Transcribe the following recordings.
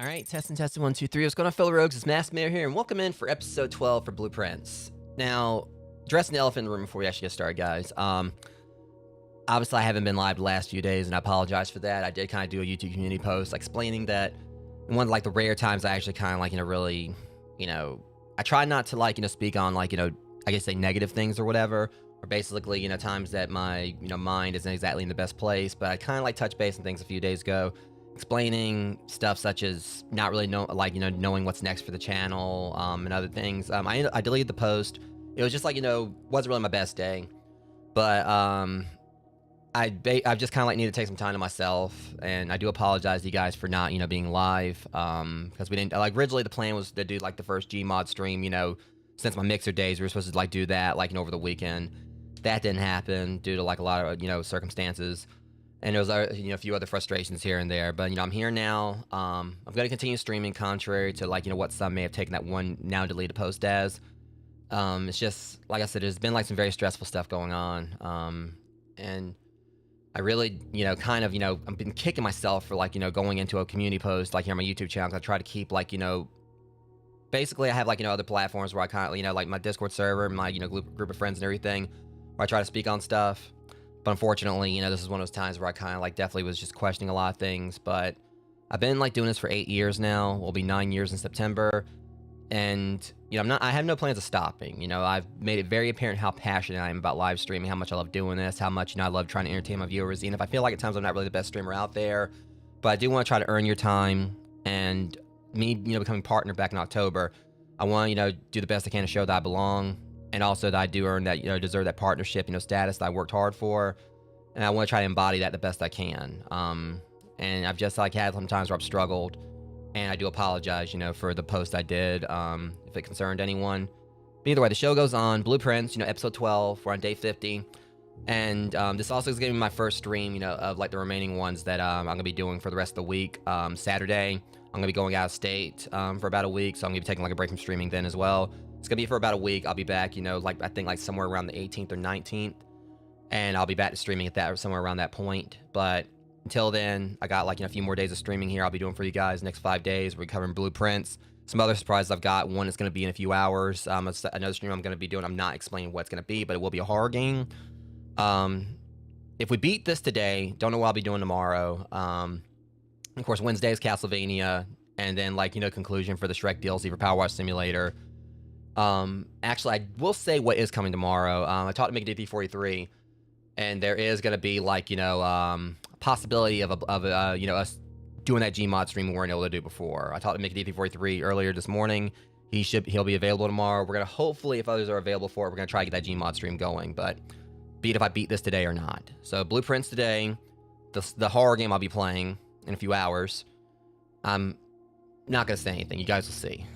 All right, testing, 1, 2, 3. What's going on, fellow rogues? It's Masked Mayor here, and welcome in for episode 12 for Blueprints. Now, addressing the elephant in the room before we actually get started, guys. Obviously, I haven't been live the last few days, and I apologize for that. I did kind of do a YouTube community post explaining that in one of like the rare times I actually kind of like, really, I try not to like, speak on like, I guess say negative things or whatever, or basically, times that my, mind isn't exactly in the best place, but I kind of like touch base on things a few days ago, explaining stuff such as not really knowing what's next for the channel, and other things. I deleted the post. It was just like, wasn't really my best day, but I just kind of like need to take some time to myself, and I do apologize to you guys for not, being live, because we didn't, like, originally the plan was to do like the first Gmod stream, since my mixer days, we were supposed to like do that like over the weekend. That didn't happen due to like a lot of, circumstances. And there was, a few other frustrations here and there. But, I'm here now. I'm going to continue streaming contrary to, like, what some may have taken that one now deleted post as. It's just, like I said, there's been, like, some very stressful stuff going on. And I really, kind of, I've been kicking myself for, like, going into a community post, like, here on my YouTube channel. I try to keep, like, basically I have, like, other platforms where I kind of, like, my Discord server, my, group of friends and everything, where I try to speak on stuff. But unfortunately, this is one of those times where I kind of like definitely was just questioning a lot of things. But I've been like doing this for 8 years now. Will be 9 years in September. And, I have no plans of stopping. I've made it very apparent how passionate I am about live streaming, how much I love doing this, how much, I love trying to entertain my viewers. Even if I feel like at times I'm not really the best streamer out there, but I do want to try to earn your time. And me, becoming partner back in October, I want to, do the best I can to show that I belong. And also that I do earn that, deserve that partnership, status that I worked hard for. And I want to try to embody that the best I can. And I've just like had some times where I've struggled. And I do apologize, for the post I did, if it concerned anyone. But either way, the show goes on. Blueprints, episode 12. We're on day 50. And this also is going to be my first stream, of like the remaining ones that I'm going to be doing for the rest of the week. Saturday, I'm going to be going out of state for about a week. So I'm going to be taking like a break from streaming then as well. It's going to be for about a week. I'll be back, like I think like somewhere around the 18th or 19th. And I'll be back to streaming at that or somewhere around that point. But Until then, I got like a few more days of streaming here. I'll be doing for you guys next 5 days. We're covering blueprints. Some other surprises I've got. One is going to be in a few hours. Another stream I'm going to be doing. I'm not explaining what it's going to be, but it will be a horror game. If we beat this today, don't know what I'll be doing tomorrow. Of course, Wednesday is Castlevania, and then conclusion for the Shrek DLC for Power Wash Simulator. Actually, I will say what is coming tomorrow. I talked to Mickey D43, and there is going to be possibility of us doing that Gmod stream we weren't able to do before. I talked to Mickey D43 earlier this morning. He'll be available tomorrow. We're gonna hopefully, if others are available for it, we're gonna try to get that Gmod stream going. But if I beat this today or not. So blueprints today. The horror game I'll be playing in a few hours. I'm not gonna say anything. You guys will see.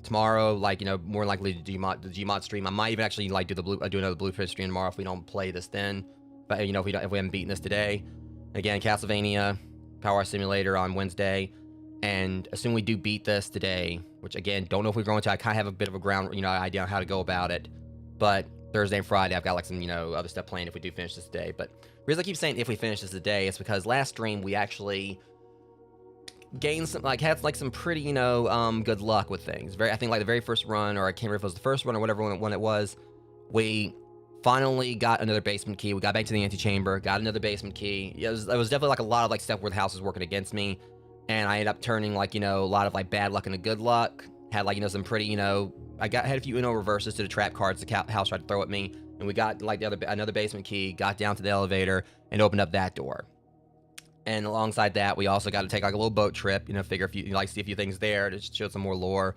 Tomorrow, more likely the Gmod stream. I might even actually do another blueprint stream tomorrow if we don't play this then. But if we haven't beaten this today. Again, Castlevania, Power Simulator on Wednesday, and assuming we do beat this today, which again, don't know if we're going to. I kind of have a bit of a ground, idea on how to go about it. But Thursday and Friday, I've got some, other stuff planned if we do finish this today. But the reason I keep saying if we finish this today is because last stream we actually gained some, had some pretty, good luck with things. I think the very first run, or I can't remember if it was the first run or whatever one it was, we finally got another basement key. We got back to the antechamber, got another basement key. Yeah, it was definitely a lot of stuff where the house was working against me, and I ended up turning a lot of bad luck into good luck. Had some pretty I had a few reverses to the trap cards the house tried to throw at me, and we got another basement key, got down to the elevator and opened up that door. And alongside that, we also got to take a little boat trip, figure see a few things there to show some more lore.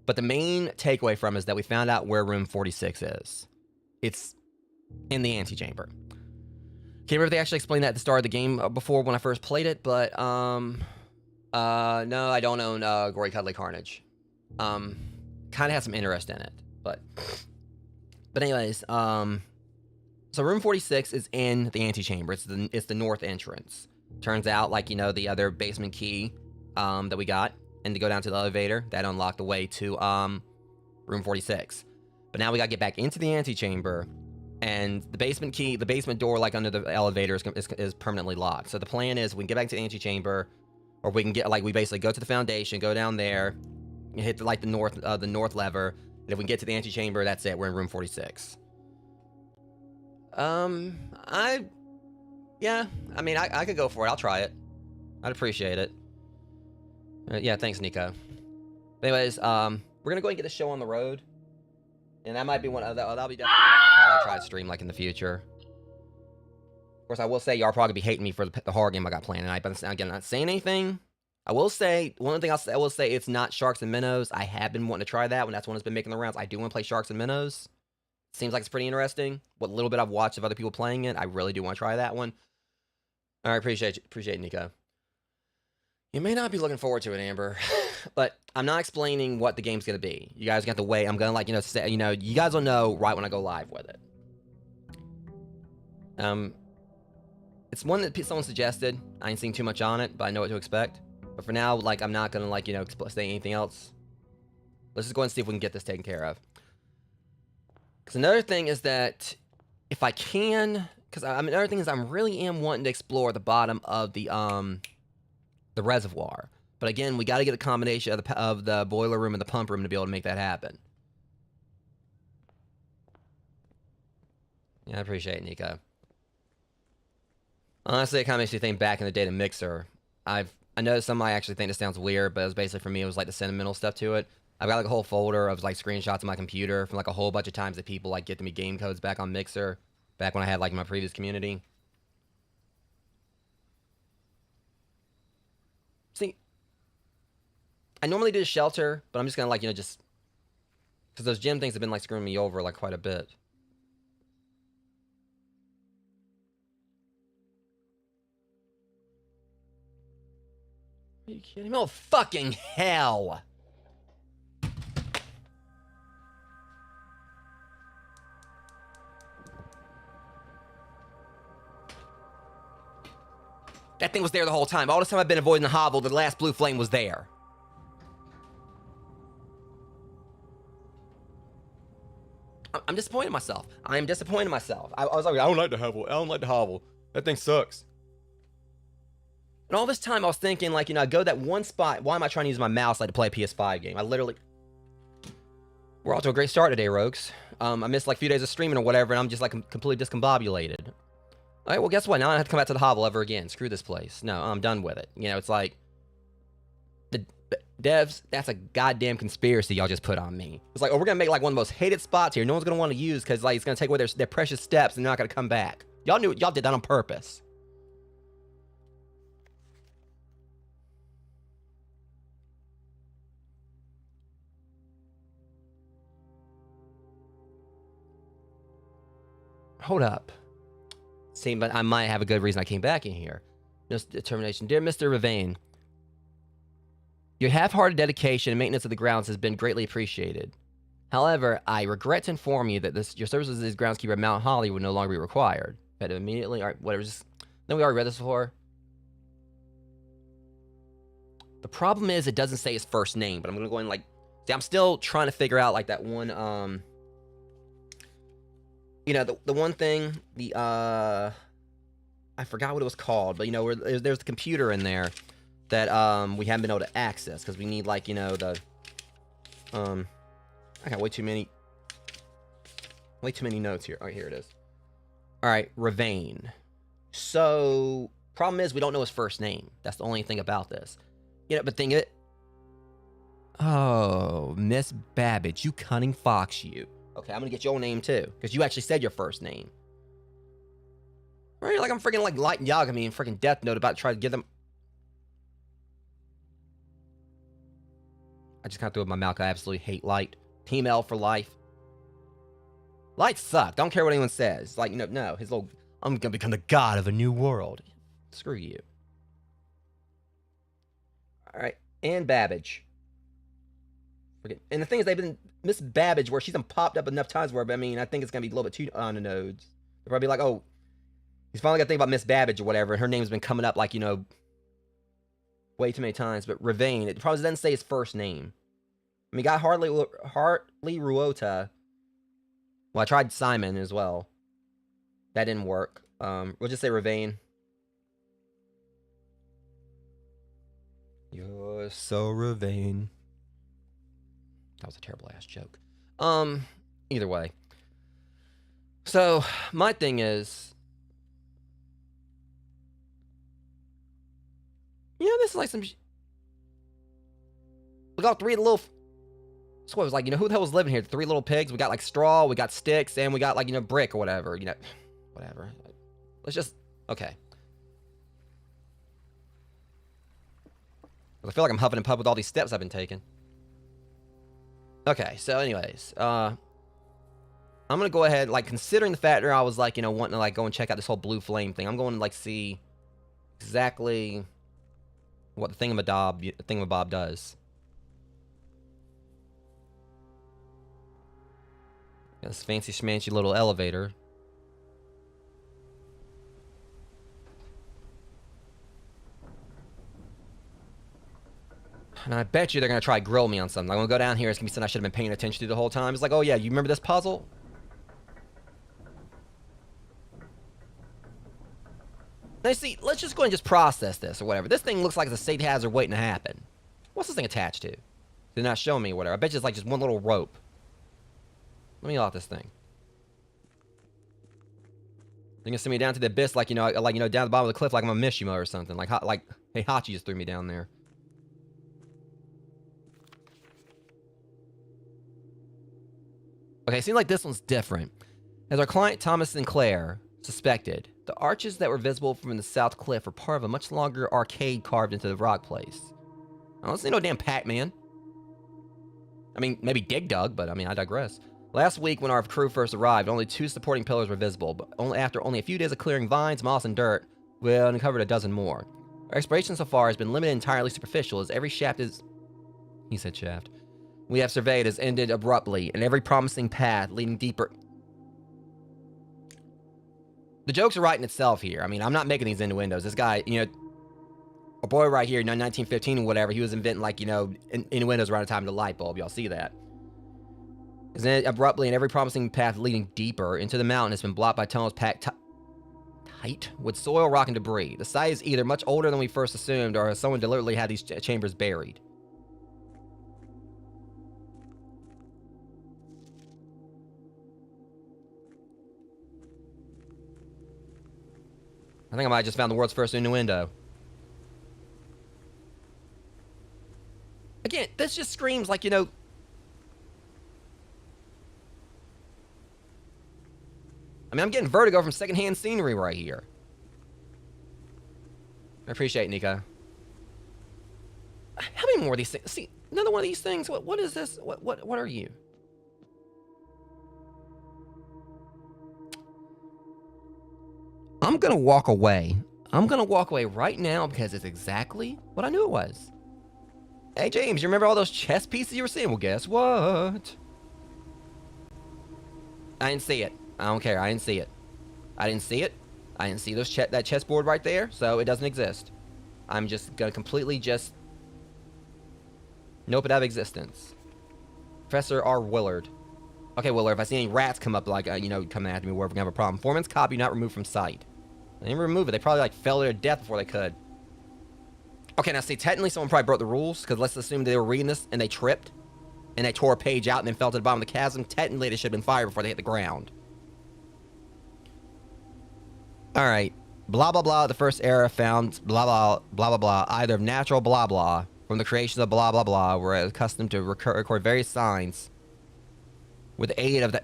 But the main takeaway from it is that we found out where room 46 is. It's in the antechamber. Can't remember if they actually explained that at the start of the game before when I first played it, but no, I don't own Gory Cuddly Carnage. Kind of has some interest in it, but anyways, so room 46 is in the antechamber. It's the north entrance. Turns out, the other basement key that we got, and to go down to the elevator, that unlocked the way to room 46. But now we gotta get back into the antechamber, and the basement door, under the elevator, is permanently locked. So the plan is we can get back to the antechamber, or we can get we basically go to the foundation, go down there, hit the north lever, and if we can get to the antechamber, that's it. We're in room 46. I could go for it. I'll try it. I'd appreciate it. Yeah, thanks, Nico. But anyways, we're gonna go and get the show on the road. And that might be that'll be definitely I'll probably try to stream in the future. Of course, I will say y'all probably be hating me for the horror game I got planned tonight, but again, not saying anything. I will say one thing I will say it's not Sharks and Minnows. I have been wanting to try that one. That's one that's been making the rounds. I do want to play Sharks and Minnows. Seems like it's pretty interesting. What little bit I've watched of other people playing it, I really do want to try that one. All right, appreciate it, Nico. You may not be looking forward to it, Amber, but I'm not explaining what the game's gonna be. You guys got to wait. I'm gonna say, you guys will know right when I go live with it. It's one that someone suggested. I ain't seen too much on it, but I know what to expect. But for now, I'm not gonna say anything else. Let's just go and see if we can get this taken care of. Because another thing is that if I can, another thing is I really am wanting to explore the bottom of the reservoir. But again, we got to get a combination of the boiler room and the pump room to be able to make that happen. Yeah, I appreciate it, Nico. Honestly, it kind of makes me think back in the day to Mixer. I know some might actually think this sounds weird, but it was basically, for me, it was the sentimental stuff to it. I've got a whole folder of screenshots of my computer from a whole bunch of times that people get to me game codes back on Mixer, back when I had my previous community. See, I normally do shelter, but I'm just gonna just because those gym things have been screwing me over quite a bit. Are you kidding me? Oh fucking hell! That thing was there the whole time. All this time I've been avoiding the hovel, the last blue flame was there. I'm disappointed in myself. I am disappointed in myself. I was like, I don't like the hovel. I don't like the hovel. That thing sucks. And all this time I was thinking, like, I go that one spot. Why am I trying to use my mouse like to play a PS5 game? I literally... We're off to a great start today, Rogues. I missed like a few days of streaming or whatever, and I'm just like completely discombobulated. All right, well, guess what? Now I don't have to come back to the hovel ever again. Screw this place. No, I'm done with it. It's like... The devs, that's a goddamn conspiracy y'all just put on me. It's like, oh, we're gonna make like one of the most hated spots here. No one's gonna want to use because like it's gonna take away their precious steps and they're not gonna come back. Y'all knew it. Y'all did that on purpose. Hold up. See, but I might have a good reason I came back in here. No determination. Dear Mr. Ravane, your half-hearted dedication and maintenance of the grounds has been greatly appreciated. However, I regret to inform you that your services as groundskeeper at Mount Holly would no longer be required. Effective immediately. All right, whatever. Then we already read this before. The problem is it doesn't say his first name, but I'm gonna go in like... See, I'm still trying to figure out like that one, the one thing, I forgot what it was called, but where there's the computer in there that we haven't been able to access because we need like I got way too many notes here. All right, here it is. All right, Ravane. So problem is we don't know his first name. That's the only thing about this. But think it. Oh, Miss Babbage, you cunning fox, you. Okay, I'm gonna get your name too, because you actually said your first name. Right, like I'm freaking like Light Yagami and freaking Death Note about to try to get them. I just can't do it with my mouth. I absolutely hate Light. Team L for life. Light sucked. Don't care what anyone says. Like, no, his little... I'm gonna become the god of a new world. Screw you. Alright, and Babbage. Forget. And the thing is, they've been... Miss Babbage, where she's been popped up enough times where, I mean, I think it's gonna be a little bit too on the nose. They'll probably be like, oh, he's finally got to think about Miss Babbage or whatever, and her name's been coming up like, way too many times. But Ravane, it probably doesn't say his first name. I mean, got Hartley Ruota. Well, I tried Simon as well. That didn't work. We'll just say Ravane. You're so Ravane. That was a terrible ass joke. Either way. So, my thing is... this is like some... We got three little... So it was like, who the hell was living here? The three little pigs. We got like straw, we got sticks, and we got like, brick or whatever. Whatever. Let's just... Okay. I feel like I'm huffing and puffing with all these steps I've been taking. Okay, so anyways, I'm gonna go ahead, like, considering the fact that I was like, wanting to like go and check out this whole blue flame thing. I'm going to like see exactly what the thingamabob does. Got this fancy schmancy little elevator. And I bet you they're going to try to grill me on something. I'm going to go down here. It's going to be something I should have been paying attention to the whole time. It's like, oh yeah, you remember this puzzle? Now see, let's just go and just process this or whatever. This thing looks like it's a safety hazard waiting to happen. What's this thing attached to? They're not showing me or whatever. I bet you it's like just one little rope. Let me off this thing. They're going to send me down to the abyss like, down the bottom of the cliff like I'm a Mishima or something. Like Heihachi just threw me down there. Okay, it seems like this one's different. As our client Thomas Sinclair suspected, the arches that were visible from the south cliff were part of a much longer arcade carved into the rock place. I don't see no damn Pac-Man. I mean, maybe Dig Dug, but I mean, I digress. Last week, when our crew first arrived, only 2 supporting pillars were visible, but after only a few days of clearing vines, moss, and dirt, we uncovered a dozen more. Our exploration so far has been limited entirely superficial, as every shaft is... He said shaft. We have surveyed has ended abruptly, and every promising path leading deeper... The jokes are writing itself here. I mean, I'm not making these innuendos. This guy, a boy right here, 1915 or whatever, he was inventing, like, innuendos around the time of the light bulb. Y'all see that. Is abruptly, and every promising path leading deeper into the mountain has been blocked by tunnels packed site with soil, rock, and debris. The site is either much older than we first assumed, or someone deliberately had these chambers buried. I think I might have just found the world's first innuendo. Again, this just screams like, you know... I mean, I'm getting vertigo from secondhand scenery right here. I appreciate it, Nika. How many more of these things? See, another one of these things? What is this? What are you? I'm gonna walk away. I'm gonna walk away right now because it's exactly what I knew it was. Hey, James, you remember all those chess pieces you were seeing? Well, guess what? I didn't see it. I don't care. I didn't see it. I didn't see it. I didn't see those that chessboard right there, so it doesn't exist. I'm just gonna completely just nope it out of existence. Professor R. Willard. Okay, Willard, if I see any rats come up, like, you know, coming after me, we're gonna have a problem. Foreman's copy not removed from sight. They didn't remove it. They probably, like, fell to their death before they could. Okay, now see, technically someone probably broke the rules, because let's assume they were reading this and they tripped, and they tore a page out and then fell to the bottom of the chasm. Technically, they should have been fired before they hit the ground. Alright. Blah, blah, blah, the first era found blah, blah, blah, blah, blah, either of natural blah, blah, from the creation of blah, blah, blah, were accustomed to record various signs with the aid of the...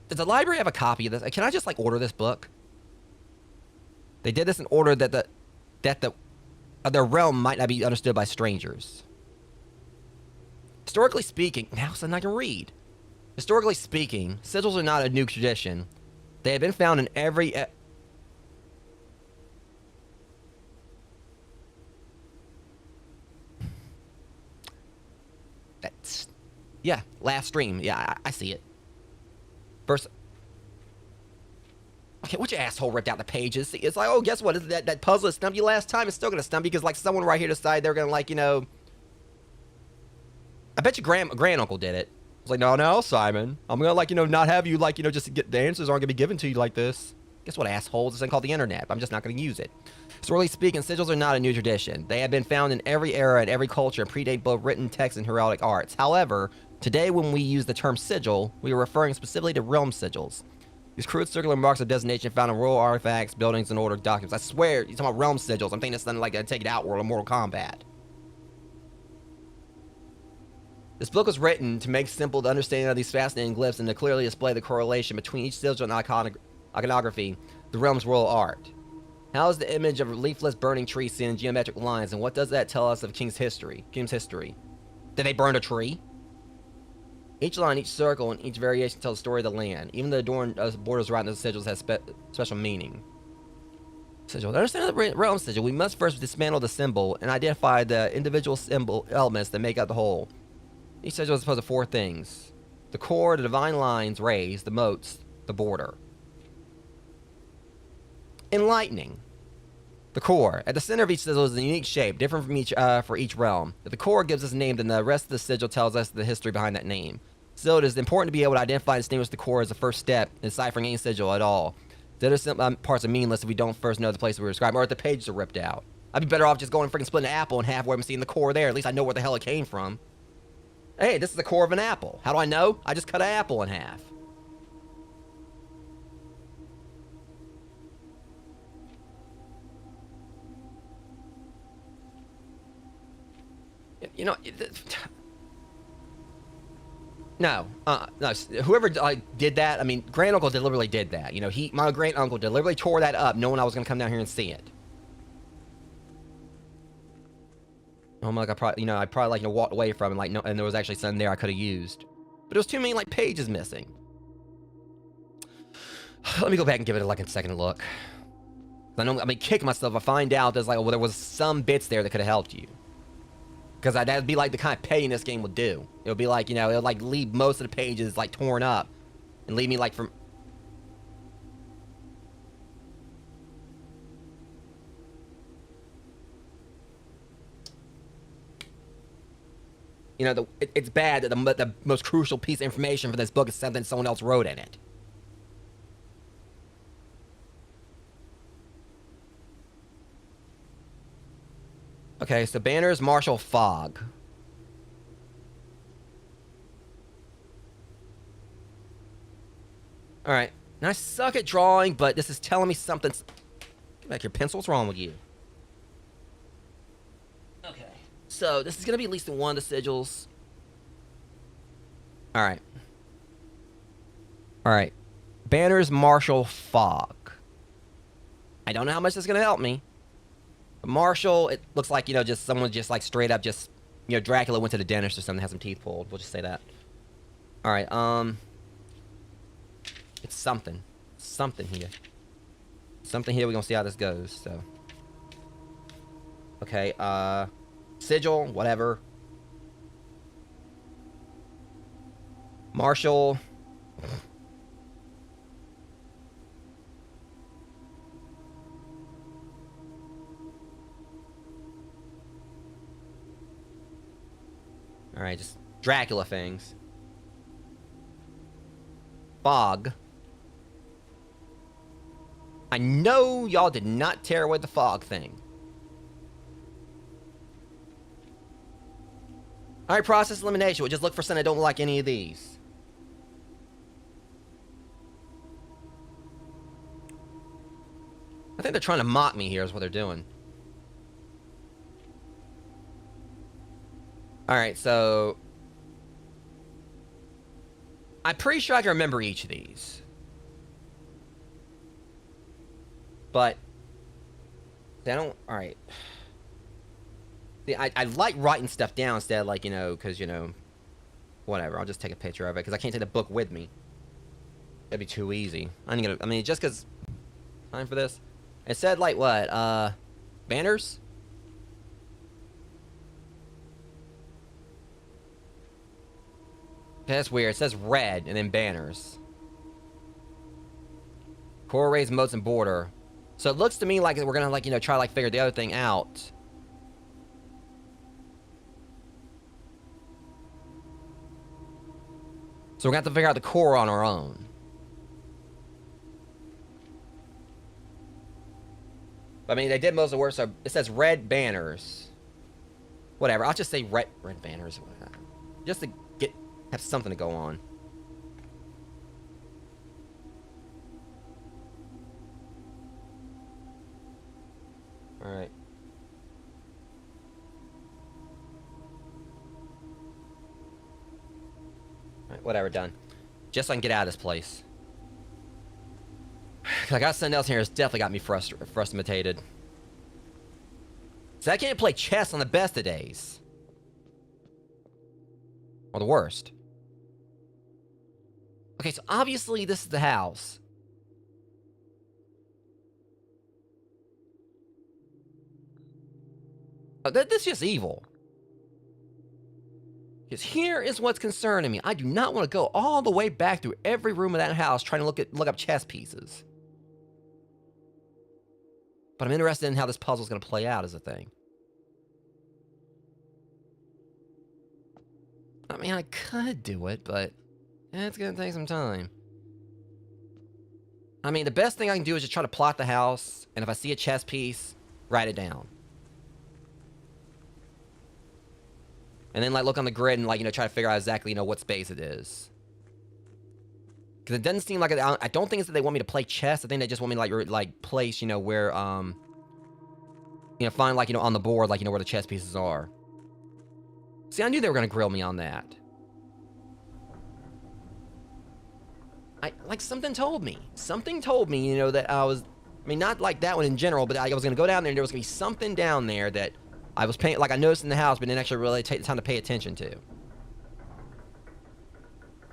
Does the library have a copy of this? Can I just, like, order this book? They did this in order that their realm might not be understood by strangers. Historically speaking... Now so I can read. Historically speaking, sigils are not a new tradition. They have been found in every... That's... Yeah, last stream. Yeah, I see it. First... Okay, which asshole ripped out the pages? See, it's like, oh, guess what? That puzzle that stumped you last time is still going to stump you because, like, someone right here decided they're going to, like, you know... I bet your granduncle did it. It's like, no, Simon. I'm going to, like, you know, not have you, like, you know, just get... The answers aren't going to be given to you like this. Guess what, assholes? This thing called the internet. I'm just not going to use it. Historically speaking, sigils are not a new tradition. They have been found in every era and every culture and predate both written text and heraldic arts. However, today when we use the term sigil, we are referring specifically to realm sigils. These crude circular marks of designation found in royal artifacts, buildings, and ordered documents. I swear, you're talking about realm sigils. I'm thinking it's something like Take It Outworld or Mortal Kombat. This book was written to make simple the understanding of these fascinating glyphs and to clearly display the correlation between each sigil and iconography, the realm's royal art. How is the image of a leafless burning tree seen in geometric lines, and what does that tell us of King's history? Did they burn a tree? Each line, each circle, and each variation tells the story of the land. Even the adorned borders around the sigils has special meaning. Sigil. To understand the realm sigil, we must first dismantle the symbol and identify the individual symbol elements that make up the whole. Each sigil is composed of 4 things: the core, the divine lines raised, the motes, the border. Enlightening. The core. At the center of each sigil is a unique shape, different from for each realm. If the core gives us a name, then the rest of the sigil tells us the history behind that name. So it is important to be able to identify and distinguish the core as the first step in deciphering any sigil at all. The other parts are meaningless if we don't first know the place we were describing, or if the pages are ripped out. I'd be better off just going and freaking splitting an apple in half where I'm seeing the core there. At least I know where the hell it came from. Hey, this is the core of an apple. How do I know? I just cut an apple in half. You know, no. Whoever did that, I mean, granduncle deliberately did that. You know, my granduncle deliberately tore that up, knowing I was going to come down here and see it. I'm like, I probably like, walked away from it, like, no, and there was actually something there I could have used, but there was too many, like, pages missing. Let me go back and give it, like, a second look. I know I'm gonna kick myself if I find out there's, like, well, there was some bits there that could have helped you. Because that'd be like the kind of petting this game would do. It would be like, you know, it would like leave most of the pages like torn up. And leave me like from... You know, it's bad that the most crucial piece of information for this book is something someone else wrote in it. Okay, so banners, marshal, fog. All right. Now I suck at drawing, but this is telling me something. Get back your pencil. What's wrong with you? Okay. So this is gonna be at least one of the sigils. All right. All right. Banners, marshal, fog. I don't know how much this is gonna help me. But Marshall, it looks like, you know, just someone just like straight up just, you know, Dracula went to the dentist or something, had some teeth pulled. We'll just say that. All right. It's something. Something here. Something here. We're gonna see how this goes. So. Okay. Sigil, whatever. Marshall. All right, just Dracula things. Fog. I know y'all did not tear away the fog thing. All right, process elimination. We'll just look for something that don't look like any of these. I think they're trying to mock me here is what they're doing. All right, so I'm pretty sure I can remember each of these. But they don't, all right. See, I like writing stuff down instead of like, you know, because, you know, whatever. I'll just take a picture of it because I can't take the book with me. That'd be too easy. I mean, just because, time for this. It said like what, banners? Okay, that's weird. It says red and then banners. Core raise, moats, and border. So it looks to me like we're gonna like, you know, try to like figure the other thing out. So we're gonna have to figure out the core on our own. I mean, they did most of the work, so it says red banners. Whatever, I'll just say red banners. Just to have something to go on. Alright. Alright, whatever, done. Just so I can get out of this place. I got something else here that's definitely got me frustrated. So I can't play chess on the best of days. Or the worst. Okay, so obviously this is the house. This is just evil. Because here is what's concerning me. I do not want to go all the way back through every room of that house trying to look up chess pieces. But I'm interested in how this puzzle is going to play out as a thing. I mean, I could do it, but it's going to take some time. I mean, the best thing I can do is just try to plot the house, and if I see a chess piece, write it down. And then, like, look on the grid and, like, you know, try to figure out exactly, you know, what space it is. Because it doesn't seem like I don't think it's that they want me to play chess. I think they just want me to, like place, you know, where, you know, find, like, you know, on the board, like, you know, where the chess pieces are. See, I knew they were going to grill me on that. Like, something told me. Something told me, you know, that I was... I mean, not like that one in general, but I was going to go down there and there was going to be something down there that I was paying... Like, I noticed in the house, but didn't actually really take the time to pay attention to.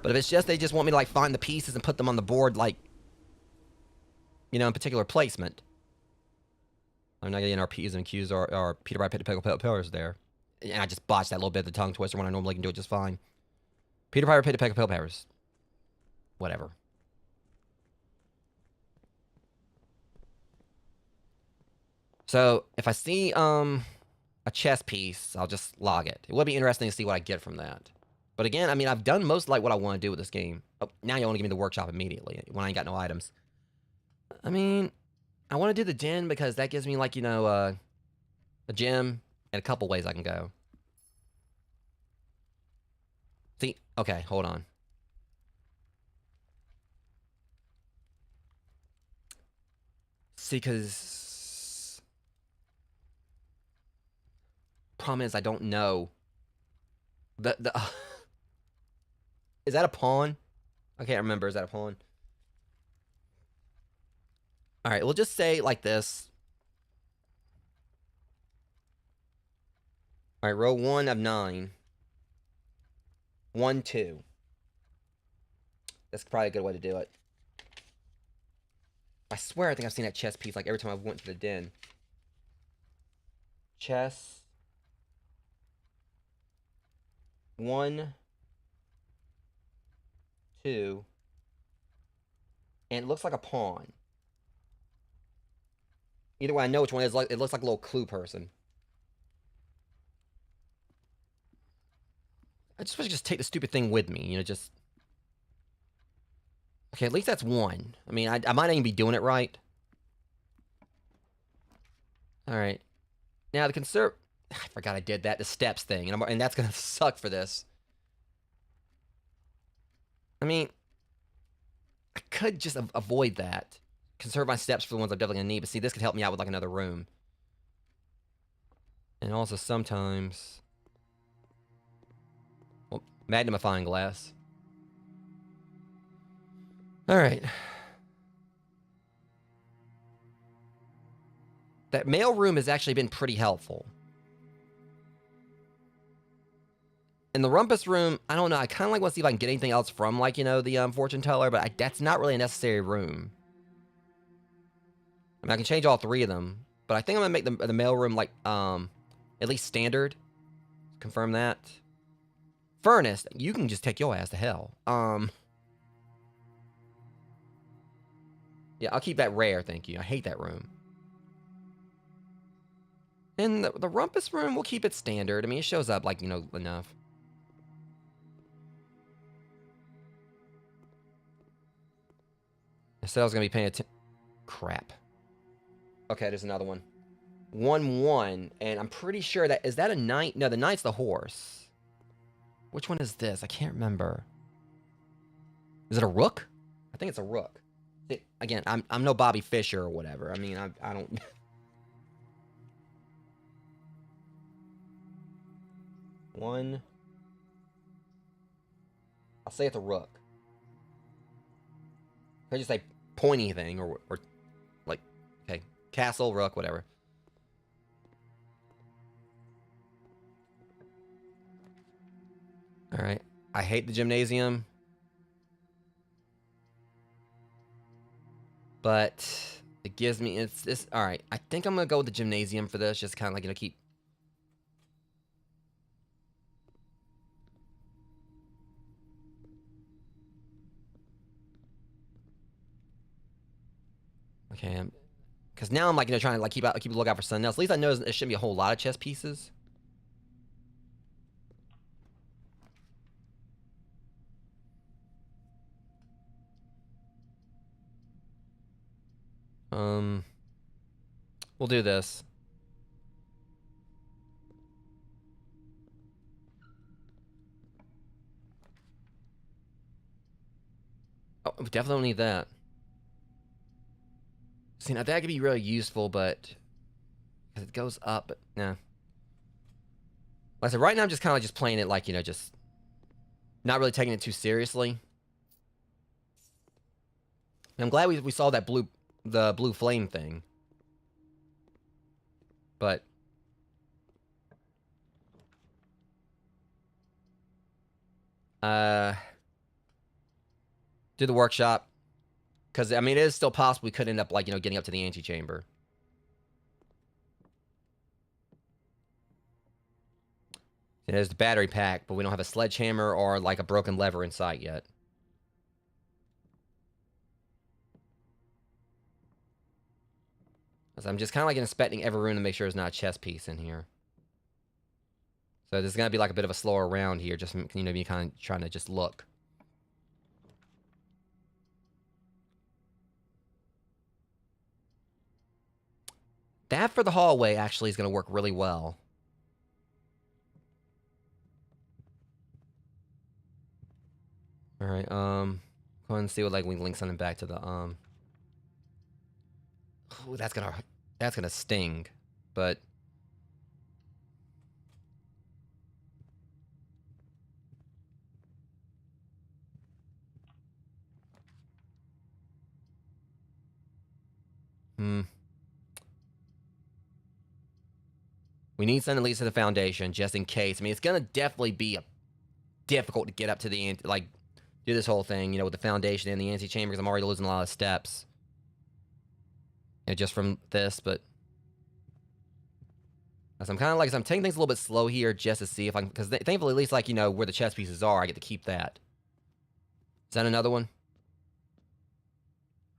But if it's just they just want me to, like, find the pieces and put them on the board, like... You know, in particular placement. I'm not getting our P's and Q's or Peter Piper Pickle Pillars there. And I just botched that little bit of the tongue twister when I normally can do it just fine. Peter Piper Pickle Pillars. Whatever. So, if I see, a chess piece, I'll just log it. It would be interesting to see what I get from that. But again, I mean, I've done most, like, what I want to do with this game. Oh, now you want to give me the workshop immediately, when I ain't got no items. I mean, I want to do the den because that gives me, like, you know, a gem. And a couple ways I can go. See, okay, hold on. See, because problem is I don't know. The is that a pawn? I can't remember. Is that a pawn? All right, we'll just say like this. All right, row 1 of 9. 1, 2. That's probably a good way to do it. I swear I think I've seen that chess piece like every time I went to the den. Chess. 1, 2. And it looks like a pawn. Either way, I know which one it is. It looks like a little clue person. I just wish I could just take the stupid thing with me, you know, just... Okay, at least that's 1. I mean, I might not even be doing it right. Alright. Now, the I forgot I did that, the steps thing, and that's gonna suck for this. I mean, I could just avoid that. Conserve my steps for the ones I'm definitely gonna need, but see, this could help me out with, like, another room. And also, sometimes... Well, magnifying glass. Alright. That mail room has actually been pretty helpful. In the rumpus room, I don't know. I kind of like want to see if I can get anything else from, like, you know, the fortune teller, but that's not really a necessary room. I mean, I can change all 3 of them, but I think I'm going to make the mail room, like, at least standard. Confirm that. Furnace, you can just take your ass to hell. Yeah, I'll keep that rare, thank you. I hate that room. And the rumpus room, we'll keep it standard. I mean, it shows up, like, you know, enough. I said I was going to be paying attention. Crap. Okay, there's another one. 1, 1. And I'm pretty sure that... Is that a knight? No, the knight's the horse. Which one is this? I can't remember. Is it a rook? I think it's a rook. Again, I'm no Bobby Fischer or whatever. I mean, I don't... One. I'll say it's a rook. I just say pointy thing or like, okay, castle, rook, whatever. All right. I hate the gymnasium. But it gives me, it's this, all right. I think I'm going to go with the gymnasium for this. Just kind of like, you know, keep. Okay. Because now I'm like, you know, trying to like keep a lookout for something else. At least I know there shouldn't be a whole lot of chess pieces. We'll do this. Oh, we definitely need that. See, now that could be really useful, but it goes up, but nah. Like I said, right now I'm just kind of just playing it like, you know, just not really taking it too seriously. And I'm glad we saw that the blue flame thing. But do the workshop. Because, I mean, it is still possible we could end up, like, you know, getting up to the antechamber. There's the battery pack, but we don't have a sledgehammer or, like, a broken lever in sight yet. So I'm just kind of, like, inspecting every room to make sure there's not a chess piece in here. So there's going to be, like, a bit of a slower round here, just, you know, me kind of trying to just look. That for the hallway actually is going to work really well. All right. Go ahead and see what like we link something back to the Oh, that's gonna sting, but. Hmm. We need something that leads to the foundation, just in case. I mean, it's gonna definitely be difficult to get up to the like do this whole thing, you know, with the foundation and the antechamber, because I'm already losing a lot of steps. And just from this, but so I'm kind of like, I'm taking things a little bit slow here just to see if I can, because thankfully, at least like, you know, where the chess pieces are, I get to keep that. Is that another one?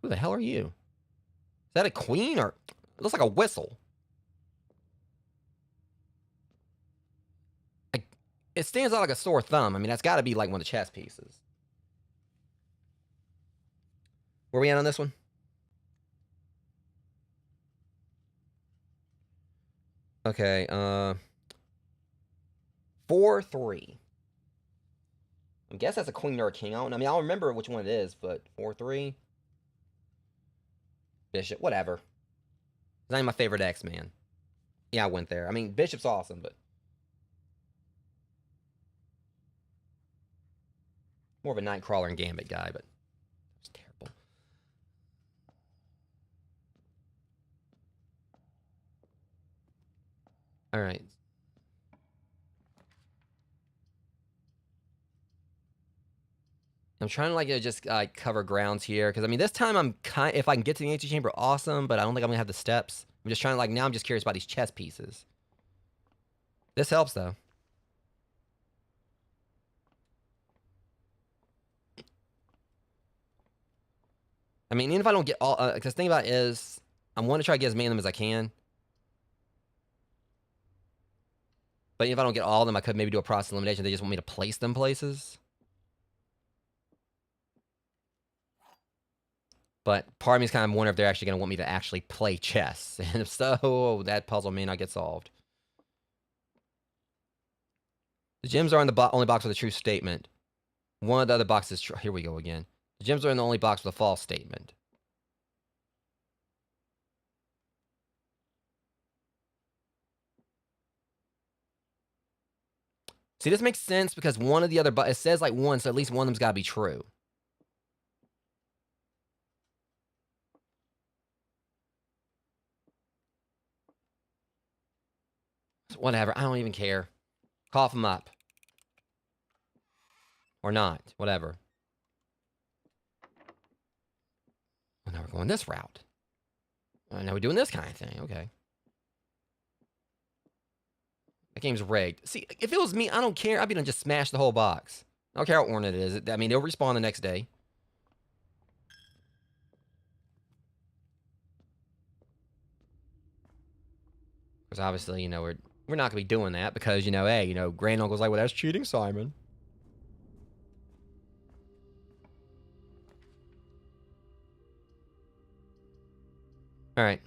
Who the hell are you? Is that a queen or it looks like a whistle? It stands out like a sore thumb. I mean, that's got to be like one of the chess pieces. Where are we at on this one? Okay, 4-3. I guess that's a queen or a king. I mean, I'll remember which one it is, but 4-3. Bishop, whatever. It's not even my favorite X, man. Yeah, I went there. I mean, bishop's awesome, but more of a Nightcrawler and Gambit guy, but it's terrible. All right. I'm trying to like just cover grounds here because I mean this time I'm if I can get to the antechamber, awesome, but I don't think I'm gonna have the steps. I'm just trying to like now I'm just curious about these chess pieces. This helps though. I mean, even if I don't get all, because the thing about it is, I want to try to get as many of them as I can. But if I don't get all of them, I could maybe do a process elimination. They just want me to place them places. But part of me is kind of wondering if they're actually going to want me to actually play chess. And if so, that puzzle may not get solved. The gems are in the only box with a true statement. One of the other boxes, here we go again. The gems are in the only box with a false statement. See, this makes sense because one of the other, it says like one, so at least one of them's got to be true. Whatever, I don't even care. Cough them up. Or not, whatever. Well, now we're going this route. Now we're doing this kind of thing, okay. That game's rigged. See, if it was me, I don't care. I'd be done just smash the whole box. I don't care how ornate it is. I mean, they'll respawn the next day. Because obviously, you know, we're not going to be doing that because, you know, hey, you know, Grand Uncle's like, well, that's cheating, Simon. All right.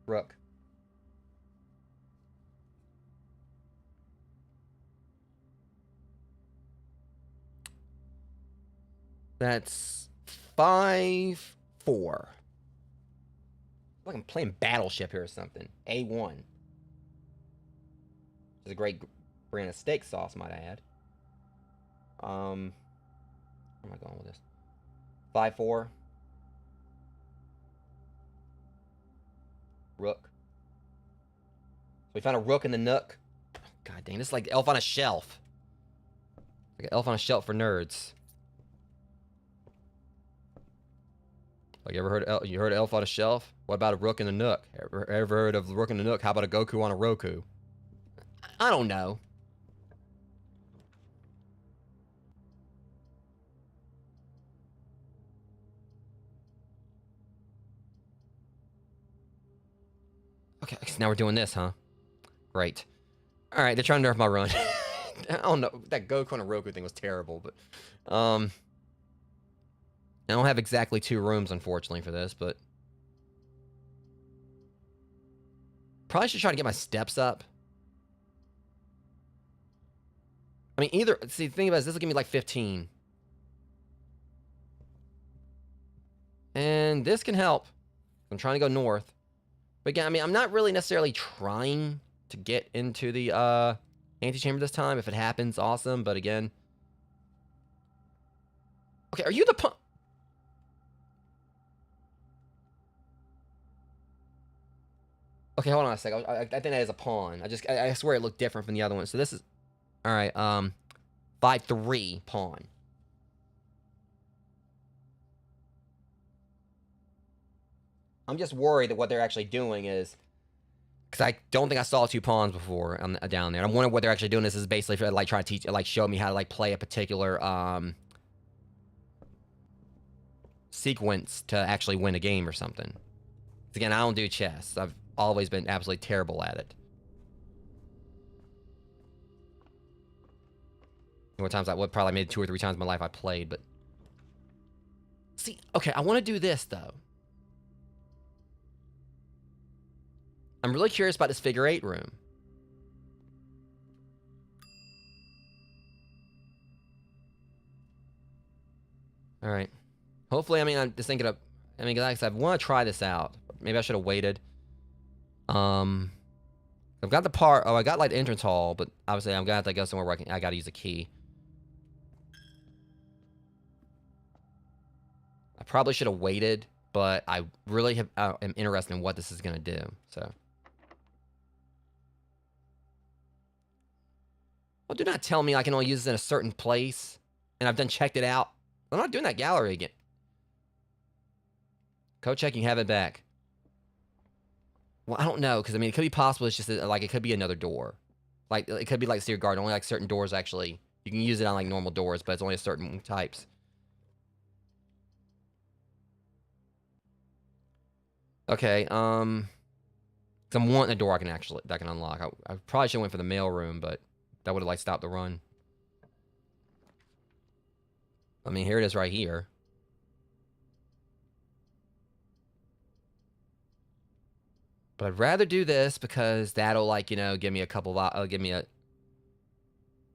Rook. That's 5-4. Like I'm playing Battleship here or something. A1. It's a great brand of steak sauce, might I add. Where am I going with this? 5-4. Rook. So we found a rook in the nook. God dang, this is like Elf on a Shelf. Like an Elf on a Shelf for nerds. Like, you heard of Elf on a Shelf? What about a rook in the nook? Ever heard of the rook in the nook? How about a Goku on a Roku? I don't know. Okay, so now we're doing this, huh? Great. All right, they're trying to nerf my run. I don't know. That Goku on a Roku thing was terrible, but I don't have exactly 2 rooms, unfortunately, for this, but probably should try to get my steps up. I mean, either... See, the thing about this will give me like 15. And this can help. I'm trying to go north. But again, I mean, I'm not really necessarily trying to get into the antechamber this time. If it happens, awesome. But again... Okay, are you the pawn? Okay, hold on a second. I think that is a pawn. I swear it looked different from the other one. So this is... Alright, 5-3 pawn. I'm just worried that what they're actually doing is... Because I don't think I saw 2 pawns before down there. I'm wondering what they're actually doing. This is basically for, like, trying to teach... Like, show me how to, like, play a particular, sequence to actually win a game or something. Because, again, I don't do chess. I've always been absolutely terrible at it. More times I would probably made 2 or 3 times in my life I played, but... See, okay, I want to do this, though. I'm really curious about this figure 8 room. Alright. Hopefully, I mean, I'm just thinking of... I mean, like I said, I want to try this out. Maybe I should have waited. I've got the part... Oh, I got, like, the entrance hall, but obviously I'm going to have to go somewhere where I got to use a key. I probably should have waited, but I really am interested in what this is going to do, so... Well, do not tell me I can only use this in a certain place, and I've done checked it out. I'm not doing that gallery again. Code checking, have it back. Well, I don't know, because, I mean, it could be possible it's just, like, it could be another door. Like, it could be like Seer Garden, only, like, certain doors, actually. You can use it on, like, normal doors, but it's only a certain types. Okay, 'cause I'm wanting a door I can actually, that I can unlock. I probably should have went for the mail room, but that would have, like, stopped the run. I mean, here it is right here. But I'd rather do this because that'll, like, you know, give me a couple of... give me a...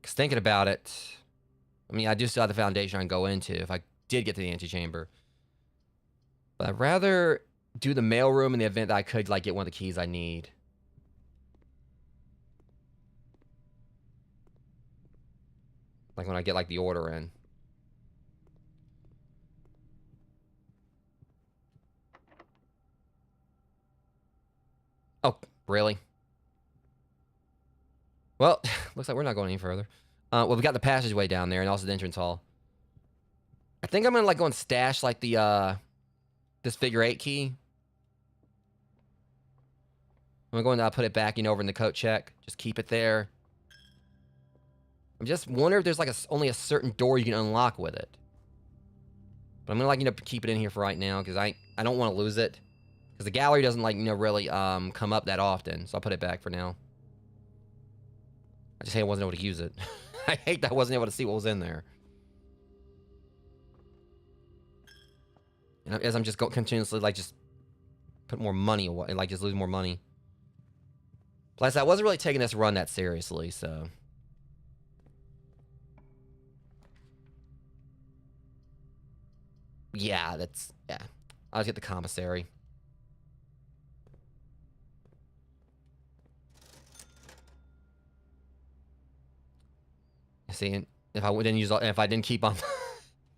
Because thinking about it... I mean, I do still have the foundation I can go into if I did get to the antechamber. But I'd rather do the mailroom in the event that I could, like, get one of the keys I need. Like, when I get, like, the order in. Oh, really? Well, looks like we're not going any further. Well, we got the passageway down there and also the entrance hall. I think I'm gonna, like, go and stash, like, the, this figure 8 key. I'm going to put it back, you know, over in the coat check. Just keep it there. I'm just wondering if there's, like, only a certain door you can unlock with it. But I'm gonna, like, you know, keep it in here for right now, because I don't want to lose it. Because the gallery doesn't, like, you know, really, come up that often. So I'll put it back for now. I just hate I wasn't able to use it. I hate that I wasn't able to see what was in there. And as I'm just continuously, like, just put more money away, like, just lose more money. Plus, I wasn't really taking this run that seriously, so... Yeah, that's... Yeah. I'll just get the commissary. See, if I didn't use... If I didn't keep on...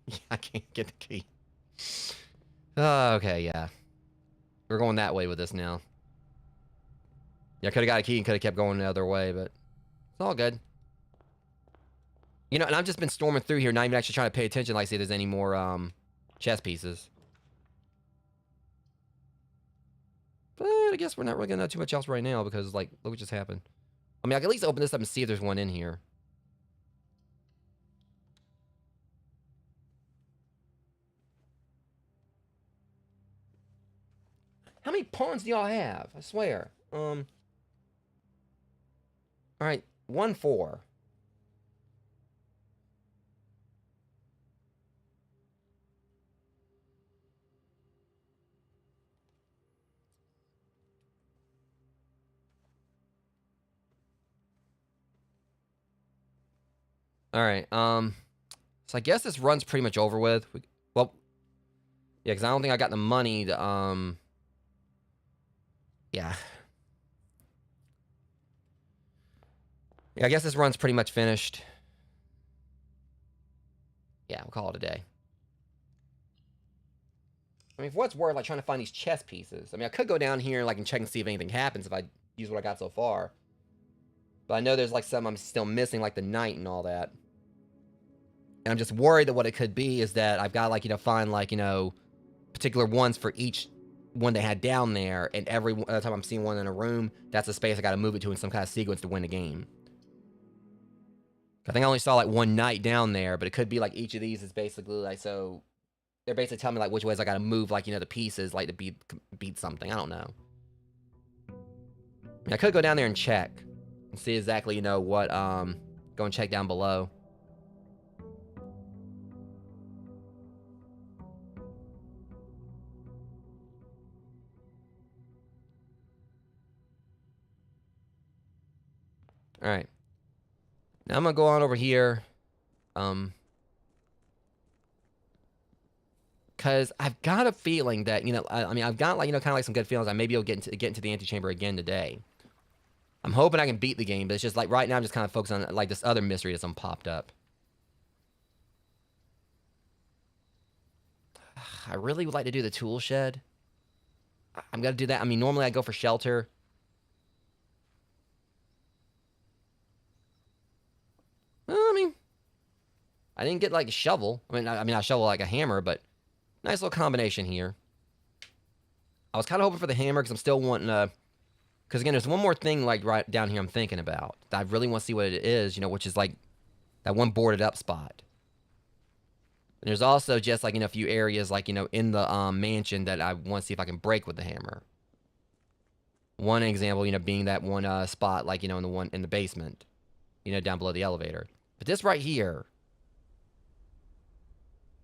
Yeah, I can't get the key. Okay, yeah. We're going that way with this now. Yeah, I could have got a key and could have kept going the other way, but... It's all good. You know, and I've just been storming through here, not even actually trying to pay attention, like, see if there's any more, chess pieces. But I guess we're not really gonna know too much else right now, because, like, look what just happened. I mean, I can at least open this up and see if there's one in here. How many pawns do y'all have? I swear. Alright, 1-4. All right. So I guess this run's pretty much over with. Well, yeah, because I don't think I got the money to yeah. Yeah, I guess this run's pretty much finished. Yeah, we'll call it a day. I mean, for what's worth, like, trying to find these chess pieces. I mean, I could go down here, like, and check and see if anything happens if I use what I got so far. But I know there's, like, some I'm still missing, like the knight and all that. And I'm just worried that what it could be is that I've got, like, find, like, particular ones for each one they had down there. And every time I'm seeing one in a room, that's a space I got to move it to in some kind of sequence to win the game. I think I only saw, like, one knight down there, but it could be, like, each of these is basically, like, so... They're basically telling me, like, which ways I gotta move, like, the pieces, like, to beat something. I don't know. I mean, I could go down there and check. And see exactly, what, go and check down below. Alright. Now I'm gonna go on over here. Because I've got a feeling that, I mean, I've got, like, kind of like some good feelings. I maybe will get into the antechamber again today. I'm hoping I can beat the game, but it's just, like, right now I'm just kind of focused on, like, this other mystery that's popped up. I really would like to do the tool shed. I'm gonna do that. I mean, normally I go for shelter. Well, I mean, I didn't get, like, a shovel. I mean, not a shovel, like a hammer, but nice little combination here. I was kind of hoping for the hammer because I'm still wanting to... Because, again, there's one more thing, like, right down here I'm thinking about. That I really want to see what it is, which is, like, that one boarded up spot. And there's also just, like, a few areas, like, in the mansion that I want to see if I can break with the hammer. One example, being that one spot, like, in the basement. Down below the elevator. But this right here...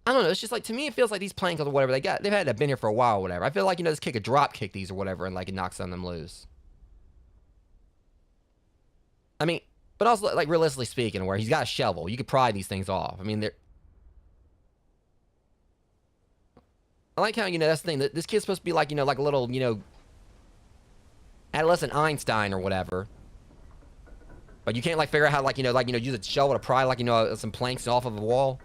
I don't know, it's just like, to me, it feels like these planks or whatever, they've had to have been here for a while or whatever. I feel like, just kick a drop kick these or whatever and, like, it knocks some of them loose. I mean, but also, like, realistically speaking, where he's got a shovel, you could pry these things off. I mean, they're... I like how, that's the thing, that this kid's supposed to be like, like a little, adolescent Einstein or whatever. But you can't, like, figure out how, like, use a shovel to pry, like, some planks off of a wall.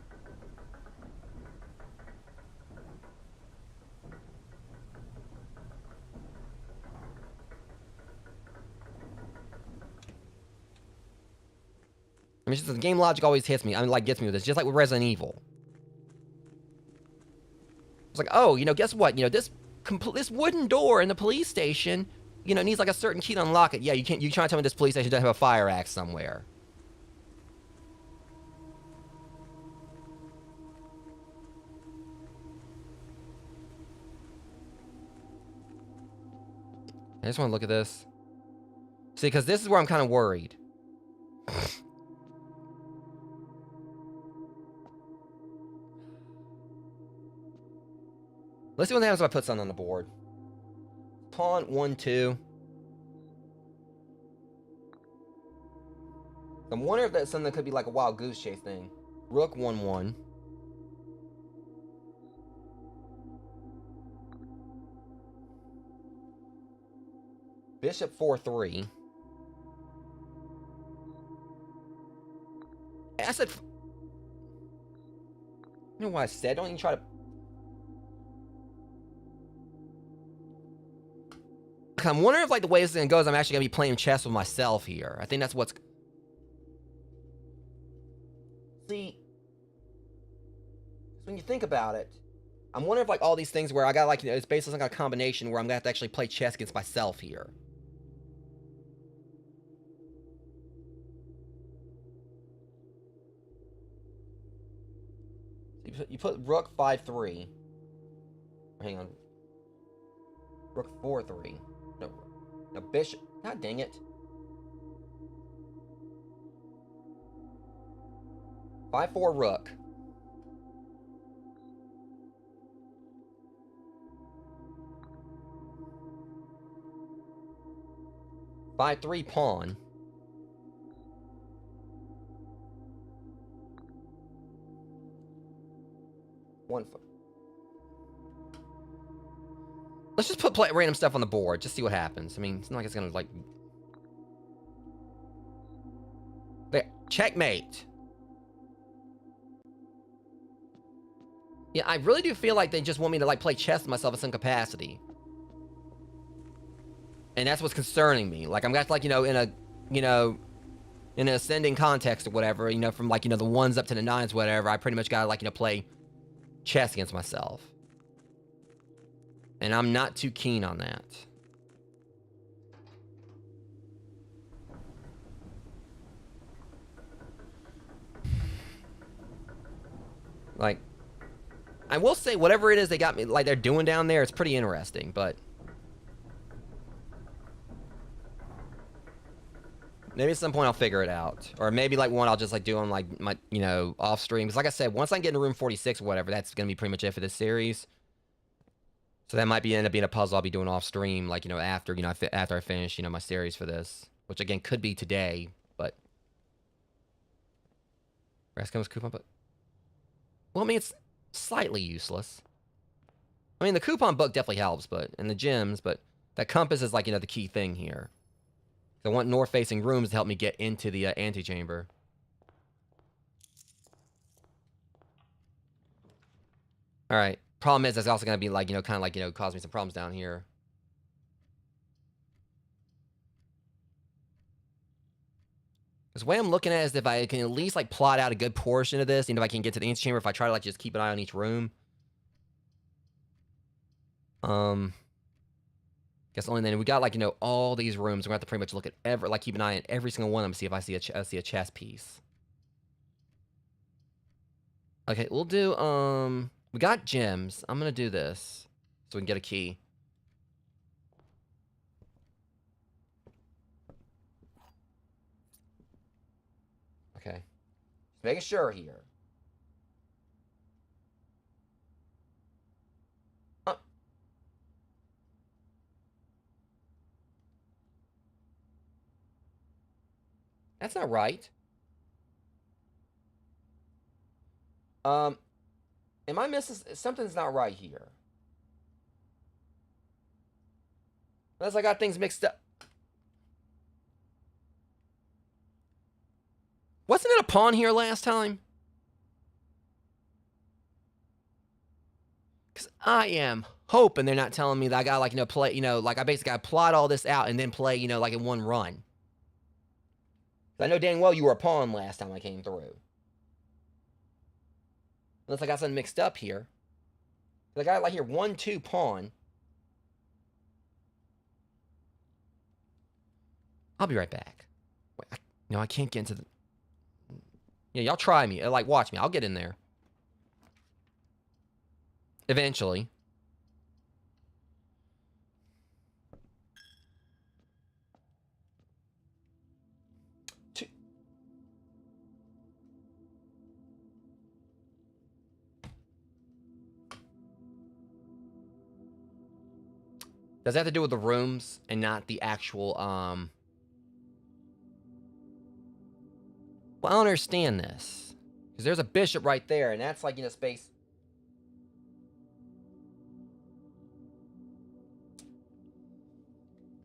I mean, it's just the game logic always hits me. I mean, like, gets me with this. Just like with Resident Evil. It's like, oh, guess what? This wooden door in the police station, needs, like, a certain key to unlock it. Yeah, you trying to tell me this police station doesn't have a fire axe somewhere. I just want to look at this. See, because this is where I'm kind of worried. Let's see what happens if I put something on the board. Pawn 1, 2. I'm wondering if that's something that could be like a wild goose chase thing. Rook 1, 1. Bishop 4, 3. I said... You know what I said? Don't even try to... I'm wondering if, like, the way this thing goes, I'm actually going to be playing chess with myself here. I think that's what's... See... When you think about it, I'm wondering if, like, all these things where I got, like, it's basically like a combination where I'm going to have to actually play chess against myself here. You put Rook 5, 3. Hang on. Rook 4, 3. No, Bishop. God dang it. 5, 4, Rook. Five, 3, pawn. 1 foot. Let's just put random stuff on the board. Just see what happens. I mean, it's not like it's gonna, like... There. Checkmate. Yeah, I really do feel like they just want me to, like, play chess with myself in some capacity. And that's what's concerning me. Like, I'm got, like, in an ascending context or whatever, from, like, the 1s up to the 9s, whatever, I pretty much gotta, like, play chess against myself. And I'm not too keen on that. Like, I will say, whatever it is they got me, like, they're doing down there, it's pretty interesting, but... Maybe at some point I'll figure it out. Or maybe, like, one I'll just, like, do on, like, my, off stream. Because, like I said, once I get into room 46 or whatever, that's going to be pretty much it for this series. So that might end up being a puzzle I'll be doing off stream, like, after, after I finish, my series for this. Which, again, could be today, but... Rest comes coupon, but... Well, I mean, it's slightly useless. I mean, the coupon book definitely helps, but... And the gems, but... That compass is, like, the key thing here. I want north-facing rooms to help me get into the antechamber. Alright. Problem is, that's also going to be, like, kind of like, cause me some problems down here. Because the way I'm looking at it is if I can at least, like, plot out a good portion of this, if I can get to the antechamber, if I try to, like, just keep an eye on each room. Guess only then we got, like, all these rooms. We're gonna have to pretty much look at like, keep an eye on every single one of them, see if I see a chess piece. Okay, we'll do, we got gems. I'm gonna do this so we can get a key. Okay. Just making sure here. That's not right. Am I missing... Something's not right here. Unless I got things mixed up. Wasn't it a pawn here last time? Because I am hoping they're not telling me that I gotta, like, play, like, I basically gotta plot all this out and then play, like, in one run. I know dang well you were a pawn last time I came through. Unless I got something mixed up here. I got, like, here, 1-2 pawn. I'll be right back. Wait, I can't get into the... Yeah, y'all try me. Like, watch me. I'll get in there. Eventually. Does that have to do with the rooms and not the actual, Well, I don't understand this. Because there's a bishop right there, and that's, like, space.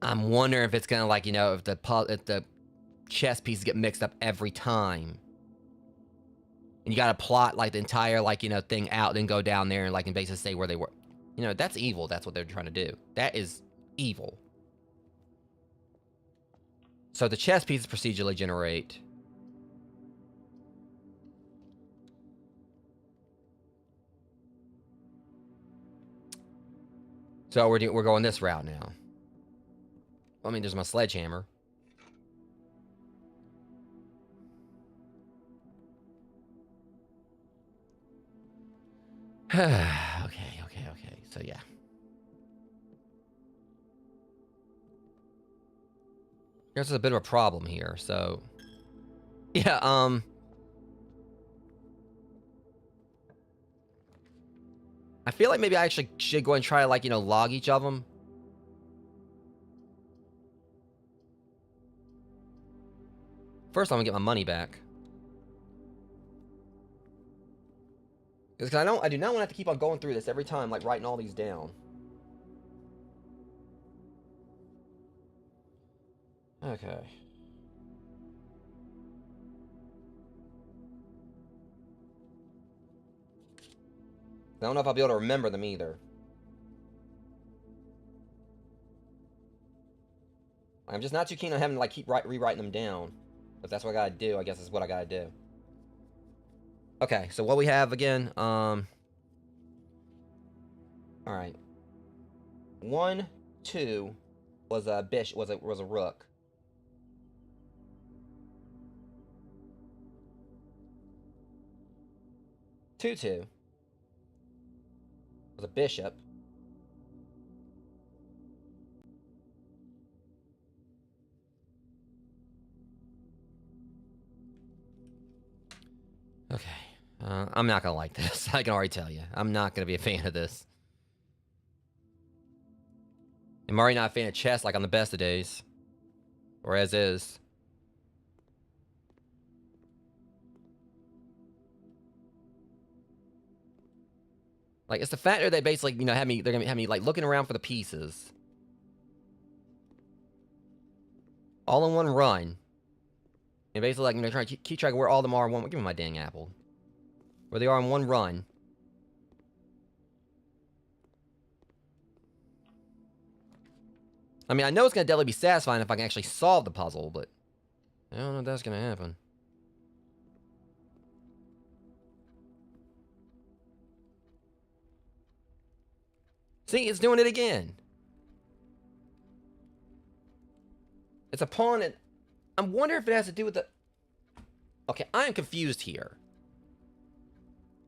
I'm wondering if it's gonna, like, if the chess pieces get mixed up every time. And you gotta plot, like, the entire, like, thing out, then go down there and, like, and basically say where they were. That's evil. That's what they're trying to do. That is evil. So the chess pieces procedurally generate. So we're going this route now. I mean, there's my sledgehammer. Okay. So, yeah. There's a bit of a problem here, so... Yeah, I feel like maybe I actually should go and try to, like, log each of them. First, I'm gonna get my money back. Because I do not want to have to keep on going through this every time, like writing all these down. Okay. I don't know if I'll be able to remember them either. I'm just not too keen on having to like keep rewriting them down. If that's what I gotta do, I guess that's what I gotta do. Okay, so what we have again, all right. 1, 2 was a bish was a rook. 2, 2 was a bishop. Okay. I'm not gonna like this. I can already tell you. I'm not gonna be a fan of this. I'm already not a fan of chess like on the best of days. Or as is. Like, it's the fact that they basically, you know, they're gonna have me, like, looking around for the pieces. All in one run. And basically, like, you know, trying to keep track of where all of them are in one. Give me my dang apple. Where they are in one run. I mean, I know it's gonna definitely be satisfying if I can actually solve the puzzle, but I don't know if that's gonna happen. See, it's doing it again. It's a pawn, and I'm wondering if it has to do with the... Okay, I am confused here.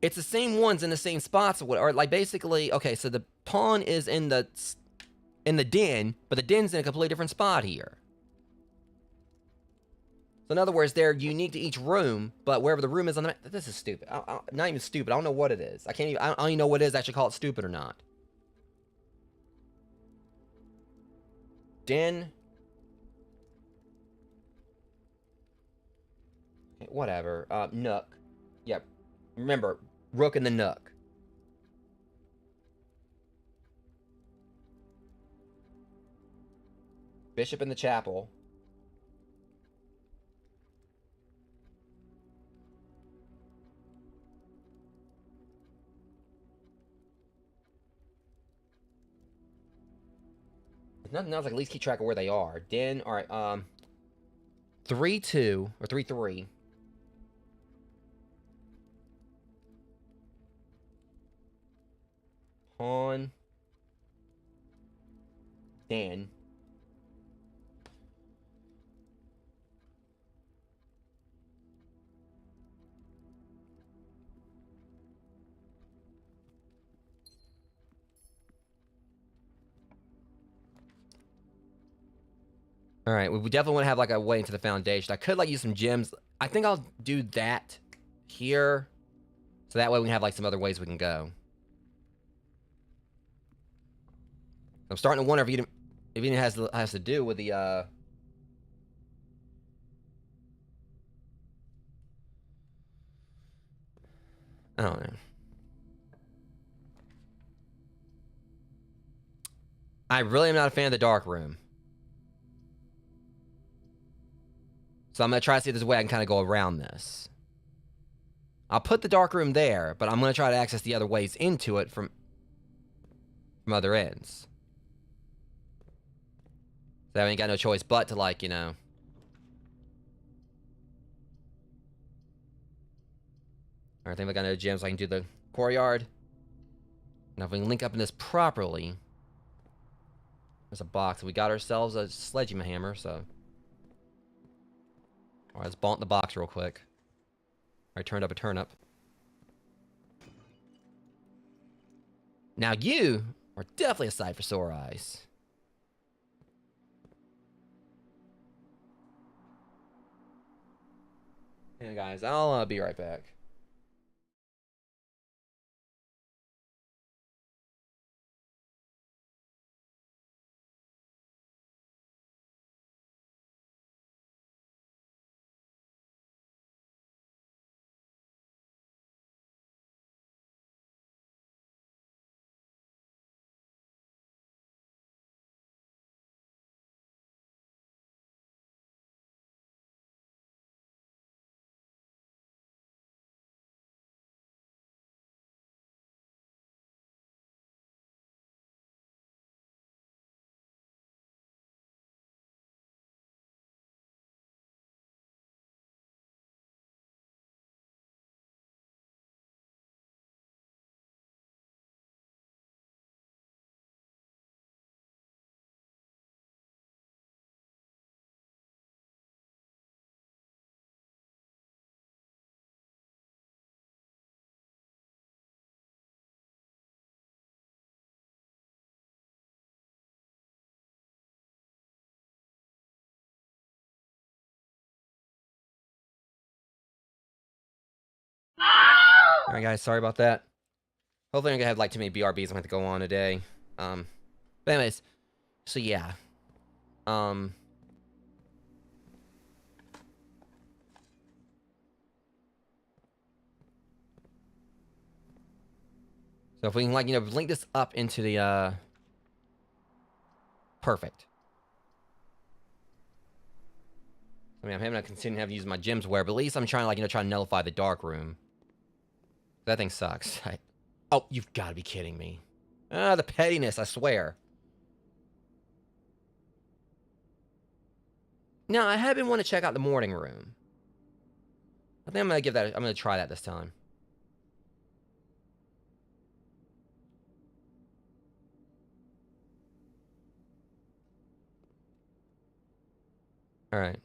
It's the same ones in the same spots, or like basically, okay, so the pawn is in the den, but the den's in a completely different spot here. So in other words, they're unique to each room, but wherever the room is on the map... This is stupid. Not even stupid. I don't know what it is. I don't even know what it is. I should call it stupid or not. Den. Okay, whatever. Nook. Yep. Remember, rook in the nook. Bishop in the chapel. There's nothing else. I can at least keep track of where they are. Den. All right. 3, 2 or 3, 3. Pawn. Den. All right, we definitely want to have like a way into the foundation. I could like use some gems. I think I'll do that here, so that way we can have like some other ways we can go. I'm starting to wonder if it even has to do with the I don't know. I really am not a fan of the dark room. So I'm going to try to see if there's a way I can kind of go around this. I'll put the dark room there, but I'm going to try to access the other ways into it from other ends. So I ain't got no choice but to, like, you know... Alright, I think I got no gems so I can do the courtyard. Now if we can link up in this properly... There's a box. We got ourselves a sledgehammer, so... Alright, let's bonk the box real quick. Alright, turned up a turnip. Now you are definitely a sight for sore eyes. Yeah, guys, I'll be right back. Alright, guys, sorry about that. Hopefully, I'm gonna have like too many BRBs I'm gonna have to go on today. But anyways, so yeah. So if we can, like, link this up into the, perfect. I mean, I'm having to continue to have to use my gems where, but at least I'm trying to, like, try to nullify the dark room. That thing sucks. Oh, you've got to be kidding me. Ah, the pettiness, I swear. Now, I have been wanting to check out the morning room. I think I'm going to give that, I'm going to try that this time. Alright.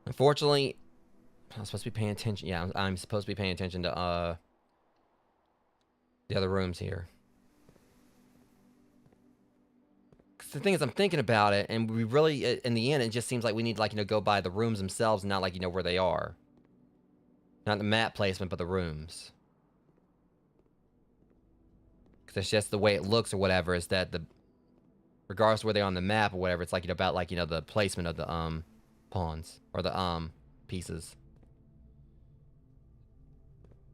Unfortunately, I'm supposed to be paying attention. Yeah, I'm supposed to be paying attention to, the other rooms here. Because the thing is, I'm thinking about it, and we really, in the end, it just seems like we need, like, go by the rooms themselves, not, like, where they are. Not the map placement, but the rooms. Because it's just the way it looks or whatever, is that regardless of where they're on the map or whatever, it's like, about, like, the placement of the, pawns. Or the, pieces.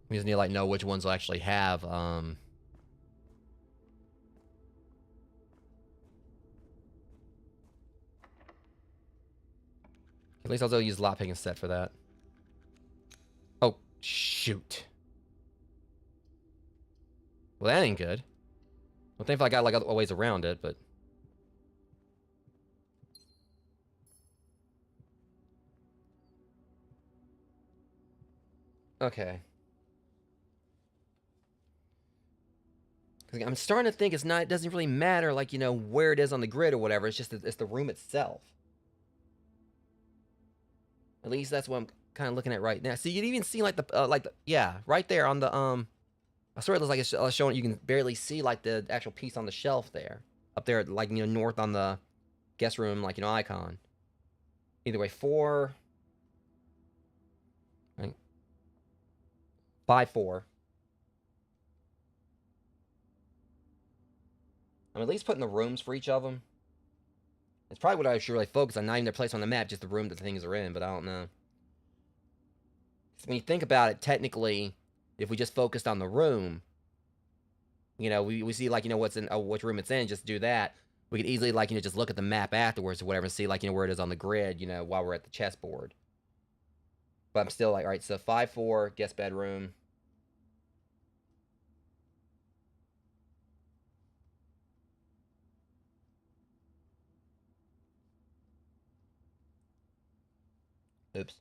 We just need to, like, know which ones will actually have, At least I'll use lockpick instead for that. Oh, shoot. Well, that ain't good. Well, thankfully I got, like, a ways around it, but... Okay. I'm starting to think it doesn't really matter, like, where it is on the grid or whatever. It's just it's the room itself. At least that's what I'm kind of looking at right now. See, you can even see, like, yeah, right there on the, I swear it looks like it's showing, you can barely see, like, the actual piece on the shelf there. Up there, like, north on the guest room, like, icon. Either way, 4... Right? 5-4. I'm at least putting the rooms for each of them. It's probably what I should really focus on, not even their place on the map, just the room that the things are in, but I don't know. When you think about it, technically, if we just focused on the room, we see, like, what's in, which room it's in, just do that. We could easily, like, just look at the map afterwards or whatever and see, like, where it is on the grid, while we're at the chessboard. But I'm still like, alright, so 5-4, guest bedroom. Oops.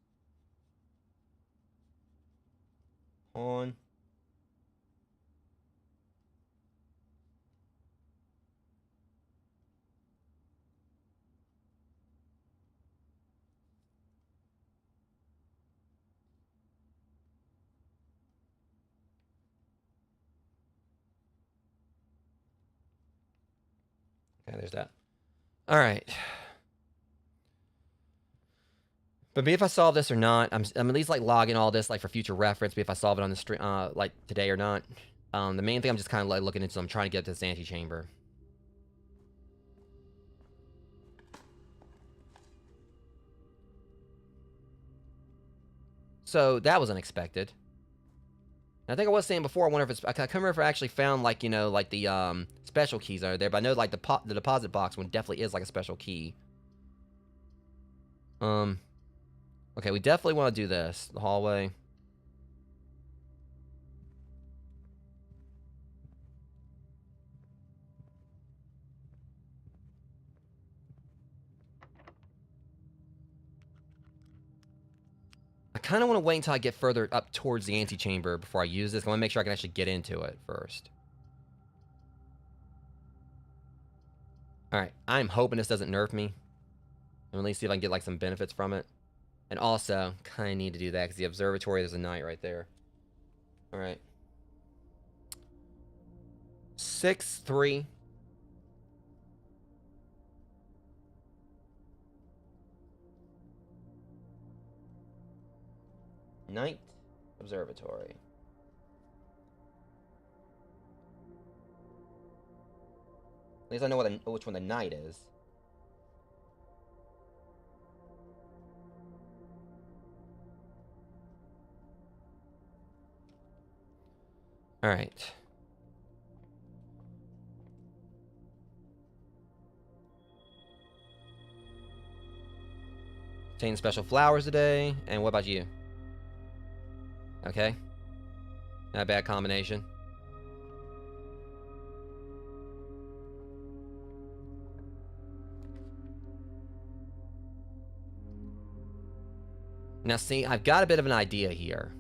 On. Okay, there's that. Alright. But be if I solve this or not, I'm at least, like, logging all this, like, for future reference, be if I solve it on the stream, like, today or not. The main thing I'm just kind of, like, looking into, I'm trying to get to this antechamber. So, that was unexpected. And I think I was saying before, I wonder if it's, I can't remember if I actually found, like, like, the, special keys are there, but I know, like, the deposit box one definitely is, like, a special key. Okay, we definitely want to do this. The hallway. I kind of want to wait until I get further up towards the antechamber before I use this. I want to make sure I can actually get into it first. Alright, I'm hoping this doesn't nerf me. And at least see if I can get, like, some benefits from it. And also, kind of need to do that because the observatory, there's a knight right there. Alright. 6-3. Night Observatory. At least I know which one the night is. All right. Obtain special flowers today. And what about you? Okay. Not a bad combination. Now see, I've got a bit of an idea here.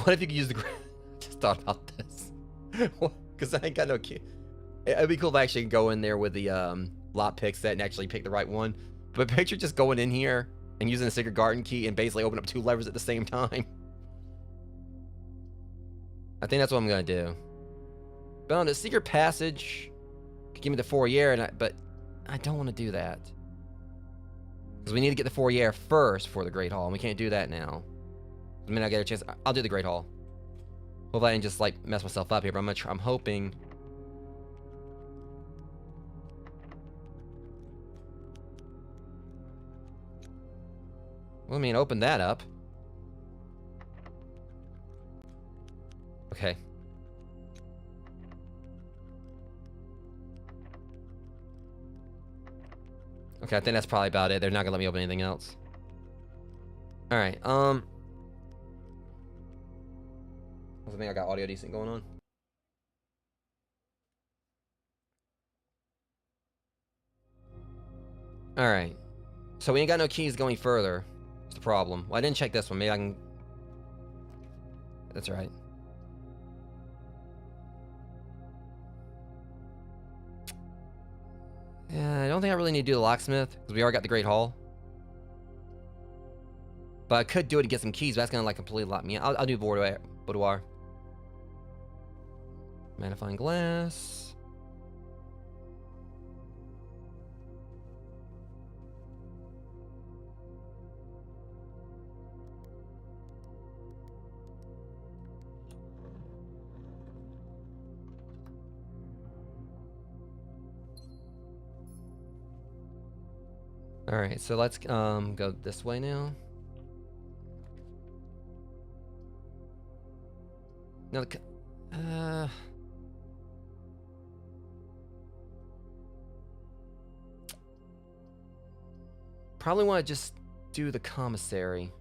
What if you could use the... Just thought about this. Because I ain't got no key. It'd be cool if I actually could go in there with the lot pick set and actually pick the right one. But picture just going in here and using the secret garden key and basically open up 2 levers at the same time. I think that's what I'm going to do. But on the secret passage, could give me the foyer, but I don't want to do that. Because we need to get the foyer first for the Great Hall, and we can't do that now. I mean, I get a chance. I'll do the Great Hall. Hopefully I didn't just like mess myself up here, but I'm hoping. Well, I mean, open that up. Okay. Okay, I think that's probably about it. They're not gonna let me open anything else. All right. I think I got audio decent going on. All right. So we ain't got no keys going further. That's the problem. Well, I didn't check this one. Maybe I can... That's right. Yeah, I don't think I really need to do the locksmith, because we already got the Great Hall. But I could do it to get some keys, but that's going to like completely lock me out. I'll do boudoir. Magnifying glass. All right, so let's go this way now. Now, probably want to just do the commissary.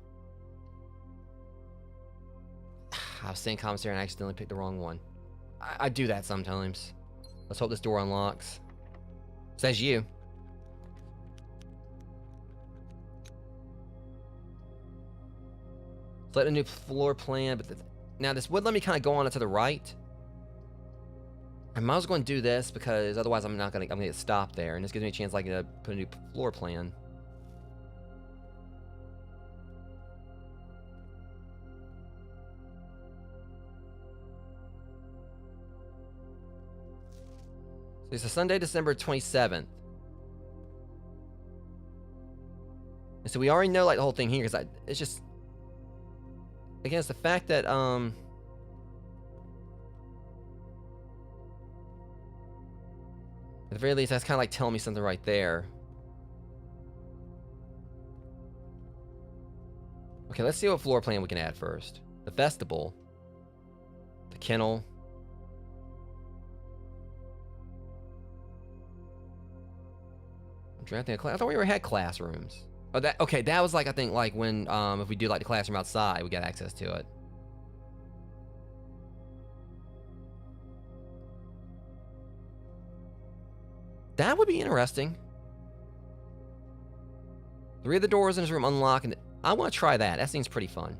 I was saying commissary and I accidentally picked the wrong one. I do that sometimes. Let's hope this door unlocks. Says you. Select a new floor plan, but now this would let me kind of go on it to the right. I might as well go and do this because otherwise I'm gonna get stopped there, and this gives me a chance like to put a new floor plan. So it's a Sunday, December 27th. And so we already know like the whole thing here because it's just. Again, it's the fact that, at the very least, that's kind of like telling me something right there. Okay, let's see what floor plan we can add first. The vestibule. The kennel. I'm trying to think of class. I thought we already had classrooms. Oh, okay, that was like, I think, like when, if we do like the classroom outside, we got access to it. That would be interesting. 3 of the doors in this room unlock, and I want to try that. That seems pretty fun.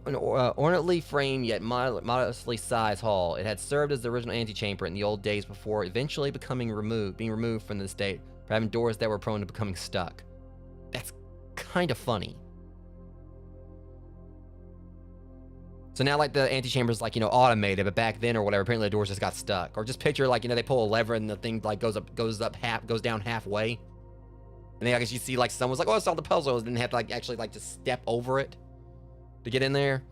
An ornately framed yet modestly sized hall. It had served as the original antechamber in the old days before eventually being removed from the state for having doors that were prone to becoming stuck. That's kind of funny. So now, like, the antechamber's, like, you know, automated, but back then or whatever, apparently the doors just got stuck. Or just picture, like, you know, they pull a lever and the thing, like, goes down halfway. And then I guess you see like someone's like, oh, I saw the puzzles, and then have to like actually like just step over it to get in there.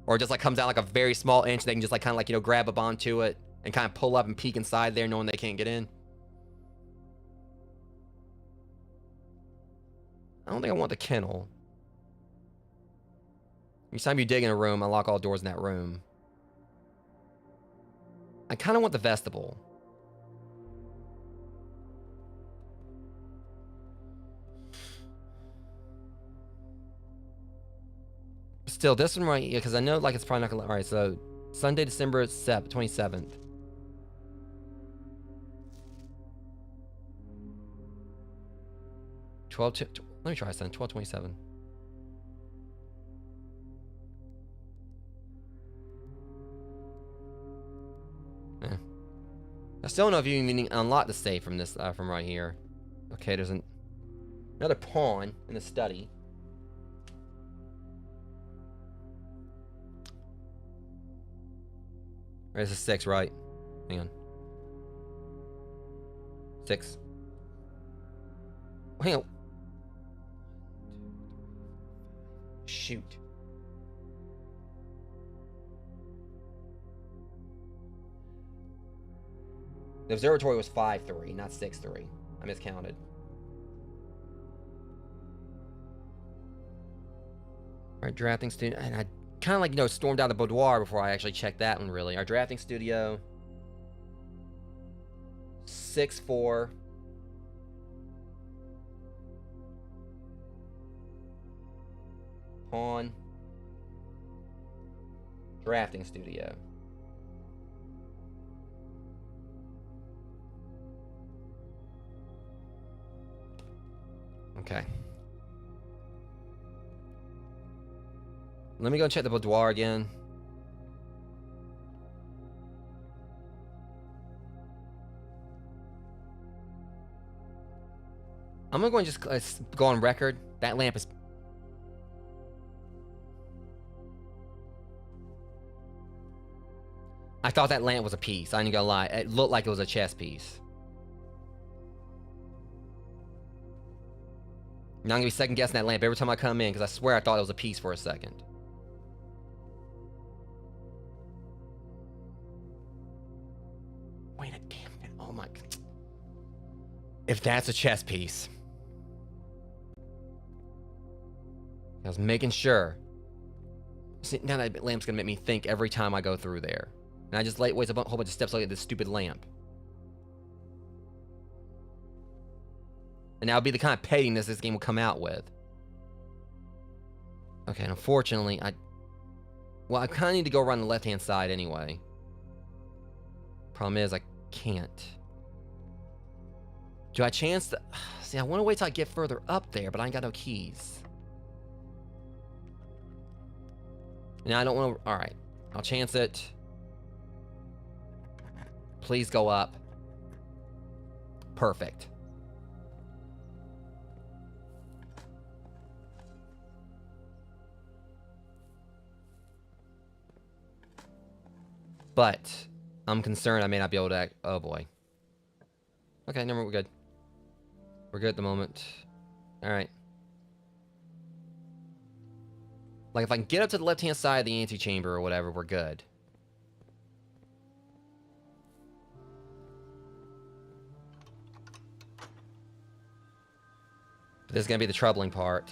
Or it just like comes out like a very small inch. They can just like kind of like, you know, grab up onto it and kind of pull up and peek inside there knowing they can't get in. I don't think I want the kennel. Each time you dig in a room, unlock all doors in that room. I kind of want the vestibule. Still, this one right here, because I know like it's probably not gonna. All right, so Sunday, December 27th. Let me try this then. 12/27. I still don't know if you even unlock the safe from this from right here. Okay, there's another pawn in the study. This is 6, right? Hang on. 6. Hang on. Shoot. The observatory was 5-3, not 6-3. I miscounted. Alright, drafting studio. And I kind of like, you know, stormed out the boudoir before I actually checked that one, really. Our drafting studio. 6-4. Pawn. Drafting studio. Okay. Let me go check the boudoir again. I'm gonna go and just go on record. That lamp is... I thought that lamp was a piece. I ain't gonna lie. It looked like it was a chess piece. Now I'm gonna be second guessing that lamp every time I come in because I swear I thought it was a piece for a second. Wait a damn minute. Oh my. If that's a chess piece. I was making sure. See, now that lamp's gonna make me think every time I go through there. And I just waste a whole bunch of steps like this stupid lamp. And that'll be the kind of pettiness this game will come out with. Okay, and unfortunately, well, I kind of need to go around the left-hand side anyway. Problem is, I can't. Do I chance to... See, I want to wait till I get further up there, but I ain't got no keys. And I don't want to... Alright, I'll chance it. Please go up. Perfect. But I'm concerned I may not be able to act. Oh boy. Okay, no, we're good. We're good at the moment. Alright. Like if I can get up to the left-hand side of the antechamber or whatever, we're good. But this is going to be the troubling part.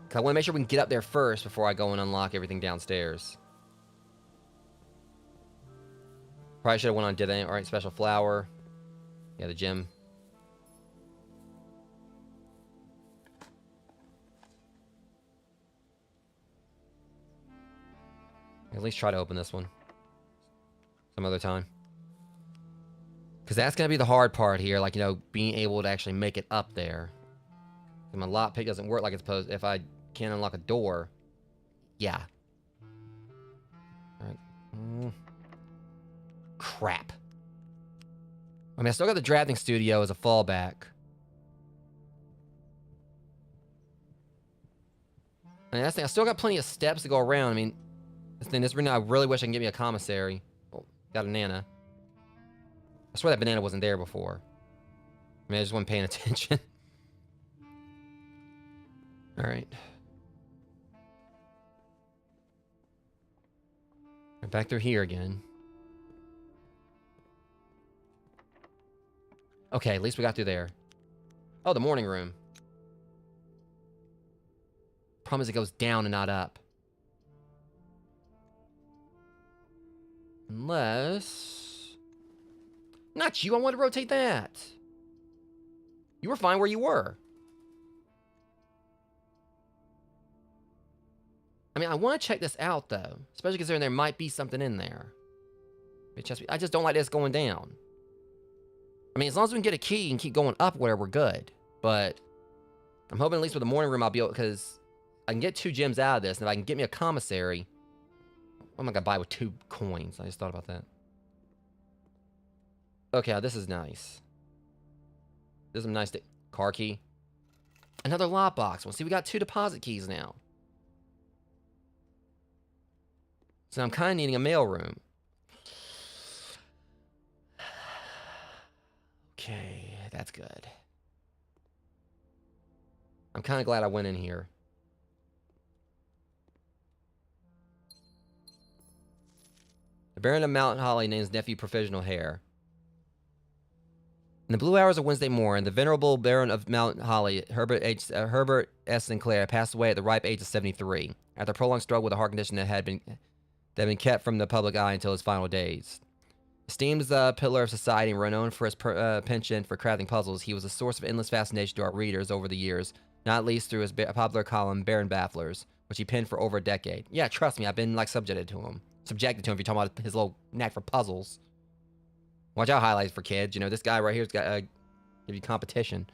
Because I want to make sure we can get up there first before I go and unlock everything downstairs. Probably should have went on did that. Alright, special flower. Yeah, the gym. At least try to open this one. Some other time. Because that's going to be the hard part here. Like, you know, being able to actually make it up there. And my lockpick doesn't work like it's supposed. If I can't unlock a door. Yeah. Alright. Crap. I mean, I still got the drafting studio as a fallback. I mean, that's the thing. I still got plenty of steps to go around. I mean, this right now, I really wish I can get me a commissary. Oh, got a banana. I swear that banana wasn't there before. I mean, I just wasn't paying attention. All right. We're back through here again. Okay, at least we got through there. Oh, the morning room. Problem is it goes down and not up. Unless... Not you, I want to rotate that. You were fine where you were. I mean, I want to check this out, though. Especially considering there might be something in there. I just don't like this going down. I mean, as long as we can get a key and keep going up where we're good. But I'm hoping at least with the morning room I'll be able... Because I can get 2 gems out of this. And if I can get me a commissary... What am I going to buy with 2 coins? I just thought about that. Okay, this is nice. This is a nice... Car key. Another lockbox. Well, see, we got 2 deposit keys now. So I'm kind of needing a mailroom. Okay, that's good. I'm kind of glad I went in here. The Baron of Mount Holly names nephew Provisional Heir. In the blue hours of Wednesday morning, the venerable Baron of Mount Holly, Herbert S. Sinclair, passed away at the ripe age of 73, after a prolonged struggle with a heart condition that had been kept from the public eye until his final days. Esteemed as a pillar of society and renowned for his penchant for crafting puzzles, he was a source of endless fascination to our readers over the years, not least through his popular column, Baron Bafflers, which he penned for over a decade. Yeah, trust me, I've been, like, subjected to him if you're talking about his little knack for puzzles. Watch out, highlights for kids. You know, this guy right here's got give you competition.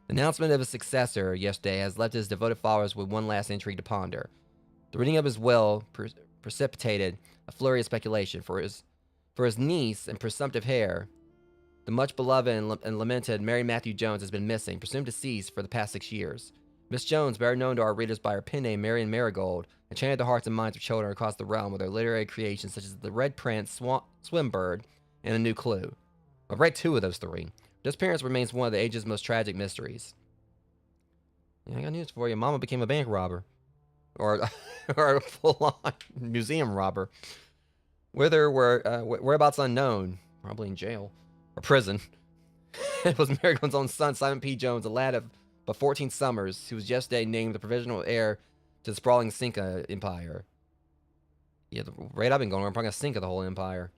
The announcement of his successor yesterday has left his devoted followers with one last intrigue to ponder. The reading of his will precipitated a flurry of speculation. For his niece and presumptive heir, the much beloved and lamented Mary Matthew Jones has been missing, presumed deceased for the past 6 years. Miss Jones, better known to our readers by her pen name Marion Marigold, enchanted the hearts and minds of children across the realm with her literary creations such as The Red Prince, Swimbird, and A New Clue. I've read 2 of those 3. Disappearance remains one of the age's most tragic mysteries. Yeah, I got news for you. Mama became a bank robber. Or a full-on museum robber. Whereabouts unknown. Probably in jail. Or prison. It was Marigold's own son, Simon P. Jones, a lad of but 14 summers, who was yesterday named the provisional heir to the sprawling Cinca Empire. Yeah, the rate I've been going, I'm probably going to Cinca the whole empire.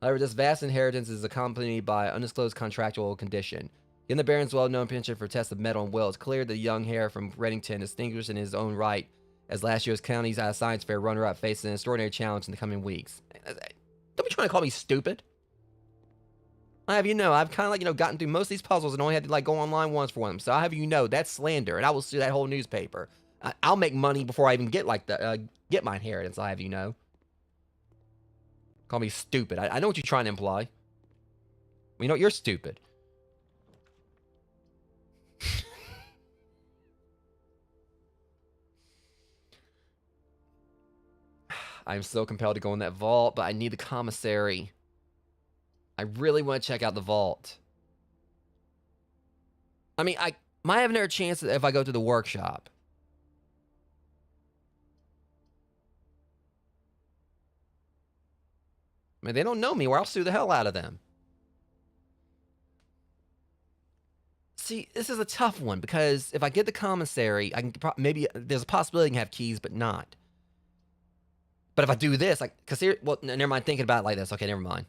However, this vast inheritance is accompanied by undisclosed contractual condition. In the Baron's well-known penchant for tests of metal and will, it's clear that the young heir from Reddington, distinguished in his own right as last year's county's science fair runner-up, faces an extraordinary challenge in the coming weeks. Don't be trying to call me stupid. I have you know, I've kind of like, gotten through most of these puzzles and only had to like go online once for them. So I have you know, that's slander, and I will sue that whole newspaper. I'll make money before I even get like get my inheritance. I have you know. Call me stupid. I know what you're trying to imply. Well, you're stupid. I'm so compelled to go in that vault, but I need the commissary. I really want to check out the vault. I mean, I might have another chance if I go to the workshop. I mean, they don't know me, or I'll sue the hell out of them. See, this is a tough one, because if I get the commissary, I can maybe there's a possibility I can have keys, but not. But if I do this, because here, well, never mind thinking about it like this. Okay, never mind.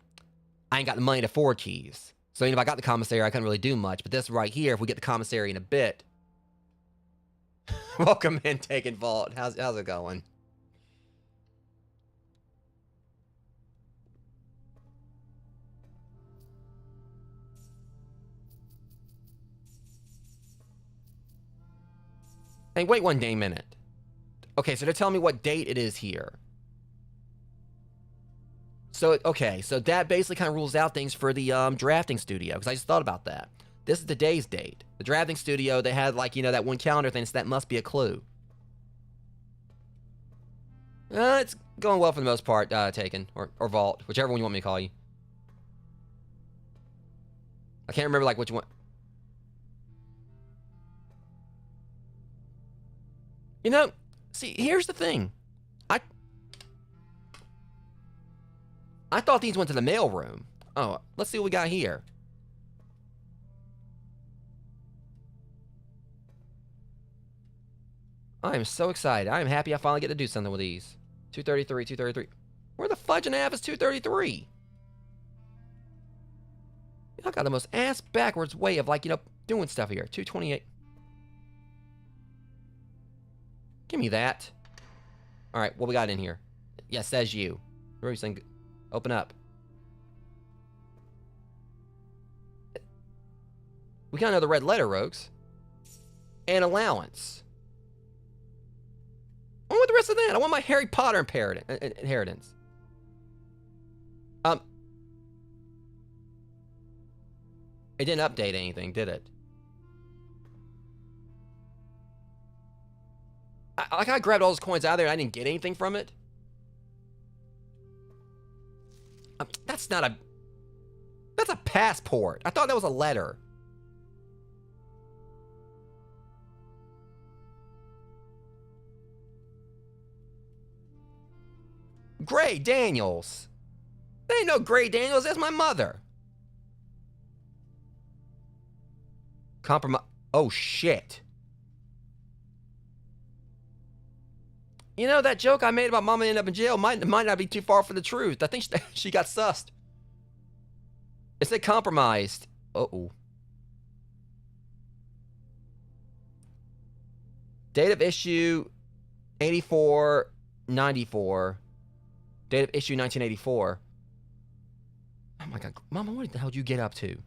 I ain't got the money to afford keys. So if I got the commissary, I couldn't really do much. But this right here, if we get the commissary in a bit. Welcome in, Taken Vault. How's it going? Hey, wait one dang minute. Okay, so they're telling me what date it is here. So, okay, so that basically kind of rules out things for the drafting studio, because I just thought about that. This is today's date. The drafting studio, they had, like, that one calendar thing, so that must be a clue. It's going well for the most part, Taken, or Vault, whichever one you want me to call you. I can't remember, like, which one. You know, see, here's the thing. I thought these went to the mail room. Oh, let's see what we got here. I am so excited. I am happy I finally get to do something with these. 233, 233. Where the fudge and a half is 233? I got the most ass backwards way of, like, you know, doing stuff here. 228. Give me that. All right, what we got in here? Yeah, says you. Open up. We got another red letter, Rogues. And allowance. I want the rest of that. I want my Harry Potter inheritance. It didn't update anything, did it? I grabbed all those coins out of there and I didn't get anything from it. That's not a... That's a passport. I thought that was a letter. Gray Daniels. There ain't no Gray Daniels. That's my mother. Compromise. Oh, shit. You know, that joke I made about Mama ending up in jail might not be too far from the truth. I think she got sussed. It said compromised. Uh-oh. Date of issue 84/94. Date of issue 1984. Oh my God. Mama, what the hell did you get up to?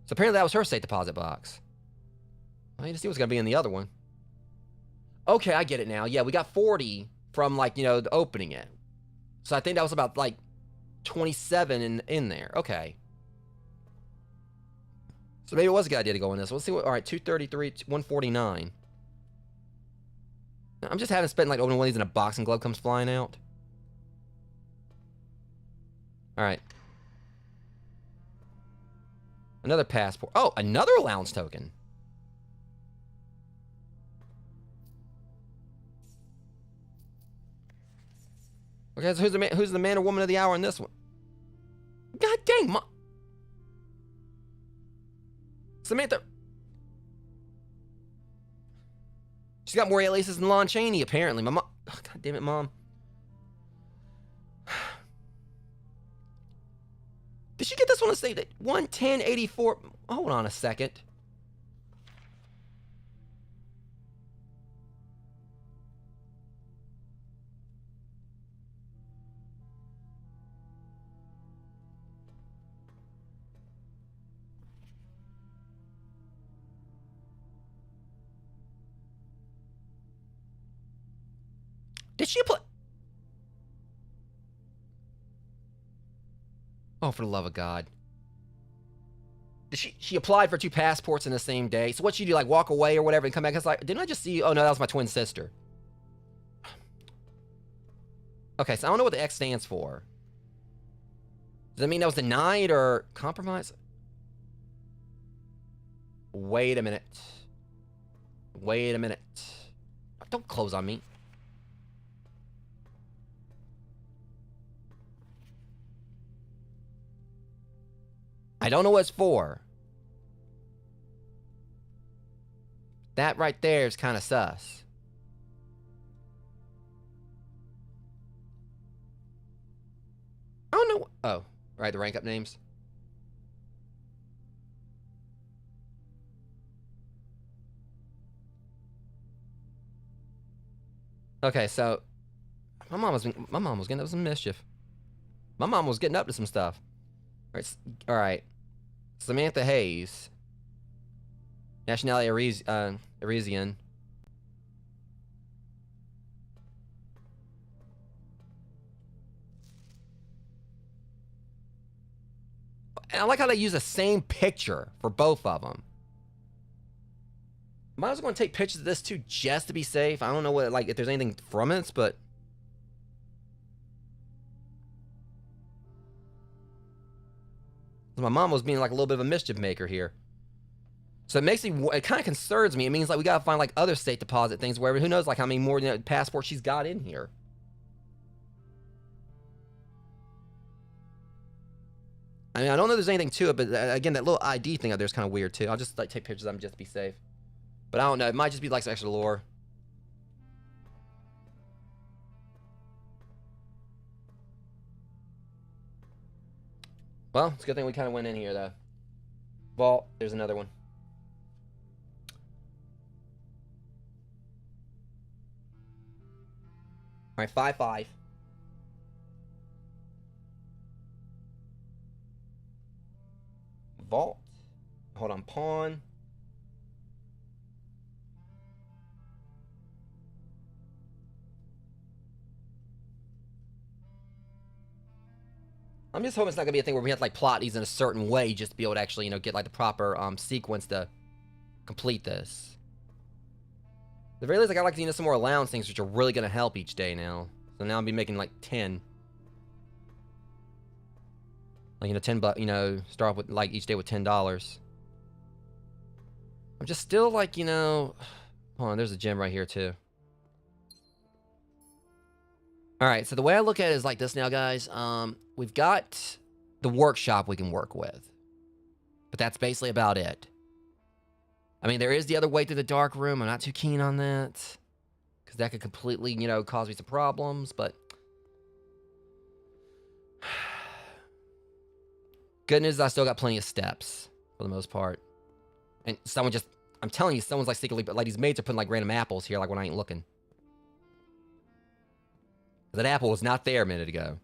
So apparently that was her safe deposit box. I need to see what's going to be in the other one. Okay, I get it now. Yeah, we got 40 from, like, you know, opening it. So I think that was about, like, 27 in there. Okay. So maybe it was a good idea to go in this. Let's see what... All right, 233, 149. I'm just having spent, like, opening one of these and a boxing glove comes flying out. All right. Another passport. Oh, another allowance token. Okay, so who's the man or woman of the hour in this one? God dang, Samantha. She's got more aliases than Lon Chaney, apparently. My mom. Oh, God damn it, Mom. Did she get this one to say that 11084? Hold on a second. Did she apply? Oh, for the love of God. Did she applied for 2 passports in the same day. So what she do, like, walk away or whatever and come back? It's like, didn't I just see you? Oh, no, that was my twin sister. Okay, so I don't know what the X stands for. Does that mean that was denied or compromised? Wait a minute. Wait a minute. Don't close on me. I don't know what it's for. That right there is kind of sus. I don't know. Oh, right, the rank up names. Okay, so my mom was getting up to some mischief. My mom was getting up to some stuff. All right. Samantha Hayes. Nationality Arisian. And I like how they use the same picture for both of them. Might as well going to take pictures of this too, just to be safe. I don't know what, like, if there's anything from it, but my mom was being like a little bit of a mischief maker here. So it makes me, it kind of concerns me. It means like we gotta find like other state deposit things where who knows like how many more passports she's got in here. I mean, I don't know if there's anything to it, but again, that little ID thing out there is kind of weird too. I'll just like take pictures of them just to be safe. But I don't know. It might just be like some extra lore. Well, it's a good thing we kind of went in here though. Vault. There's another one. All right, 5-5. Vault. Hold on, pawn. I'm just hoping it's not gonna be a thing where we have to like plot these in a certain way just to be able to actually, you know, get like the proper sequence to complete this. At the very least, I got like, you know, some more allowance things which are really gonna help each day now. So now I'll be making like 10. Like, you know, 10 bucks, you know, start off with like each day with $10. I'm just still like, you know, hold on, there's a gym right here too. All right, so the way I look at it is like this now, guys. We've got the workshop we can work with, but that's basically about it. I mean, there is the other way through the dark room. I'm not too keen on that because that could completely, you know, cause me some problems, but good news is I still got plenty of steps for the most part. And someone just, I'm telling you, someone's like secretly, but like these maids are putting like random apples here, like when I ain't looking. That apple was not there a minute ago.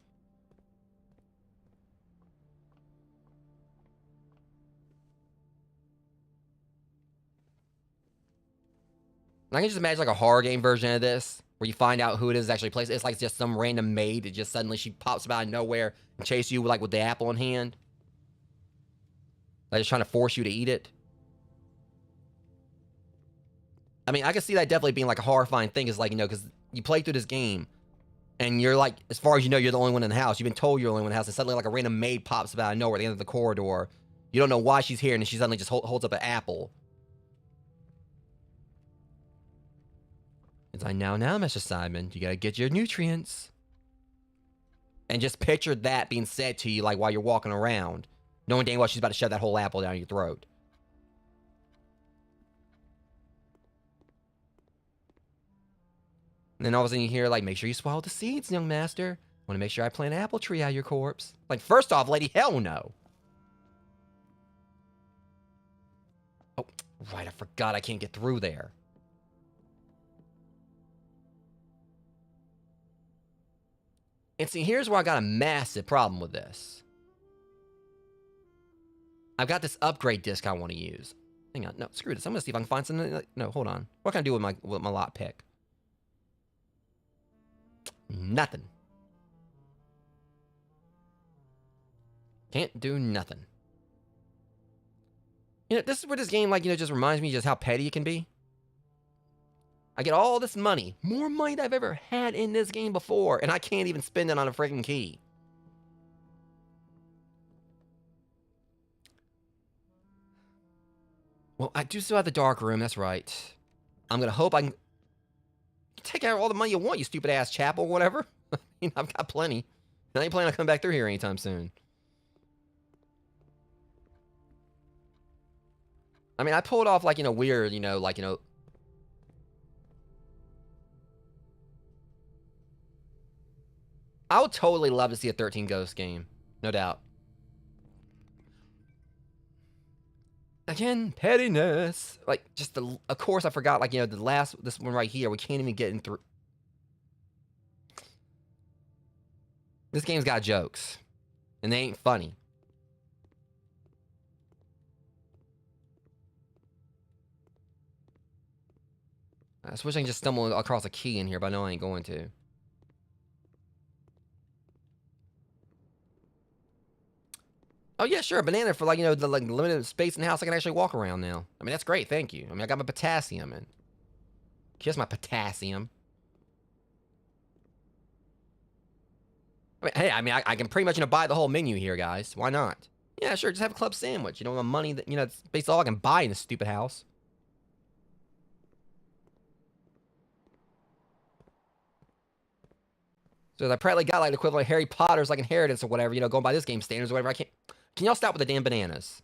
And I can just imagine like a horror game version of this, where you find out who it is actually plays. It's like just some random maid that just suddenly she pops up out of nowhere and chases you like with the apple in hand. Like just trying to force you to eat it. I mean, I can see that definitely being like a horrifying thing, is like, you know, because you play through this game and you're like, as far as you know, you're the only one in the house. You've been told you're the only one in the house, and suddenly like a random maid pops up out of nowhere at the end of the corridor. You don't know why she's here, and then she suddenly just holds up an apple. It's like, now, Mr. Simon, you gotta get your nutrients. And just picture that being said to you, like, while you're walking around, knowing dang well she's about to shove that whole apple down your throat. And then all of a sudden you hear, like, make sure you swallow the seeds, young master. Want to make sure I plant an apple tree out of your corpse. Like, first off, lady, hell no. Oh, right, I forgot I can't get through there. And see, here's where I got a massive problem with this. I've got this upgrade disc I want to use. Hang on, no, screw this. I'm gonna see if I can find something. No, hold on. What can I do with my lot pick? Nothing. Can't do nothing. You know, this is where this game, like, you know, just reminds me just how petty it can be. I get all this money, more money than I've ever had in this game before, and I can't even spend it on a freaking key. Well, I do still have the dark room, that's right. I'm gonna hope I can take out all the money you want, you stupid ass chap or whatever. I mean, I've got plenty. And I ain't planning on coming back through here anytime soon. I mean, I pulled off, like, you know, weird, you know, like, you know. I would totally love to see a 13 Ghosts game. No doubt. Again, pettiness. Like, just the, of course I forgot, like, you know, this one right here, we can't even get in through. This game's got jokes. And they ain't funny. I just wish I can just stumble across a key in here, but I know I ain't going to. Oh, yeah, sure. Banana for, like, you know, the like limited space in the house. I can actually walk around now. I mean, that's great. Thank you. I mean, I got my potassium in. Kiss my potassium. I mean, hey, I mean, I can pretty much, you know, buy the whole menu here, guys. Why not? Yeah, sure, just have a club sandwich. You know, the money that, you know, it's basically all I can buy in this stupid house. So I probably got like the equivalent of Harry Potter's like inheritance or whatever, you know, going by this game standards or whatever. I can't. Can y'all stop with the damn bananas?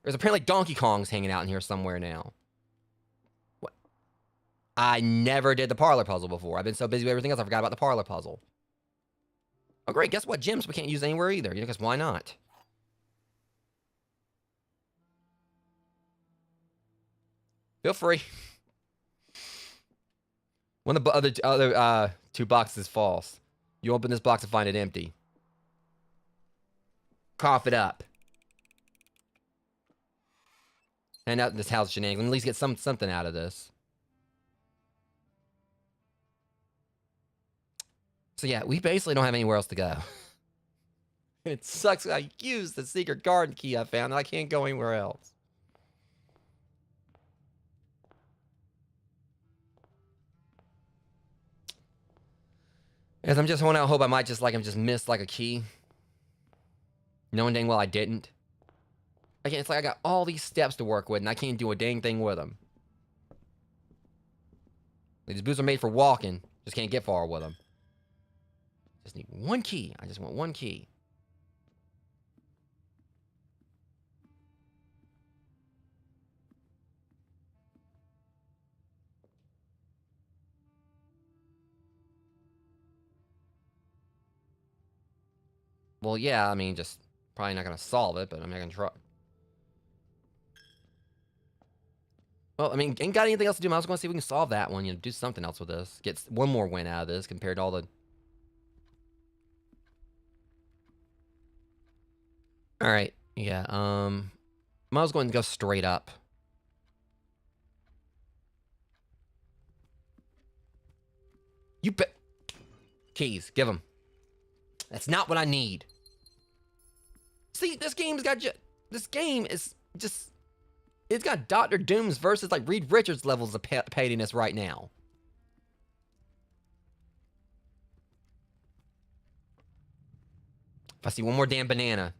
There's apparently Donkey Kong's hanging out in here somewhere now. What? I never did the parlor puzzle before. I've been so busy with everything else, I forgot about the parlor puzzle. Oh, great. Guess what? Gems we can't use anywhere either. You know, because why not? Feel free. One of the other two boxes is false. You open this box and find it empty. Cough it up. Hand out this house shenanigans. Let me at least get something out of this. So yeah, we basically don't have anywhere else to go. It sucks. I used the secret garden key I found and I can't go anywhere else. As I'm just holding out hope I might just missed like a key. Knowing dang well I didn't. Again, it's like I got all these steps to work with and I can't do a dang thing with them. These boots are made for walking. Just can't get far with them. Just need one key. I just want one key. Well, yeah, I mean, just probably not going to solve it, but I'm not going to try. Well, I mean, ain't got anything else to do. I was going to see if we can solve that one. You know, do something else with this. Get one more win out of this compared to all the... Alright, yeah, I was going to go straight up. You bet. Keys, give them. That's not what I need. See, this game's got this game is just... It's got Dr. Doom's versus, like, Reed Richards levels of pettiness right now. If I see one more damn banana...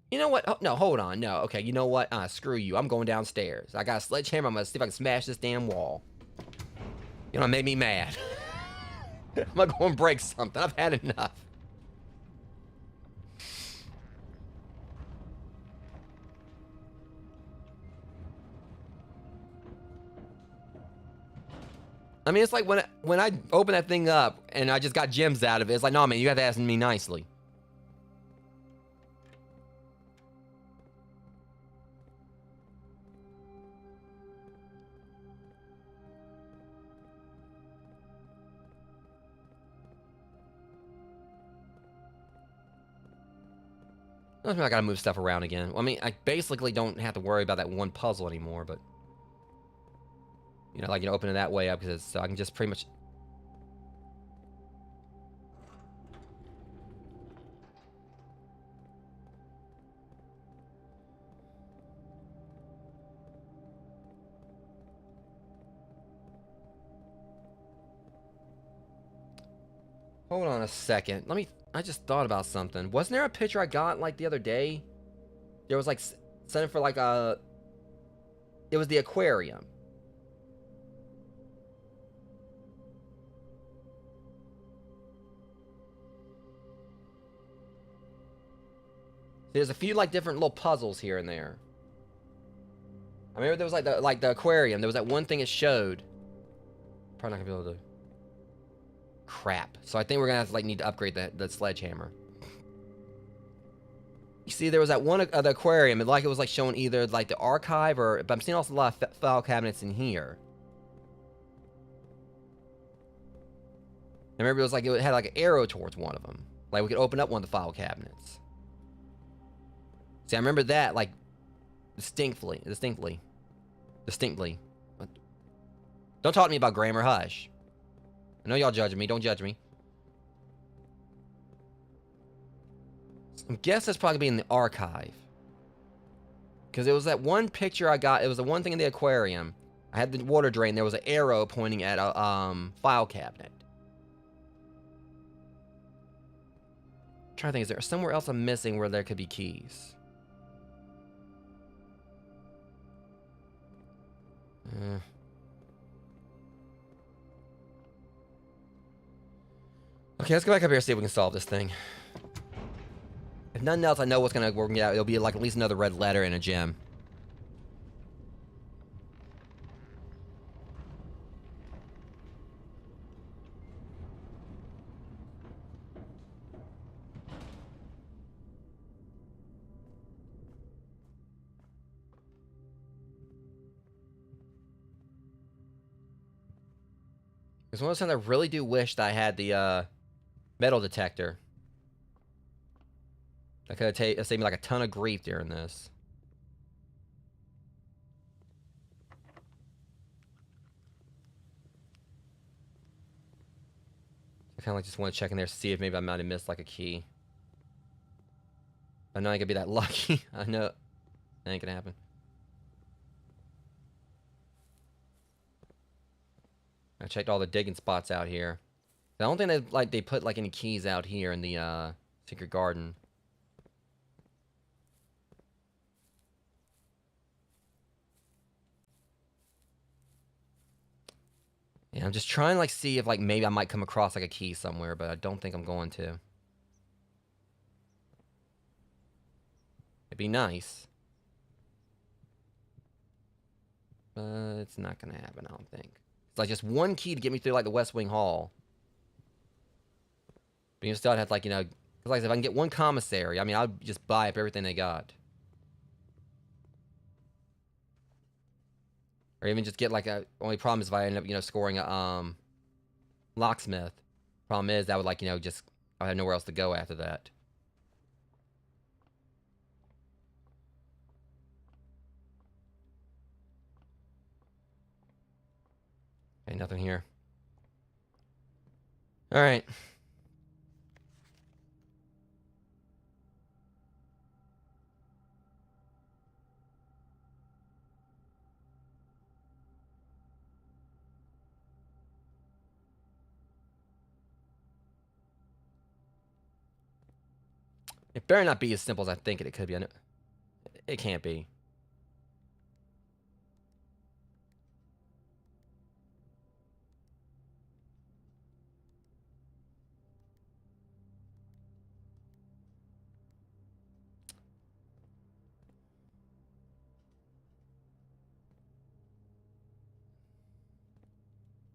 You know what? Oh, no, hold on. No, okay, you know what? Screw you. I'm going downstairs. I got a sledgehammer. I'm going to see if I can smash this damn wall. You know, it made me mad. I'm going to go and break something. I've had enough. I mean, it's like when I open that thing up and I just got gems out of it, it's like, no, man, you have to ask me nicely. I gotta move stuff around again. Well, I mean, I basically don't have to worry about that one puzzle anymore, but... You know, like, you know, open it that way up, because so I can just pretty much... Hold on a second. I just thought about something. Wasn't there a picture I got, like, the other day? There was, like, something for, like, it was the aquarium. There's a few, like, different little puzzles here and there. I remember there was, like the aquarium. There was that one thing it showed. Probably not gonna be able to... Crap. So I think we're gonna have to, like, need to upgrade the sledgehammer. You see, there was that one the aquarium. It was like showing either like the archive or, but I'm seeing also a lot of file cabinets in here. I remember it was like it had like an arrow towards one of them. Like we could open up one of the file cabinets. See, I remember that like distinctly. What? Don't talk to me about grammar. Hush. I know y'all judging me. Don't judge me. I guess that's probably be in the archive. Because it was that one picture I got. It was the one thing in the aquarium. I had the water drain. There was an arrow pointing at a file cabinet. trying to think, is there somewhere else I'm missing where there could be keys? Okay, let's go back up here and see if we can solve this thing. If nothing else, I know what's gonna work out. It'll be like at least another red letter and a gem. It's one of those times I really do wish that I had the metal detector. That could have saved me like a ton of grief during this. I kind of like just want to check in there to see if maybe I might have missed like a key. I know I could be that lucky. I know that ain't gonna happen. I checked all the digging spots out here. I don't think they put like any keys out here in the secret garden. Yeah, I'm just trying to like see if like maybe I might come across like a key somewhere, but I don't think I'm going to. It'd be nice. But it's not gonna happen, I don't think. It's like just one key to get me through like the West Wing Hall. But you still have to like, you know, 'cause like I said, if I can get one commissary, I mean, I'll just buy up everything they got. Or even just get like a, only problem is if I end up, you know, scoring a locksmith. Problem is that would like, you know, just, I have nowhere else to go after that. Okay, nothing here. Alright. It better not be as simple as I think it could be. It can't be.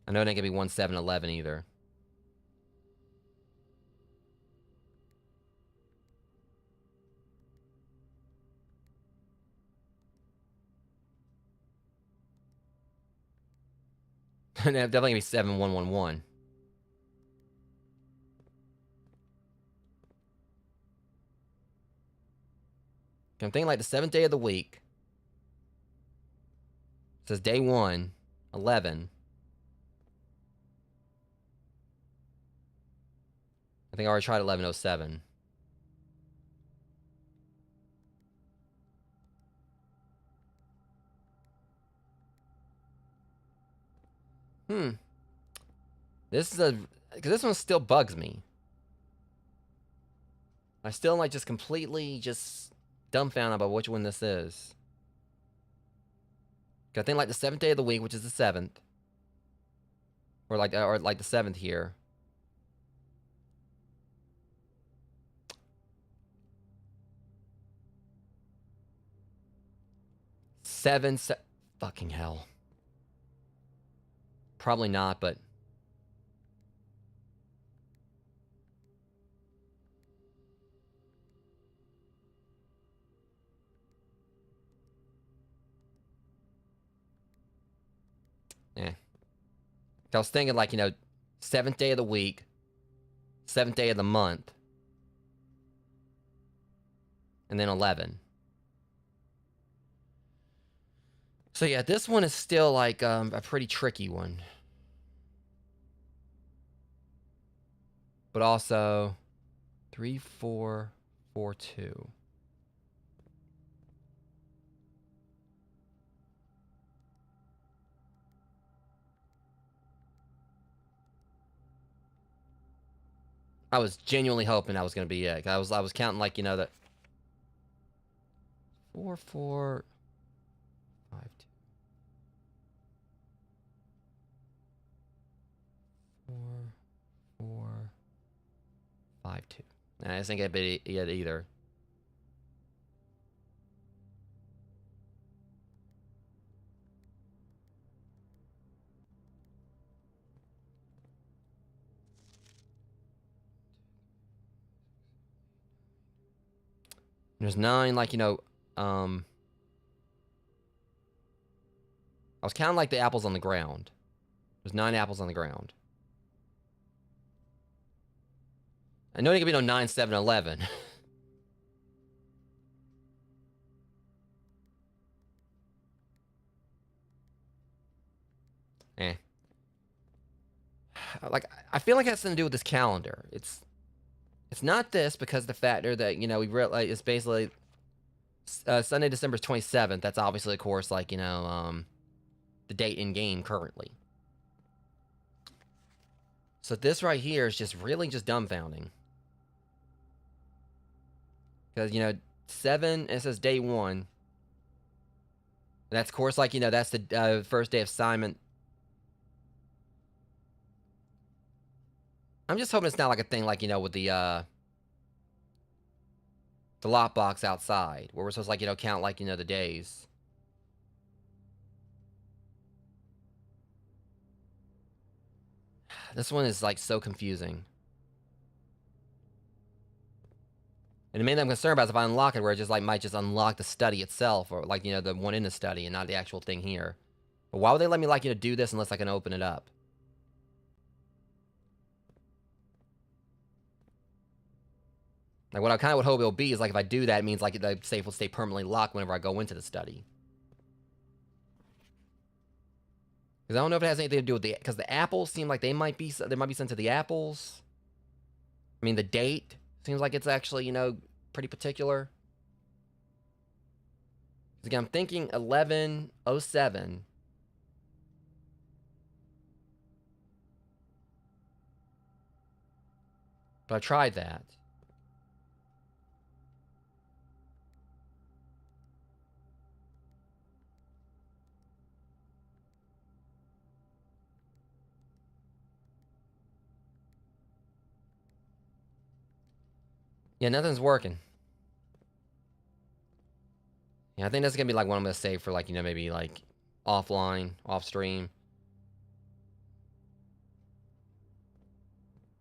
I know it ain't gonna be 1711 either. Definitely gonna be 7111. I'm thinking like the 7th day of the week. It says day 1, 11. I think I already tried 1107. This is a, because this one still bugs me. I still like just completely just dumbfounded about which one this is. I think like the 7th day of the week, which is the 7th, or like the 7th here. Fucking hell. Probably not, but eh. I was thinking like, you know, 7th day of the week, 7th day of the month, and then 11. So yeah, this one is still like a pretty tricky one. But also 3442. I was genuinely hoping that was gonna be it. I was counting like, you know, that 4, 4, 5, 2, 4, 4, 5, 2. Nah, I just ain't gonna be it either. There's 9, like, you know, I was counting like the apples on the ground. There's 9 apples on the ground. I know there can be no 9, 7, 11. Eh. Like, I feel like it has something to do with this calendar. It's not this because the factor that, you know, we realize it's basically Sunday, December 27th. That's obviously, of course, like, you know, the date in game currently. So this right here is just really just dumbfounding. Because, you know, 7, it says day 1. That's, of course, like, you know, that's the first day of assignment. I'm just hoping it's not like a thing like, you know, with the lockbox outside, where we're supposed to, like, you know, count, like, you know, the days. This one is, like, so confusing. And the main thing I'm concerned about is if I unlock it, where it just, like, might just unlock the study itself, or, like, you know, the one in the study, and not the actual thing here. But why would they let me, like, you know, do this unless I can open it up? Like, what I kind of would hope it'll be is, like, if I do that, it means, like, the safe will stay permanently locked whenever I go into the study. Because I don't know if it has anything to do with because the apples seem like there might be something to the apples. I mean, the date seems like it's actually, you know, pretty particular. Again, I'm thinking 11/07. But I tried that. Yeah, nothing's working. Yeah, I think that's gonna be like one I'm gonna save for, like, you know, maybe like offline, off stream.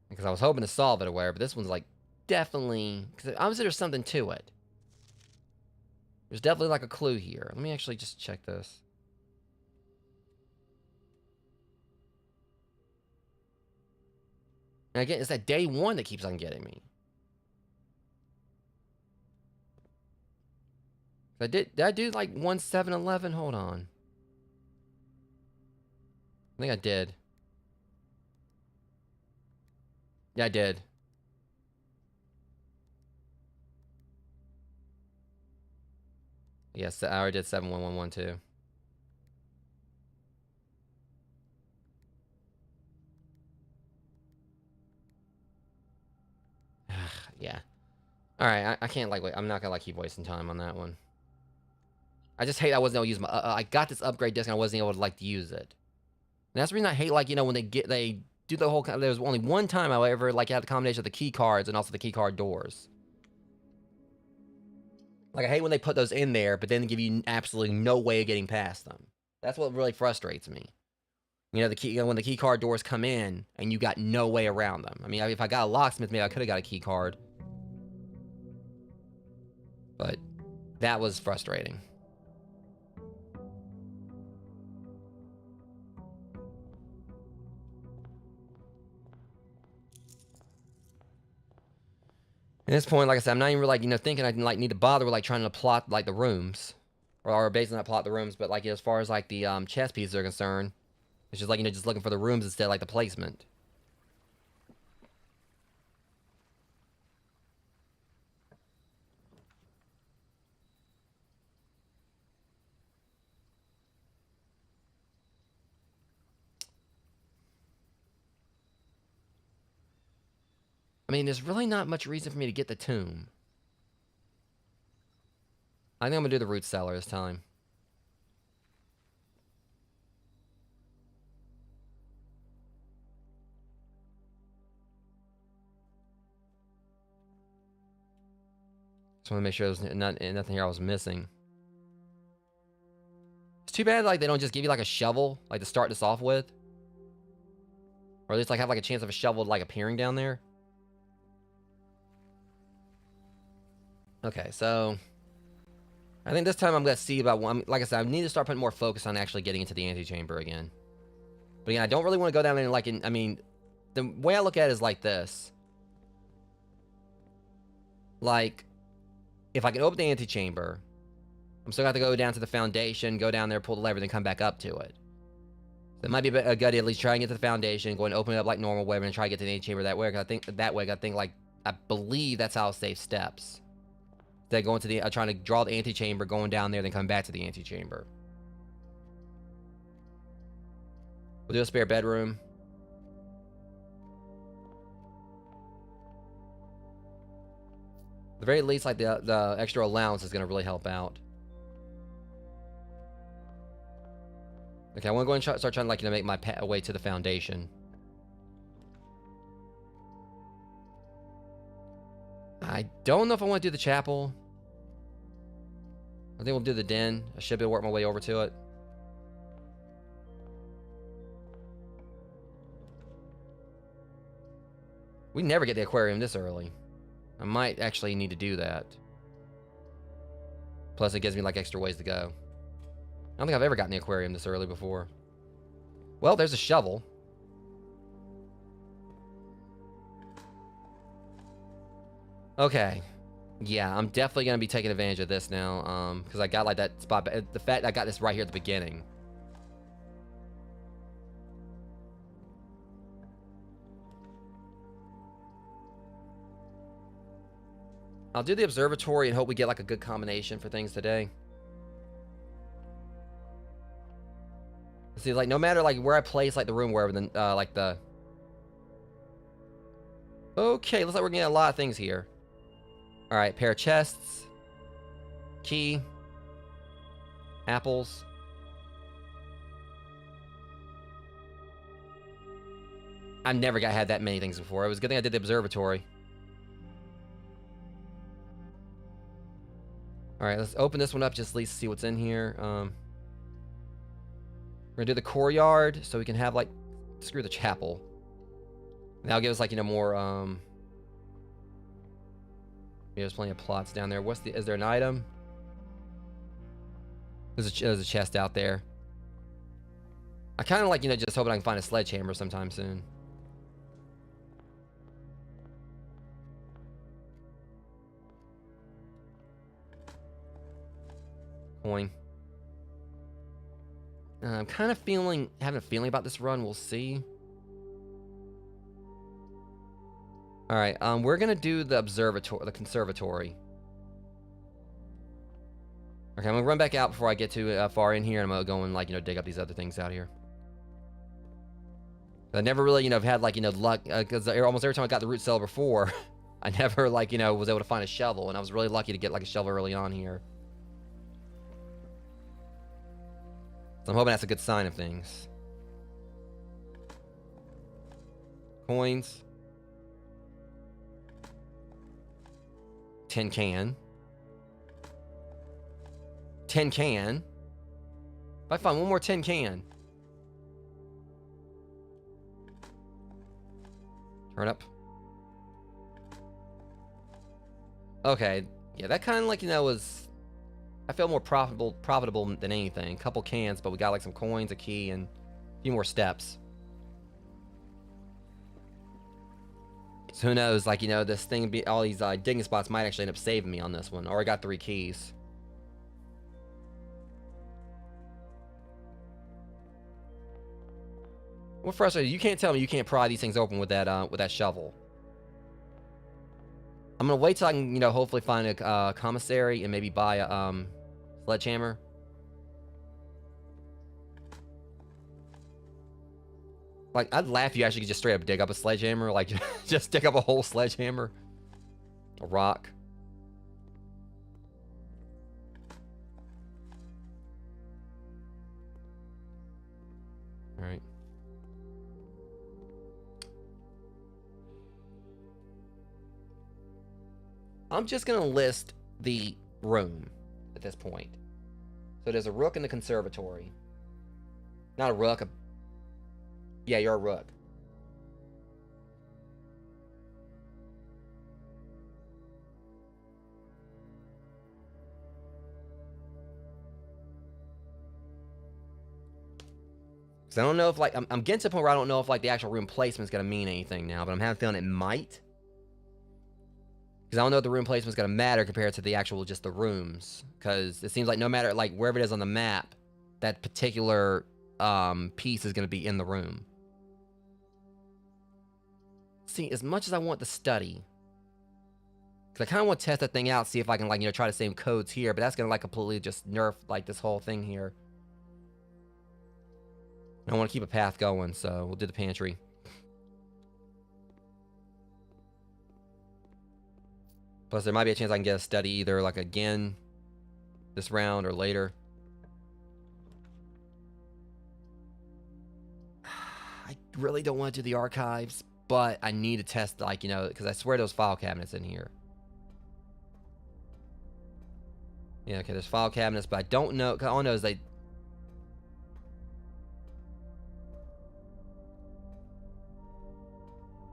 Because I was hoping to solve it or whatever, but this one's like definitely, because obviously there's something to it. There's definitely like a clue here. Let me actually just check this. And again, it's that day 1 that keeps on getting me. Did I do like 1/7/11? Hold on. I think I did. Yeah, I did. Yes, I already did 7/11/1 too. Yeah. All right, I can't like wait. I'm not gonna like keep wasting time on that one. I just hate I wasn't able to use my. I got this upgrade disc and I wasn't able to like to use it. And that's the reason I hate, like, you know, when they do the whole. There was only one time I ever like had the combination of the key cards and also the key card doors. Like, I hate when they put those in there, but then give you absolutely no way of getting past them. That's what really frustrates me. You know, when the key card doors come in and you got no way around them. I mean, if I got a locksmith, maybe I could have got a key card. But that was frustrating. At this point, like I said, I'm not even like, you know, thinking I like need to bother with like trying to plot like the rooms, or basically not plot the rooms, but like, as far as like the chess pieces are concerned, it's just like, you know, just looking for the rooms instead of like the placement. I mean, there's really not much reason for me to get the tomb. I think I'm gonna do the root cellar this time. Just want to make sure there's nothing here I was missing. It's too bad, like, they don't just give you, like, a shovel, like, to start this off with. Or at least, like, have, like, a chance of a shovel, like, appearing down there. Okay, so... I think this time I'm going to see about one... Like I said, I need to start putting more focus on actually getting into the antechamber again. But again, I don't really want to go down there and, like, I mean... The way I look at it is like this. Like... If I can open the antechamber, I'm still going to have to go down to the foundation, go down there, pull the lever, then come back up to it. So it might be a good idea at least try and get to the foundation, go and open it up like normal, whatever, and try to get to the antechamber that way. Because I think that way, like, I believe that's how I'll save steps. Then going to the, trying to draw the antechamber, going down there, then come back to the antechamber. We'll do a spare bedroom. At the very least, like, the extra allowance is going to really help out. Okay, I want to go and start trying to, like, make my way to the foundation. I don't know if I want to do the chapel. I think we'll do the den. I should be able to work my way over to it. We never get the aquarium this early. I might actually need to do that. Plus, it gives me, like, extra ways to go. I don't think I've ever gotten the aquarium this early before. Well, there's a shovel. Okay. Yeah, I'm definitely going to be taking advantage of this now. Because I got, like, that spot. The fact I got this right here at the beginning. I'll do the observatory and hope we get, like, a good combination for things today. See, like, no matter, like, where I place, like, the room, wherever, then, like, the... Okay, looks like we're getting a lot of things here. Alright, pair of chests. Key. Apples. I've never had that many things before. It was a good thing I did the observatory. Alright, let's open this one up just at least see what's in here. We're gonna do the courtyard so we can have, like, screw the chapel. That'll give us, like, you know, more, yeah, there's plenty of plots down there. Is there an item? There's a chest out there. I kind of, like, you know, just hoping I can find a sledgehammer sometime soon. Coin. I'm kind of having a feeling about this run. We'll see. All right, we're gonna do the conservatory. Okay, I'm gonna run back out before I get too far in here, and I'm gonna go and, like, you know, dig up these other things out here. I never really, you know, have had, like, you know, luck, because almost every time I got the root cellar before, I never, like, you know, was able to find a shovel, and I was really lucky to get, like, a shovel early on here. So I'm hoping that's a good sign of things. Coins. Tin can. Tin can. If I find one more tin can. Turn up. Okay. Yeah, that kind of, like, you know, was... I feel more profitable than anything. A couple cans, but we got, like, some coins, a key, and a few more steps. So who knows, like, you know, this thing, all these digging spots might actually end up saving me on this one. Or I got 3 keys. What frustrating, you can't tell me you can't pry these things open with that shovel. I'm gonna wait till I can, you know, hopefully find a commissary and maybe buy a sledgehammer. Like, I'd laugh if you actually could just straight up dig up a sledgehammer. Like, just dig up a whole sledgehammer. A rock. Alright. I'm just going to list the room at this point. So there's a rook in the conservatory. Not a rook. Yeah, you're a rook. Because I don't know if, like, I'm getting to the point where I don't know if, like, the actual room placement is going to mean anything now, but I'm having a feeling it might. Because I don't know if the room placement is going to matter compared to the actual, just the rooms. Because it seems like no matter, like, wherever it is on the map, that particular piece is going to be in the room. See, as much as I want to study, because I kind of want to test that thing out, see if I can, like, you know, try the same codes here, but that's going to, like, completely just nerf, like, this whole thing here. I want to keep a path going, so we'll do the pantry. Plus, there might be a chance I can get a study either, like, again this round or later. I really don't want to do the archives, but I need to test, like, you know, because I swear those file cabinets in here. Yeah, okay, there's file cabinets, but I don't know. All I know is they...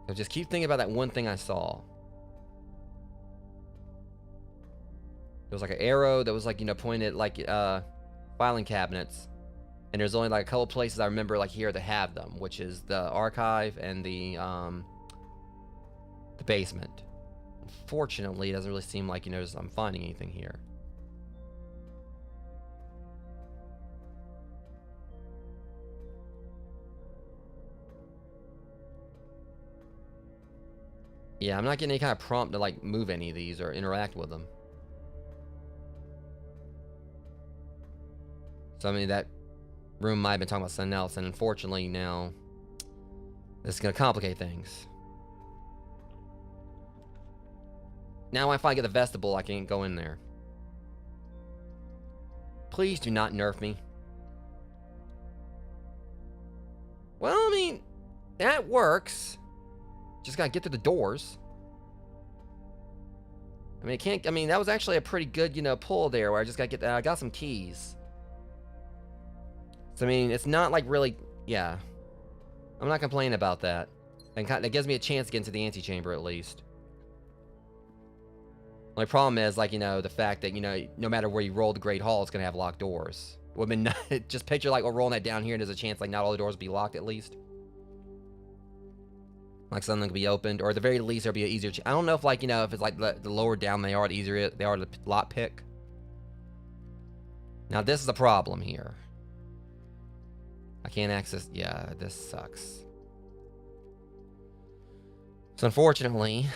So just keep thinking about that one thing I saw. There was like an arrow that was like, you know, pointed like filing cabinets. And there's only like a couple places I remember like here to have them, which is the archive and the basement. Unfortunately, it doesn't really seem like, you know, I'm finding anything here. Yeah, I'm not getting any kind of prompt to like move any of these or interact with them. So I mean, that room might have been talking about something else, and unfortunately now this is gonna complicate things. Now if I get the vestibule, I can't go in there. Please do not nerf me. Well, I mean, that works. Just gotta get to the doors. I mean, that was actually a pretty good, you know, pull there where I just gotta get, I got some keys. So, I mean, it's not like really, yeah. I'm not complaining about that. And it gives me a chance to get into the antechamber at least. My problem is, like, you know, the fact that, you know, no matter where you roll the Great Hall, it's gonna have locked doors. Would have been, just picture, like, we're rolling that down here and there's a chance, like, not all the doors will be locked at least. Like something could be opened, or at the very least there'll be an easier. I don't know if, like, you know, if it's like the lower down they are, the easier they are to lot pick. Now this is a problem here. I can't access. Yeah, this sucks. So unfortunately,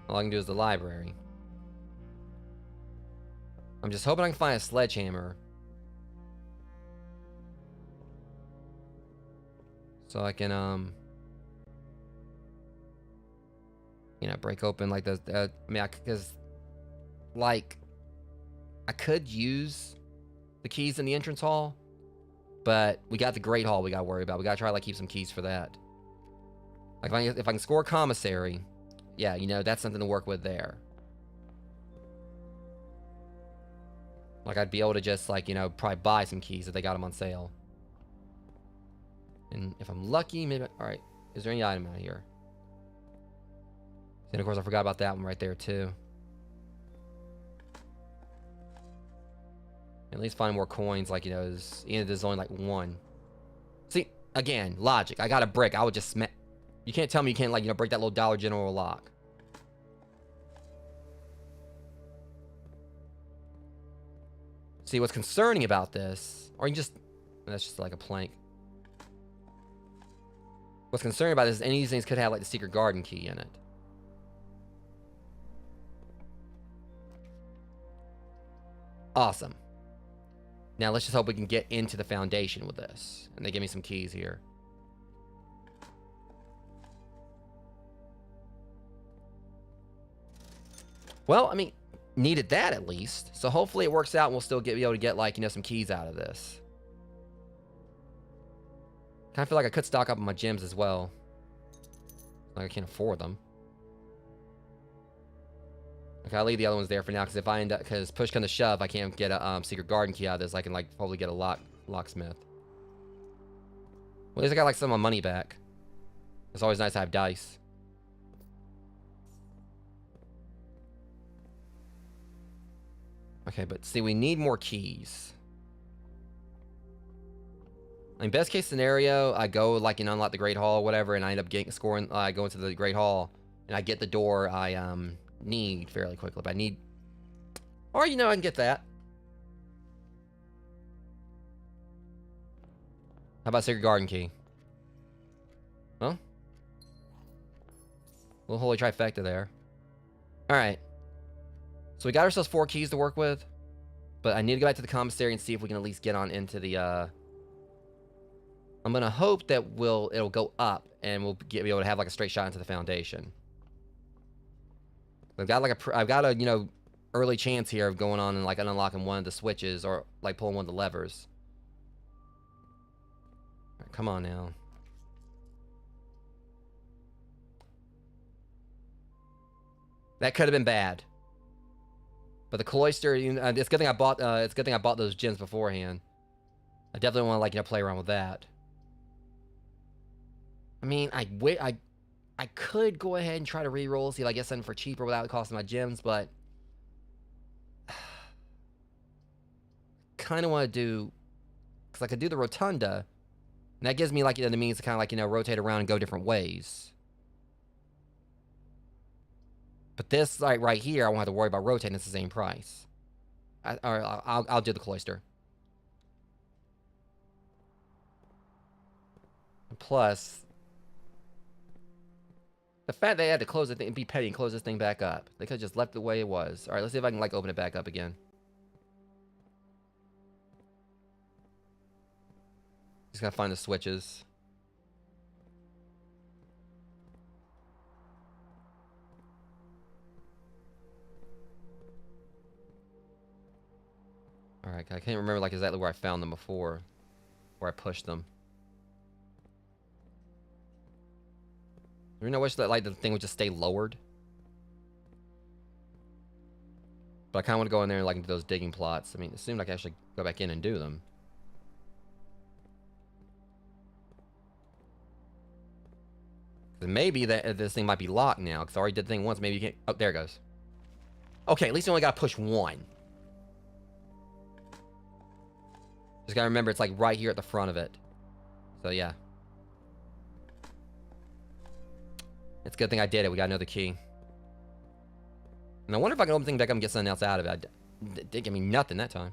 all I can do is the library. I'm just hoping I can find a sledgehammer. So I can, you know, break open like those. I mean, because, like, I could use the keys in the entrance hall, but we got the Great Hall we got to worry about. We got to try to, like, keep some keys for that. Like, if I can score commissary, yeah, you know, that's something to work with there. Like, I'd be able to just, like, you know, probably buy some keys if they got them on sale. And if I'm lucky, maybe... Alright. Is there any item out here? And of course, I forgot about that one right there, too. At least find more coins, like, you know, there's only, like, one. See, again, logic. I got a brick. I would just smack... You can't tell me you can't, like, you know, break that little Dollar General lock. See, what's concerning about this... Or you can just... That's just, like, a plank. What's concerning about this is any of these things could have, like, the secret garden key in it. Awesome. Now let's just hope we can get into the foundation with this. And they give me some keys here. Well, I mean, needed that at least. So hopefully it works out and we'll still be able to get, like, you know, some keys out of this. Kind of feel like I could stock up on my gems as well. Like I can't afford them. Okay, I'll leave the other ones there for now, because if I end up, because push comes to shove, I can't get a secret garden key out of this. I can, like, probably get a locksmith. Well, at least I got, like, some of my money back. It's always nice to have dice. Okay, but see, we need more keys. I mean, best case scenario, I go, like, you know, unlock the Great Hall or whatever, and I end up scoring, I go into the Great Hall, and I get the door I, need fairly quickly. But I need... Or, you know, I can get that. How about Secret Garden Key? Well, little holy trifecta there. Alright. So we got ourselves 4 keys to work with. But I need to go back to the commissary and see if we can at least get on into the, I'm gonna hope that it'll go up and we'll be able to have like a straight shot into the foundation. I've got a you know, early chance here of going on and like unlocking one of the switches or like pulling one of the levers. All right, come on now. That could have been bad. But the cloister, you know, it's a good thing I bought. It's a good thing I bought those gems beforehand. I definitely want to, like, you know, play around with that. I mean, I could go ahead and try to re-roll, see if I get something for cheaper without costing my gems, but kind of want to do, because I could do the rotunda, and that gives me, like, you know, the means to kind of, like, you know, rotate around and go different ways. But this, like, right here, I won't have to worry about rotating. It's the same price. I'll do the cloister. Plus, the fact they had to close the thing and be petty and close this thing back up. They could have just left it the way it was. All right, let's see if I can, like, open it back up again. Just gotta find the switches. Alright, I can't remember, like, exactly where I found them before. Where I pushed them. I wish that, like, the thing would just stay lowered. But I kind of want to go in there and, like, do those digging plots. I mean, it seemed like I actually go back in and do them. Maybe that this thing might be locked now, because I already did the thing once. Maybe you can't... Oh, there it goes. Okay, at least you only got to push one. Just gotta remember, it's, like, right here at the front of it. So, yeah. It's a good thing I did it. We got another key. And I wonder if I can open the thing back up and get something else out of it. It didn't give me nothing that time.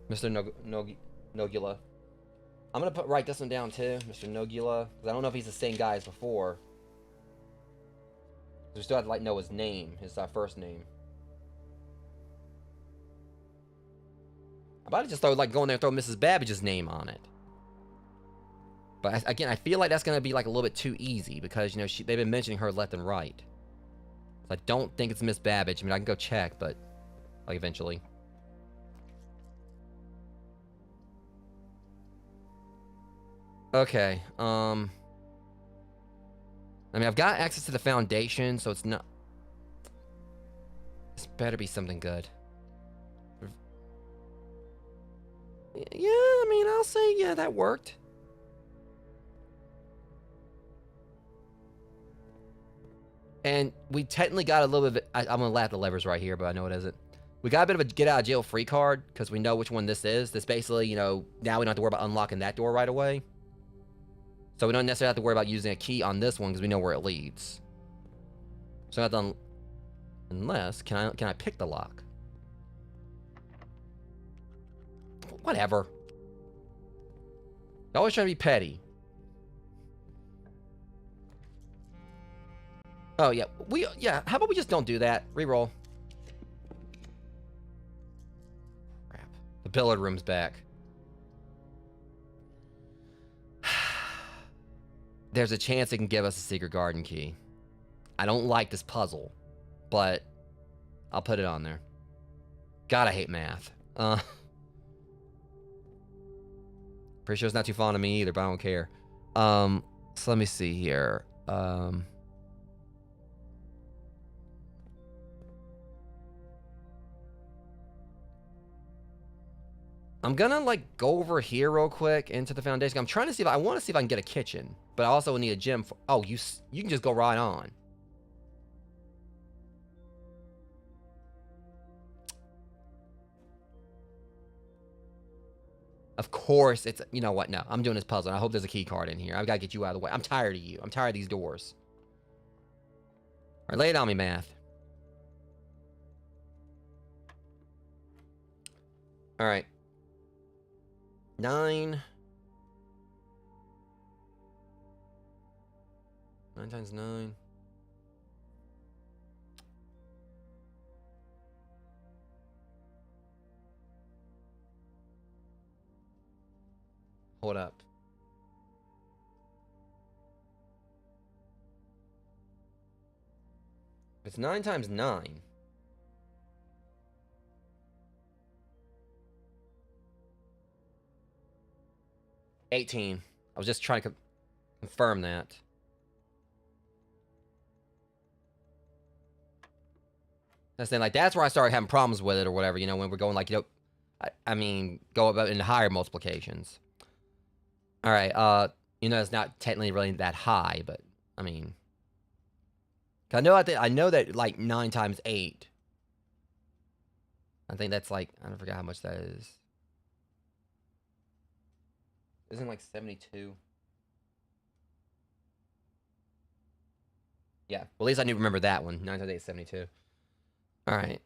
Mr. Nogula. I'm gonna write this one down too, Mr. Nogula, because I don't know if he's the same guy as before. We still have to, like, know his name, his first name. I'm about to just throw, like, go in there and throw Mrs. Babbage's name on it. But again, I feel like that's gonna be, like, a little bit too easy because, you know, they've been mentioning her left and right. So I don't think it's Miss Babbage. I mean, I can go check, but like eventually. Okay, I mean, I've got access to the foundation, so it's not... This better be something good. Yeah, I mean, I'll say, yeah, that worked. And we technically got a little bit of... I'm gonna lap the levers right here, but I know it isn't. We got a bit of a get-out-of-jail-free card, because we know which one this is. This basically, you know, now we don't have to worry about unlocking that door right away. So we don't necessarily have to worry about using a key on this one because we know where it leads. So I have to unless can I pick the lock? Whatever. You're always trying to be petty. Oh, yeah. Yeah, how about we just don't do that? Reroll. Crap. The billiard room's back. There's a chance it can give us a secret garden key. I don't like this puzzle, but I'll put it on there. God, I hate math. Pretty sure it's not too fond of me either, but I don't care. So let me see here. I'm gonna like go over here real quick into the foundation. I'm trying to see if I want to see if I can get a kitchen, but I also need a gym. Oh, you can just go right on. Of course, it's, you know what? No, I'm doing this puzzle. I hope there's a key card in here. I've got to get you out of the way. I'm tired of you. I'm tired of these doors. All right, lay it on me, math. All right. 9. 9 times 9. Hold up. It's 9 times 9. $18. I was just trying to confirm that. That's then, like, that's where I started having problems with it or whatever, you know, when we're going, like, you know, I mean, go about into higher multiplications. All right, you know, it's not technically really that high, but, I mean, I know that, like, 9 times 8. I think that's, like, I don't forget how much that is. Isn't it, like, 72? Yeah, well, at least I need to remember that one. 9 times 8 is 72. All right.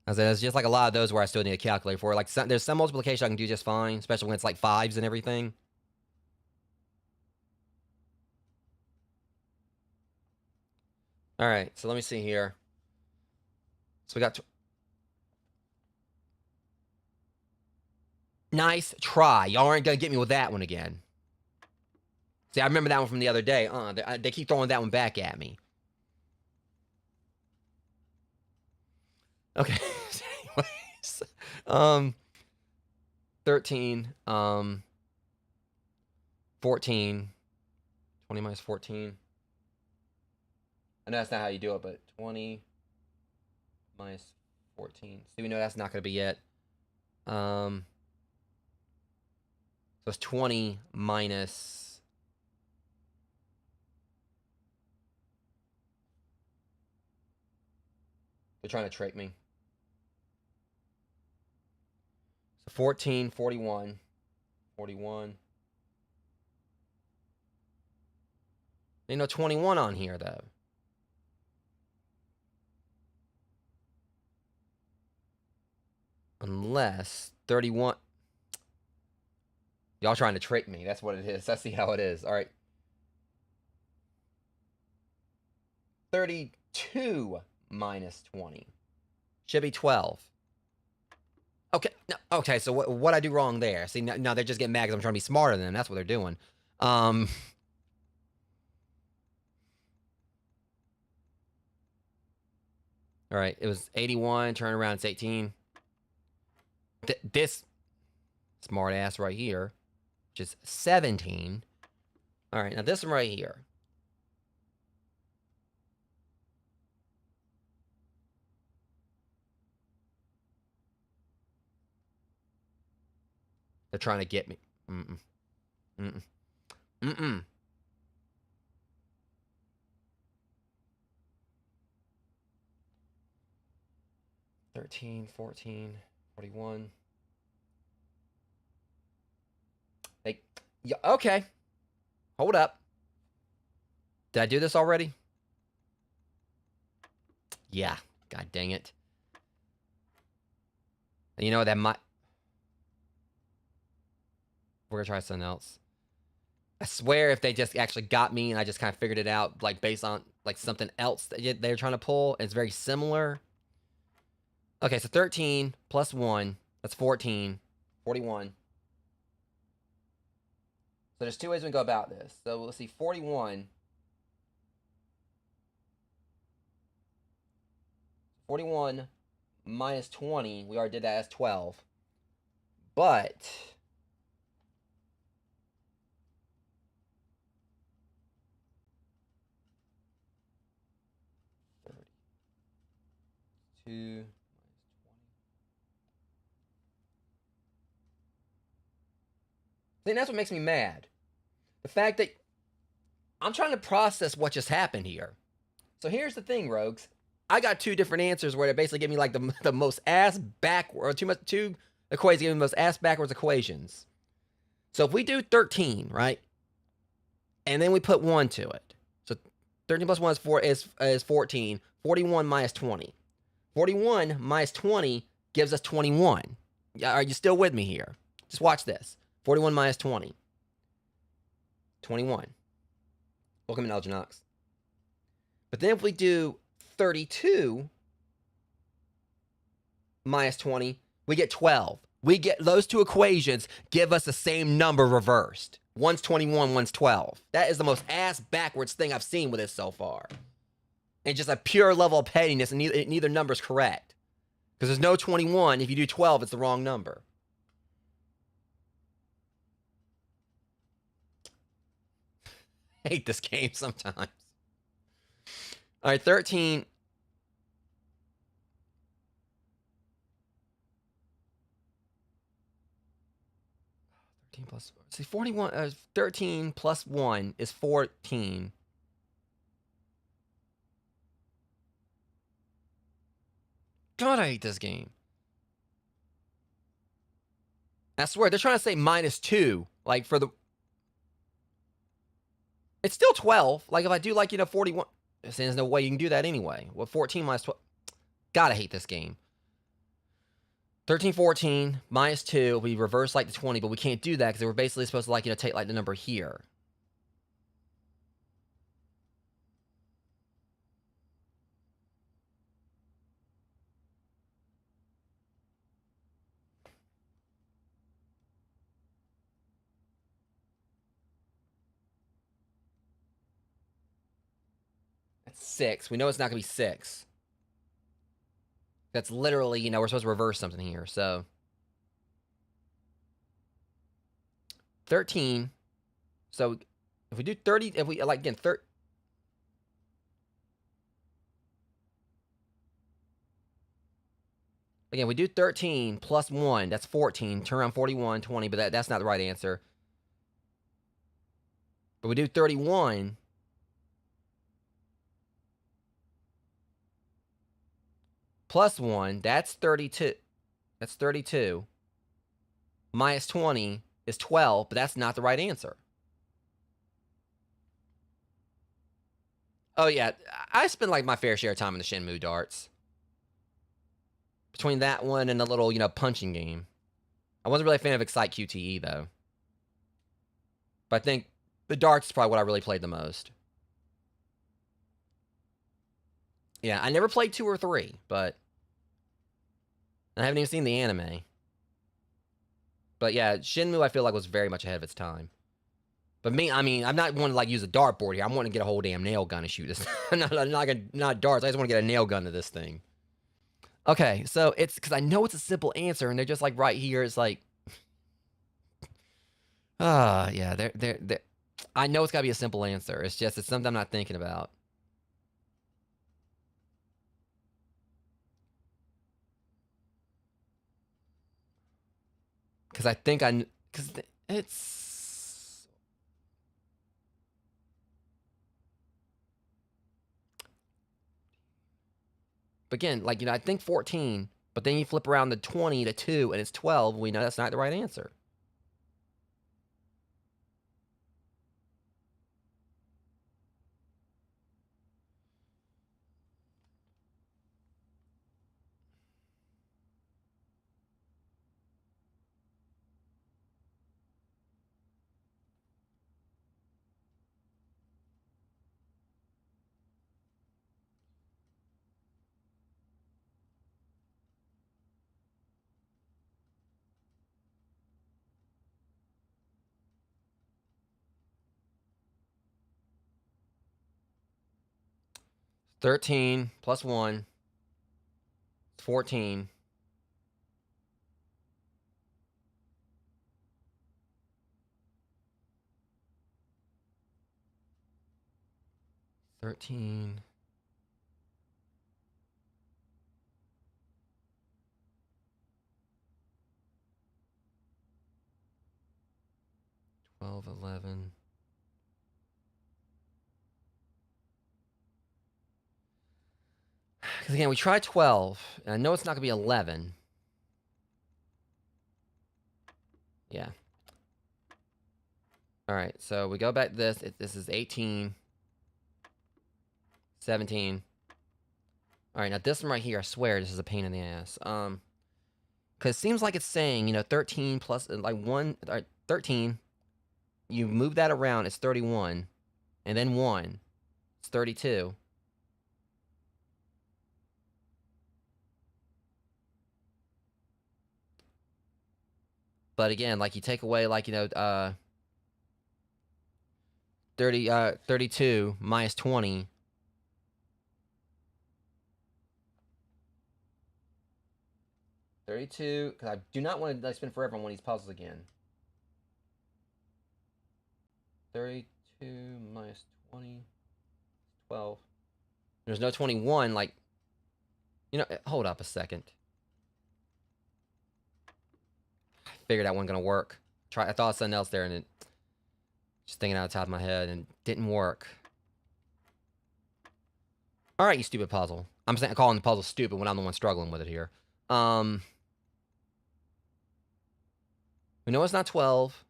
I said, there's just like a lot of those where I still need a calculator for. Like, there's some multiplication I can do just fine, especially when it's like 5s and everything. All right, so let me see here. So we got... Nice try. Y'all aren't going to get me with that one again. See, I remember that one from the other day. They keep throwing that one back at me. Okay. Anyways. 13. 14. 20 minus 14. I know that's not how you do it, but 20 minus 14. So we know that's not going to be it. So it's 20 minus... They're trying to trick me. So 14, 41. 41. Ain't no 21 on here, though. Unless 31... Y'all trying to trick me. That's what it is. I see how it is. All right. 32 minus 20. Should be 12. Okay. No, okay, so what I do wrong there? See, now they're just getting mad because I'm trying to be smarter than them. That's what they're doing. All right, it was 81. Turn around, it's 18. This smart ass right here, which is 17. All right, now this one right here. They're trying to get me. Mm-mm. Mm-mm. Mm-mm. $13, $14, $41. Yeah, okay. Hold up. Did I do this already? Yeah. God dang it. And you know, that might... We're gonna try something else. I swear if they just actually got me and I just kind of figured it out, like, based on, like, something else that they're trying to pull, it's very similar. Okay, so 13 plus 1, that's 14. 41. So there's two ways we can go about this. So let's see, 41. 41 minus 20, we already did that as 12. But... 2 See, that's what makes me mad. The fact that I'm trying to process what just happened here. So here's the thing, rogues. I got two different answers where they basically give me like the most ass backward, or two equations give me the most ass backwards equations. So if we do 13, right, and then we put 1 to it. So 13 plus 1 is 14. 41 minus 20. 41 minus 20 gives us 21. Are you still with me here? Just watch this. 41 minus 20. 21. Welcome in, Algenox. But then if we do 32 minus 20, we get 12. We get those two equations give us the same number reversed. One's 21, one's 12. That is the most ass backwards thing I've seen with this so far. And just a pure level of pettiness, and neither number's correct. Because there's no 21. If you do 12, it's the wrong number. I hate this game sometimes. All right, 13. Plus, see, 41, 13 plus 1 is 14. God, I hate this game. I swear, they're trying to say minus 2. Like, for the... It's still 12. Like, if I do, like, 41... There's no way you can do that anyway. Well, 14 minus 12... God, I hate this game. 13, 14, minus 2. We reverse, like, the 20, but we can't do that because we're basically supposed to, like, take, like, the number here. That's 6. We know it's not going to be 6. That's literally, we're supposed to reverse something here, so... 13. So, if we do 30, if we, like, again, Again, we do 13 plus 1. That's 14. Turn around 41, 20, but that's not the right answer. But we do 31. Plus 1. That's 32. That's 32. Minus 20 is 12, but that's not the right answer. Oh, yeah. I spend, like, my fair share of time in the Shenmue darts. Between that one and the little, punching game. I wasn't really a fan of Excite QTE, though. But I think the darts is probably what I really played the most. Yeah, I never played 2 or 3, but... I haven't even seen the anime. But yeah, Shenmue I feel like was very much ahead of its time. But me, I mean, I'm not wanting to, like, use a dartboard here. I'm wanting to get a whole damn nail gun and shoot this. not darts. I just want to get a nail gun to this thing. Okay, so it's because I know it's a simple answer, and they're just like right here. It's like, yeah, they're. I know it's got to be a simple answer. It's something I'm not thinking about. Because I think because it's. But again, like, I think 14, but then you flip around the 20 to 2, and it's 12. We know that's not the right answer. 13 plus 1 is 14. Because again, we tried 12, and I know it's not going to be 11. Yeah. All right, so we go back to this. This is 18, 17. All right, now this one right here, I swear this is a pain in the ass. Because it seems like it's saying, you know, 13 plus, like 1, 13. You move that around, it's 31. And then 1, it's 32. But again, like you take away, like, you know, 32 minus 20. $32, because I do not want to spend forever on one of these puzzles again. 32 minus 20, 12. There's no 21, like, you know, hold up a second. I figured that wasn't going to work. I thought of something else there, and it, just thinking out of the top of my head, and it didn't work. All right, you stupid puzzle. I'm calling the puzzle stupid when I'm the one struggling with it here. We know it's not 12.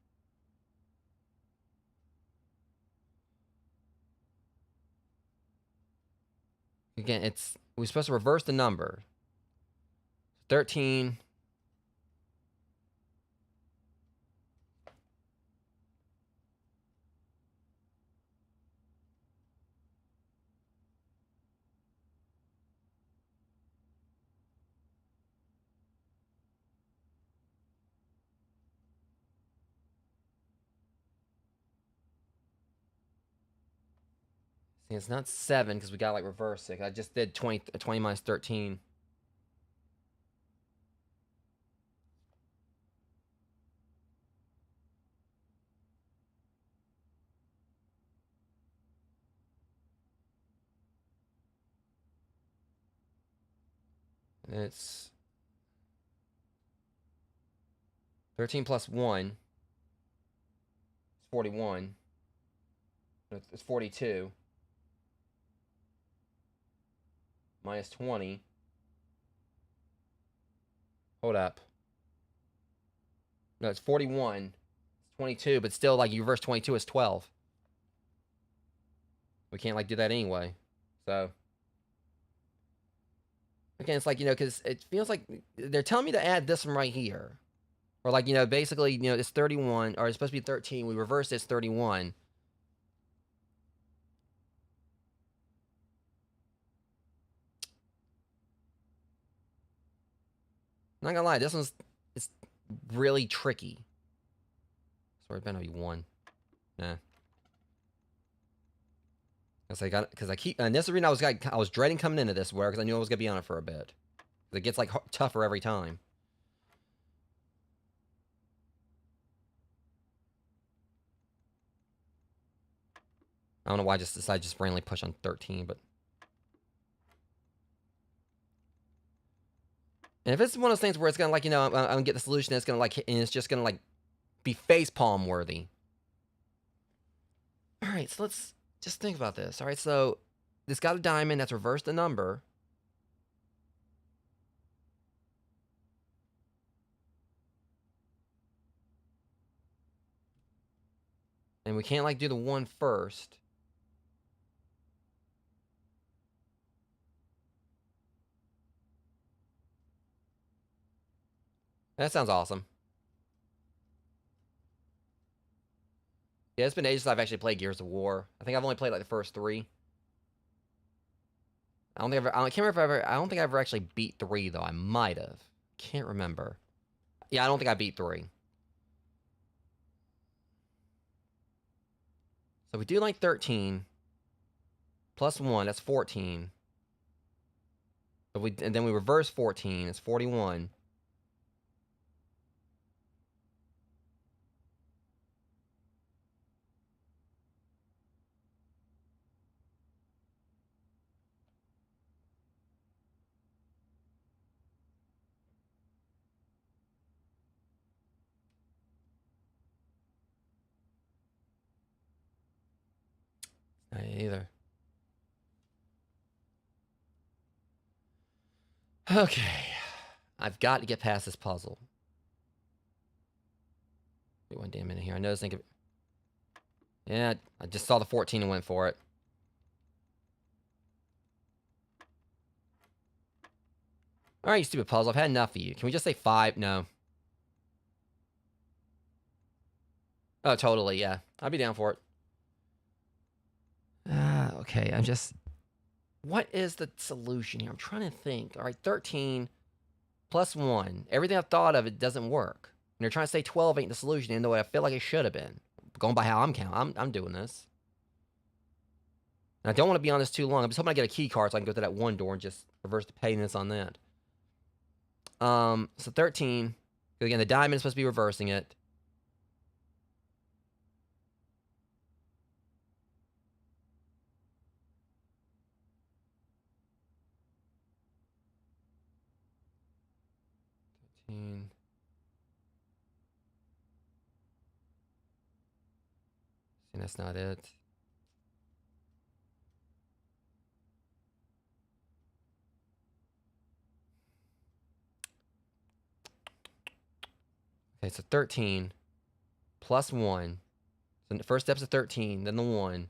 Again, we're supposed to reverse the number. 13. See, it's not 7 because we got like reverse it. I just did 20 minus 13. And it's 13 plus 1 is 41. It's 42. Minus 20. Hold up. No, it's 41. It's 22, but still, like, you reverse 22 is 12. We can't, like, do that anyway. So, again, it's like, you know, because it feels like they're telling me to add this one right here. Or, like, you know, basically, you know, it's 31, or it's supposed to be 13. We reverse this 31. I'm not gonna lie, this one's, it's really tricky. Sorry, it better not be 1. Nah. Because I keep, and this is the reason I was dreading coming into this, because I knew I was gonna be on it for a bit. It gets like tougher every time. I don't know why I just decided to just randomly push on 13, but. And if it's one of those things where it's gonna, like, you know, I'm gonna get the solution, and it's gonna, like, and it's just gonna, like, be facepalm worthy. Alright, so let's just think about this. Alright, so it's got a diamond that's reversed the number. And we can't, like, do the 1 first. That sounds awesome. Yeah, it's been ages since I've actually played Gears of War. I think I've only played, like, the first 3. I don't think I ever actually beat 3, though. I might have. Can't remember. Yeah, I don't think I beat 3. So we do, like, 13. Plus 1, that's 14. And then we reverse 14. It's 41. Not either. Okay. I've got to get past this puzzle. Wait 1 damn minute here. I know this thing. Yeah, I just saw the 14 and went for it. All right, you stupid puzzle. I've had enough of you. Can we just say 5? No. Oh, totally, yeah. I'd be down for it. Okay, I'm just... What is the solution here? I'm trying to think. All right, 13 plus 1. Everything I've thought of, it doesn't work. And they're trying to say 12 ain't the solution, even though I feel like it should have been. Going by how I'm counting, I'm doing this. And I don't want to be on this too long. I'm just hoping I get a key card so I can go through that one door and just reverse the pettiness on that. So 13. Again, the diamond is supposed to be reversing it. And that's not it. Okay, so 13 plus 1. So the first step's a 13, then the 1.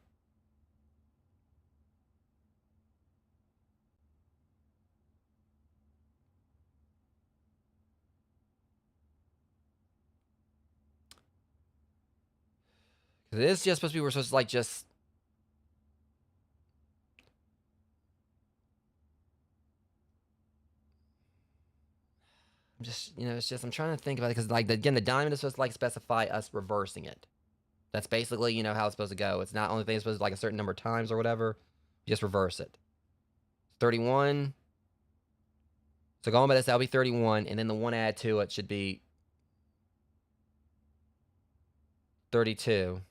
Because it is just supposed to be, we're supposed to like just... I'm just, you know, it's just, I'm trying to think about it because, like, again, the diamond is supposed to, like, specify us reversing it. That's basically, you know, how it's supposed to go. It's not only thing it's supposed to, like, a certain number of times or whatever. You just reverse it. 31. So going by this, that'll be 31. And then the 1 add to it should be 32.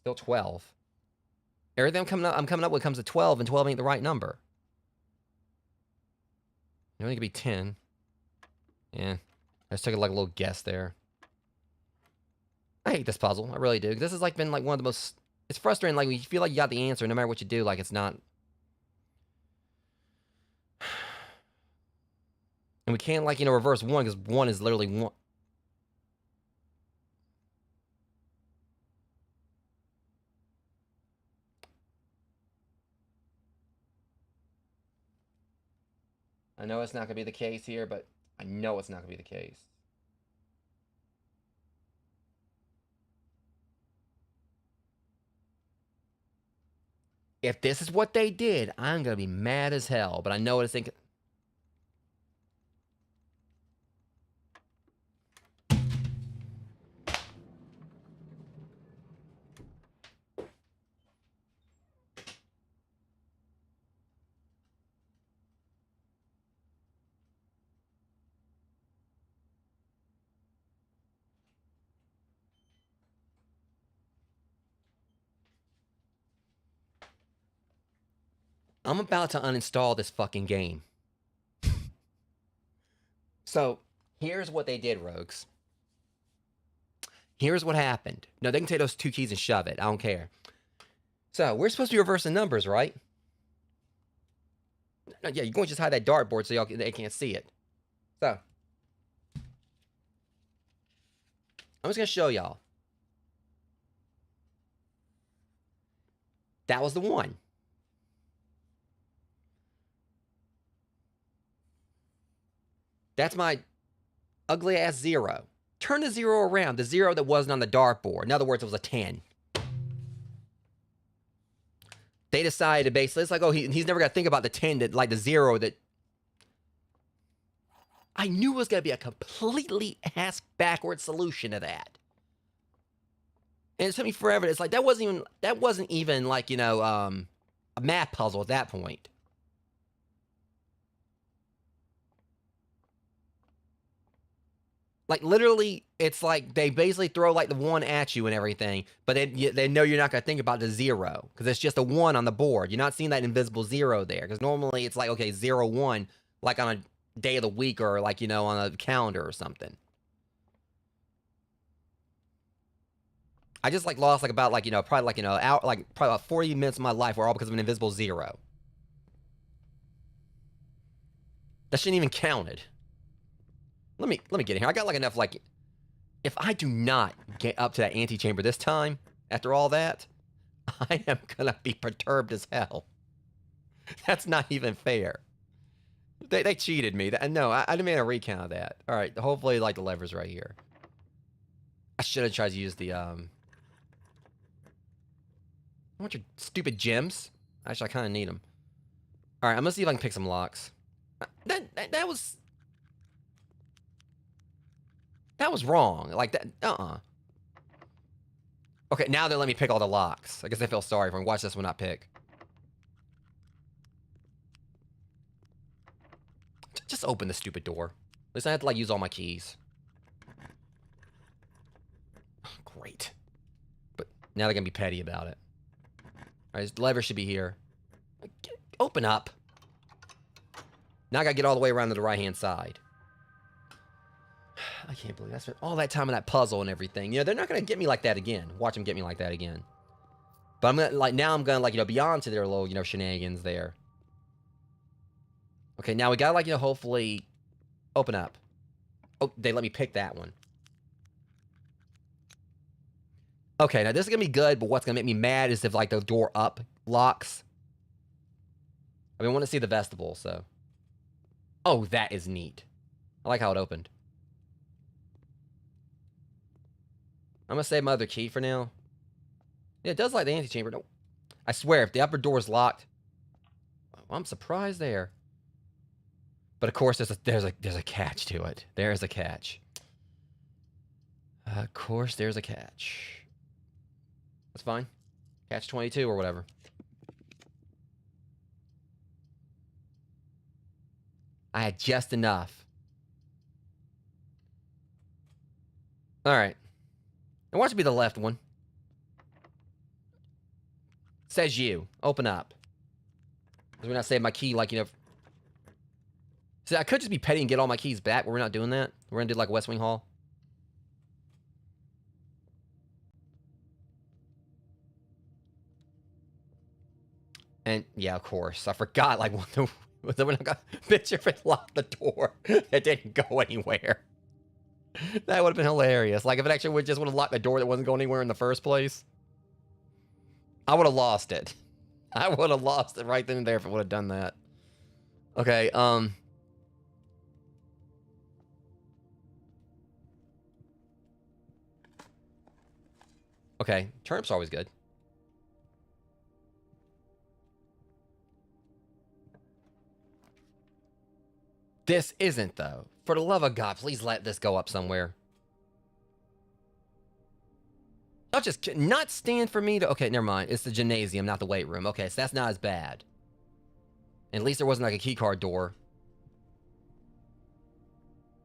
Still 12. Everything I'm coming up with comes to 12, and 12 ain't the right number. It only could be 10. Yeah. I just took like a little guess there. I hate this puzzle. I really do. This has like been like one of the most... It's frustrating. Like, you feel like you got the answer no matter what you do. Like, it's not... And we can't, like, you know, reverse 1 because 1 is literally 1. I know it's not going to be the case here, but I know it's not going to be the case. If this is what they did, I'm going to be mad as hell, but I know what it's thinking. I'm about to uninstall this fucking game. So, here's what they did, rogues. Here's what happened. No, they can take those 2 keys and shove it. I don't care. So, we're supposed to be reversing numbers, right? No, yeah, you're going to just hide that dartboard so they can't see it. So, I'm just going to show y'all. That was the 1. That's my ugly ass 0. Turn the 0 around. The 0 that wasn't on the dartboard. In other words, it was a 10. They decided to basically, it's like, oh, he's never got to think about the 10, that, like the 0 that. I knew it was going to be a completely ass-backward solution to that. And it took me forever. It's like, that wasn't even like, a math puzzle at that point. Like, literally, it's like they basically throw, like, the 1 at you and everything, but they know you're not going to think about the 0, because it's just a 1 on the board. You're not seeing that invisible 0 there, because normally it's like, okay, 0, 1, like on a day of the week or, like, on a calendar or something. I just, like, lost, like, about, like, probably, like, hour, like, probably about 40 minutes of my life were all because of an invisible 0. That shouldn't even counted. Let me get in here. I got, like, enough, like, if I do not get up to that antechamber this time, after all that, I am gonna be perturbed as hell. That's not even fair. They cheated me. No, I didn't make a recount of that. All right, hopefully, like, the lever's right here. I should have tried to use the, I want your stupid gems. Actually, I kind of need them. All right, I'm gonna see if I can pick some locks. That was wrong. Like that. Okay, now they let me pick all the locks. I guess I feel sorry for me. Watch this one not pick. Just open the stupid door. At least I have to, like, use all my keys. Great. But now they're gonna be petty about it. All right, the lever should be here. Open up. Now I gotta get all the way around to the right-hand side. I can't believe I spent all that time on that puzzle and everything. They're not gonna get me like that again. Watch them get me like that again. But I'm gonna, like, now I'm gonna, like, be on to their little, shenanigans there. Okay, now we gotta, like, hopefully open up. Oh, they let me pick that one. Okay, now this is gonna be good, but what's gonna make me mad is if, like, the door up locks. I mean, I want to see the vestibule, so. Oh, that is neat. I like how it opened. I'm gonna save my other key for now. Yeah, it does like the antechamber. No, I swear, if the upper door is locked, well, I'm surprised there. But of course, there's a catch to it. There's a catch. Of course, there's a catch. That's fine. Catch 22 or whatever. I had just enough. All right. And watch it be the left one. Says you. Open up. Because we're not saving my key, like, See, I could just be petty and get all my keys back, but we're not doing that. We're going to do, like, West Wing Hall. And, yeah, of course. I forgot, like, when I got picture if it locked the door. It didn't go anywhere. That would have been hilarious. Like, if it actually would have locked the door that wasn't going anywhere in the first place. I would have lost it. I would have lost it right then and there if it would have done that. Okay, Okay, turnips are always good. This isn't, though. For the love of God, please let this go up somewhere. I'll just not stand for me to... Okay, never mind. It's the gymnasium, not the weight room. Okay, so that's not as bad. At least there wasn't, like, a keycard door.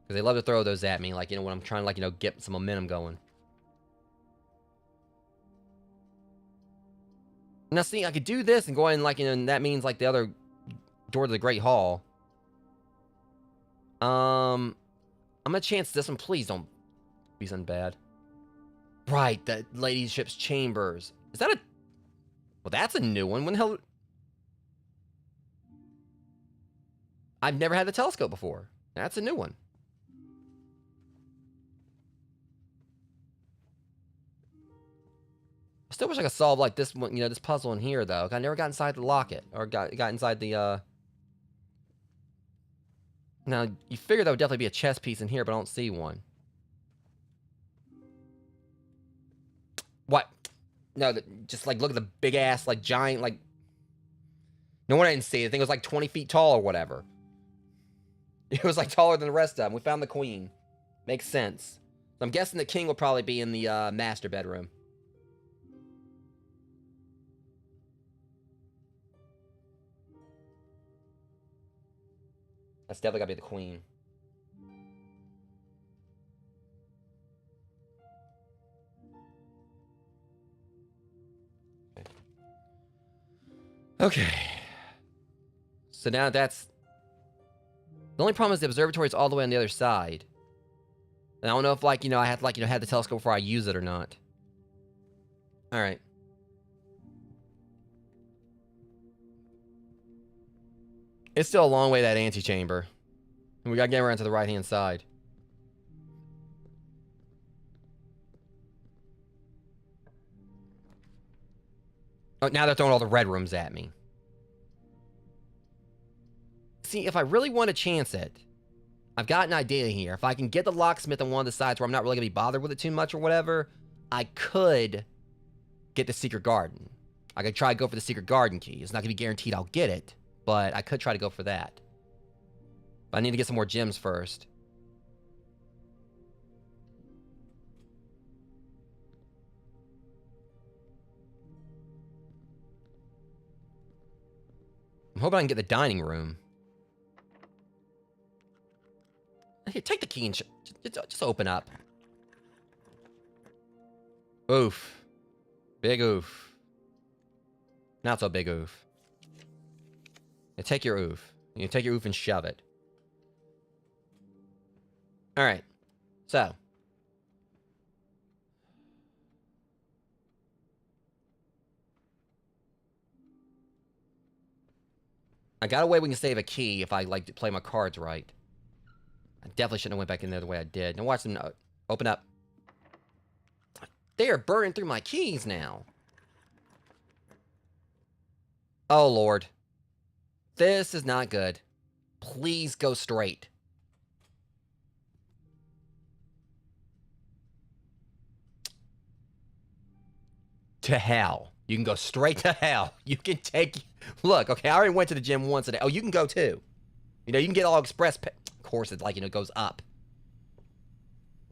Because they love to throw those at me, like, when I'm trying to, like, get some momentum going. Now, see, I could do this and go in, like, and that means, like, the other door to the Great Hall. I'm gonna chance this one. Please don't be something bad. Right, the ladyship's chambers. Is that a... Well, that's a new one. When the hell... I've never had the telescope before. That's a new one. I still wish I could solve, like, this one, this puzzle in here, though. I never got inside the locket. Or got inside the, Now, you figure there would definitely be a chess piece in here, but I don't see one. What? No, just, like, look at the big-ass, like, giant, like... No wonder I didn't see it. I think it was like 20 feet tall or whatever. It was like taller than the rest of them. We found the queen. Makes sense. So I'm guessing the king will probably be in the master bedroom. That's definitely gotta be the queen. Okay. So now that's... The only problem is the observatory is all the way on the other side. And I don't know if, like, I have to, like, have the telescope before I use it or not. Alright. It's still a long way to that antechamber. And we gotta get around to the right-hand side. Oh, now they're throwing all the red rooms at me. See, if I really want to chance it, I've got an idea here. If I can get the locksmith on one of the sides where I'm not really going to be bothered with it too much or whatever, I could get the secret garden. I could try to go for the secret garden key. It's not going to be guaranteed I'll get it, but I could try to go for that. But I need to get some more gems first. I'm hoping I can get the dining room. Here, take the key and just open up. Oof. Big oof. Not so big oof. Yeah, take your oof. You take your oof and shove it. Alright. So. I got a way we can save a key if I like to play my cards right. I definitely shouldn't have went back in there the way I did. Now watch them open up. They are burning through my keys now. Oh, Lord. This is not good. Please go straight. To hell. You can go straight to hell. You can take... Look, okay, I already went to the gym once a day. Oh, you can go too. You can get all express... Of course, it's like, goes up.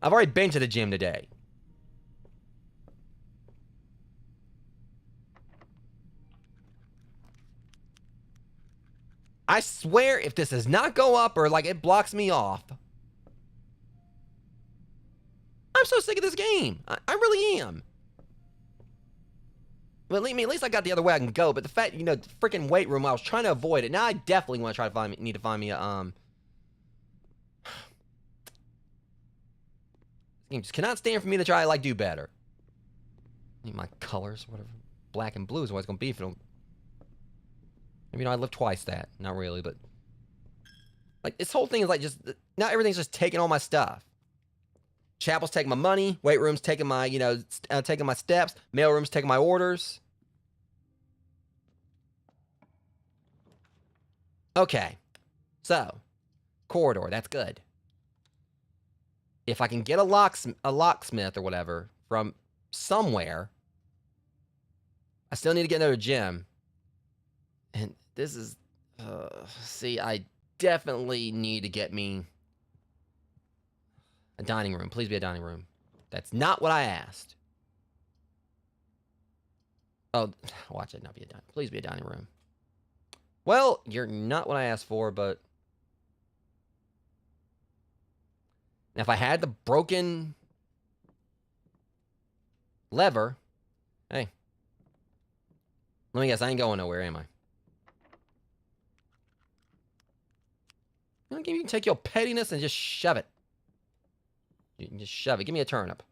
I've already been to the gym today. I swear, if this does not go up or, like, it blocks me off... I'm so sick of this game. I really am. Well, at least I got the other way I can go, but the fact, the freaking weight room, I was trying to avoid it. Now I definitely want to try to find me a, This game just cannot stand for me to try to, like, do better. I need my colors, whatever. Black and blue is what it's going to be if it don't... Maybe, I live twice that. Not really, but... Like, this whole thing is, like, just... Now everything's just taking all my stuff. Chapel's taking my money. Weight room's taking my, taking my steps. Mail room's taking my orders. Okay. So. Corridor. That's good. If I can get a locksmith or whatever from somewhere, I still need to get another gem. And this is... see, I definitely need to get me... a dining room. Please be a dining room. That's not what I asked. Oh, watch it not be a dining. Please be a dining room. Well, you're not what I asked for, but... Now, if I had the broken... lever... Hey. Let me guess, I ain't going nowhere, am I? You can take your pettiness and just shove it. You can just shove it. Give me a turnip.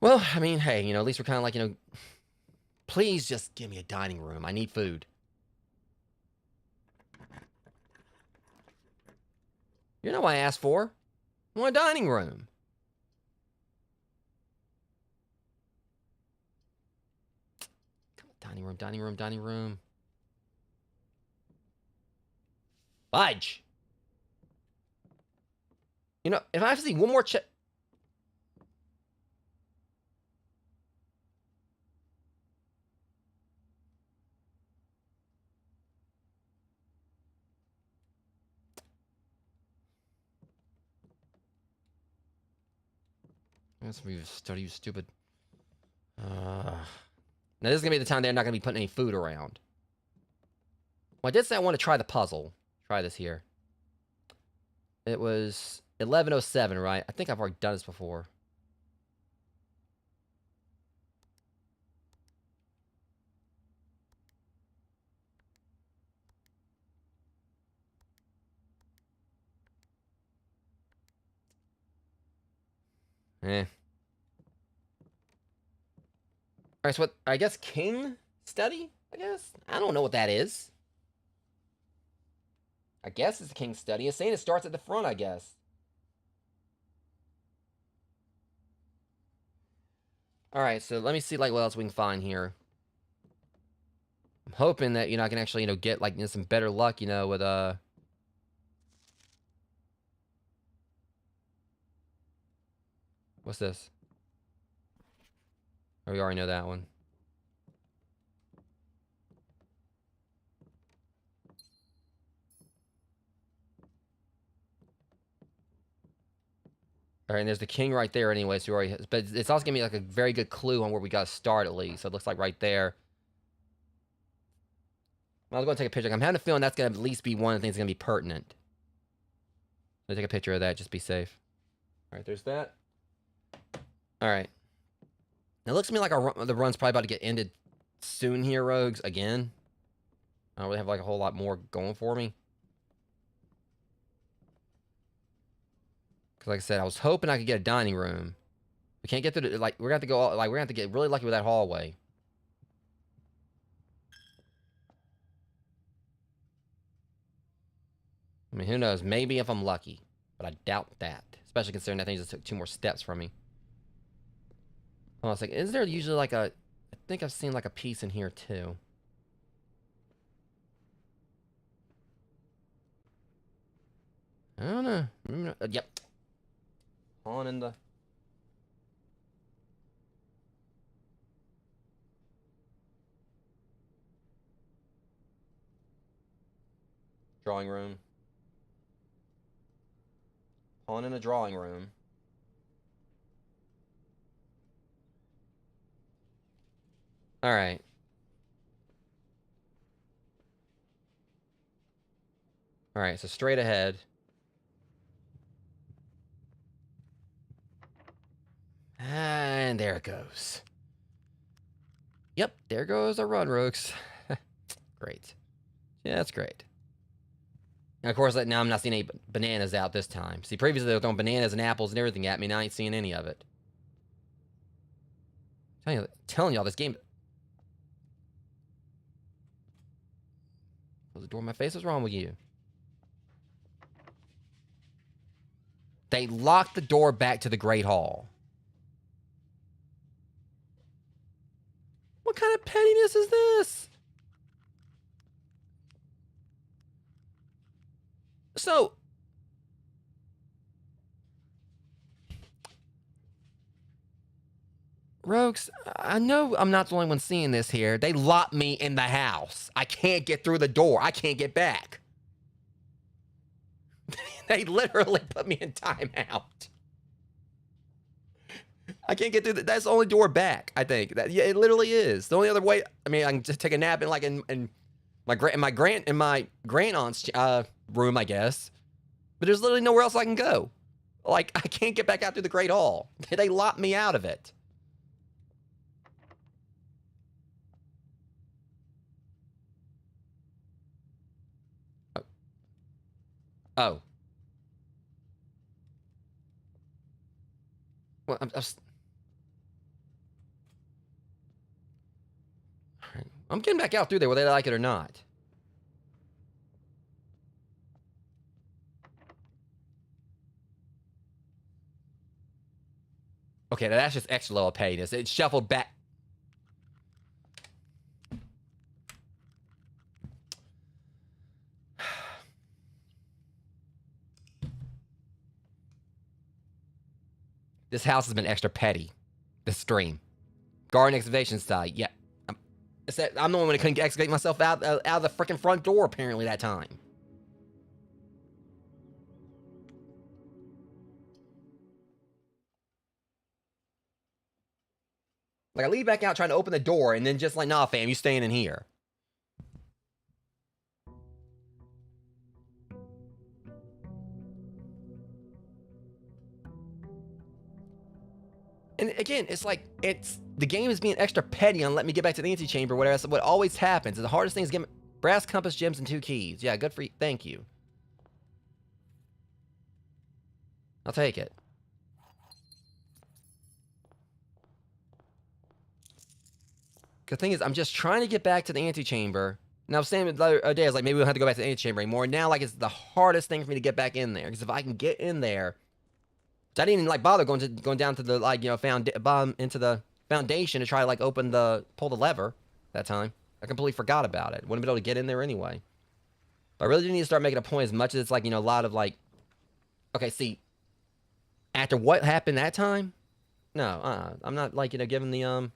Well, I mean, hey, at least we're kind of like, please just give me a dining room. I need food. You know what I asked for? I want a dining room. Dining room, dining room, dining room. Fudge. If I have to see one more check... That's me study, you stupid. Now this is gonna be the time they're not gonna be putting any food around. Well, I did say I want to try the puzzle. Try this here. It was 11:07, right? I think I've already done this before. Eh. Alright, so what, I guess King Study? I guess? I don't know what that is. I guess it's the King Study. It's saying it starts at the front, I guess. Alright, so let me see like what else we can find here. I'm hoping that, I can actually, get like some better luck, with what's this? Oh, we already know that one. All right, and there's the king right there anyway, so already has, but it's also gonna be like a very good clue on where we gotta start at least. So it looks like right there. I was gonna take a picture. I'm having a feeling that's gonna at least be one of the things that's gonna be pertinent. Let me take a picture of that, just be safe. All right, there's that. All right. It looks to me like the run's probably about to get ended soon here, Rogues, again. I don't really have like a whole lot more going for me. Because like I said, I was hoping I could get a dining room. We can't get through the, like, we're gonna have to go, like, we're gonna have to get really lucky with that hallway. I mean, who knows? Maybe if I'm lucky. But I doubt that. Especially considering that thing just took 2 more steps from me. Hold on a second. Is there usually like a... I think I've seen like a piece in here too. I don't know. Yep. On in the... drawing room. On in the drawing room. Alright. Alright, so straight ahead. And there it goes. Yep, there goes our run, Rogues. Great. Yeah, that's great. And of course, now I'm not seeing any bananas out this time. See, previously they were throwing bananas and apples and everything at me, and I ain't seeing any of it. Telling y'all this game... Close the door in my face. What's wrong with you? They locked the door back to the Great Hall. What kind of pettiness is this? So... Rogues, I know I'm not the only one seeing this here. They locked me in the house. I can't get through the door. I can't get back. They literally put me in timeout. I can't get through that's the only door back, I think. Yeah, it literally is. The only other way, I mean, I can just take a nap in my grand aunt's room, I guess. But there's literally nowhere else I can go. Like, I can't get back out through the Great Hall. They locked me out of it. Oh. Well, I'm getting back out through there whether they like it or not. Okay, now that's just extra level pettiness. It shuffled back. This house has been extra petty. This stream. Garden excavation site. Yeah. I'm the one that couldn't excavate myself out of the freaking front door, apparently, that time. Like, I leave back out trying to open the door, and then just like, nah, fam, you staying in here. And again, it's like, the game is being extra petty on let me get back to the antechamber, whatever. That's what always happens. The hardest thing is getting brass compass, gems, and 2 keys. Yeah, good for you. Thank you. I'll take it. The thing is, I'm just trying to get back to the antechamber. Now, I was saying the other day, I was like, maybe we don't have to go back to the antechamber anymore. Now, like, it's the hardest thing for me to get back in there. Because if I can get in there, I didn't even like bother going down to the like bottom into the foundation to try to like pull the lever that time. I completely forgot about it. Wouldn't be able to get in there anyway. But I really do need to start making a point as much as it's like, a lot of like, okay, see, after what happened that time, no, I'm not like, giving the,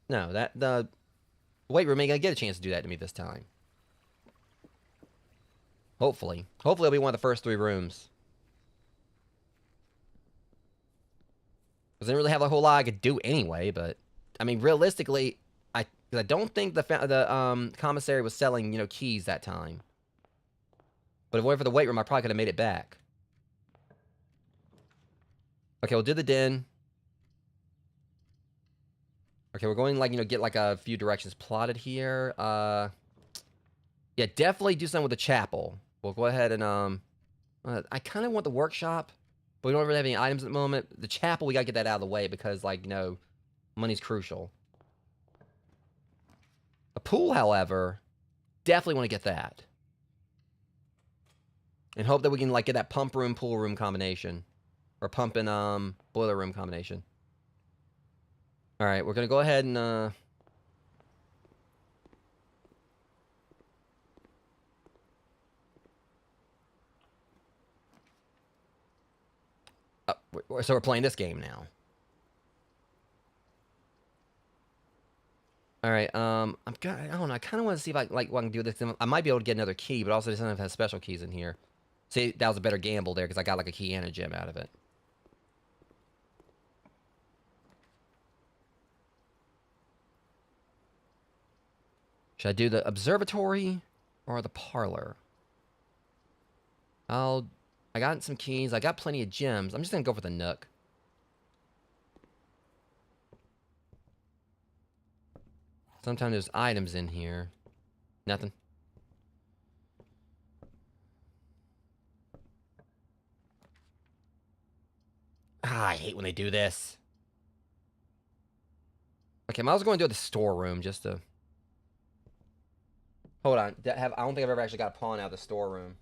no, the weight room ain't gonna get a chance to do that to me this time. Hopefully. Hopefully it'll be one of the first 3 rooms. Because I didn't really have a whole lot I could do anyway, but, I mean, realistically, I don't think the commissary was selling, keys that time. But if it weren't for the weight room, I probably could have made it back. Okay, we'll do the den. Okay, we're going, like, get, like, a few directions plotted here. Yeah, definitely do something with the chapel. We'll go ahead and, I kind of want the workshop, but we don't really have any items at the moment. The chapel, we gotta get that out of the way because, like, money's crucial. A pool, however, definitely want to get that. And hope that we can, like, get that pump room, pool room combination. Or pump and, boiler room combination. Alright, we're gonna go ahead and, so we're playing this game now. Alright, I don't know, I kind of want to see if I can do this. I might be able to get another key, but also it doesn't have special keys in here. See, that was a better gamble there, because I got, like, a key and a gem out of it. Should I do the observatory or the parlor? I got some keys. I got plenty of gems. I'm just going to go for the nook. Sometimes there's items in here. Nothing. I hate when they do this. Okay, I was going to do the storeroom just to... Hold on. I don't think I've ever actually got a pawn out of the storeroom.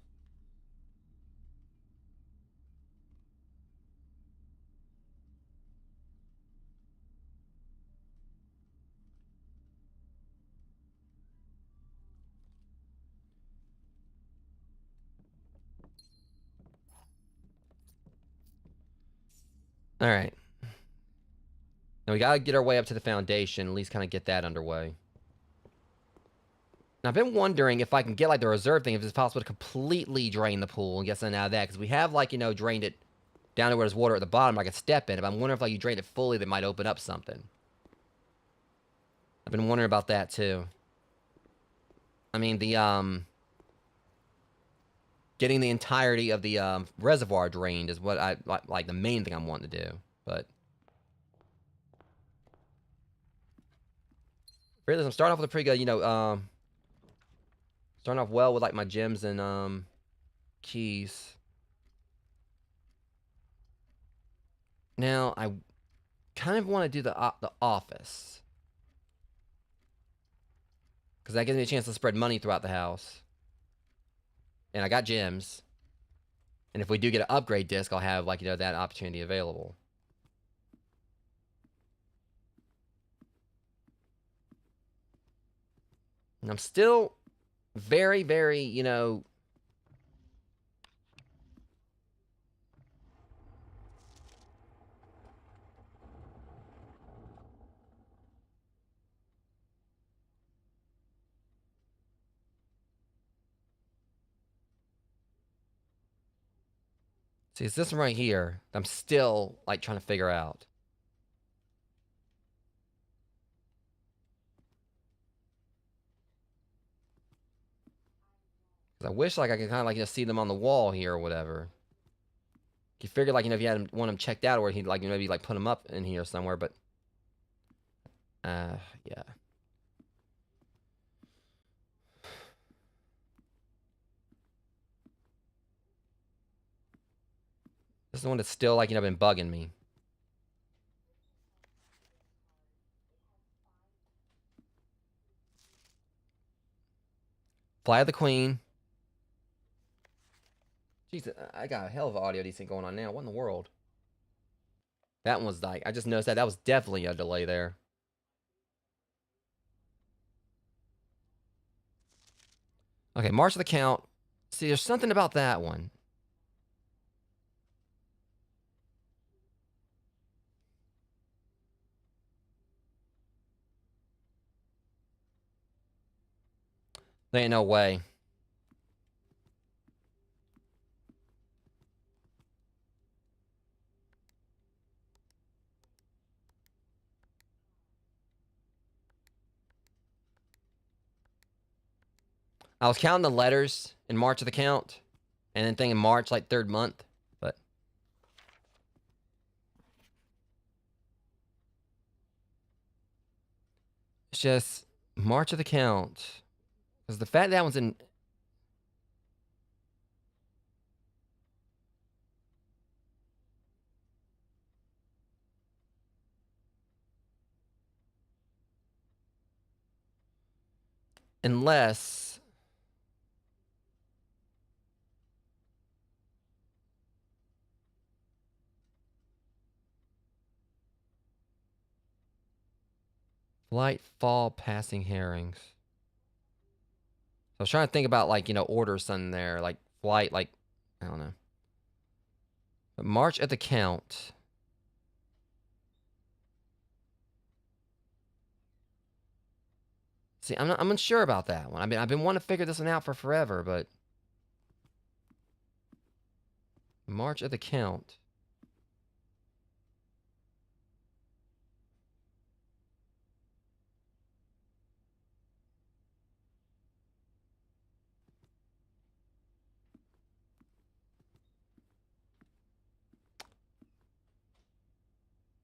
Alright. Now we gotta get our way up to the foundation, at least kind of get that underway. Now I've been wondering if I can get like the reserve thing, if it's possible to completely drain the pool and get something out of that, because we have like, drained it down to where there's water at the bottom, I could step in it, but I'm wondering if like you drain it fully, that might open up something. I've been wondering about that too. I mean, the, getting the entirety of the, reservoir drained is what I, like the main thing I'm wanting to do, but... Really, I'm starting off with a pretty good, starting off well with, like, my gems and, keys. Now, I kind of want to do the office. Because that gives me a chance to spread money throughout the house. And I got gems. And if we do get an upgrade disc, I'll have, like, that opportunity available. And I'm still very, very, See, it's this one right here I'm still, like, trying to figure out. I wish like I could kind of like just see them on the wall here or whatever. You figure like if you had one of them checked out, or he'd like maybe like put them up in here somewhere, but yeah. This is the one that's still like been bugging me. Fly of the Queen. Jeez, I got a hell of an audio decent going on now. What in the world? That one was like, I just noticed that was definitely a delay there. Okay, March of the Count. See, there's something about that one. There ain't no way. I was counting the letters in March of the Count, and then thinking March, like 3rd month, but it's just March of the Count. Because the fact that one's in... Unless... Light fall passing herrings. I was trying to think about like, order something there. Like flight, like, I don't know. But March at the Count. See, I'm unsure about that one. I mean, I've been wanting to figure this one out for forever, but March at the Count.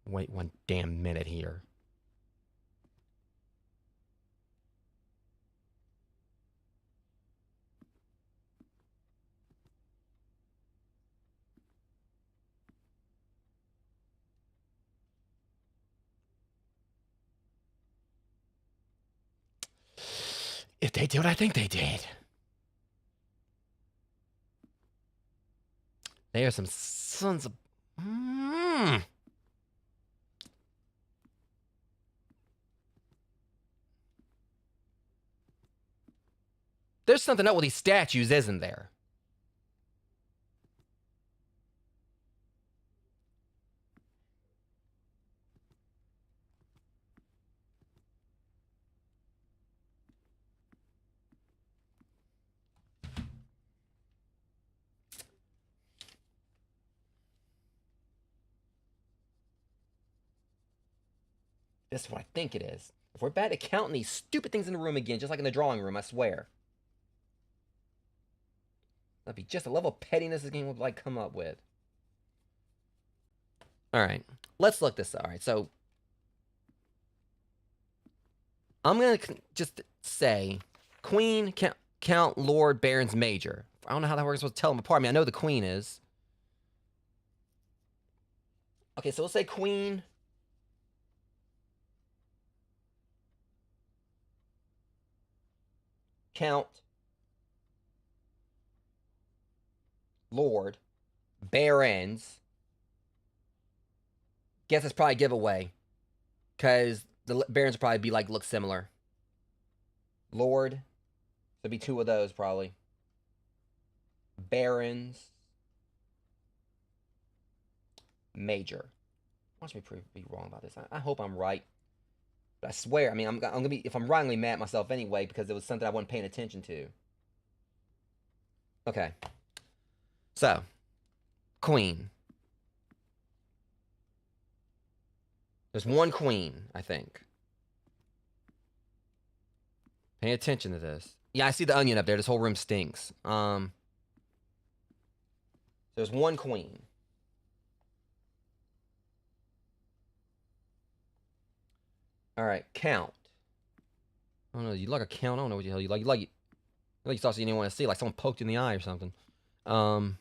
Wait one damn minute here. If they did what I think they did. They are some sons of... There's something up with these statues, isn't there? This is what I think it is. If we're bad at counting these stupid things in the room again, just like in the drawing room, I swear. That'd be just a level of pettiness this game would like come up with. Alright. Let's look this up. Alright, so I'm gonna just say Queen, Count, Lord, Barons, Major. I don't know how that works. Supposed to tell them apart. I mean, I know the Queen is. Okay, so we'll say Queen. Count. Lord. Barons. Guess it's probably giveaway. Because the Barons would probably be like, look similar. Lord. So it'd be 2 of those probably. Barons. Major. Watch me be wrong about this. I hope I'm right. But I swear, I mean, I'm gonna be, if I'm wrong, I'm gonna be mad at myself anyway, because it was something I wasn't paying attention to. Okay. So, Queen. There's one Queen, I think. Pay attention to this. Yeah, I see the onion up there. This whole room stinks. There's one queen. All right, count. I don't know. You like a count? I don't know what the hell you like. You saw something you didn't want to see, like someone poked you in the eye or something. Um,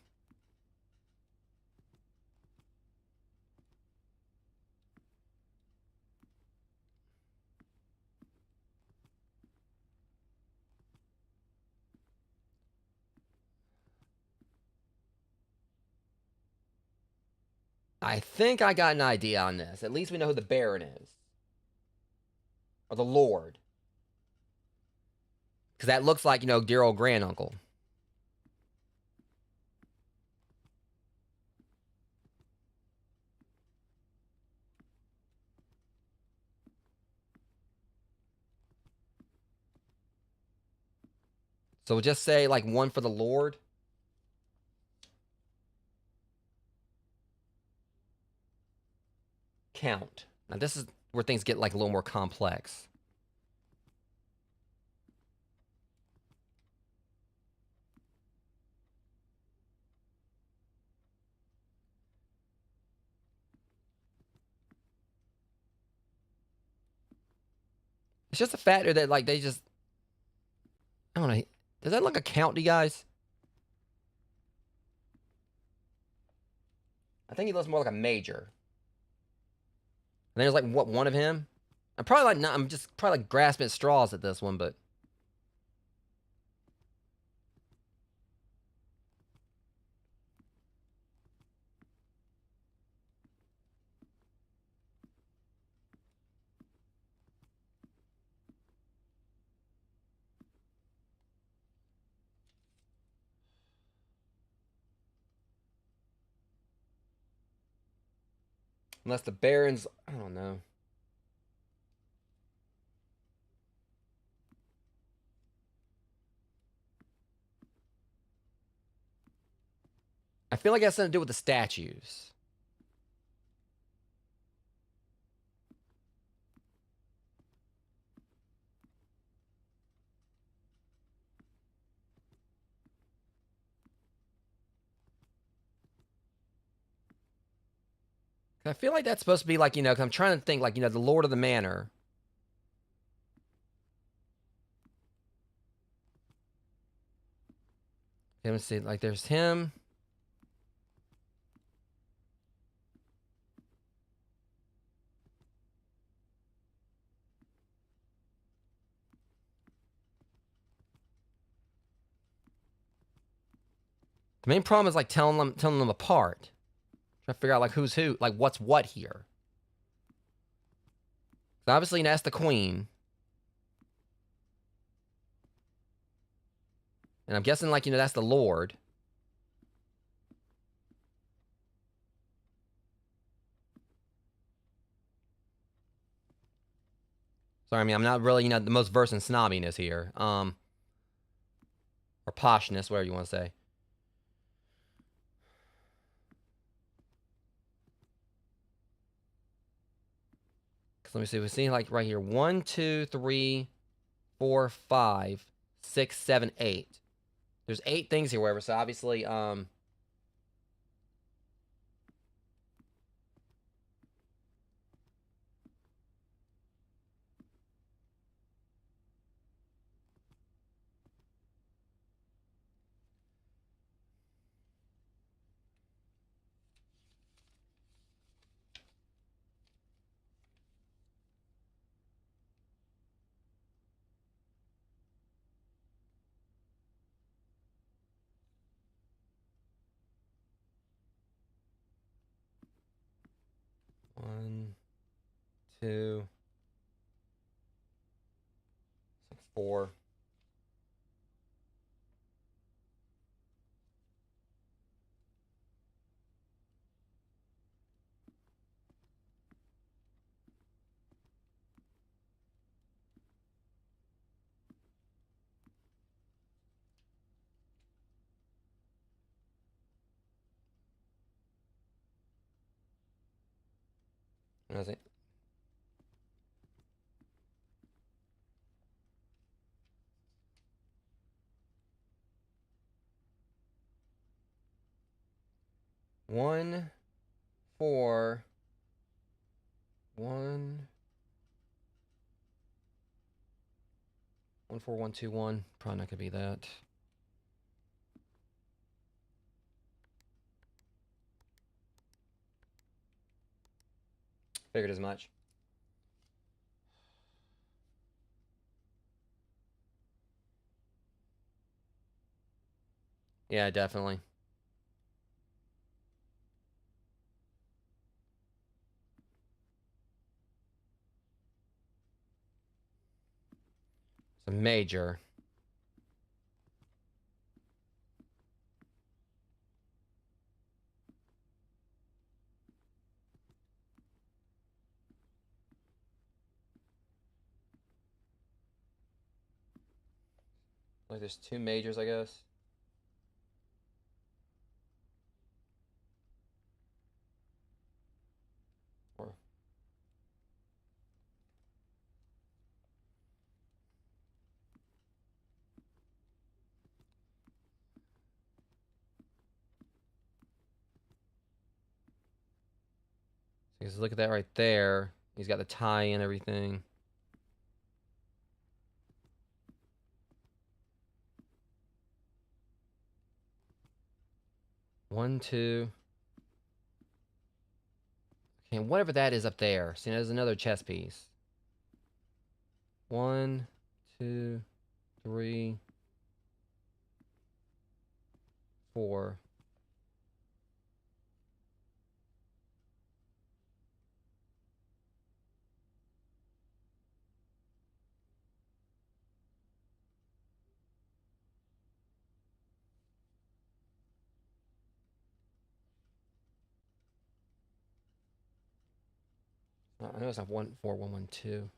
I think I got an idea on this. At least we know who the Baron is, or the Lord, because that looks like dear old granduncle. So we'll just say like one for the Lord. Count. Now this is where things get like a little more complex. It's just a factor that like they just, I don't know. Does that look a count to you guys? I think he looks more like a major. And there's like what, one of him? I'm probably like not. I'm just probably like grasping at straws at this one, but unless the Barons, I don't know. I feel like it has something to do with the statues. I feel like that's supposed to be like, cause I'm trying to think like, the Lord of the Manor. Let me see, like there's him. The main problem is like telling them apart. Trying to figure out like who's who, like what's what here. So obviously that's the Queen. And I'm guessing like, that's the Lord. Sorry, I mean I'm not really, the most versed in snobbiness here. Or poshness, whatever you want to say. Let me see. We're seeing like right here 1, 2, 3, 4, 5, 6, 7, 8. There's 8 things here, wherever. So obviously, one, 2, 4. And I think 1, 4, 1, 1, 4, 1, 2, 1. Probably not gonna be that. Figured as much. Yeah, definitely. It's a major. Like there's 2 majors, I guess. Or because look at that right there. He's got the tie and everything. One, two. Okay, whatever that is up there. See, there's another chess piece. 1, 2, 3, 4. I know it's not 1, 4, 1, 1, 2.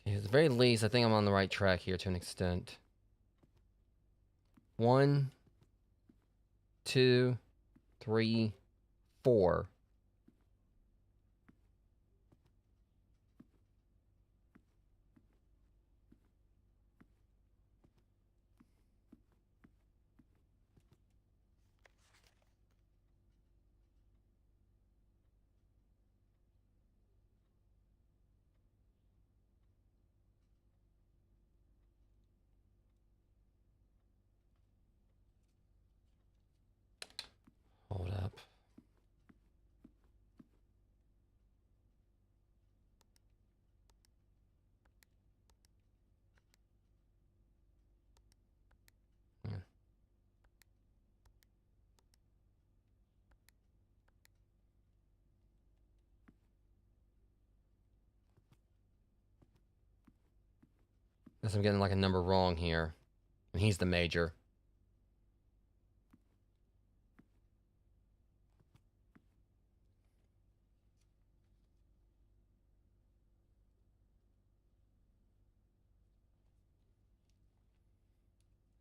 Okay, at the very least, I think I'm on the right track here to an extent. 1, 2, 3, 4. Hold up. Yeah. Guess I'm getting like a number wrong here. And he's the major.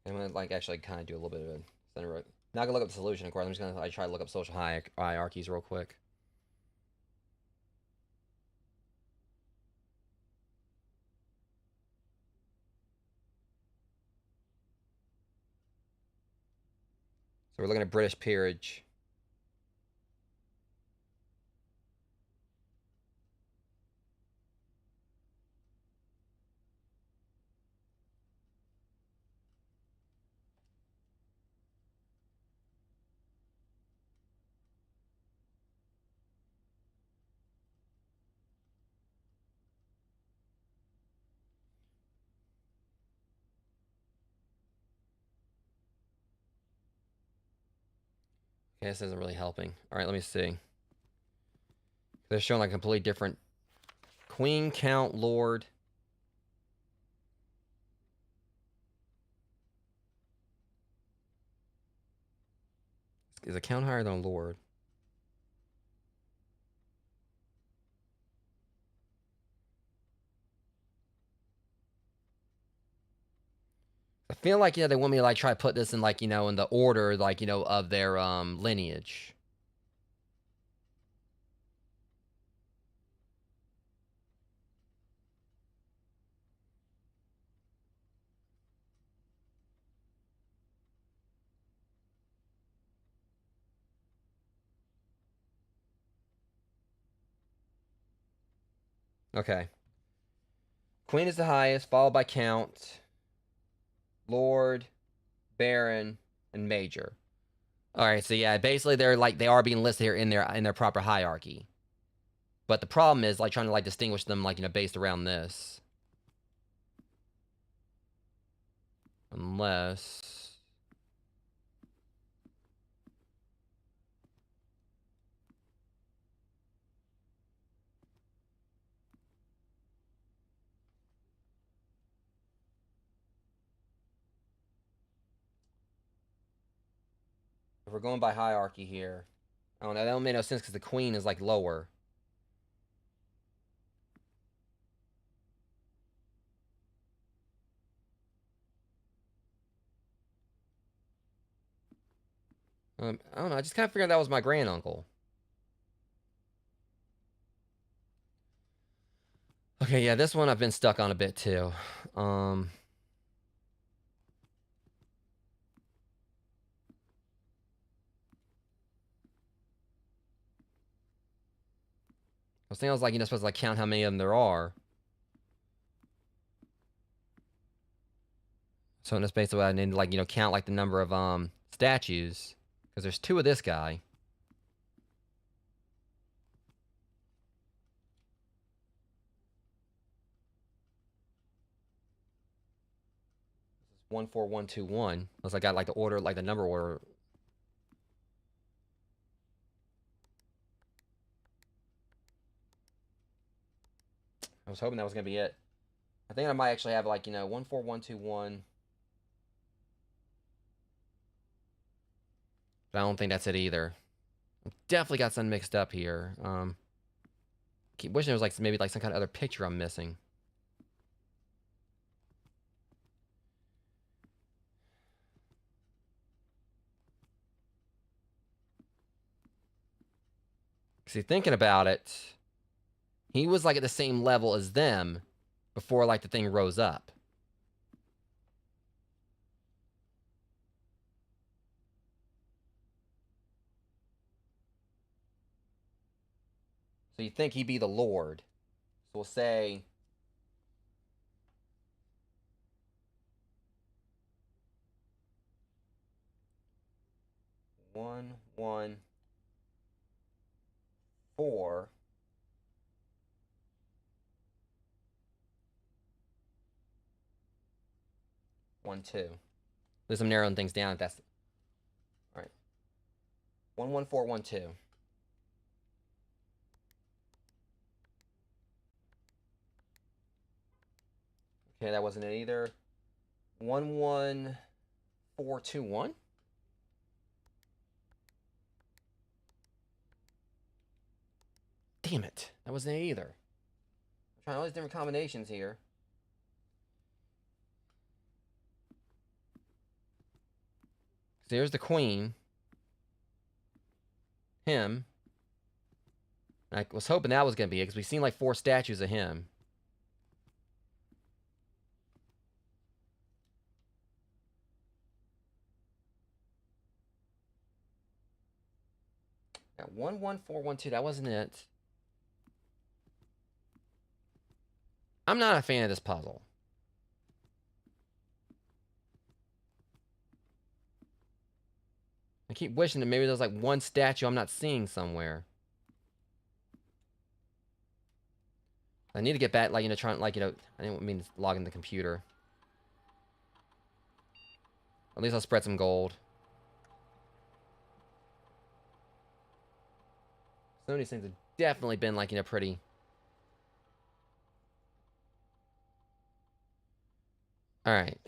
I'm gonna like actually kind of do a little bit of a center. Not gonna look up the solution, of course. I'm just gonna try to look up social hierarchies real quick. So we're looking at British peerage. Okay, this isn't really helping. All right, let me see. They're showing like a completely different queen, count, lord. Is a count higher than a lord? I feel like, yeah, they want me to like try to put this in like, in the order, like, of their lineage. Okay. Queen is the highest, followed by Count, Lord, Baron, and Major. All right, so yeah, basically they're like they are being listed here in their proper hierarchy. But the problem is like trying to like distinguish them like based around this. Unless if we're going by hierarchy here. I don't know, that don't make no sense because the queen is like lower. I don't know, I just kind of figured that was my granduncle. Okay, yeah, this one I've been stuck on a bit too. I was thinking I was like, supposed to like count how many of them there are. So that's basically what I need to like, count like the number of statues. Because there's 2 of this guy. This is 14121. Unless I got like the order, like the number order. I was hoping that was gonna be it. I think I might actually have like, 14121. But I don't think that's it either. I've definitely got something mixed up here. Keep wishing there was like maybe like some kind of other picture I'm missing. See, thinking about it, he was like at the same level as them before like the thing rose up. So you think he'd be the Lord. So we'll say 114. One, 2. At least I'm narrowing things down. If that's all right. 11412. Okay, that wasn't it either. 11421. Damn it, that wasn't it either. I'm trying all these different combinations here. So here's the queen. Him. I was hoping that was going to be it because we've seen like 4 statues of him. Got 11412. That wasn't it. I'm not a fan of this puzzle. I keep wishing that maybe there's like one statue I'm not seeing somewhere. I need to get back, like, trying, like, I didn't mean to log in the computer. At least I'll spread some gold. Some of these things have definitely been, like, pretty. Alright.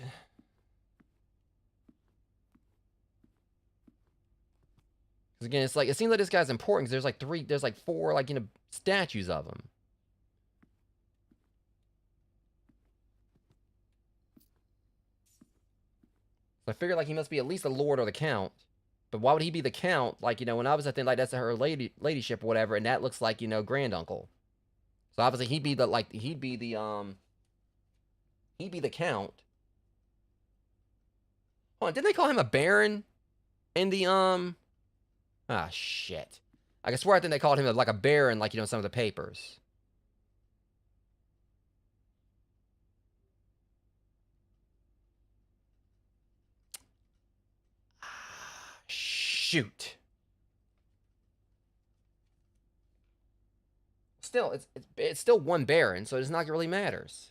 Because, again, it's like, it seems like this guy's important because there's like 4, like, statues of him. So I figured, like, he must be at least the Lord or the Count. But why would he be the Count? Like, when I was at the, like, that's her ladyship or whatever, and that looks like, granduncle. So obviously he'd be the, like, he'd be the Count. Hold on, didn't they call him a Baron in the, ah, shit. I swear I think they called him, like, a Baron, like, some of the papers. Shoot. Still, it's still one Baron, so it's not really matters.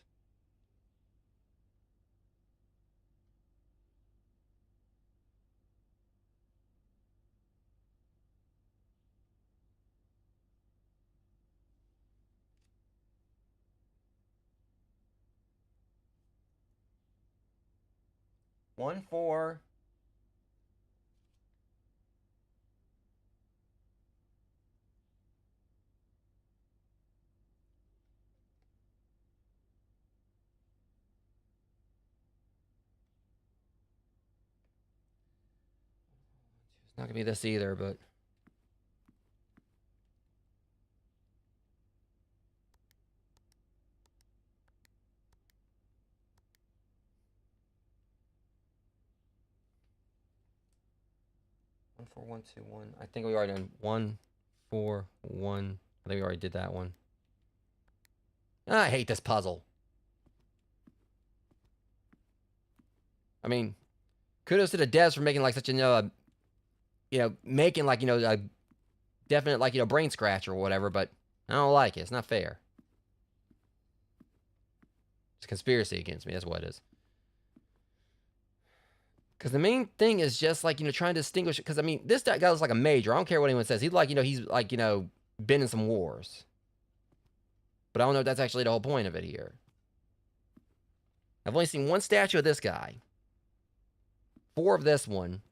One, four. It's not gonna be this either, but. One, four, one, two, one. I think we already done 1, 4, 1. I think we already did that one. I hate this puzzle. I mean, kudos to the devs for making like such a, making like, a definite like, brain scratch or whatever, but I don't like it. It's not fair. It's a conspiracy against me. That's what it is. Because the main thing is just like, trying to distinguish. Because I mean, this guy was like a major. I don't care what anyone says. He's like, he's like, been in some wars. But I don't know if that's actually the whole point of it here. I've only seen one statue of this guy. 4 of this one.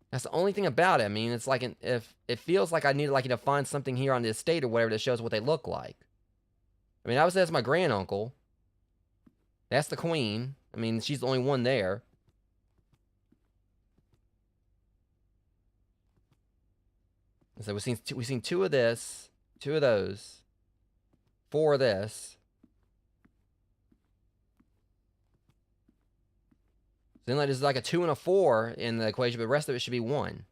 That's the only thing about it. I mean, it's like if it feels like I need like to find something here on the estate or whatever that shows what they look like. I mean, obviously that's my granduncle. That's the queen. I mean, she's the only one there. So we've seen 2 of this, 2 of those, 4 of this. Then like there's like a 2 and a 4 in the equation, but the rest of it should be 1.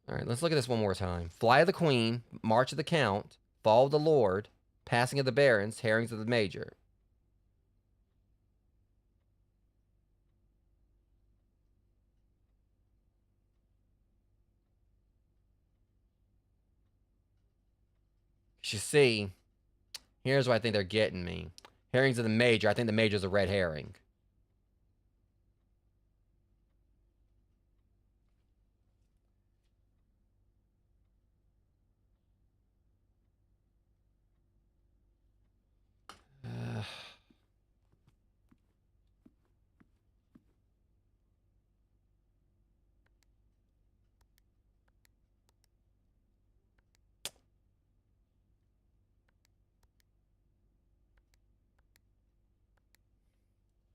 All right, let's look at this one more time. Fly of the Queen, March of the Count, Fall of the Lord, Passing of the Barons, Herrings of the Major. You see, here's what I think they're getting me. Herrings of the Major. I think the Major's a red herring.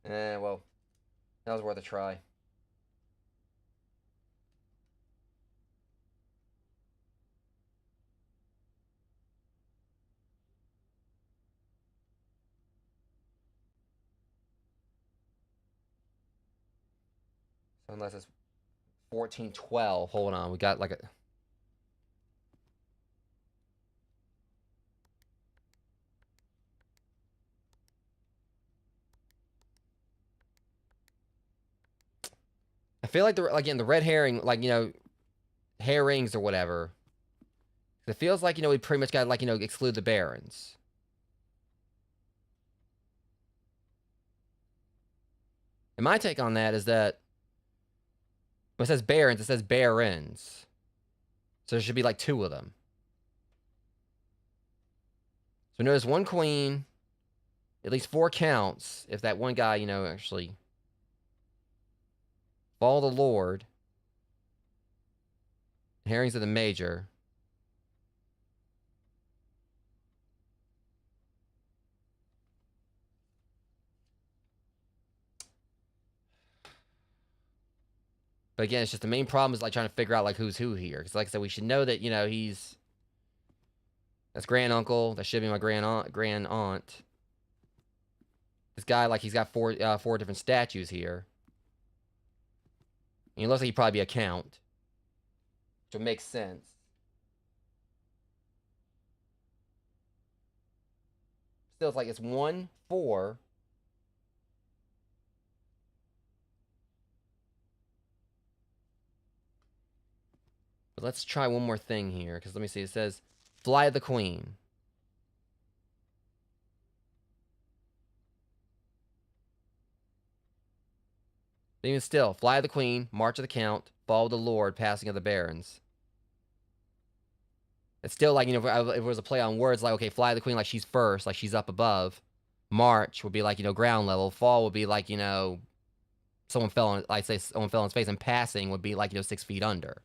Well, that was worth a try. So unless it's 1412, hold on, we got like a... I feel like the red herring, like, herrings or whatever. It feels like, we pretty much got to, like, exclude the barons. And my take on that is that when it says barons, it says barons. So there should be like 2 of them. So notice 1 queen, at least 4 counts, if that one guy, actually... Fall of the Lord. Herrings of the Major. But again, it's just the main problem is like trying to figure out like who's who here. Because like I said, we should know that, he's... That's granduncle. That should be my grand aunt. This guy, like, he's got 4 different statues here. And he looks like he'd probably be a count. Which would make sense. Still, it's like it's 1, 4. But let's try one more thing here, because let me see. It says Fly of the Queen. But even still, Fly of the Queen, March of the Count, Fall of the Lord, Passing of the Barons. It's still like, if it was a play on words, like, okay, Fly of the Queen, like she's first, like she's up above. March would be like, ground level. Fall would be like, someone fell on, like say someone fell on his face, and passing would be like, 6 feet under.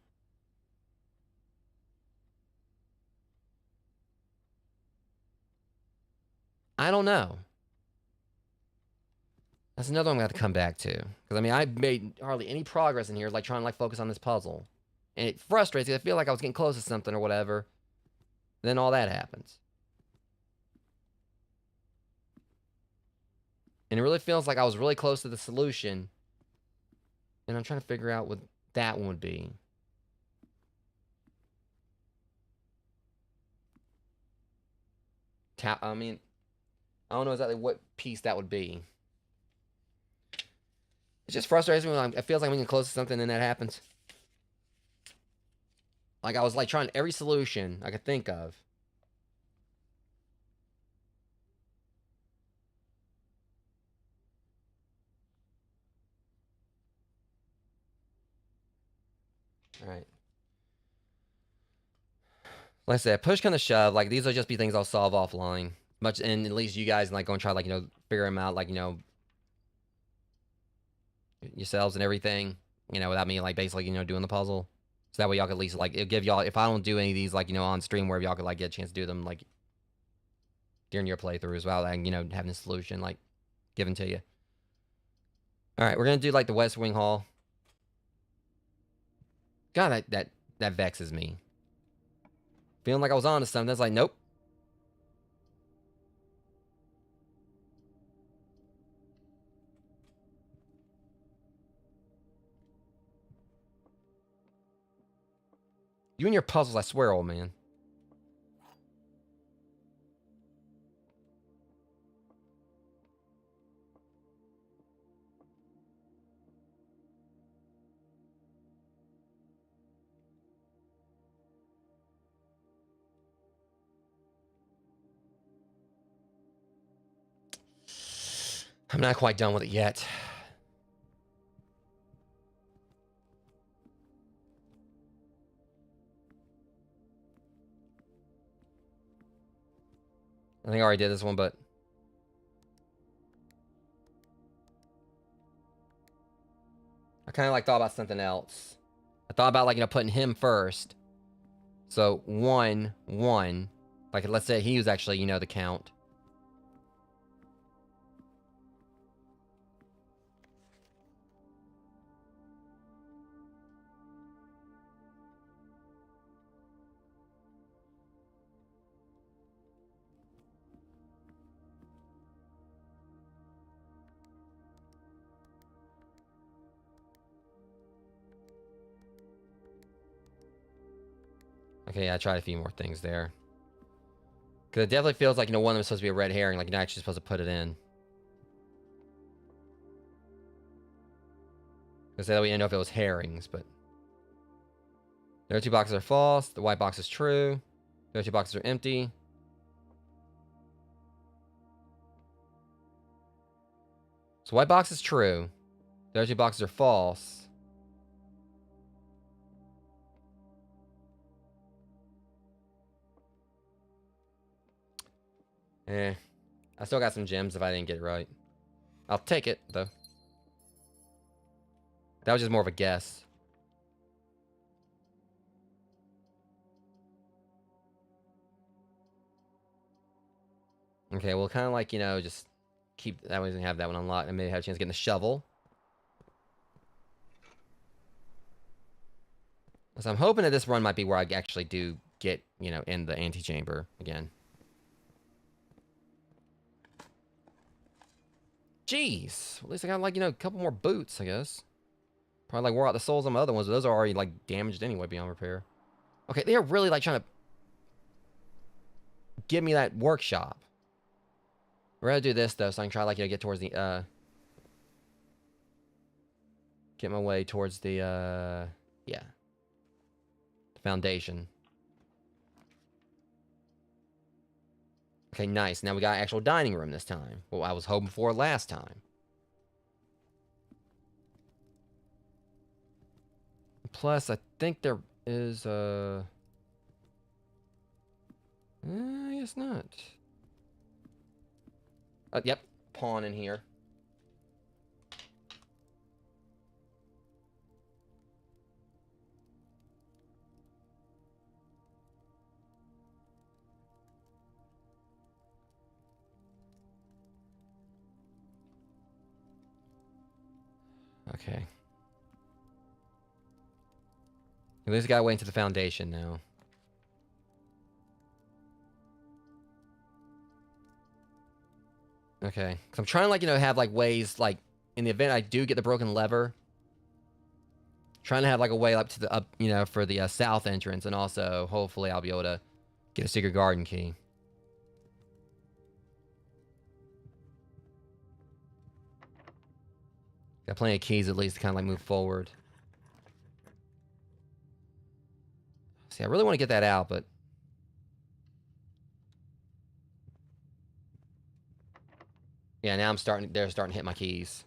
I don't know. That's another one I'm going to have to come back to. Because, I mean, I made hardly any progress in here, like, trying to, like, focus on this puzzle. And it frustrates me. I feel like I was getting close to something or whatever. Then all that happens. And it really feels like I was really close to the solution. And I'm trying to figure out what that one would be. I mean, I don't know exactly what piece that would be. It just frustrates me when it feels like I'm getting close to something and that happens. Like, I was, like, trying every solution I could think of. Alright. Like I said, push kind of shove. Like, these will just be things I'll solve offline. And at least you guys, like, go and try, like, figure them out, like, yourselves and everything, without me, like, basically, doing the puzzle. So that way y'all could at least, like, it'll give y'all, if I don't do any of these, like, on stream, where y'all could, like, get a chance to do them, like, during your playthrough as well, and, having a solution, like, given to you. Alright, we're gonna do, like, the West Wing Hall. God, that vexes me. Feeling like I was on to something, that's like, nope. You and your puzzles, I swear, old man. I'm not quite done with it yet. I think I already did this one, but... I kind of, like, thought about something else. I thought about, like, putting him first. So, 1, 1. Like, let's say he was actually, the count. Okay, yeah, I tried a few more things there. Because it definitely feels like, one of them is supposed to be a red herring. Like, you're not actually supposed to put it in. Because that way you didn't know if it was herrings, but... The other 2 boxes are false. The white box is true. The other 2 boxes are empty. So white box is true. The other 2 boxes are false. I still got some gems if I didn't get it right. I'll take it, though. That was just more of a guess. Okay, well, kind of like, just keep that one and have that one unlocked, and maybe have a chance of getting the shovel. So I'm hoping that this run might be where I actually do get, in the antechamber again. Jeez. At least I got, like, a couple more boots, I guess. Probably, like, wore out the soles on my other ones, but those are already, like, damaged anyway beyond repair. Okay, they are really, like, trying to give me that workshop. We're gonna do this though, so I can try like get towards the get my way towards the yeah, the foundation. Okay, nice. Now we got actual dining room this time. What I was hoping for last time. Plus, I think there is I guess not. Yep, pawn in here. Okay. We just gotta wait into the foundation now. Okay. Cause I'm trying to like, have like ways like in the event I do get the broken lever. Trying to have like a way up to the for the south entrance, and also hopefully I'll be able to get a secret garden key. Got plenty of keys at least to kind of like move forward. See, I really want to get that out, but yeah, now they're starting to hit my keys.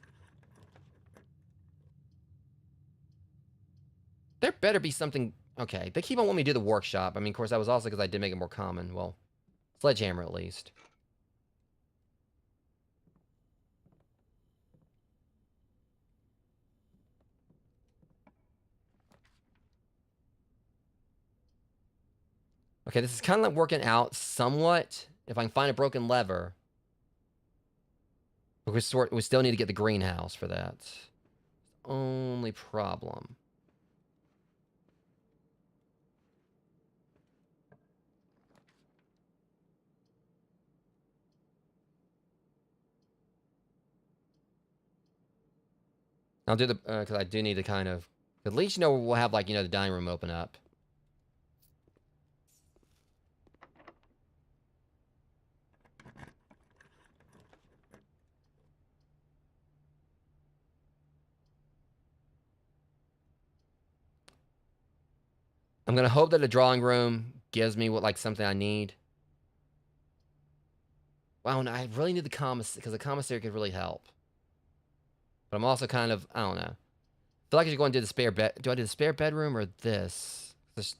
There better be something. Okay, they keep on wanting me to do the workshop. I mean, of course, that was also because I did make it more common. Well, sledgehammer at least. Okay, this is kind of like working out somewhat. If I can find a broken lever. But we still need to get the greenhouse for that. Only problem. I'll do the, because I do need to kind of, at least, we'll have, like, the dining room open up. I'm going to hope that the drawing room gives me what, like, something I need. Well, no, I really need the commissary, because the commissary could really help. But I'm also kind of, I don't know. I feel like I should go and do the spare bed. Do I do the spare bedroom or this? It'd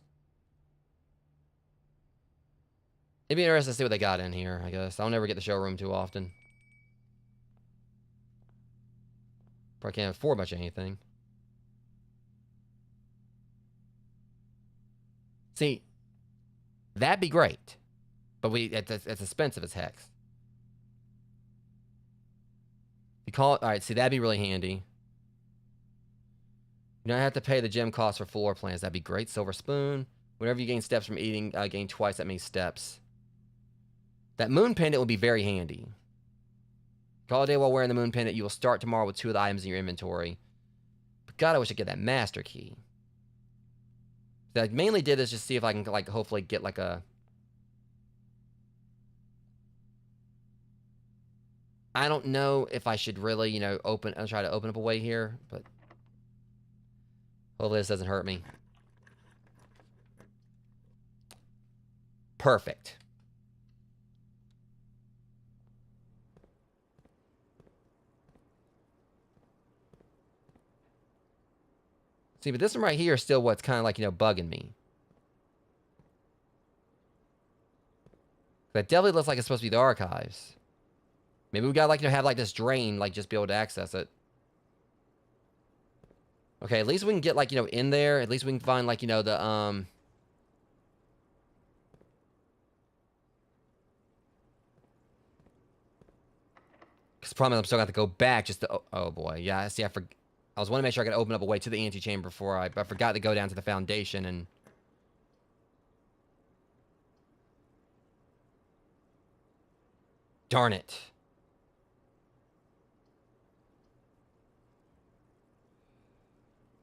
be interesting to see what they got in here, I guess. I'll never get the showroom too often. Probably can't afford much of anything. See, that'd be great. But it's expensive as heck. You call it, all right, see, that'd be really handy. You don't have to pay the gem cost for floor plans. That'd be great. Silver spoon. Whenever you gain steps from eating, gain twice that many steps. That moon pendant will be very handy. Call a day while wearing the moon pendant. You will start tomorrow with 2 of the items in your inventory. But God, I wish I could get that master key. So I mainly did this just to see if I can, like, hopefully get, like, a... I don't know if I should really, try to open up a way here, but... Hopefully this doesn't hurt me. Perfect. See, but this one right here is still what's kind of like, bugging me. That definitely looks like it's supposed to be the archives. Maybe we gotta, like, have, like, this drain, like, just be able to access it. Okay, at least we can get, like, in there. At least we can find, like, the, Because the problem is I'm still got to go back just to... Oh, boy. Yeah, see, I was wanting to make sure I could open up a way to the antechamber before I forgot to go down to the foundation and... Darn it.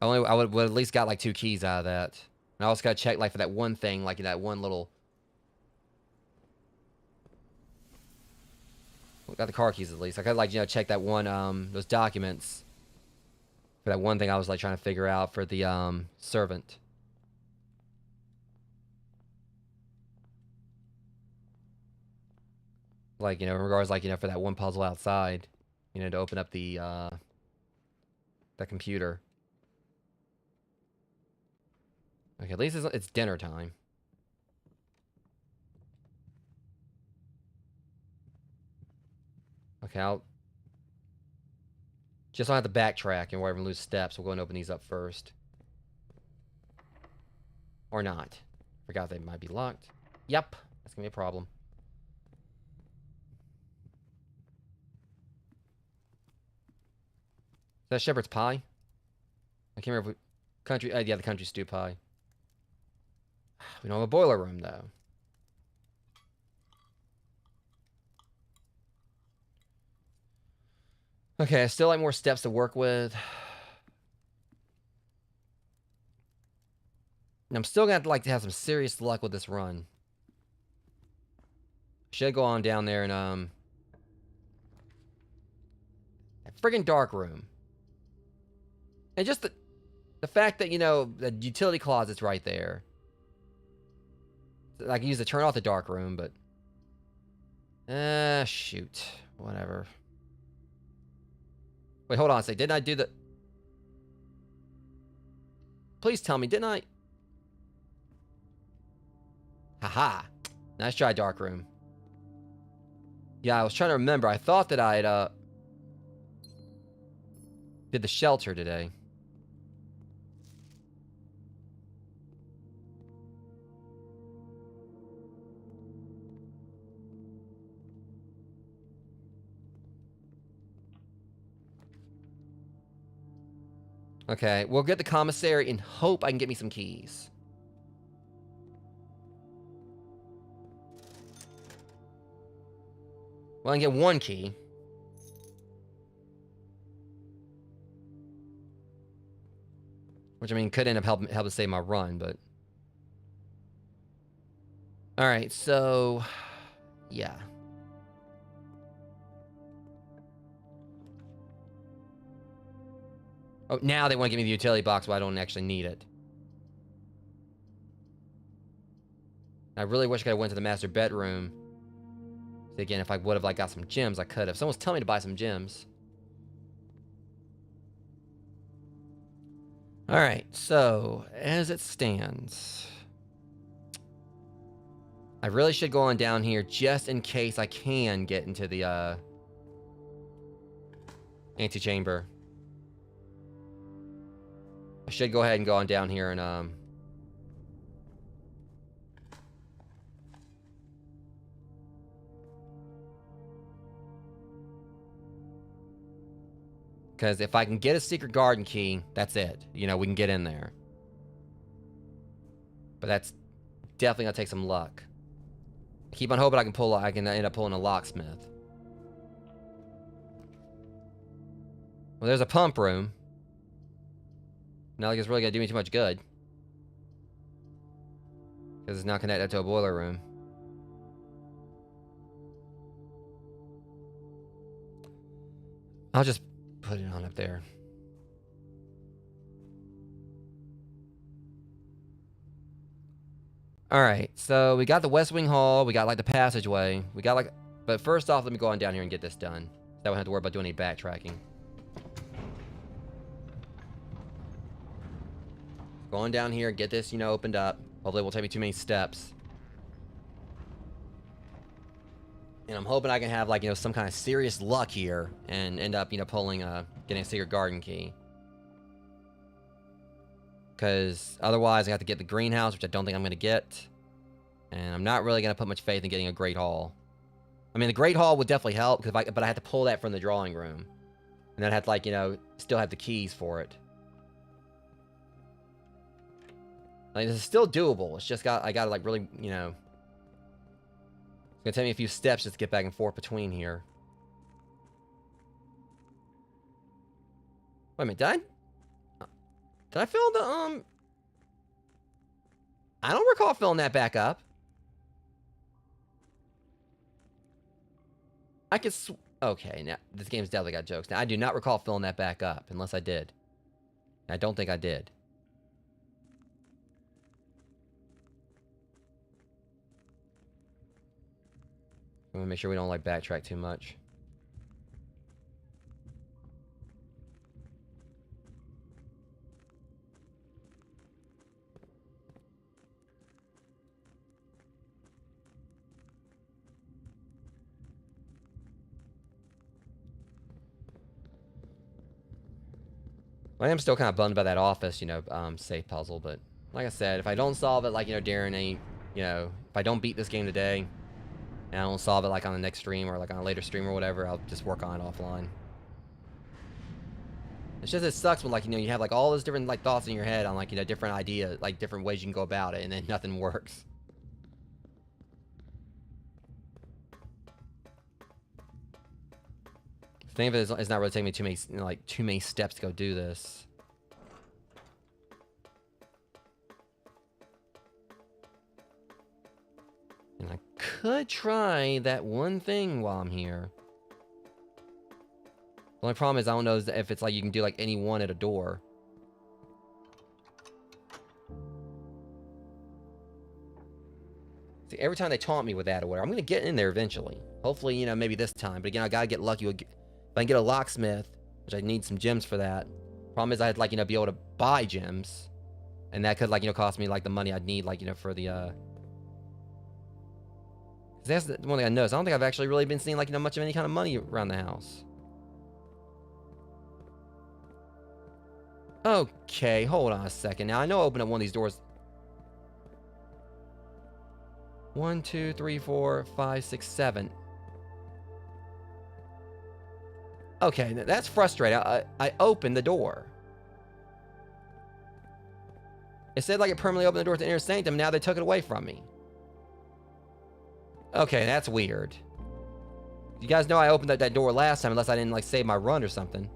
I would at least got, like, 2 keys out of that. And I also got to check, like, for that one thing, like, that one little... got the car keys at least. I could, like, you know, check that one, those documents for that one thing I was, like, trying to figure out for the, servant. Like, you know, in regards, like, you know, for that one puzzle outside, you know, to open up the, that computer. Okay, at least it's dinner time. Okay, I'll... Just don't have to backtrack and wherever lose steps. We'll go and open these up first. Or not. Forgot they might be locked. Yep, that's gonna be a problem. Is that shepherd's pie? I can't remember if we... Country... yeah, the country stew pie. We don't have a boiler room, though. Okay, I still like more steps to work with. And I'm still gonna like to have some serious luck with this run. Should go on down there and that friggin' dark room. And just the fact that, you know, the utility closet's right there. I can use to turn off the dark room, but shoot. Whatever. Wait, hold on a sec. Didn't I do the... Please tell me, didn't I... Haha. Nice try, dark room. Yeah, I was trying to remember. I thought that I'd, did the shelter today. Okay, we'll get the commissary and hope I can get me some keys. Well, I can get one key. Which, I mean, could end up helping to save my run, but... Alright, so... Yeah. Oh, now they want to give me the utility box, but I don't actually need it. I really wish I could have went to the master bedroom. So again, if I would have, like, got some gems, I could have. Someone's telling me to buy some gems. Alright, so, as it stands... I really should go on down here just in case I can get into the, antechamber. I should go ahead and go on down here and, because if I can get a secret garden key, that's it. You know, we can get in there. But that's definitely gonna take some luck. I keep on hoping I can end up pulling a locksmith. Well, there's a pump room. Not like it's really gonna do me too much good. Because it's not connected to a boiler room. I'll just put it on up there. Alright, so we got the West Wing Hall, we got like the passageway, we got like... But first off, let me go on down here and get this done. So I don't have to worry about doing any backtracking. Going down here, get this, you know, opened up. Hopefully it won't take me too many steps. And I'm hoping I can have, like, you know, some kind of serious luck here and end up, you know, pulling, getting a secret garden key. Because otherwise I have to get the greenhouse, which I don't think I'm going to get. And I'm not really going to put much faith in getting a Great Hall. I mean, the Great Hall would definitely help, but I had to pull that from the drawing room. And then I had to, like, you know, still have the keys for it. Like, this is still doable. It's just I gotta, like, really, you know... It's gonna take me a few steps just to get back and forth between here. Wait a minute, did I fill the, I don't recall filling that back up. Okay, now this game's definitely got jokes. Now, I do not recall filling that back up, unless I did. I don't think I did. I want to make sure we don't, like, backtrack too much. I am still kind of bummed by that office, safe puzzle, but like I said, if I don't solve it, like, during if I don't beat this game today, and I don't solve it, like, on the next stream or, like, on a later stream or whatever, I'll just work on it offline. It's just, it sucks when, like, you have, like, all those different, like, thoughts in your head on, like, different ideas, like, different ways you can go about it, and then nothing works. The thing of it is, it's not really taking me too many steps to go do this. And I could try that one thing while I'm here. The only problem is I don't know if it's like you can do like any one at a door. See, every time they taunt me with that or whatever, I'm gonna get in there eventually. Hopefully, maybe this time. But again, I gotta get lucky. If I can get a locksmith, which I need some gems for that. Problem is, I'd like be able to buy gems, and that could like cost me like the money I'd need like for the. That's the one thing I noticed. I don't think I've actually really been seeing like much of any kind of money around the house. Okay, hold on a second. Now I know I opened up one of these doors. 1, 2, 3, 4, 5, 6, 7. Okay, that's frustrating. I opened the door. It said like it permanently opened the door to the inner sanctum. Now they took it away from me. Okay, that's weird. You guys know I opened that door last time, unless I didn't like save my run or something.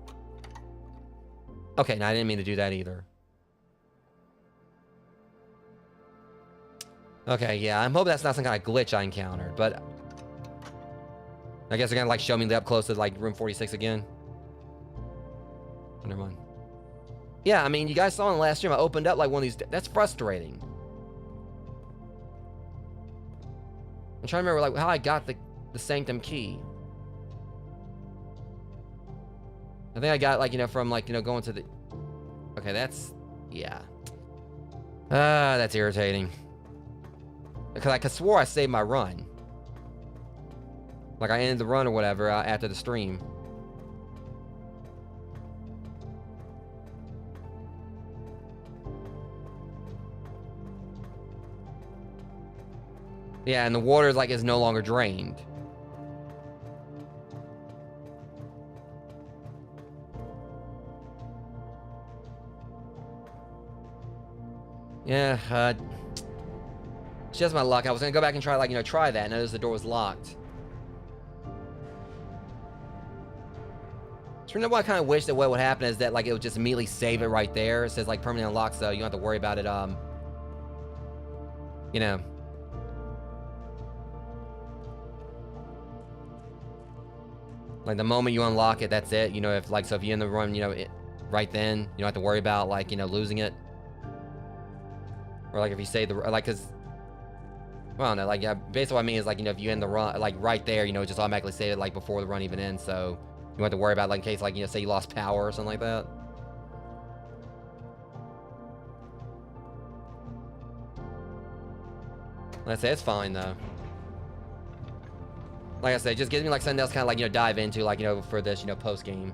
Okay, no, I didn't mean to do that either. Okay, yeah, I'm hoping that's not some kind of glitch I encountered, but I guess they're gonna like show me up close to like room 46 again. Never mind. Yeah, I mean, you guys saw in the last stream, I opened up like one of these. That's frustrating. I'm trying to remember like how I got the sanctum key. I think I got like from like going to the. Okay, that's yeah. That's irritating. Because I swore I saved my run. Like I ended the run or whatever after the stream. Yeah, and the water like is no longer drained. Yeah, it's just my luck. I was gonna go back and try like try that, and notice the door was locked. So you know what I kind of wish that what would happen is that like it would just immediately save it right there. It says like permanently unlocked, so you don't have to worry about it. Like the moment you unlock it, that's it. If like so if you're in the run, right then you don't have to worry about like losing it. Or like if you save the like, cause well, I don't know, like basically what I mean is like if you end the run like right there, just automatically save it like before the run even ends, so you don't have to worry about like in case like say you lost power or something like that. Like I say, it's fine though. Like I said, it just gives me like something else kind of like dive into like for this post game.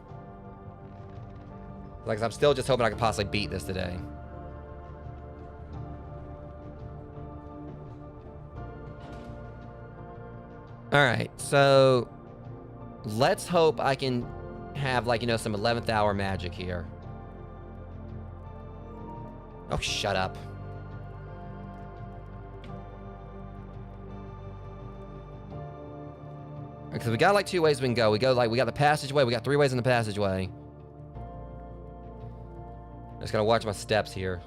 Like I'm still just hoping I could possibly beat this today. Alright, so let's hope I can have like some 11th hour magic here. Oh, shut up. Because we got like 2 ways we can go. We got the passageway, we got 3 ways in the passageway. I just gotta watch my steps here.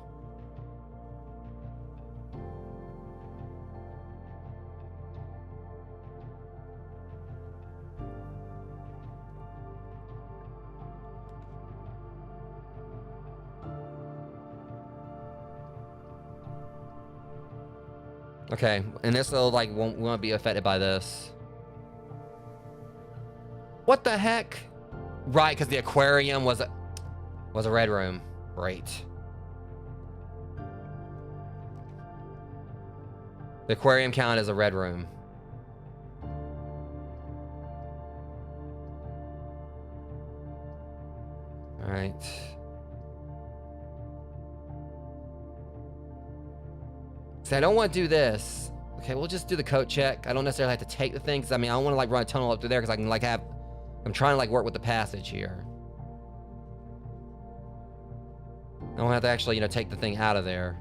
Okay, and this will like won't be affected by this. What the heck? Right, because the aquarium was a red room. Great. The aquarium counted as a red room. All right. See, I don't want to do this. Okay, we'll just do the coat check. I don't necessarily have to take the thing, because I mean, I don't want to like run a tunnel up through there, because I can like have... I'm trying to like work with the passage here. I don't have to actually, you know, take the thing out of there.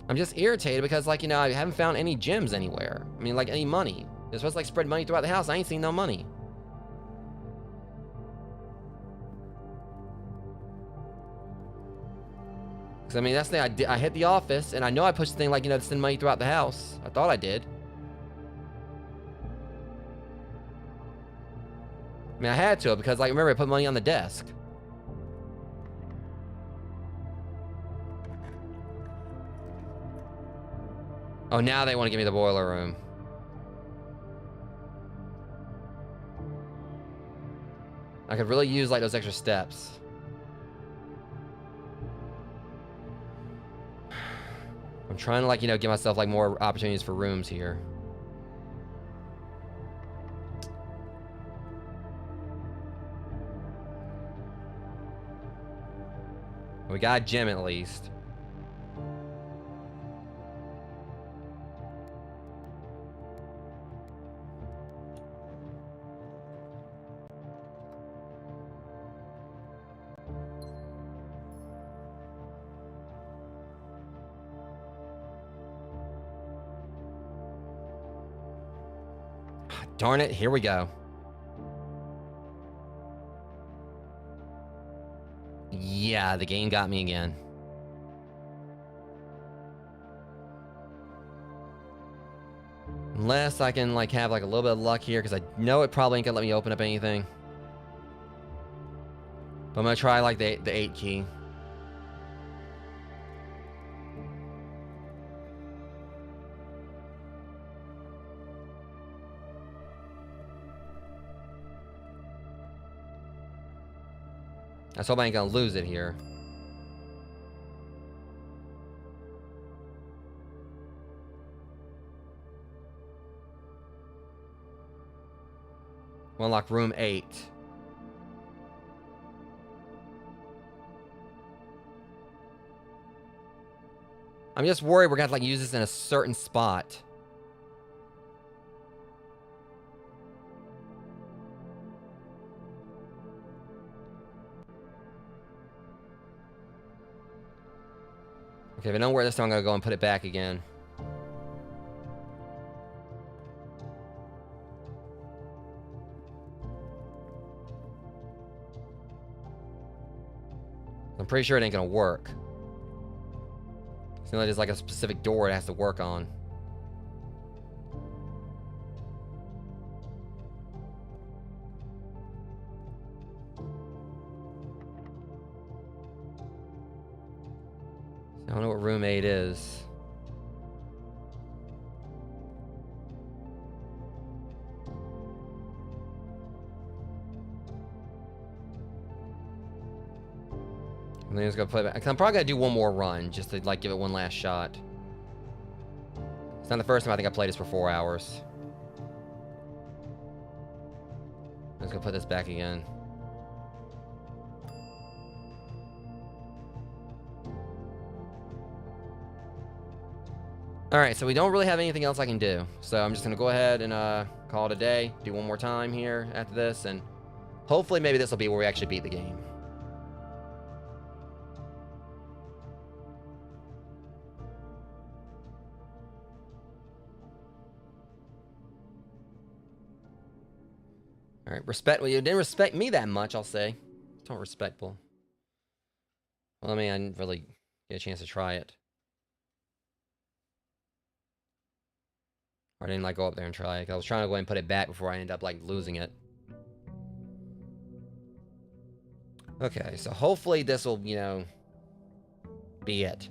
I'm just irritated because, like, you know, I haven't found any gems anywhere. I mean, like, any money. They're supposed to, like, spread money throughout the house. I ain't seen no money. Because, I mean, that's the thing. I hit the office, and I know I pushed the thing, like, you know, to send money throughout the house. I thought I did. I mean, I had to, because, like, remember, I put money on the desk. Oh, now they want to give me the boiler room. I could really use, like, those extra steps. I'm trying to, like, you know, give myself, like, more opportunities for rooms here. We got a gem at least. Darn it, here we go. Yeah, the game got me again. Unless I can, like, have, like, a little bit of luck here, because I know it probably ain't gonna let me open up anything. But I'm gonna try, like, the 8 key. I hope I ain't gonna lose it here. We'll unlock room 8. I'm just worried we're gonna have to, like, use this in a certain spot. Okay, if I don't work this time, I'm gonna go and put it back again. I'm pretty sure it ain't gonna work. Seems like there's like a specific door it has to work on. I don't know what room 8 is. And then just gonna play back. I'm probably gonna do one more run just to like give it one last shot. It's not the first time I think I played this for 4 hours. I'm just gonna put this back again. Alright, so we don't really have anything else I can do. So I'm just gonna go ahead and call it a day. Do one more time here after this, and hopefully maybe this will be where we actually beat the game. Alright, respect. Well, you didn't respect me that much, I'll say. It's not respectful. Well, I mean, I didn't really get a chance to try it. Or I didn't, like, go up there and try it. I was trying to go and put it back before I end up, like, losing it. Okay, so hopefully this will, you know, be it.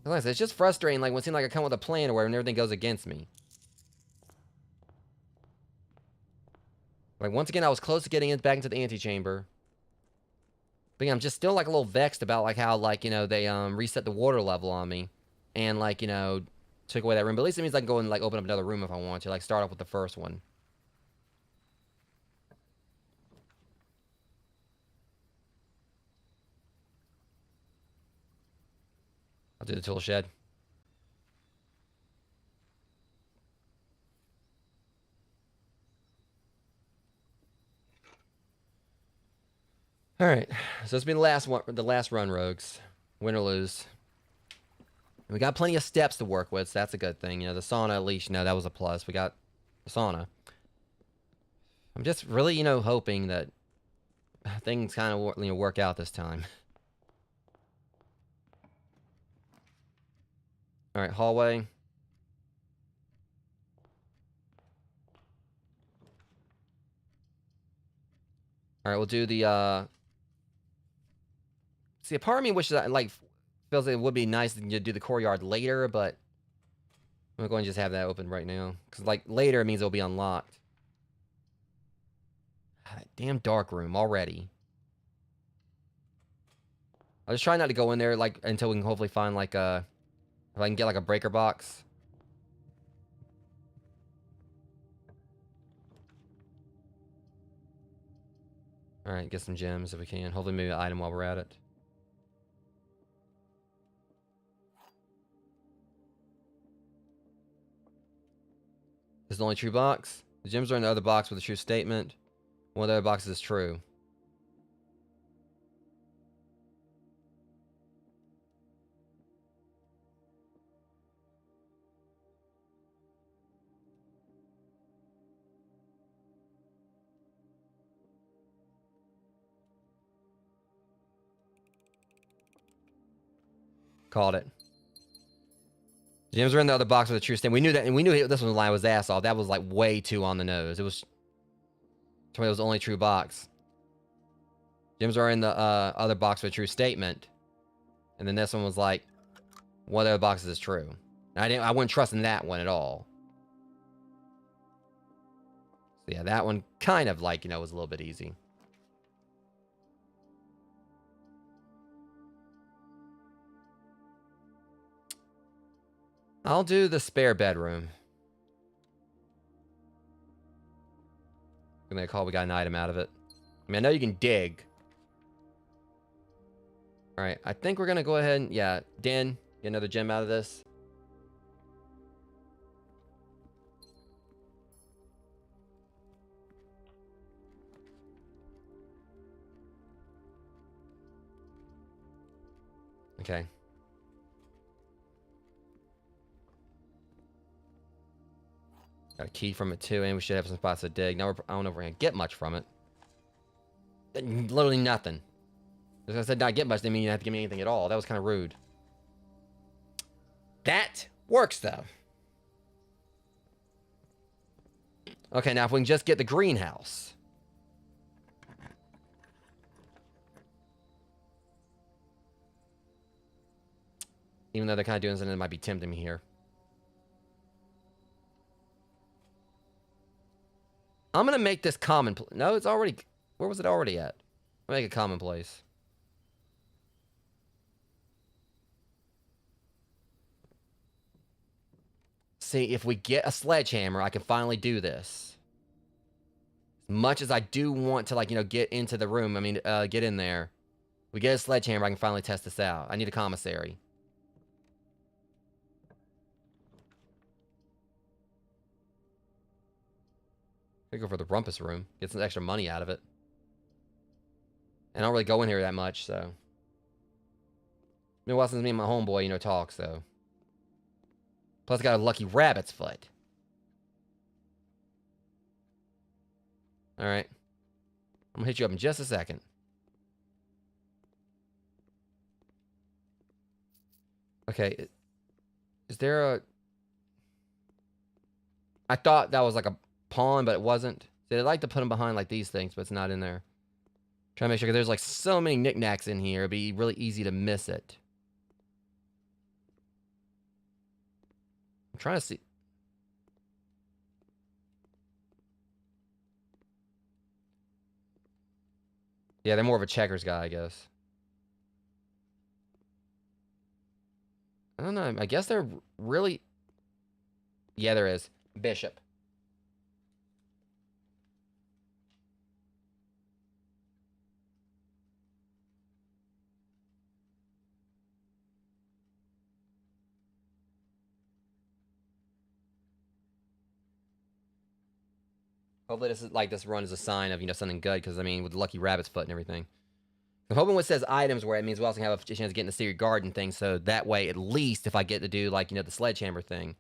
Like I said, it's just frustrating, like, when it seems like I come with a plan or where everything goes against me. Like, once again, I was close to getting it back into the antechamber. But yeah, I'm just still, like, a little vexed about, like, how, like, you know, they, reset the water level on me. And, like, you know, took away that room. But at least it means I can go and, like, open up another room if I want to. Like, start off with the first one. I'll do the tool shed. Alright, so it's been the last one, the last run, Rogues. Win or lose. And we got plenty of steps to work with, so that's a good thing. You know, the sauna, at least, you know, that was a plus. We got the sauna. I'm just really, you know, hoping that things kind of, you know, work out this time. Alright, hallway. Alright, we'll do the, see, a part of me wishes I, like, feels like it would be nice to do the courtyard later, but I'm going to just have that open right now. Because, like, later it means it'll be unlocked. That damn dark room already. I'll just try not to go in there, like, until we can hopefully find, like, if I can get, like, a breaker box. Alright, get some gems if we can. Hopefully maybe an item while we're at it. This is the only true box. The gems are in the other box with a true statement. One of the other boxes is true. Called it. Gems are in the other box with a true statement. We knew that, and we knew this one line was ass off. That was like way too on the nose. It was. It was the only true box. Gems are in the other box with a true statement, and then this one was like, one of the other boxes is true. And I wouldn't trust in that one at all. So yeah, that one kind of like, you know, was a little bit easy. I'll do the spare bedroom. I'm gonna call we got an item out of it. I mean, I know you can dig. Alright, I think we're gonna go ahead and, yeah, Dan, get another gem out of this. Okay. Got a key from it too, and we should have some spots to dig. Now I don't know if we're gonna get much from it. Literally nothing. As I said, not get much, didn't mean you have to give me anything at all. That was kind of rude. That works though. Okay, now if we can just get the greenhouse. Even though they're kind of doing something that might be tempting me here. I'm gonna make this commonplace. No, it's already. Where was it already at? I'll make it commonplace. See, if we get a sledgehammer, I can finally do this. As much as I do want to, like, you know, get into the room. I mean, get in there. We get a sledgehammer, I can finally test this out. I need a commissary. I go for the rumpus room. Get some extra money out of it. And I don't really go in here that much, so. I mean, well, since me and my homeboy, you know, talk, so. Plus, I got a lucky rabbit's foot. Alright. I'm gonna hit you up in just a second. Okay. Is there a... I thought that was like a pawn, but it wasn't. They'd like to put them behind like these things, but it's not in there. Trying to make sure, because there's like so many knickknacks in here, it'd be really easy to miss it. I'm trying to see. Yeah, they're more of a checkers guy, I guess. I don't know. I guess they're really... Yeah, there is. Bishop. Hopefully this run is a sign of, something good, because, I mean, with the lucky rabbit's foot and everything. I'm hoping what says items where it means we also have a chance of getting the secret garden thing, so that way, at least, if I get to do, like, the sledgehammer thing,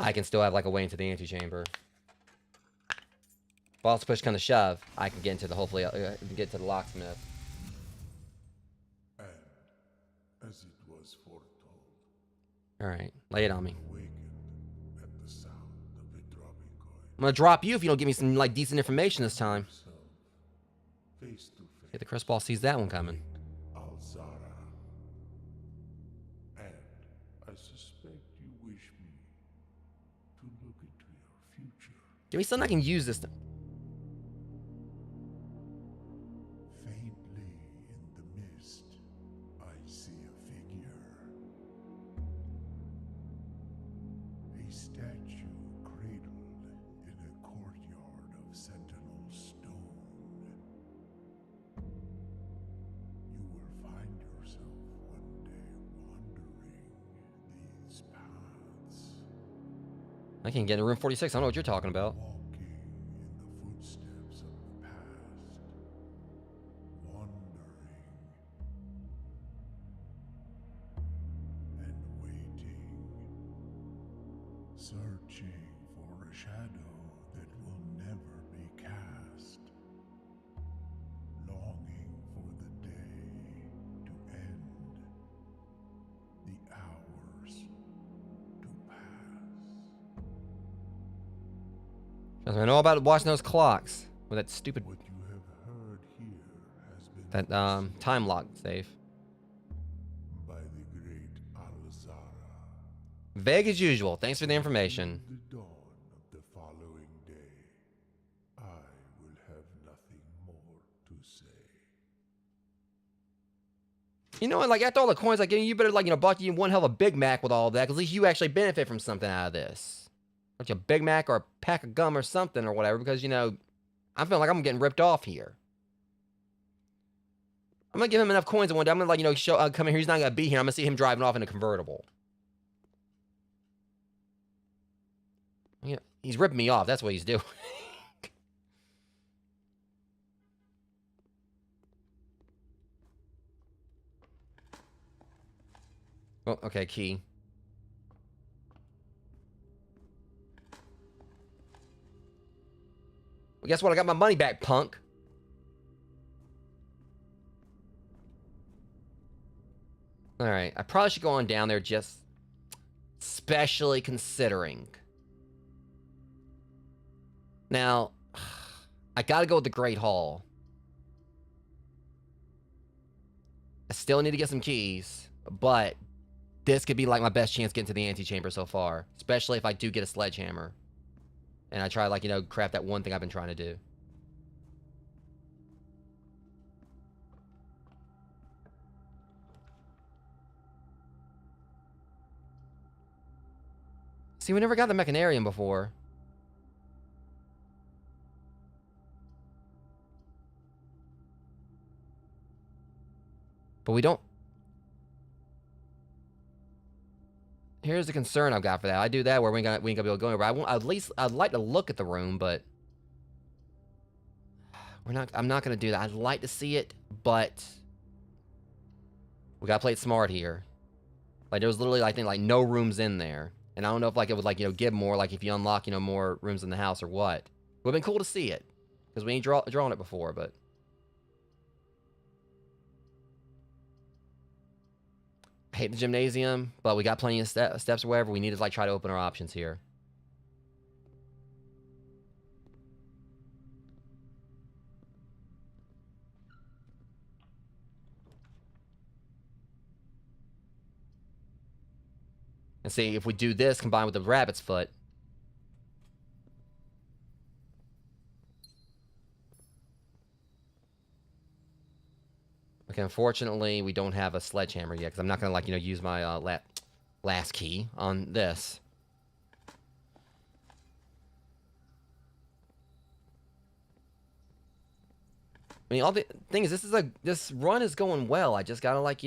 I can still have, like, a way into the antechamber. If I also push kind of shove, I can get into the, hopefully, get to the locksmith. And, as it was foretold, Alright, lay it on me. awakened at the sound of a dropping coin. I'm gonna drop you if you don't give me some, like, decent information this time. Face to face. Yeah, the crystal ball sees that one coming. Alzara. And I suspect you wish me to look into your future. Give me something I can use this. Faintly in the mist, I see a figure. A statue cradled in a courtyard of sentinel stone. You will find yourself one day wandering these paths. I can't get into room 46. I don't know what you're talking about. Walking in the footsteps of the past, wandering and waiting, searching for a shadow that will never be cast, longing for the day to end, the hours to pass. I know about watching those clocks with that stupid What you have heard here has been that time lock save. by the great Alzara. Vague as usual. Thanks for the information. The dawn of the following day, I will have nothing more to say. You know what? Like after all the coins I give you, you better buy you one hell of a Big Mac with all of that, 'cause at least you actually benefit from something out of this. Like a Big Mac or a pack of gum or something or whatever, because I feel like I'm getting ripped off here. I'm gonna give him enough coins, and one day I'm gonna show come in here. He's not gonna be here. I'm gonna see him driving off in a convertible. Yeah, he's ripping me off. That's what he's doing. Oh, okay, key. Well, guess what? I got my money back, punk. Alright, I probably should go on down there, just especially considering. Now, I gotta go with the Great Hall. I still need to get some keys, but this could be like my best chance getting to the antechamber so far, especially if I do get a sledgehammer. And I try, craft that one thing I've been trying to do. See, we never got the mechanarium before. But we don't... Here's the concern I've got for that. I do that where we ain't gonna be able to go anywhere. I'd like to look at the room, but I'm not gonna do that. I'd like to see it, but we gotta play it smart here. Like there was literally, I think, no rooms in there. And I don't know if it would give more, if you unlock, more rooms in the house or what. It would've been cool to see it. Because we ain't drawn it before, but I hate the gymnasium, but we got plenty of steps or whatever. We need to try to open our options here. And see if we do this combined with the rabbit's foot. Okay, unfortunately, we don't have a sledgehammer yet, because I'm not going to, like, use my last key on this. I mean, all the thing is, this run is going well. I just gotta, like,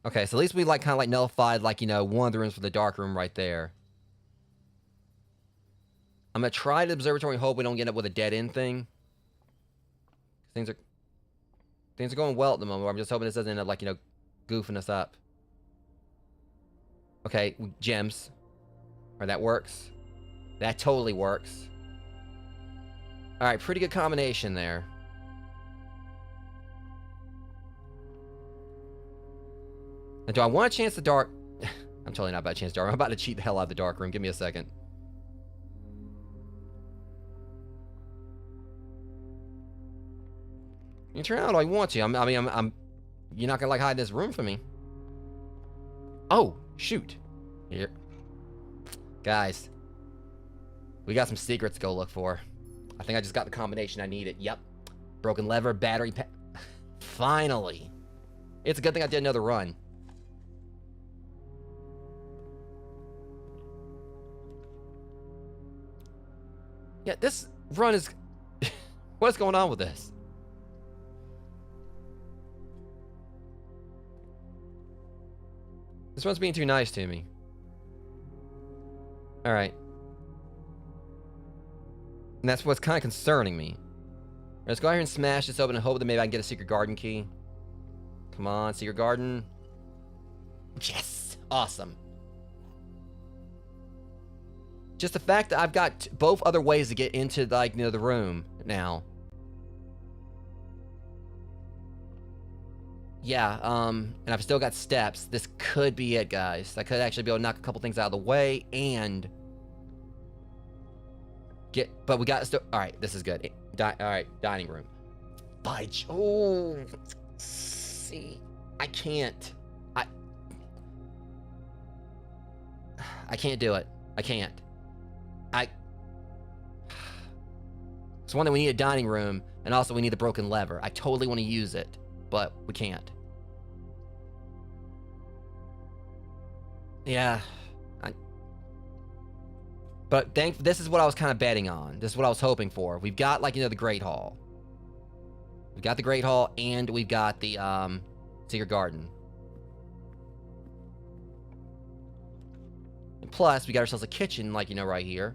Okay, so at least we, like, kind of, like, nullified, like, one of the rooms for the dark room right there. I'm gonna try the observatory and hope we don't get up with a dead end thing. Things are going well at the moment. I'm just hoping this doesn't end up, like, goofing us up. Okay, gems. Alright, that works. That totally works. Alright, pretty good combination there. And do I want to chance the dark? I'm totally not about to chance the dark. I'm about to cheat the hell out of the dark room. Give me a second. You turn out I want to. I'm you're not gonna, like, hide this room from me. Oh, shoot. Here. Guys. We got some secrets to go look for. I think I just got the combination I needed. Yep. Broken lever, battery pack. Finally. It's a good thing I did another run. Yeah, this run is... What's going on with this? This one's being too nice to me. Alright. And that's what's kind of concerning me. Let's go out here and smash this open and hope that maybe I can get a secret garden key. Come on, secret garden. Yes! Awesome. Just the fact that I've got both other ways to get into, like, the room now. Yeah, and I've still got steps. This could be it, guys. I could actually be able to knock a couple things out of the way and get... But we got... Alright, this is good. Alright, dining room. Fudge. Oh, see. I can't. I can't do it. I can't. It's one that we need a dining room, and also we need the broken lever. I totally want to use it, but we can't. Yeah. But this is what I was kind of betting on. This is what I was hoping for. We've got, like, the Great Hall. We've got the Great Hall, and we've got the Secret Garden. And plus, we got ourselves a kitchen, like, right here.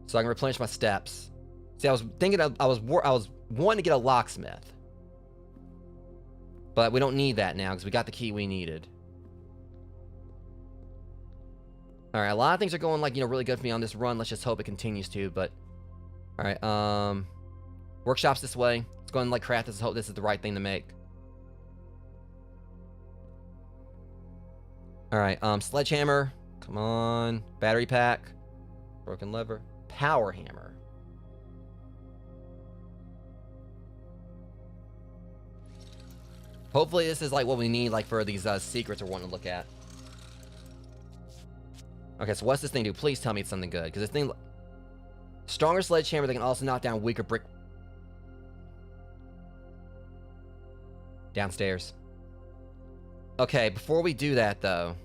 So I can replenish my steps. See, I was thinking I was wanting to get a locksmith. But we don't need that now because we got the key we needed. Alright, a lot of things are going, like, really good for me on this run. Let's just hope it continues to, but... Alright, workshop's this way. Let's go and, like, craft this. Hope this is the right thing to make. Alright, sledgehammer. Come on. Battery pack. Broken lever. Power hammer. Hopefully this is, like, what we need, like, for these secrets we're wanting to look at. Okay, so what's this thing do? Please tell me it's something good. Because this thing... Stronger sledgehammer that can also knock down weaker brick... Downstairs. Okay, before we do that, though...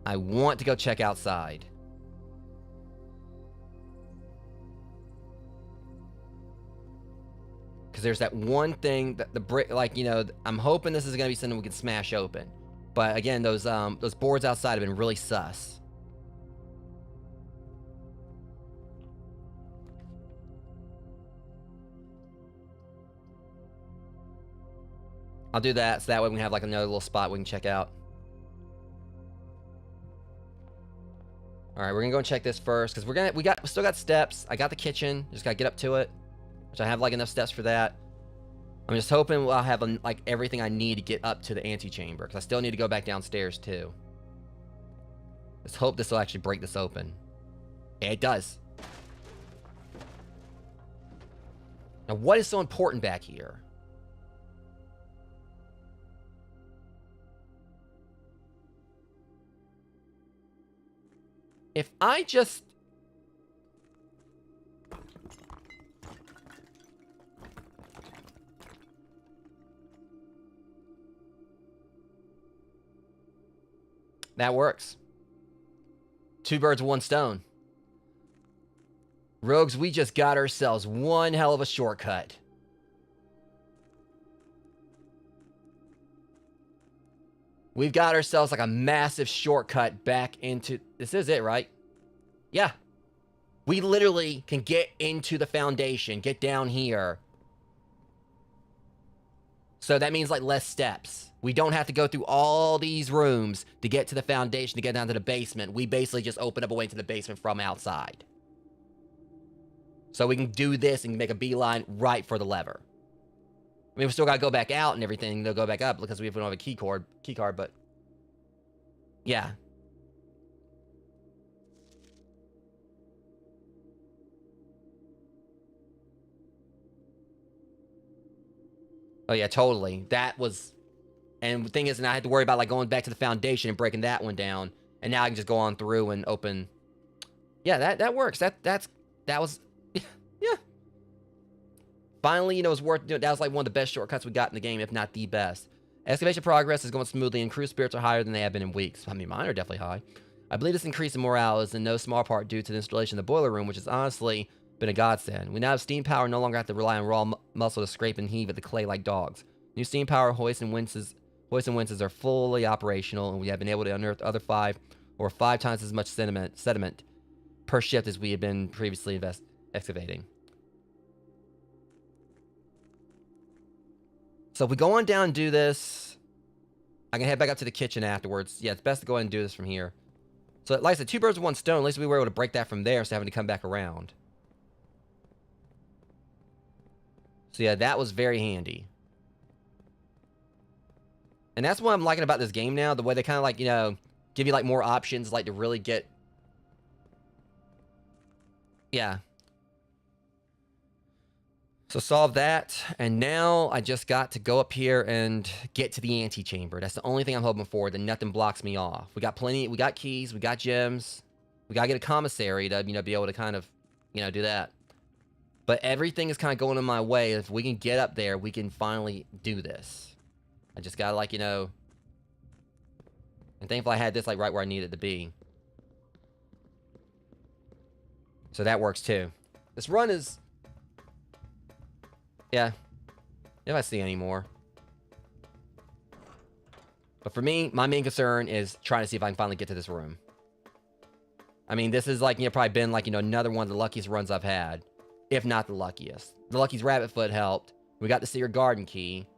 I want to go check outside. Because there's that one thing that the brick... Like, I'm hoping this is going to be something we can smash open. But again, those boards outside have been really sus. I'll do that, so that way we can have, like, another little spot we can check out. Alright, we're gonna go and check this first, because we still got steps. I got the kitchen, just gotta get up to it. Which I have, like, enough steps for that. I'm just hoping I'll have, like, everything I need to get up to the antechamber, because I still need to go back downstairs, too. Let's hope this will actually break this open. Yeah, it does. Now, what is so important back here? If I just... That works. 2 birds with 1 stone. Rogues, we just got ourselves one hell of a shortcut. We've got ourselves like a massive shortcut back into... This is it, right? Yeah. We literally can get into the foundation, get down here. So that means like less steps. We don't have to go through all these rooms to get to the foundation, to get down to the basement. We basically just open up a way to the basement from outside. So we can do this and make a beeline right for the lever. I mean, we still got to go back out and everything. They'll go back up because we don't have a key card, but yeah. Oh yeah, totally. That was, and the thing is, and I had to worry about like going back to the foundation and breaking that one down, and now I can just go on through and open. Yeah, that works. That was, yeah. Finally, you know, it's worth doing. That was like one of the best shortcuts we got in the game, if not the best. Excavation progress is going smoothly, and crew spirits are higher than they have been in weeks. I mean, mine are definitely high. I believe this increase in morale is in no small part due to the installation of the boiler room, which has honestly been a godsend. We now have steam power, no longer have to rely on raw muscle to scrape and heave at the clay like dogs. New steam power hoists and winches are fully operational, and we have been able to unearth other 5 times as much sediment per shift as we have been previously excavating. So if we go on down and do this, I can head back up to the kitchen afterwards. Yeah, it's best to go ahead and do this from here. So like I said, 2 birds with 1 stone. At least we were able to break that from there instead of having to come back around. So yeah, that was very handy. And that's what I'm liking about this game now. The way they kind of like, you know, give you like more options, like to really get... Yeah. So solve that, and now I just got to go up here and get to the antechamber. That's the only thing I'm hoping for, that nothing blocks me off. We got plenty, we got keys, we got gems. We gotta get a commissary to, you know, be able to kind of, you know, do that. But everything is kind of going in my way. If we can get up there, we can finally do this. I just gotta, like, you know... I'm thankful I had this, like, right where I needed it to be. So that works, too. This run is... Yeah. If I see any more. But for me, my main concern is trying to see if I can finally get to this room. I mean, this is like, you know, probably been like, you know, another one of the luckiest runs I've had. If not the luckiest. The Lucky's Rabbit Foot helped. We got the Secret Garden Key.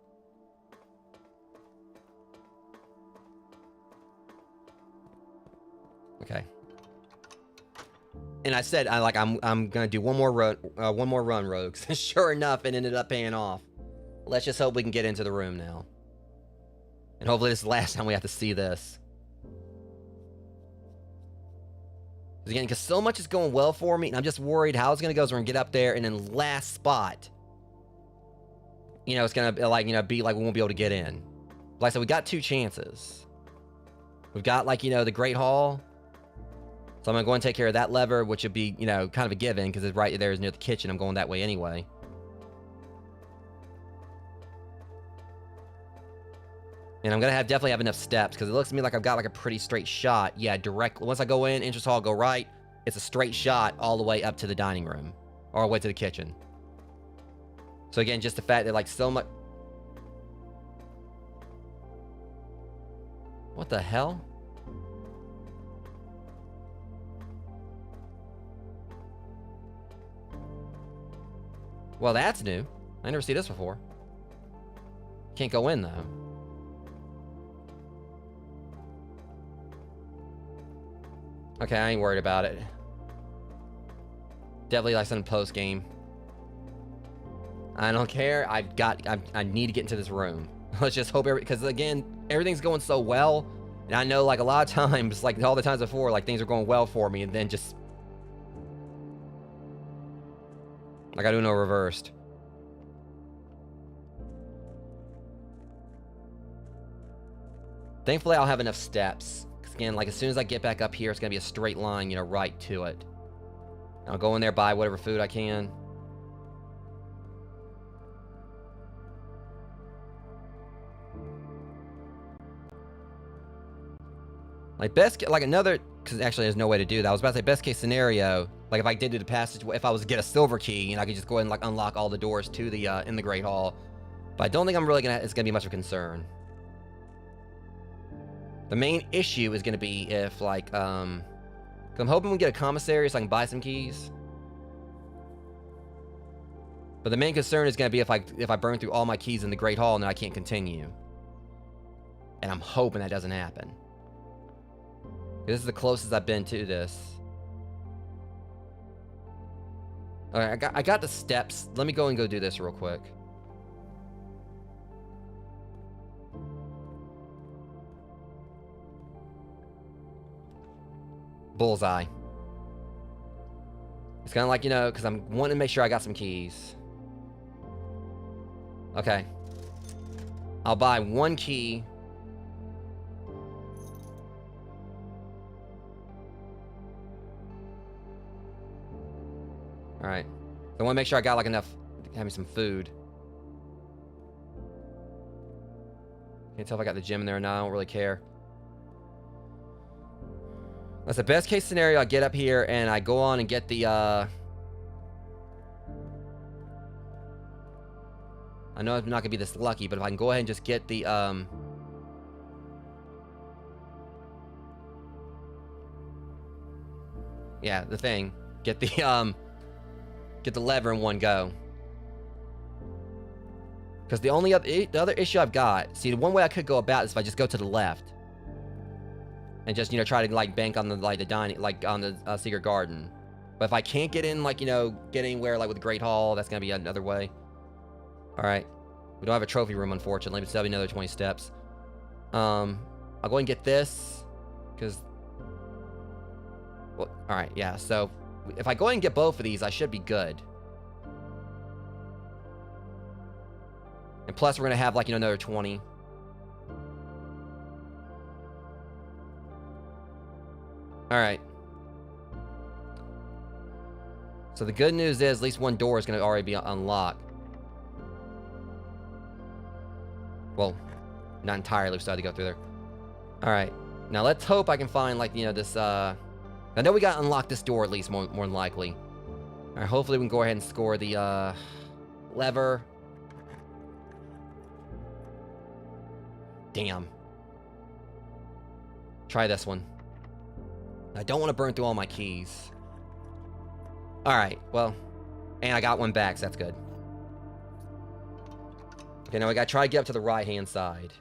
Okay. And I said, I'm gonna do one more run, Rogues. Sure enough, it ended up paying off. Let's just hope we can get into the room now. And hopefully this is the last time we have to see this. Again, because so much is going well for me, and I'm just worried how it's gonna go. So we're gonna get up there, and then last spot, you know, it's gonna be like, you know, be like we won't be able to get in. Like I said, we got 2 chances. We've got, like, you know, the Great Hall. So I'm going to go and take care of that lever, which would be, you know, kind of a given, because it's right there is near the kitchen. I'm going that way anyway. And I'm going to definitely have enough steps, because it looks to me like I've got like a pretty straight shot. Yeah, directly. Once I go in, entrance hall, go right. It's a straight shot all the way up to the dining room. Or all the way to the kitchen. So again, just the fact that like so much... What the hell? Well, that's new. I never see this before. Can't go in, though. Okay, I ain't worried about it. Definitely like some post-game. I don't care. I need to get into this room. Let's just hope because again, everything's going so well. And I know, like, a lot of times, like, all the times before, like, things are going well for me, and then just... like, I do no reversed. Thankfully, I'll have enough steps. Because, again, like, as soon as I get back up here, it's going to be a straight line, you know, right to it. I'll go in there, buy whatever food I can. Like, like, another... because actually, there's no way to do that. I was about to say, best case scenario, like, if I did do the passage, if I was to get a silver key, and I could just go ahead and, like, unlock all the doors to the, in the Great Hall. But I don't think I'm really it's gonna be much of a concern. The main issue is gonna be if, like, 'cause I'm hoping we get a commissary so I can buy some keys. But the main concern is gonna be if I burn through all my keys in the Great Hall and then I can't continue. And I'm hoping that doesn't happen. This is the closest I've been to this. Alright, I got the steps. Let me go and go do this real quick. Bullseye. It's kind of like, you know, because I'm wanting to make sure I got some keys. Okay. I'll buy one key. Alright. So I want to make sure I got, like, enough to have me some food. Can't tell if I got the gym in there or not. I don't really care. That's the best case scenario. I get up here and I go on and get the, I know I'm not going to be this lucky, but if I can go ahead and just get the, yeah, the thing. Get the, get the lever in one go. Because the other issue I've got, see, the one way I could go about is if I just go to the left. And just, you know, try to, like, bank on the, like, the dining, like, on the secret garden. But if I can't get in, like, you know, get anywhere, like, with the Great Hall, that's gonna be another way. Alright. We don't have a trophy room, unfortunately, but still be another 20 steps. I'll go ahead and get this. Because... well, alright, yeah, so... if I go ahead and get both of these, I should be good. And plus, we're gonna have, like, you know, another 20. Alright. So the good news is, at least one door is going to already be unlocked. Well, not entirely, we still had to go through there. Alright. Now let's hope I can find, like, you know, this, I know we got to unlock this door at least, more than likely. Alright, hopefully we can go ahead and score the, lever. Damn. Try this one. I don't want to burn through all my keys. Alright, well. And I got one back, so that's good. Okay, now I gotta try to get up to the right-hand side.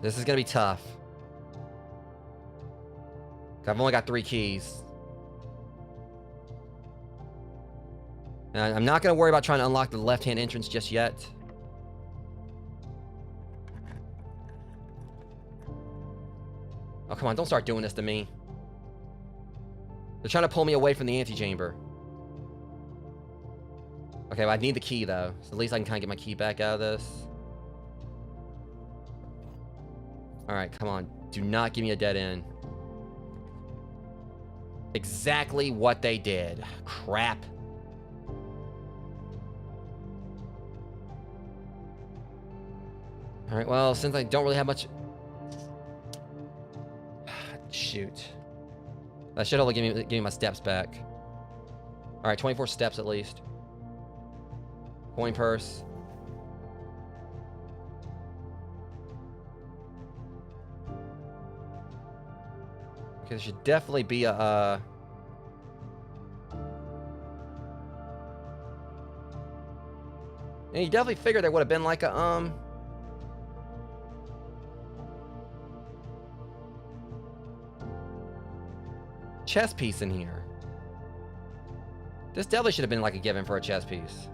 This is gonna be tough. I've only got 3 keys. And I'm not gonna worry about trying to unlock the left-hand entrance just yet. Oh, come on, don't start doing this to me. They're trying to pull me away from the antechamber. Okay, well, I need the key, though. So at least I can kind of get my key back out of this. Alright, come on. Do not give me a dead end. Exactly what they did. Crap. Alright, well, since I don't really have much... shoot. That should only give me my steps back. Alright, 24 steps at least. Coin purse. Okay, there should definitely be a, and you definitely figured there would have been like a, chess piece in here. This definitely should have been like a given for a chess piece.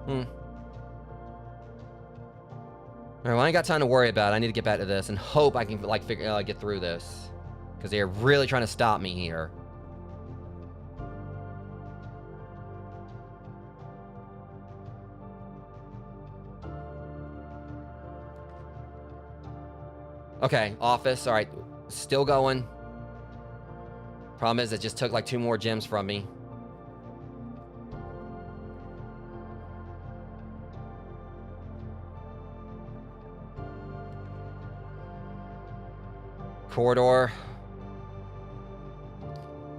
Alright, well, I ain't got time to worry about it. I need to get back to this and hope I can, like, figure get through this. Because they're really trying to stop me here. Okay, office. Alright, still going. Problem is, it just took, like, 2 more gems from me. Corridor.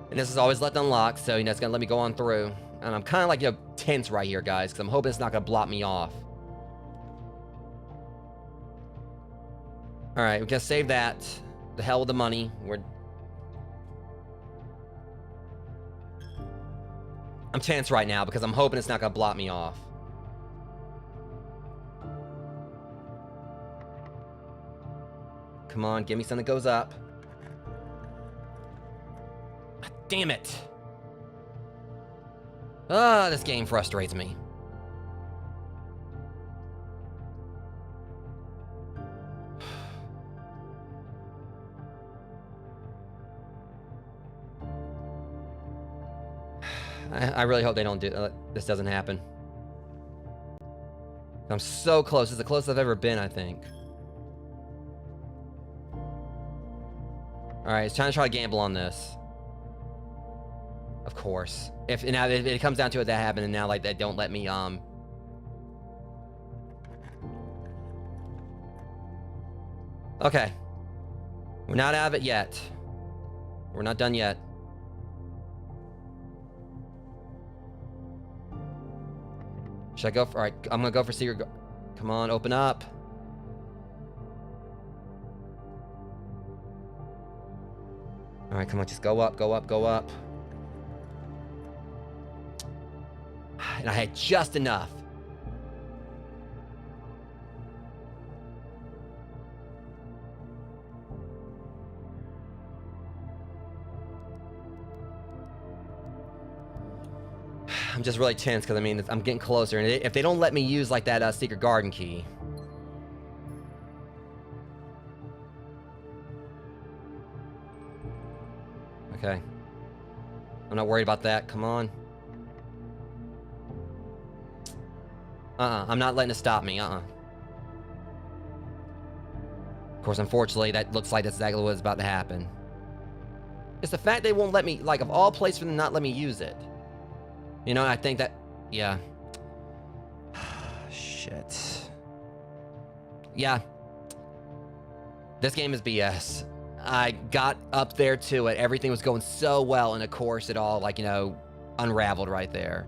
And this is always left unlocked, so, you know, it's gonna let me go on through. And I'm kind of, like, you know, tense right here, guys, because I'm hoping it's not gonna block me off. Alright, we're gonna save that. The hell with the money. I'm tense right now because I'm hoping it's not gonna block me off. Come on, give me something that goes up. Damn it. Ah, this game frustrates me. I really hope they don't do this doesn't happen. I'm so close. It's the closest I've ever been, I think. Alright, it's trying to gamble on this. Of course. If it comes down to it, that happened, and now, like, they don't let me, Okay. We're not out of it yet. We're not done yet. Should I go for... Alright, I'm gonna go for secret... Come on, open up. Alright, come on, just go up, go up, go up. And I had just enough. I'm just really tense because, I mean, I'm getting closer. And if they don't let me use, like, that secret garden key... Okay. I'm not worried about that. Come on. I'm not letting it stop me. Of course, unfortunately, that looks like that's exactly what's about to happen. It's the fact they won't let me, like, of all places for them not let me use it. You know, I think that... Yeah. Shit. Yeah. This game is BS. I got up there to it. Everything was going so well, and of course it all, like, you know, unraveled right there.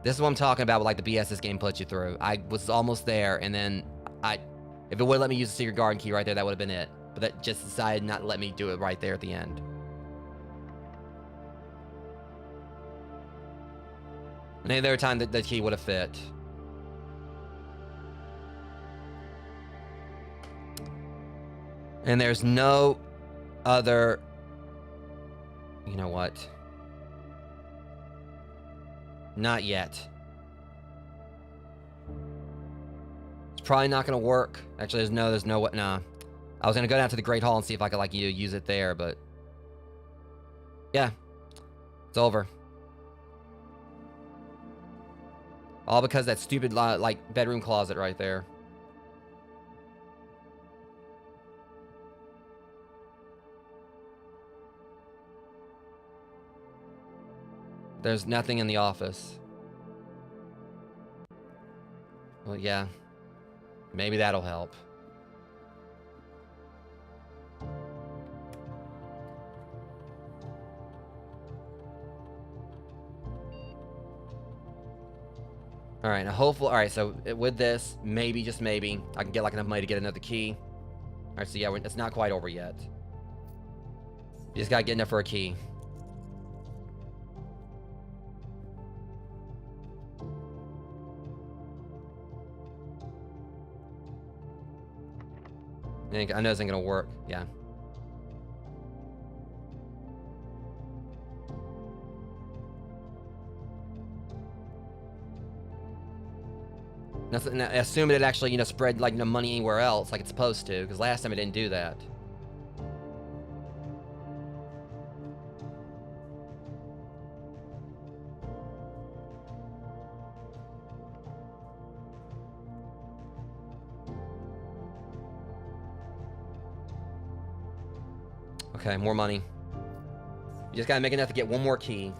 This is what I'm talking about with, like, the BS this game puts you through. I was almost there, and then if it would let me use the secret garden key right there, that would have been it. But that just decided not to let me do it right there at the end. And any other time that the key would have fit. And there's no other... You know what? Not yet. It's probably not going to work. Actually, there's no what. Nah. I was going to go down to the Great Hall and see if I could, like, use it there, but... Yeah. It's over. All because that stupid, like, bedroom closet right there. There's nothing in the office. Well, yeah. Maybe that'll help. Alright, now hopefully... Alright, so with this, maybe, just maybe, I can get, like, enough money to get another key. Alright, so yeah, it's not quite over yet. You just gotta get enough for a key. I know this ain't gonna work. Yeah. Assuming it actually, spread, like, money anywhere else like it's supposed to, because last time it didn't do that. Okay, more money. You just gotta make enough to get one more key.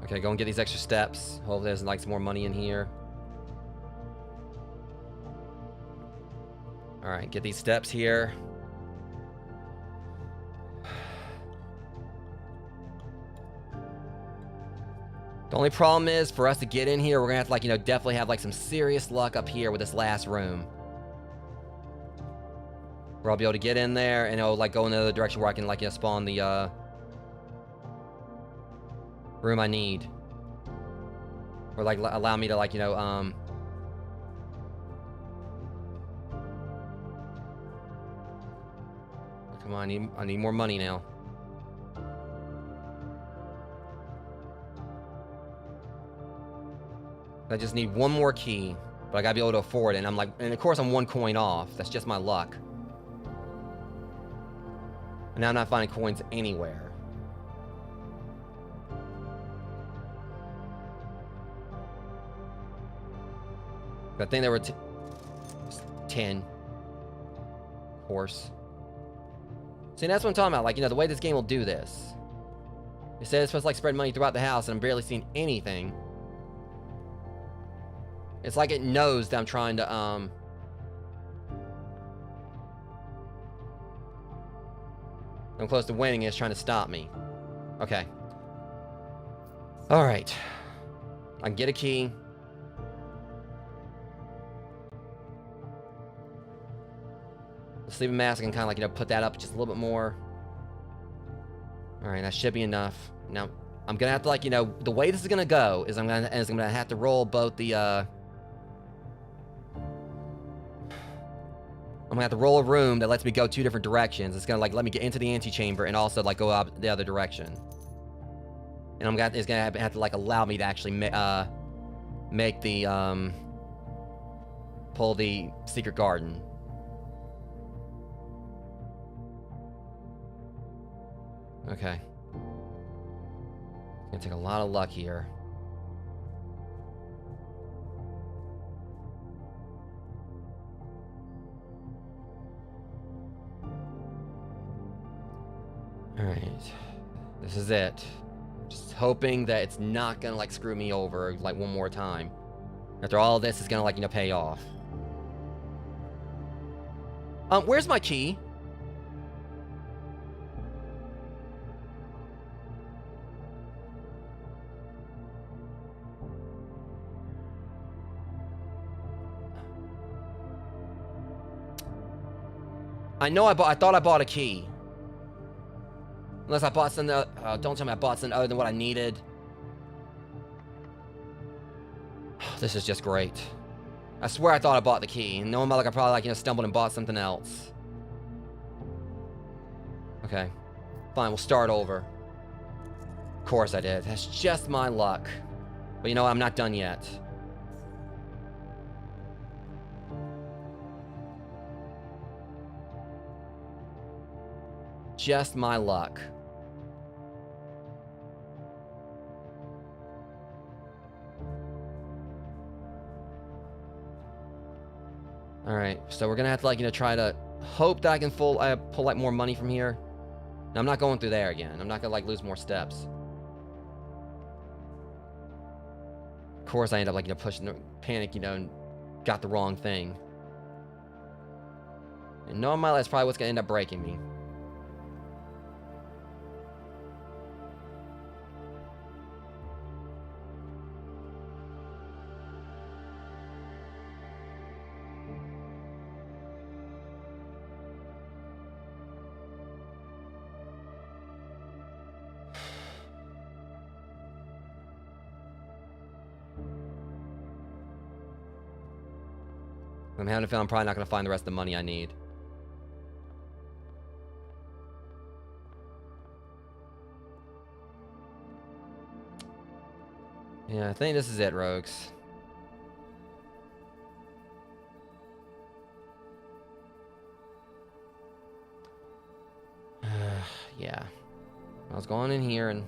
Okay, go and get these extra steps. Hopefully there's like some more money in here. Alright, get these steps here. The only problem is, for us to get in here, we're gonna have to, like, definitely have, like, some serious luck up here with this last room. Where I'll be able to get in there, and it'll, like, go in the other direction where I can, like, spawn the, room I need. Or, like, allow me to, like, come on, I need more money now. I just need one more key, but I gotta be able to afford it. And of course I'm one coin off. That's just my luck. And now I'm not finding coins anywhere. I think there were 10. Of course. See, that's what I'm talking about. Like, the way this game will do this. It says it's supposed to, like, spread money throughout the house, and I'm barely seeing anything. It's like it knows that I'm trying to, I'm close to winning, and it's trying to stop me. Okay. Alright. I can get a key. The sleeping mask, I can kind of, like, put that up just a little bit more. Alright, that should be enough. Now, I'm gonna have to, like, the way this is gonna go is I'm gonna have to roll both the, I'm gonna have to roll a room that lets me go 2 different directions. It's gonna, like, let me get into the antechamber and also, like, go up the other direction. And it's gonna have to, like, allow me to actually make the, pull the secret garden. Okay. It's gonna take a lot of luck here. Alright. This is it. Just hoping that it's not gonna, like, screw me over, like, one more time. After all of this, it's gonna, like, pay off. Where's my key? I thought I bought a key. Unless I bought something, don't tell me I bought something other than what I needed. This is just great. I swear I thought I bought the key. And knowing like I probably, like, stumbled and bought something else. Okay. Fine, we'll start over. Of course I did. That's just my luck. But you know what? I'm not done yet. Just my luck. Alright, so we're gonna have to, like, try to hope that I can pull, like, more money from here. Now, I'm not going through there again. I'm not gonna, like, lose more steps. Of course, I end up, like, pushing the panic, and got the wrong thing. And knowing my life, that's probably what's gonna end up breaking me. I'm having a feeling I'm probably not going to find the rest of the money I need. Yeah, I think this is it, rogues. Yeah. I was going in here and...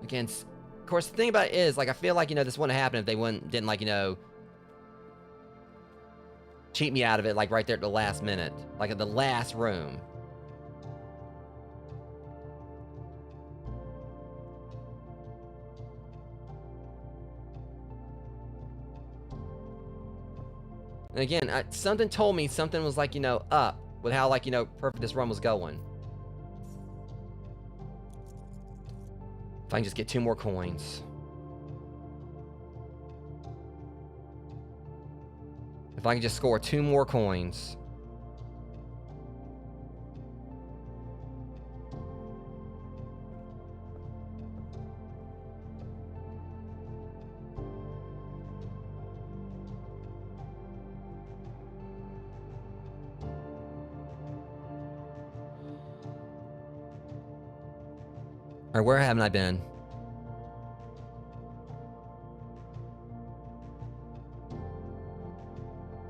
Again, of course, the thing about it is, like, I feel like, you know, this wouldn't happen if they didn't, like, you know... cheat me out of it, like, right there at the last minute. Like, at the last room. And again, something told me something was, like, you know, up with how, like, you know, perfect this run was going. If I can just get 2 more coins. If I can just score 2 more coins. Alright, where haven't I been?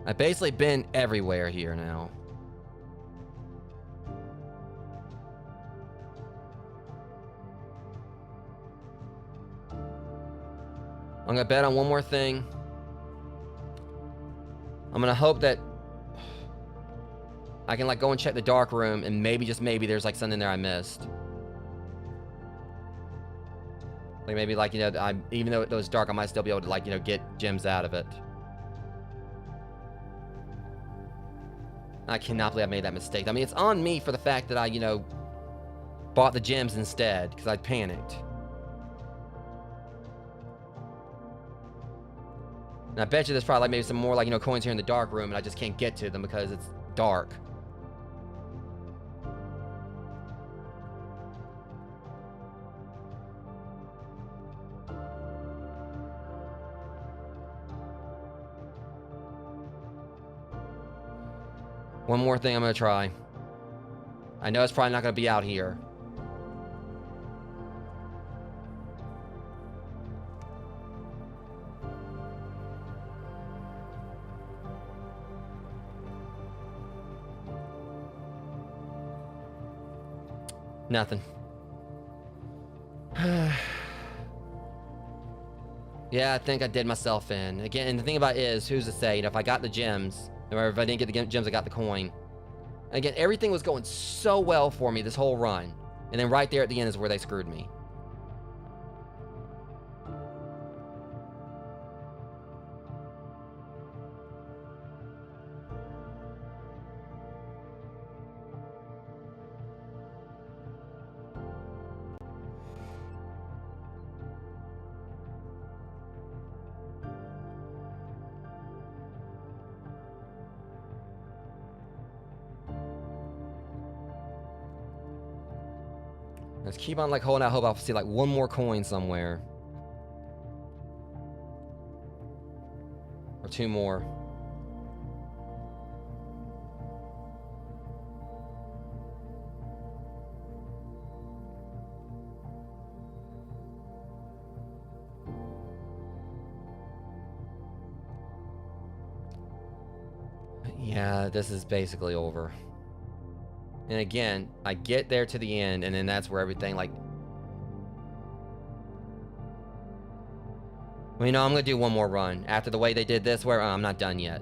I've basically been everywhere here now. I'm gonna bet on one more thing. I'm gonna hope that I can, like, go and check the dark room and maybe, just maybe, there's, like, something there I missed. Like, maybe, like, you know, even though it was dark, I might still be able to, like, you know, get gems out of it. I cannot believe I made that mistake. I mean, it's on me for the fact that I, you know, bought the gems instead, because I panicked. And I bet you there's probably, like, maybe some more, like, you know, coins here in the dark room, and I just can't get to them because it's dark. One more thing I'm gonna try. I know it's probably not gonna be out here. Nothing. Yeah, I think I did myself in. Again, and the thing about it is, who's to say, you know, if I got the gems, or if I didn't get the gems, I got the coin. Again, everything was going so well for me this whole run. And then right there at the end is where they screwed me. Let's keep on, like, holding out hope I'll see, like, one more coin somewhere. Or 2 more. Yeah, this is basically over. And again, I get there to the end, and then that's where everything, like... Well, you know, I'm gonna do one more run. After the way they did this, where I'm not done yet.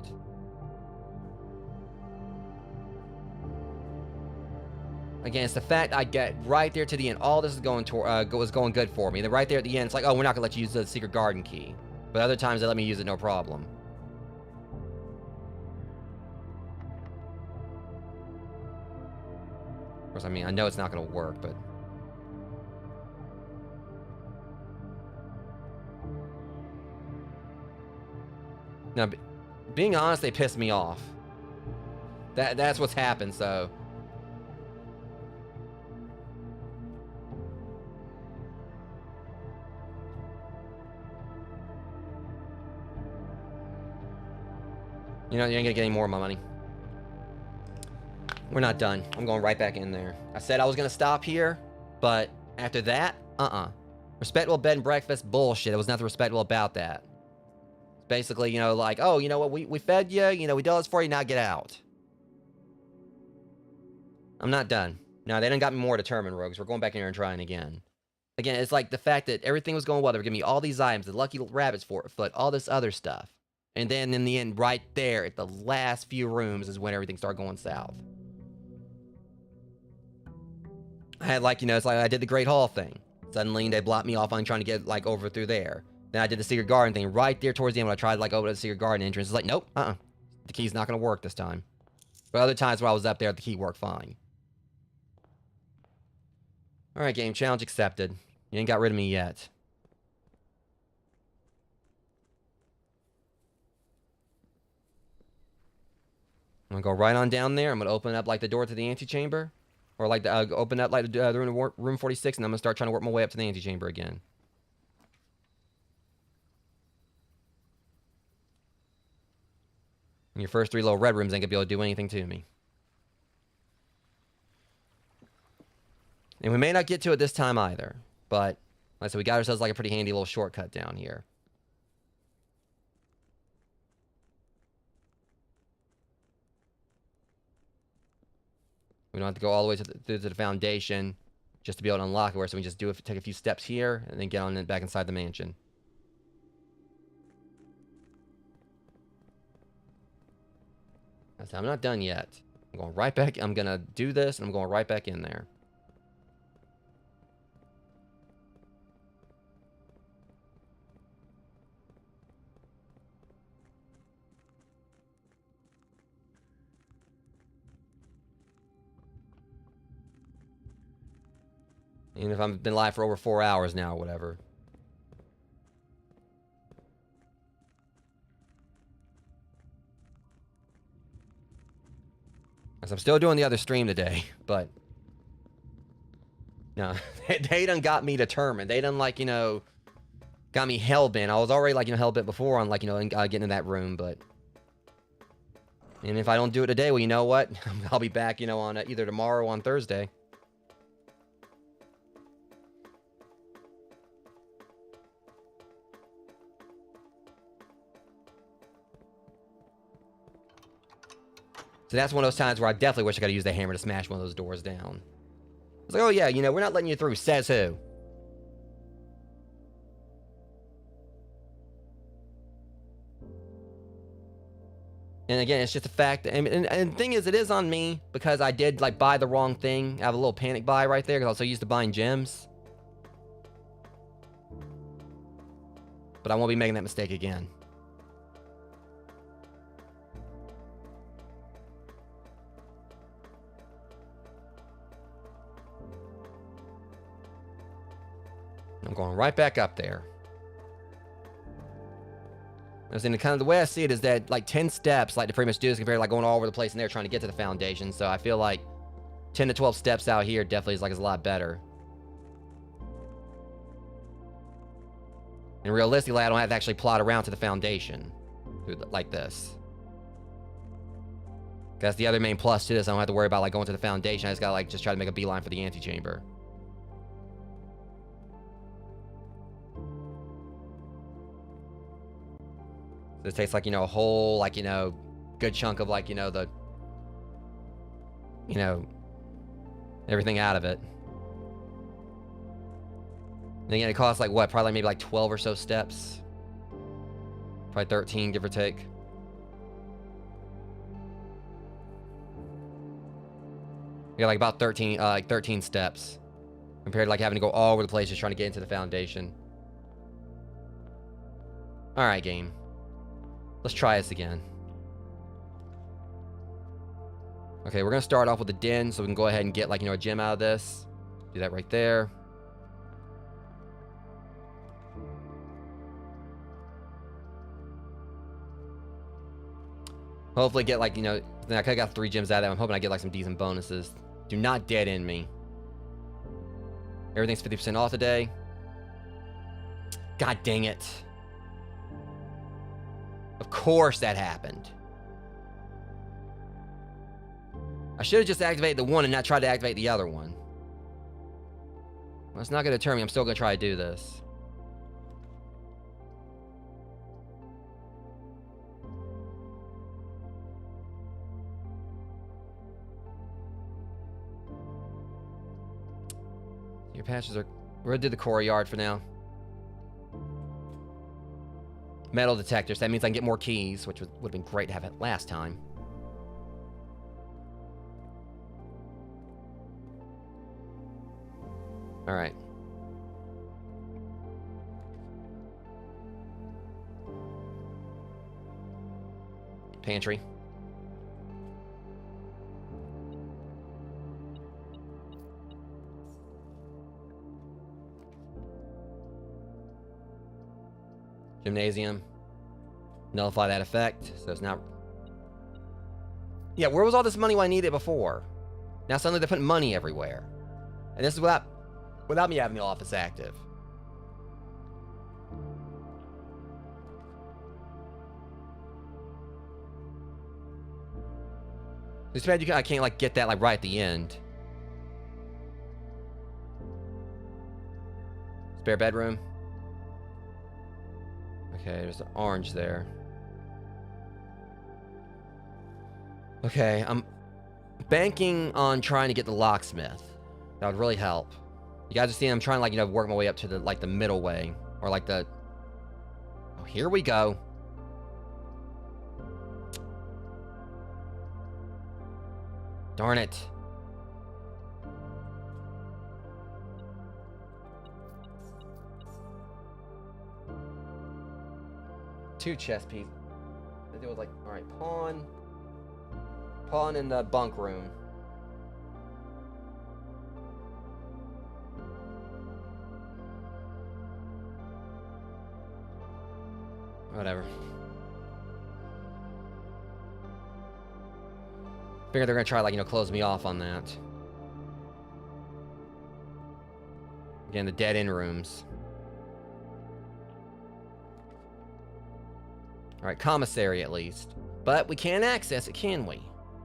Again, it's the fact I get right there to the end. All this is going was going good for me. And then right there at the end, it's like, oh, we're not gonna let you use the secret garden key. But other times, they let me use it, no problem. Of course, I mean, I know it's not gonna work, but... Now, being honest, they pissed me off. That's what's happened, so... You know, you ain't gonna get any more of my money. We're not done. I'm going right back in there. I said I was gonna stop here, but after that, Respectable bed and breakfast, bullshit. It was nothing respectable about that. It's basically, you know, like, oh, you know what, we fed you, you know, we did this for you, now get out. I'm not done. No, they done got me more determined, Rogues. We're going back in here and trying again. Again, it's like the fact that everything was going well. They were giving me all these items, the lucky rabbit's foot, all this other stuff. And then in the end, right there, at the last few rooms is when everything started going south. I had like, you know, it's like I did the Great Hall thing. Suddenly, they blocked me off on trying to get, like, over through there. Then I did the Secret Garden thing right there towards the end when I tried to, like, open the Secret Garden entrance. It's like, nope, the key's not going to work this time. But other times when I was up there, the key worked fine. Alright, game. Challenge accepted. You ain't got rid of me yet. I'm going to go right on down there. I'm going to open up, like, the door to the antechamber. Or, like, open up, like, the room 46, and I'm going to start trying to work my way up to the antechamber again. And your first 3 little red rooms ain't going to be able to do anything to me. And we may not get to it this time either. But, like I said, we got ourselves, like, a pretty handy little shortcut down here. We don't have to go all the way to the foundation just to be able to unlock it. So we just take a few steps here and then get on back inside the mansion. I'm not done yet. I'm going right back. I'm going to do this and I'm going right back in there. Even if I've been live for over 4 hours now or whatever. As I'm still doing the other stream today, but... No, they done got me determined. They done, like, you know, got me hell-bent. I was already, like, you know, hell-bent before on, like, you know, getting in that room, but... And if I don't do it today, well, you know what? I'll be back, you know, on either tomorrow or on Thursday. So that's one of those times where I definitely wish I could have used the hammer to smash one of those doors down. It's like, oh yeah, you know, we're not letting you through. Says who? And again, it's just a fact. And the thing is, it is on me because I did, like, buy the wrong thing. I have a little panic buy right there because I was so used to buying gems. But I won't be making that mistake again. I'm going right back up there. As in, kind of the way I see it is that, like, 10 steps, like, to pretty much do this compared to, like, going all over the place in there trying to get to the foundation. So I feel like 10 to 12 steps out here definitely is, like, is a lot better. And realistically, I don't have to actually plot around to the foundation like this. That's the other main plus to this. I don't have to worry about, like, going to the foundation. I just gotta, like, just try to make a beeline for the antechamber. This takes, like, you know, a whole, like, you know, good chunk of, like, you know, everything out of it. And again, it costs, like, what? Probably like maybe, like, 12 or so steps. Probably 13, give or take. Yeah, like, about 13 steps. Compared to, like, having to go all over the place just trying to get into the foundation. Alright, game. Let's try this again. Okay, we're going to start off with the den, so we can go ahead and get, like, you know, a gem out of this. Do that right there. Hopefully get, like, you know, I could have got 3 gems out of that. I'm hoping I get, like, some decent bonuses. Do not dead end me. Everything's 50% off today. God dang it. Of course that happened. I should have just activated the one and not tried to activate the other one. Well, it's not going to deter me. I'm still going to try to do this. Your patches are... We're going to do the core yard for now. Metal detectors. That means I can get more keys, which would have been great to have it last time. All right. Pantry. Gymnasium. Nullify that effect, so it's not... Yeah, where was all this money when I needed it before? Now suddenly they're putting money everywhere. And this is without me having the office active. It's too bad I can't like get that like right at the end. Spare bedroom. Okay, there's an orange there. Okay, I'm banking on trying to get the locksmith. That would really help. You guys are seeing I'm trying to like, you know, work my way up to the like the middle way. Or like the... Oh, here we go. Darn it. Two chess pieces. It was like, alright, pawn. Pawn in the bunk room. Whatever. Figure they're gonna try, like, you know, close me off on that. Again, the dead end rooms. Alright, commissary at least. But we can't access it, can we?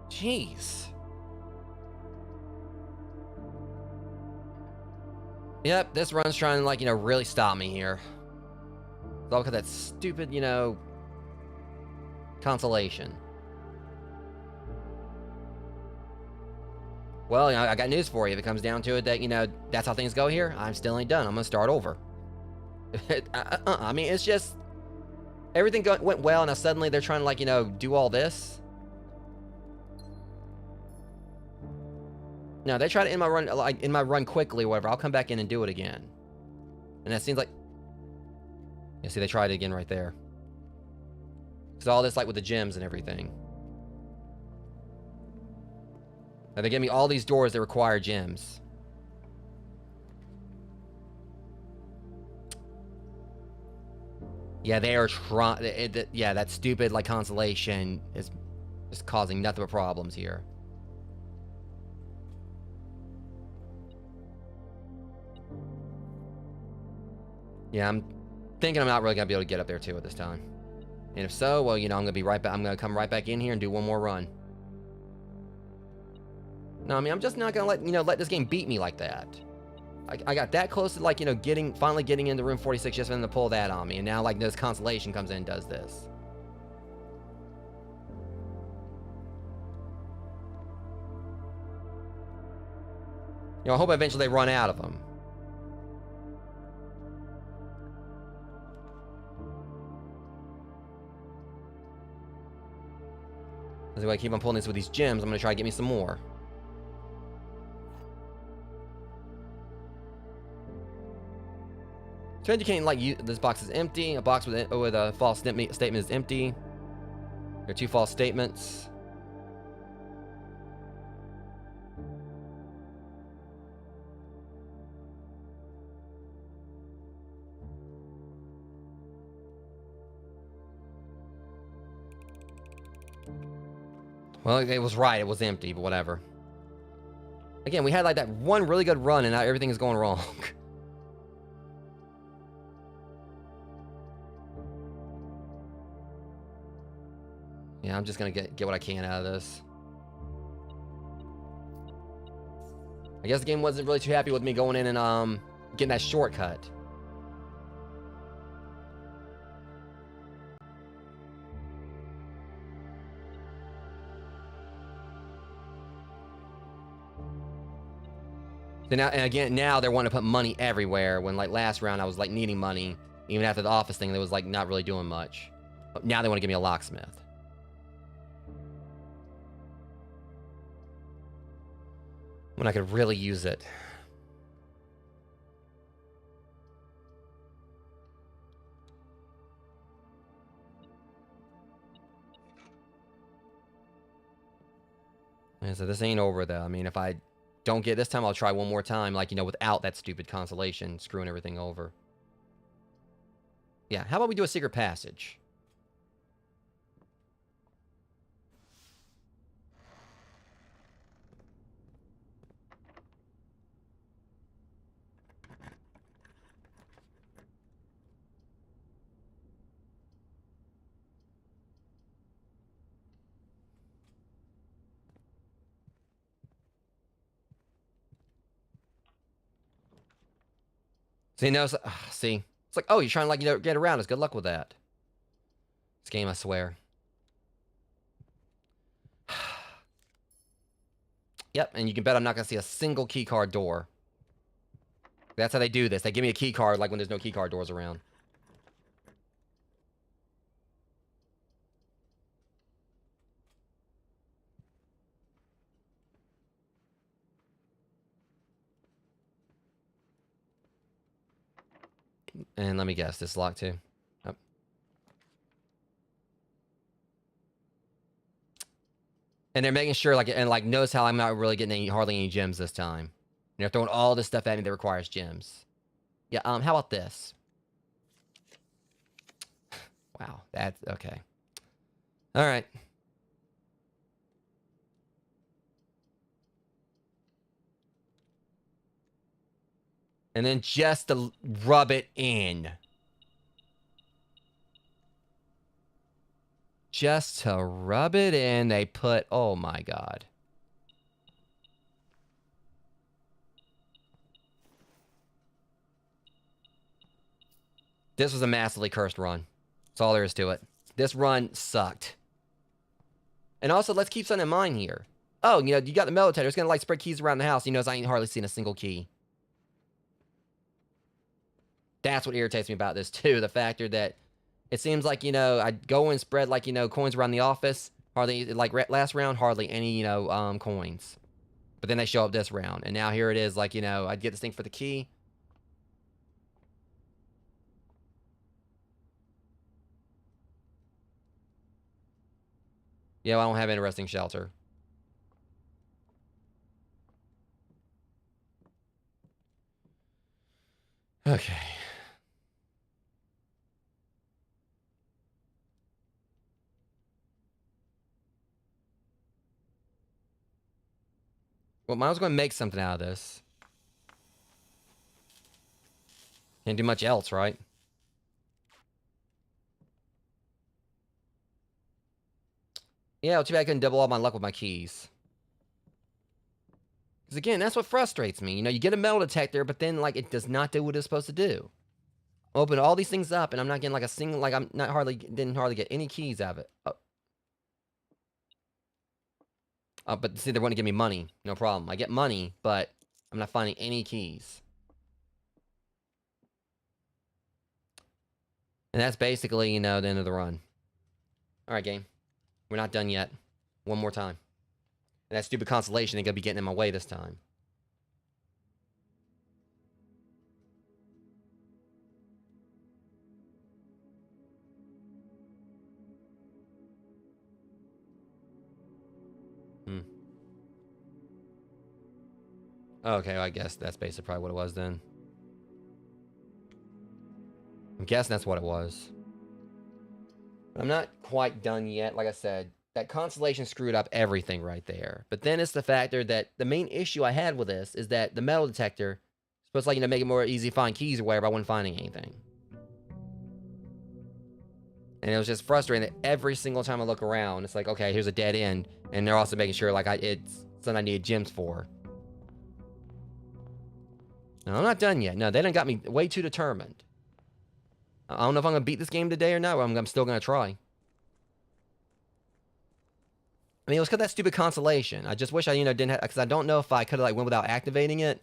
Jeez. Yep, this run's trying to, like, you know, really stop me here. It's all because of that stupid, you know, consolation. Well, you know, I got news for you. If it comes down to it that, you know, that's how things go here, I'm still ain't done. I'm gonna start over. I mean, it's just... Everything went well, and now suddenly they're trying to, like, you know, do all this. No, they try to end my run, like, in my run quickly or whatever. I'll come back in and do it again. And that seems like... Yeah, see, they tried it again right there. Because all this, like, with the gems and everything. Now they give me all these doors that require gems. Yeah, they are trying... Yeah, that stupid, like, consolation is just causing nothing but problems here. Yeah, I'm thinking I'm not really gonna be able to get up there too at this time. And if so, well, you know, I'm gonna be right back. I'm gonna come right back in here and do one more run. No, I mean, I'm just not gonna let this game beat me like that. I got that close to, like, you know, finally getting into room 46 just for them to pull that on me, and now, like, this consolation comes in and does this. You know, I hope eventually they run out of them. As I keep on pulling this with these gems, I'm gonna try to get me some more. So indicating, like, this box is empty. A box with a false statement is empty. There are two false statements. Well, it was right. It was empty, but whatever. Again, we had, like, that one really good run, and now everything is going wrong. Yeah, I'm just gonna get what I can out of this. I guess the game wasn't really too happy with me going in and Getting that shortcut. So now, and again, now they're wanting to put money everywhere, when like last round I was like needing money. Even after the office thing, that was like not really doing much. But now they want to give me a locksmith. When I could really use it. And so this ain't over though. I mean, if I don't get this time, I'll try one more time, like, you know, without that stupid consolation screwing everything over. Yeah, how about we do a secret passage? See, no, see, it's like, oh, you're trying to like, you know, get around us. Good luck with that. This game, I swear. Yep, and you can bet I'm not gonna see a single key card door. That's how they do this. They give me a key card like when there's no key card doors around. And let me guess, this is locked too. Yep. And they're making sure, like, and like, notice how I'm not really getting hardly any gems this time. They're throwing all this stuff at me that requires gems. Yeah, how about this? Wow, that's okay. All right. And then just to rub it in. Just to rub it in, they put, oh my god. This was a massively cursed run. That's all there is to it. This run sucked. And also, let's keep something in mind here. Oh, you know, you got the metal detector. It's going to, like, spread keys around the house. He knows I ain't hardly seen a single key. That's what irritates me about this, too. The factor that it seems like, you know, I'd go and spread, like, you know, coins around the office. Hardly, like, last round, hardly any, you know, coins. But then they show up this round. And now here it is, like, you know, I'd get this thing for the key. Yeah, well, I don't have interesting shelter. Okay. Well, might as well make something out of this. Can't do much else, right? Yeah, well, too bad I couldn't double all my luck with my keys. Because again, that's what frustrates me. You know, you get a metal detector, but then, like, it does not do what it's supposed to do. Open all these things up, and I'm not getting, like, a single, like, didn't hardly get any keys out of it. But see, they want to give me money. No problem. I get money, but I'm not finding any keys. And that's basically, you know, the end of the run. Alright, game. We're not done yet. One more time. And that stupid constellation ain't gonna be getting in my way this time. Okay, well, I guess that's basically probably what it was then. I'm guessing that's what it was. But I'm not quite done yet. Like I said, that constellation screwed up everything right there. But then it's the factor that the main issue I had with this is that the metal detector is supposed to, like, you know, make it more easy to find keys or whatever. I wasn't finding anything. And it was just frustrating that every single time I look around, it's like, okay, here's a dead end. And they're also making sure, like, it's something I need gems for. No, I'm not done yet. No, they done got me way too determined. I don't know if I'm going to beat this game today or not, but I'm still going to try. I mean, it was because that stupid consolation. I just wish I, didn't have... Because I don't know if I could have, like, went without activating it.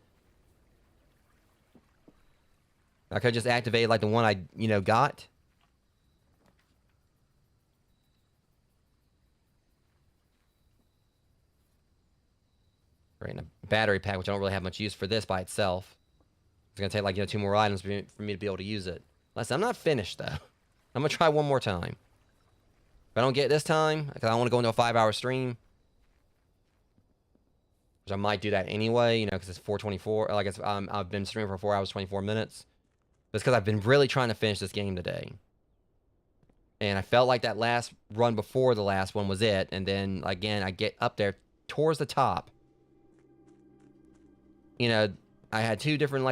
I could have just activated, like, the one I, got. Right, and a battery pack, which I don't really have much use for this by itself. It's going to take, like, 2 more items for me to be able to use it. Listen, I'm not finished, though. I'm going to try one more time. If I don't get it this time, because I want to go into a 5-hour stream, which I might do that anyway, because it's 4:24. Like I've been streaming for 4 hours 24 minutes. But it's because I've been really trying to finish this game today, and I felt like that last run before the last one was it. And then again, I get up there towards the top. I had 2 different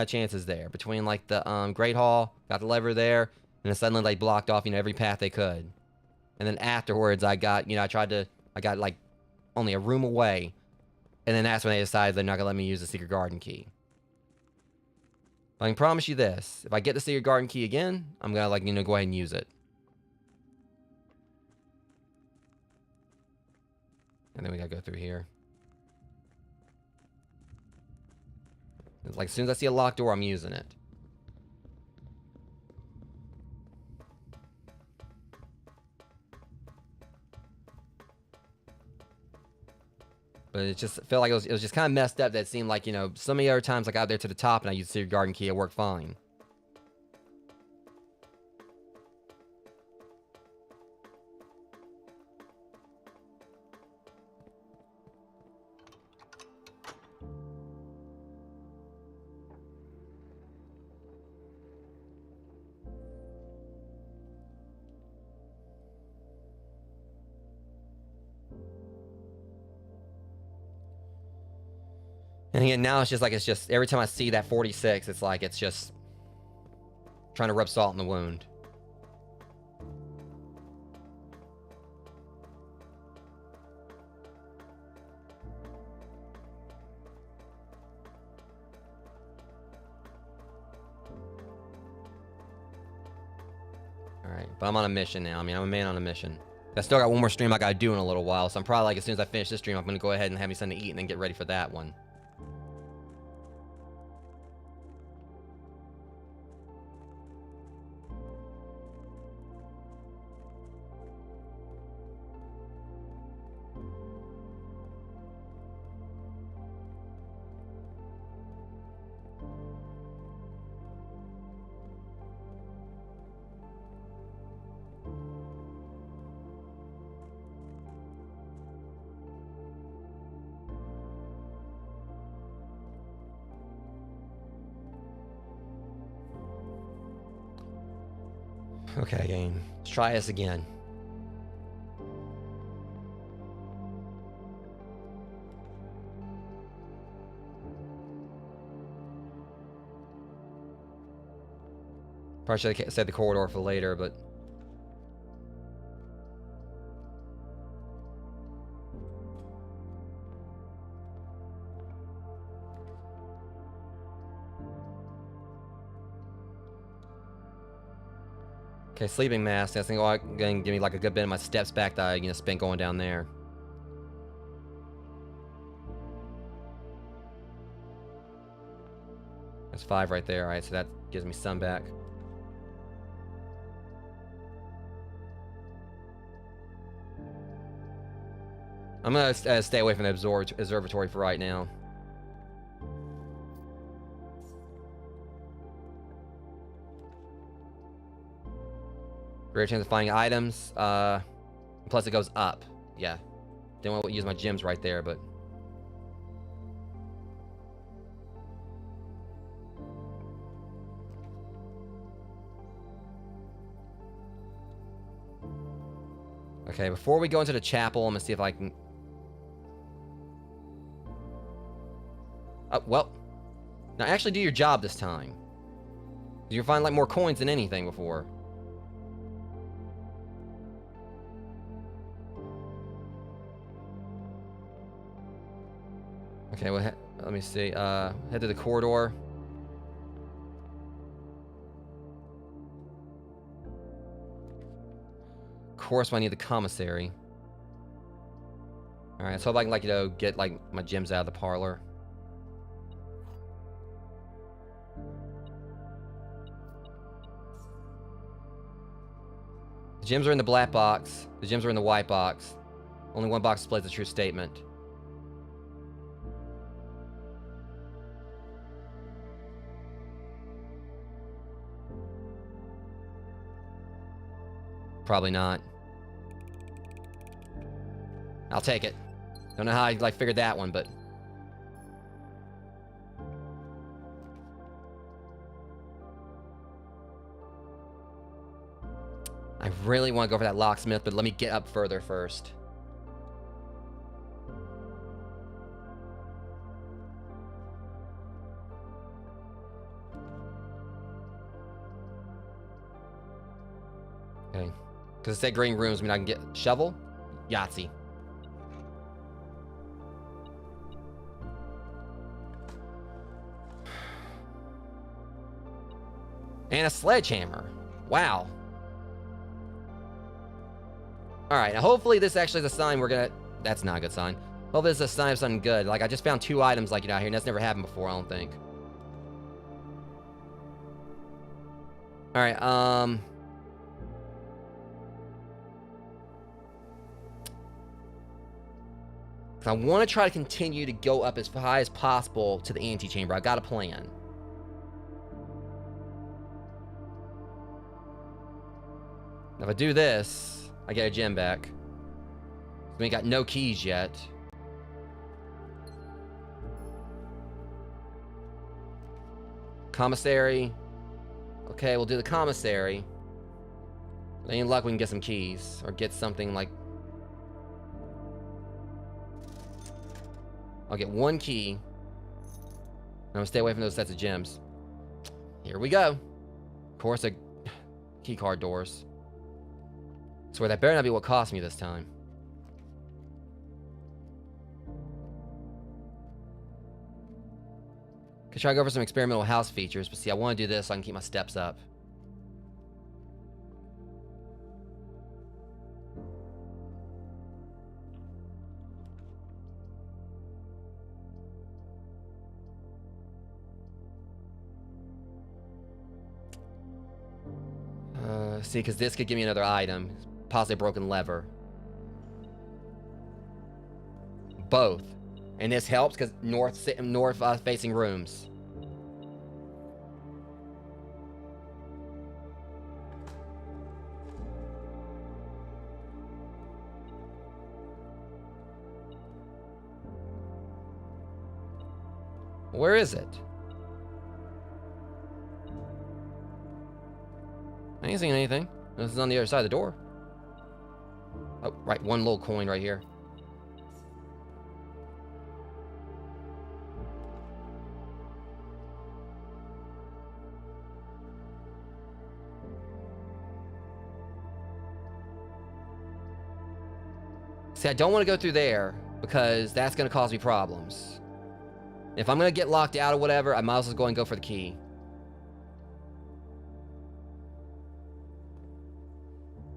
chances there between like the Great Hall, got the lever there, and then suddenly they blocked off every path they could. And then afterwards, I got, I got like only a room away. And then that's when they decided they're not going to let me use the secret garden key. I can promise you this. If I get the secret garden key again, I'm going to go ahead and use it. And then we got to go through here. It's like as soon as I see a locked door, I'm using it. But it just felt like it was just kind of messed up. That it seemed like, so many other times I got there to the top and I used the secret garden key, it worked fine. And again, now it's just every time I see that 46, it's like it's just trying to rub salt in the wound. Alright, but I'm on a mission now. I mean, I'm a man on a mission. I still got one more stream I gotta do in a little while, so I'm probably as soon as I finish this stream, I'm gonna go ahead and have me something to eat and then get ready for that one. Okay, game. Let's try this again. Probably should have said the corridor for later, but... Okay, sleeping mask. That's gonna give me like a good bit of my steps back that I spent going down there. That's 5 right there. All right, so that gives me some back. I'm gonna stay away from the observatory for right now. Greater chance of finding items. Plus it goes up. Yeah. Didn't want to use my gems right there, but... Okay, before we go into the chapel, I'm gonna see if I can... Well. Now actually do your job this time. You'll find like more coins than anything before. Okay, well, let me see. Head to the corridor. course, I need the commissary. All right, so if I can, like, you know, get, like, my gems out of the parlor. The gems are in the black box. The gems are in the white box. Only one box displays a true statement. Probably not. I'll take it. Don't know how I, like, figured that one, but... I really want to go for that locksmith, but let me get up further first. Okay. Because it said green rooms, I mean I can get shovel? Yahtzee. And a sledgehammer. Wow. Alright, now hopefully this actually is a sign we're gonna... That's not a good sign. Hopefully this is a sign of something good. Like, I just found 2 items, like, you know, out here, and that's never happened before, I don't think. Alright, I want to try to continue to go up as high as possible to the antechamber. I've got a plan. Now, if I do this, I get a gem back. We ain't got no keys yet. Commissary. Okay, we'll do the commissary. Any luck, we can get some keys. Or get something like... I'll get 1 key. And I'm gonna stay away from those sets of gems. Here we go. Of course, the key card doors. Swear that better not be what cost me this time. Could try to go for some experimental house features, but see, I want to do this so I can keep my steps up. See, because this could give me another item. Possibly a broken lever. Both. And this helps because north facing rooms. Where is it? I ain't seeing anything. This is on the other side of the door. Oh, right. 1 little coin right here. See, I don't want to go through there because that's going to cause me problems. If I'm going to get locked out or whatever, I might as well go and go for the key.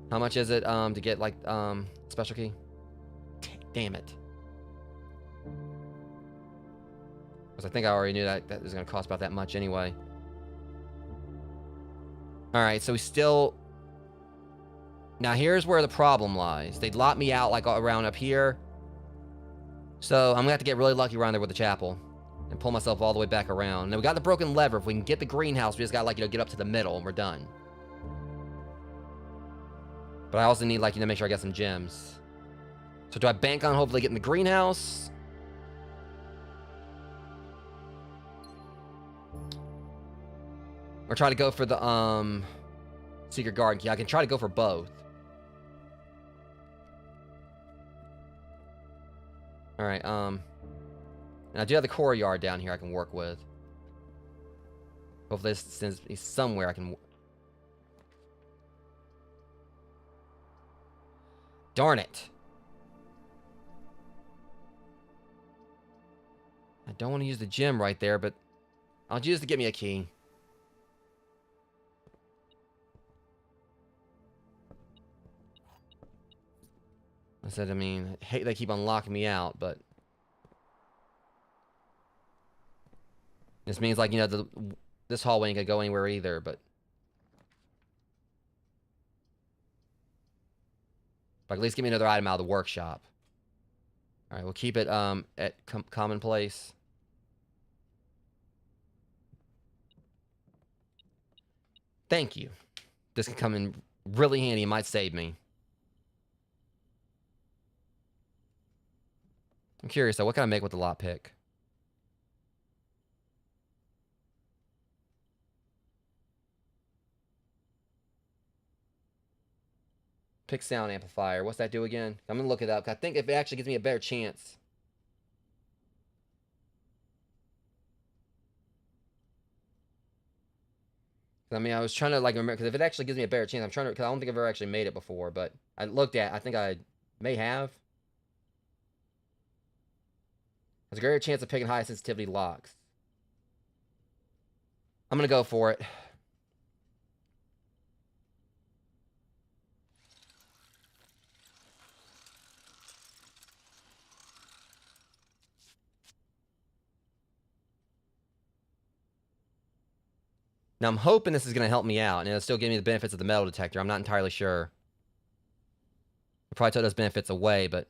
How much is it to get, like, special key? Damn it. Because I think I already knew that was going to cost about that much anyway. Alright, so we still... Now, here's where the problem lies. They'd lock me out, like, around up here. So, I'm going to have to get really lucky around there with the chapel. And pull myself all the way back around. Now, we got the broken lever. If we can get the greenhouse, we just got to, like, you know, get up to the middle and we're done. But I also need, like, you know, make sure I get some gems. So do I bank on hopefully getting the greenhouse? Or try to go for the, secret garden key? I can try to go for both. Alright, and I do have the courtyard down here I can work with. Hopefully this sends me somewhere I can... Darn it. I don't want to use the gem right there, but I'll use it to get me a key. said, I mean, I hate they keep on locking me out, but this means, like, you know, this hallway ain't gonna go anywhere either, but at least give me another item out of the workshop. All right, we'll keep it at commonplace. Thank you. This can come in really handy. It might save me. I'm curious, though. What can I make with the lockpick? Pick sound amplifier. What's that do again? I'm going to look it up. I think if it actually gives me a better chance. I mean, I was trying to, like, remember, because if it actually gives me a better chance, I'm trying to, because I don't think I've ever actually made it before, but I think I may have. There's a greater chance of picking high sensitivity locks. I'm going to go for it. Now, I'm hoping this is going to help me out, and it'll still give me the benefits of the metal detector. I'm not entirely sure. I probably took those benefits away, but...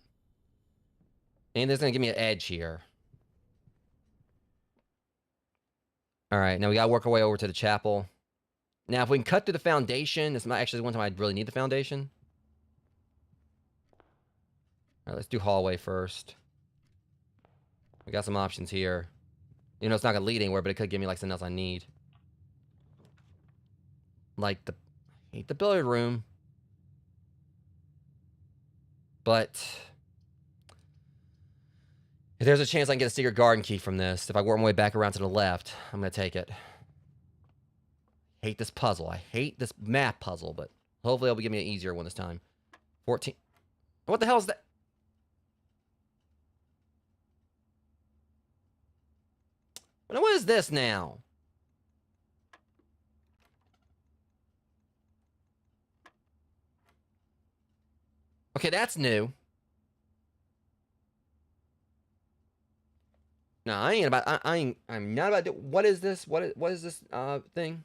And it's going to give me an edge here. Alright, now we got to work our way over to the chapel. Now, if we can cut through the foundation, this might actually be one time I really need the foundation. Alright, let's do hallway first. We got some options here. You know, it's not going to lead anywhere, but it could give me, like, something else I need. Like, I hate the billiard room. But... if there's a chance I can get a secret garden key from this, if I work my way back around to the left, I'm going to take it. Hate this puzzle. I hate this map puzzle, but hopefully it'll give me an easier one this time. 14. What the hell is that? What is this now? Okay, that's new. No, I ain't about. I'm not about. What is this? What is this thing?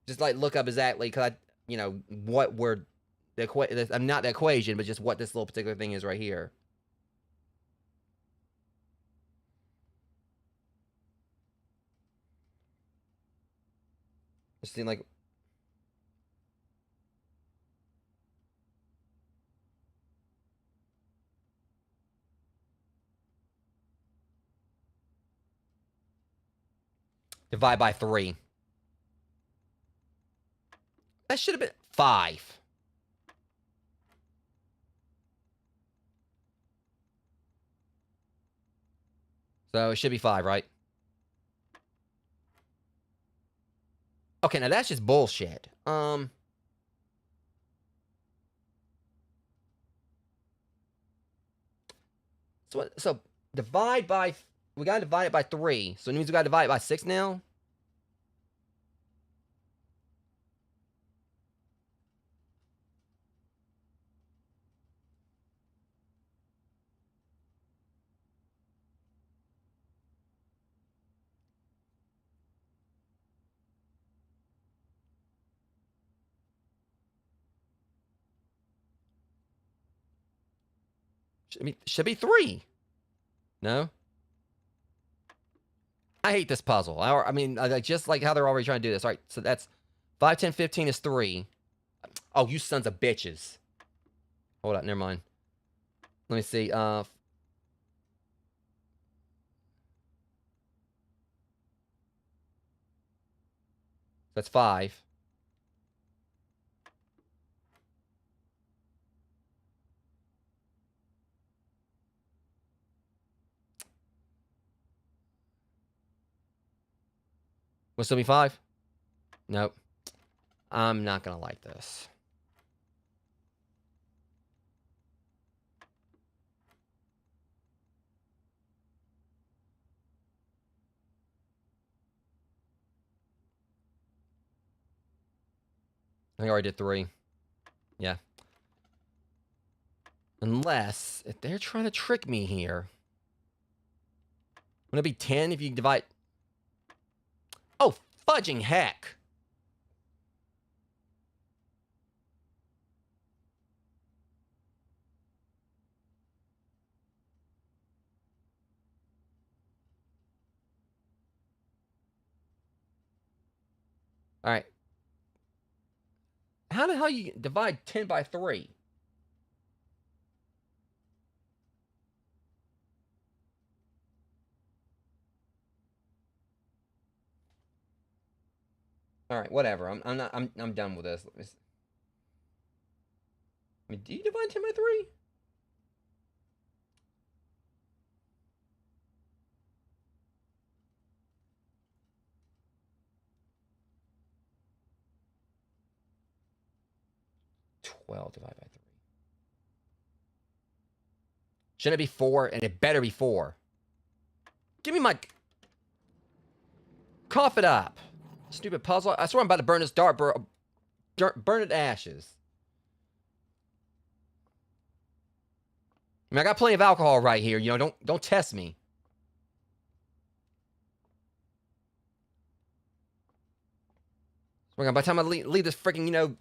Just like look up exactly because what word I'm not the equation, but just what this little particular thing is right here. It seems like. Divide by 3. That should have been 5. So it should be 5, right? Okay, now that's just bullshit. So divide by... we gotta divide it by 3. So it means we gotta divide it by 6 now? I mean, should be 3. No? I hate this puzzle. I mean, just like how they're already trying to do this. All right, so that's 5, 10, 15 is 3. Oh, you sons of bitches. Hold up, never mind. Let me see. That's 5. Will still be 5? Nope. I'm not gonna like this. I think I already did 3. Yeah. Unless, if they're trying to trick me here. Wouldn't it be 10 if you divide... Oh, fudging heck! Alright. How the hell you divide 10 by 3? Alright, whatever. I'm done with this. I mean, do you divide 10 by 3? $12 divided by 3. Shouldn't it be 4? And it better be 4. Give me my... Cough it up. Stupid puzzle. I swear I'm about to burn this dart. Burn it to ashes. I mean, I got plenty of alcohol right here. You know, don't test me. By the time I leave this freaking, you know,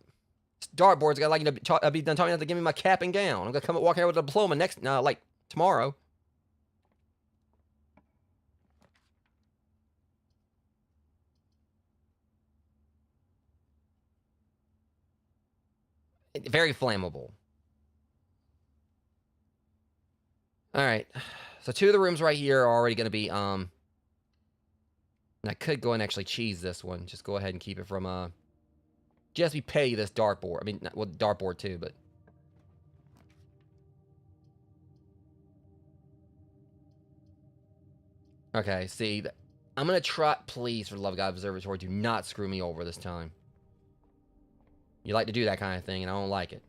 dartboards, I got like, you know, I'll be done talking to give me my cap and gown. I'm gonna come walking out with a diploma next, like tomorrow. Very flammable. All right, so 2 of the rooms right here are already gonna be and I could go and actually cheese this one. Just go ahead and keep it from just be petty this dartboard. I mean, well, dartboard too, but. Okay, see, I'm gonna try. Please, for the love of God, Observatory, do not screw me over this time. You like to do that kind of thing, and I don't like it.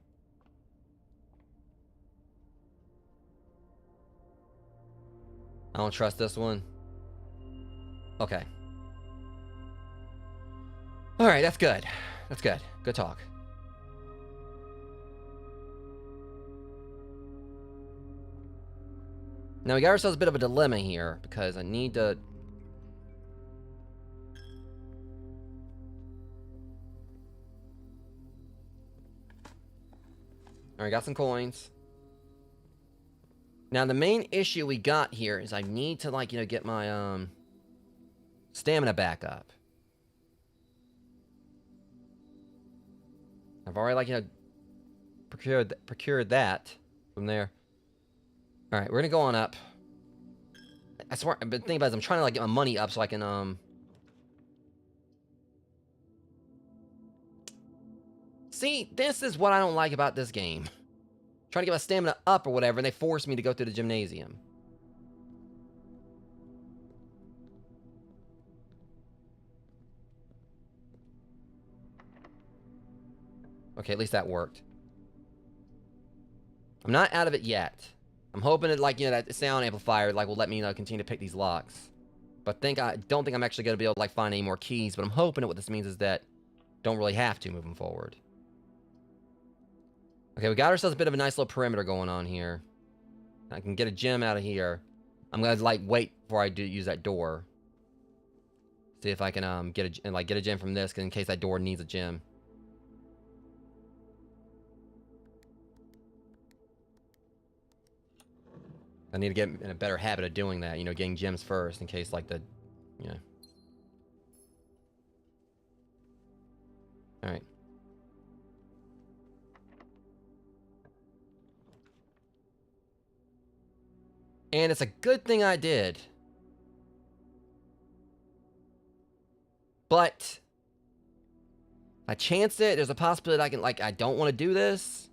I don't trust this one. Okay. Alright, that's good. That's good. Good talk. Now, we got ourselves a bit of a dilemma here, because I need to... Alright, got some coins. Now, the main issue we got here is I need to, like, you know, get my, stamina back up. I've already, like, you know, procured that from there. Alright, we're gonna go on up. I swear, but the thing about it is I'm trying to, like, get my money up so I can, See, this is what I don't like about this game. Trying to get my stamina up or whatever, and they force me to go through the gymnasium. Okay, at least that worked. I'm not out of it yet. I'm hoping that, like, you know, that sound amplifier, like, will let me, you know, continue to pick these locks. But I don't think I'm actually going to be able to, like, find any more keys, but I'm hoping that what this means is that don't really have to moving forward. Okay, we got ourselves a bit of a nice little perimeter going on here. I can get a gem out of here. I'm gonna like wait before I use that door. See if I can get a gem from this, in case that door needs a gem. I need to get in a better habit of doing that. You know, getting gems first in case like the, you know. All right. And it's a good thing I did. But I chanced it. There's a possibility I can, like, I don't want to do this.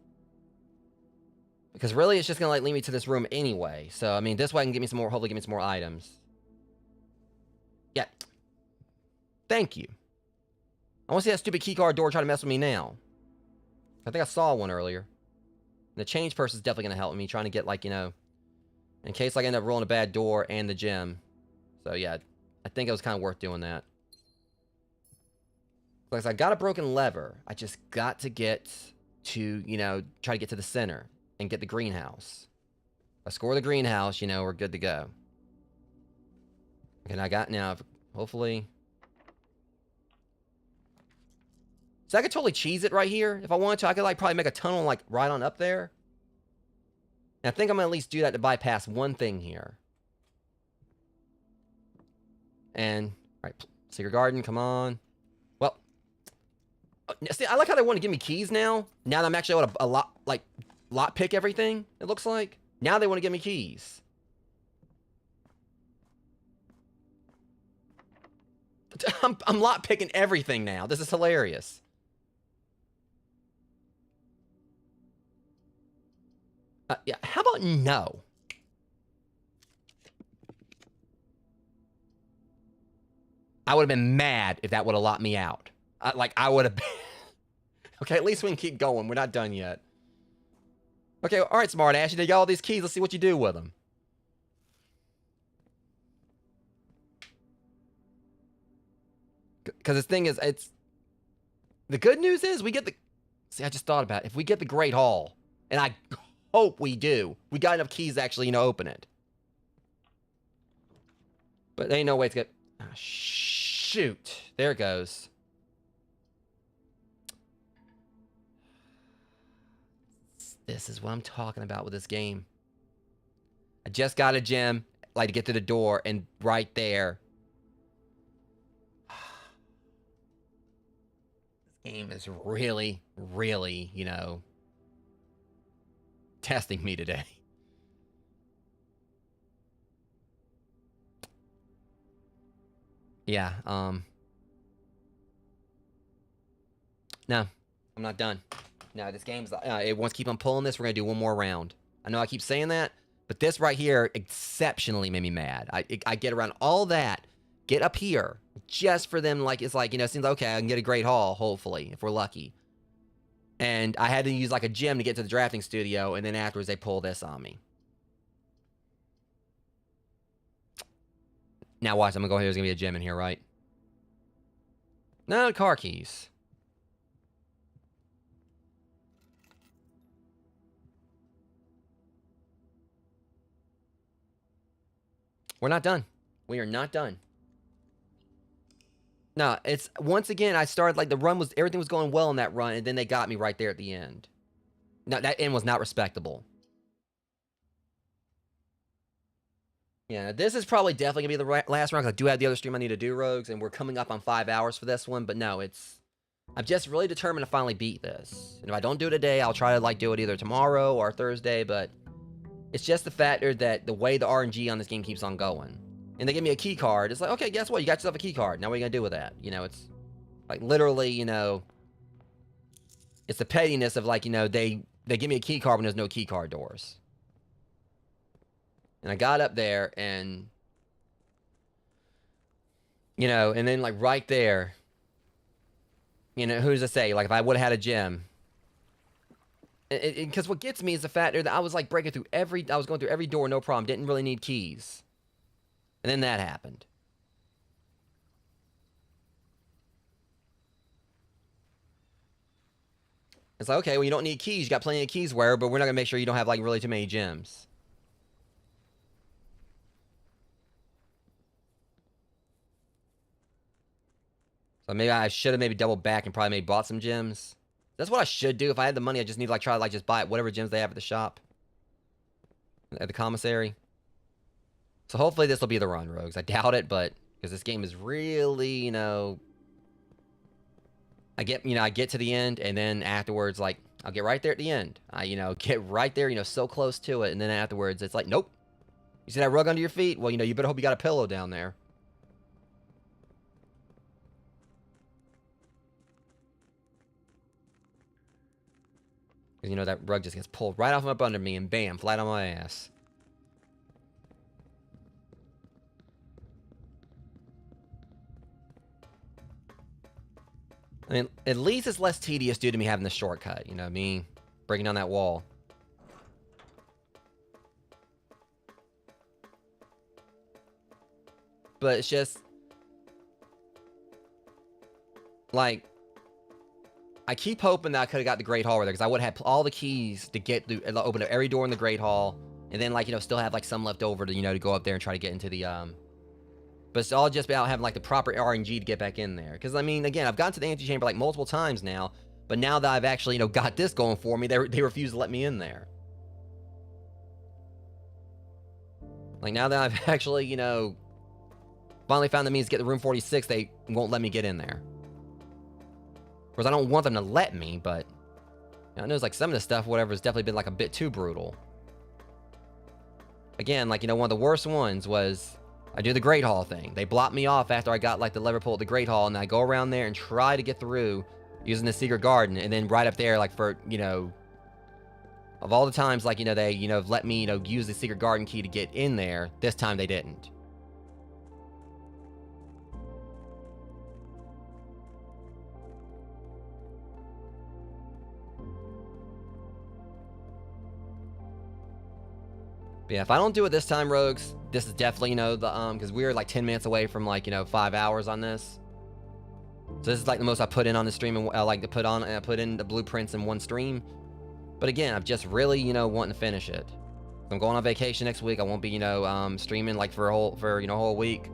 Because really, it's just going to, like, lead me to this room anyway. So, I mean, this way I can get me some more, hopefully get me some more items. Yeah. Thank you. I want to see that stupid keycard door try to mess with me now. I think I saw one earlier. And the change person's definitely going to help me, trying to get, like, you know, in case like, I end up rolling a bad door and the gem. So, yeah, I think it was kind of worth doing that. Because I got a broken lever. I just got to get to, you know, try to get to the center. and get the greenhouse. If I score the greenhouse, you know, we're good to go. And I got now, hopefully. So I could totally cheese it right here if I wanted to. I could like probably make a tunnel like right on up there. And I think I'm gonna at least do that to bypass one thing here. And, all right, Secret Garden, come on. Well, see, I like how they want to give me keys now. Now that I'm actually able to lot pick everything, it looks like. Now they want to give me keys. I'm lot picking everything now. This is hilarious. Yeah, how about no? I would have been mad if that would have locked me out. I would have been... Okay, at least we can keep going. We're not done yet. Okay, all right, smart ass. You got all these keys. Let's see what you do with them. Because the thing is, it's... The good news is we get the... See, I just thought about it. If we get the Great Hall, and I hope we do, we got enough keys to actually, you know, open it. But there ain't no way to get... Oh, shoot. There it goes. This is what I'm talking about with this game. I just got a gem, like to get to the door, and right there. This game is really, really, you know, testing me today. Yeah, no, I'm not done. No, this game's, it wants to keep on pulling this. We're going to do one more round. I know I keep saying that, but this right here exceptionally made me mad. I get around all that, get up here, just for them, like, it's like, you know, it seems like, okay, I can get a Great Hall, hopefully, if we're lucky. And I had to use, like, a gem to get to the drafting studio, and then afterwards they pull this on me. Now watch, I'm going to go here, there's going to be a gem in here, right? No, car keys. We're not done. We are not done. No, it's, once again, I started, like, the run was, everything was going well in that run, and then they got me right there at the end. No, that end was not respectable. Yeah, this is probably definitely going to be the last round, because I do have the other stream I need to do, Rogues, and we're coming up on 5 hours for this one, but no, it's... I'm just really determined to finally beat this. And if I don't do it today, I'll try to, like, do it either tomorrow or Thursday, but... It's just the factor that the way the RNG on this game keeps on going. And they give me a key card, it's like, okay, guess what? You got yourself a key card. Now what are you going to do with that? You know, it's... Like, literally, you know... It's the pettiness of, like, you know, they give me a key card when there's no key card doors. And I got up there, and... You know, and then, like, right there... You know, who's to say? Like, if I would have had a gem... Because what gets me is the fact that I was, like, breaking through every... I was going through every door, no problem. Didn't really need keys. And then that happened. It's like, okay, well, you don't need keys. You got plenty of keys where, but we're not going to make sure you don't have, like, really too many gems. So maybe I should have maybe doubled back and probably maybe bought some gems. That's what I should do. If I had the money, I just need to, like, try to, like, just buy whatever gems they have at the shop. At the commissary. So hopefully this will be the run, Rogues. I doubt it, but... Because this game is really, you know... I get to the end, and then afterwards, like, I'll get right there at the end. You know, get right there, you know, so close to it, and then afterwards, it's like, nope. You see that rug under your feet? Well, you know, you better hope you got a pillow down there. Because, you know, that rug just gets pulled right off from up under me, and bam, flat on my ass. I mean, at least it's less tedious due to me having the shortcut, you know, me breaking down that wall. But it's just... Like... I keep hoping that I could have got the Great Hall right there, because I would have had all the keys to get to open up every door in the Great Hall, and then, like, you know, still have, like, some left over to, you know, to go up there and try to get into the, But it's all just about having, like, the proper RNG to get back in there. Because, I mean, again, I've gotten to the antechamber, like, multiple times now, but now that I've actually, you know, got this going for me, they refuse to let me in there. Like, now that I've actually, you know, finally found the means to get to room 46, they won't let me get in there. Of course, I don't want them to let me, but you know, I know, like, some of the stuff, whatever, has definitely been, like, a bit too brutal. Again, like, you know, one of the worst ones was I do the Great Hall thing. They block me off after I got, like, the lever pull at the Great Hall, and I go around there and try to get through using the Secret Garden, and then right up there, like, for, you know, of all the times, like, you know, they, you know, have let me, you know, use the Secret Garden key to get in there, this time they didn't. But yeah, if I don't do it this time, Rogues, this is definitely, you know, the, because we're like 10 minutes away from, like, you know, 5 hours on this. So this is like the most I put in on the stream, and I like to put in the blueprints in one stream. But again, I'm just really, you know, wanting to finish it. I'm going on vacation next week. I won't be, you know, streaming like for a whole week.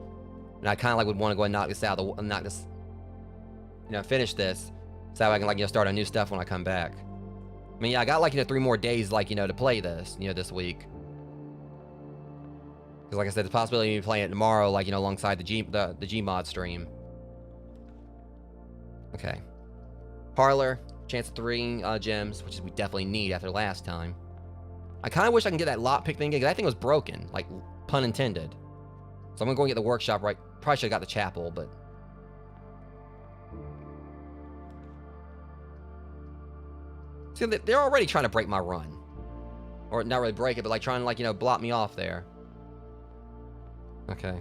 And I kind of like would want to go and knock this, you know, finish this, so I can, like, you know, start on new stuff when I come back. I mean, yeah, I got, like, you know, 3 more days, like, you know, to play this, you know, this week. Because, like I said, the possibility of me playing it tomorrow, like, you know, alongside the Gmod stream. Okay. Parlor, chance of 3 gems, which is we definitely need after last time. I kind of wish I can get that lockpick thing again, because that thing was broken, like, pun intended. So I'm going to go and get the workshop right. Probably should have got the chapel, but... See, they're already trying to break my run. Or not really break it, but, like, trying to, like, you know, block me off there. Okay.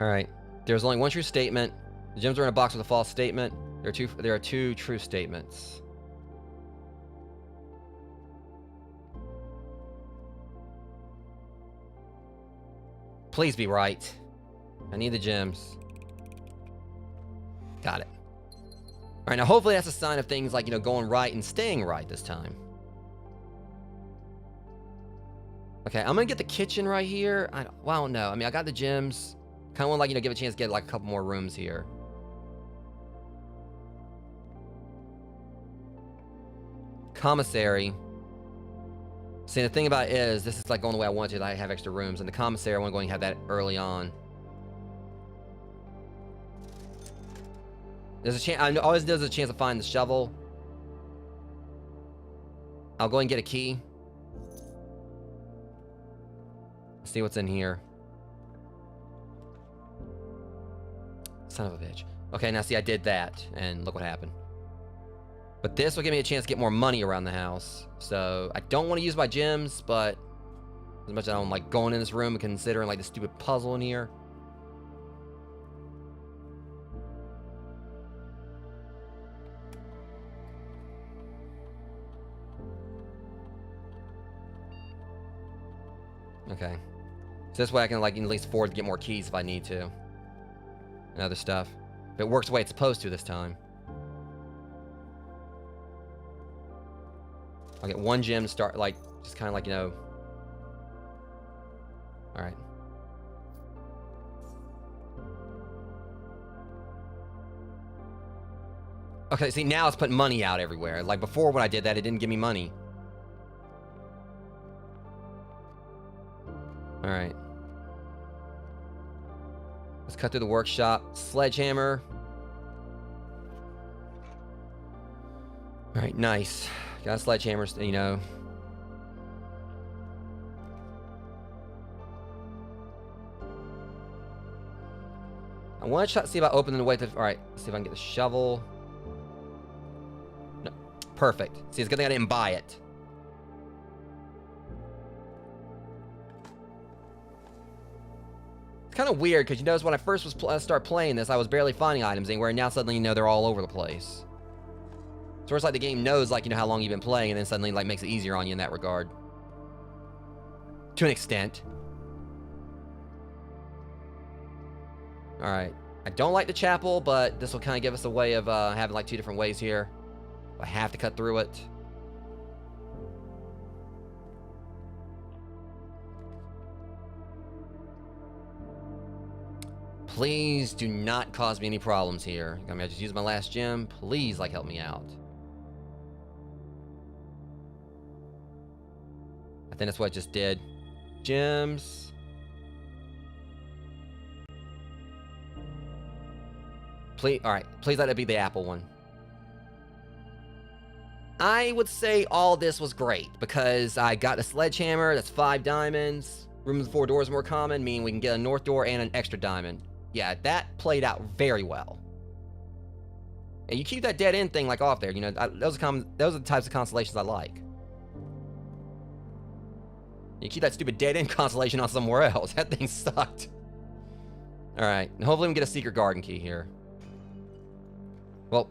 Alright. There's only one true statement. The gems are in a box with a false statement. There are two true statements. Please be right. I need the gems. Got it. Alright, now hopefully that's a sign of things, like, you know, going right and staying right this time. Okay, I'm gonna get the kitchen right here. I don't know. I mean, I got the gems. Kind of want to, like, you know, give a chance to get, like, a couple more rooms here. Commissary. See, the thing about it is, this is, like, going the way I want to. I have extra rooms. And the commissary, I want to go and have that early on. There's a chance. I always there's a chance to find the shovel. I'll go and get a key. See what's in here. Son of a bitch. Okay, now see, I did that, and look what happened. But this will give me a chance to get more money around the house. So, I don't want to use my gems, but as much as I don't like going in this room and considering, like, the stupid puzzle in here. Okay. So this way I can, like, at least afford to get more keys if I need to. And other stuff. If it works the way it's supposed to this time. I'll get 1 gem to start, like, just kind of like, you know. Alright. Okay, see, now it's putting money out everywhere. Like, before when I did that, it didn't give me money. Alright. Let's cut through the workshop. Sledgehammer. Alright, nice. Got a sledgehammer, you know. I want to see about opening the way to... Alright, let's see if I can get the shovel. No, perfect. See, it's a good thing I didn't buy it. It's kind of weird, because you notice when I first was start playing this, I was barely finding items anywhere, and now suddenly, you know, they're all over the place. So it's like the game knows, like, you know, how long you've been playing, and then suddenly, like, makes it easier on you in that regard. To an extent. Alright. I don't like the chapel, but this will kind of give us a way of having like 2 different ways here. I have to cut through it. Please do not cause me any problems here. I mean, I just used my last gem. Please, like, help me out. I think that's what I just did. Gems. Please, alright. Please let it be the apple one. I would say all this was great because I got a sledgehammer. That's 5 diamonds. Rooms with 4 doors more common, meaning we can get a north door and an extra diamond. Yeah, that played out very well. And you keep that dead end thing like off there. You know, those are the types of constellations I like. You keep that stupid dead end constellation on somewhere else. That thing sucked. All right, and hopefully we can get a secret garden key here. Well,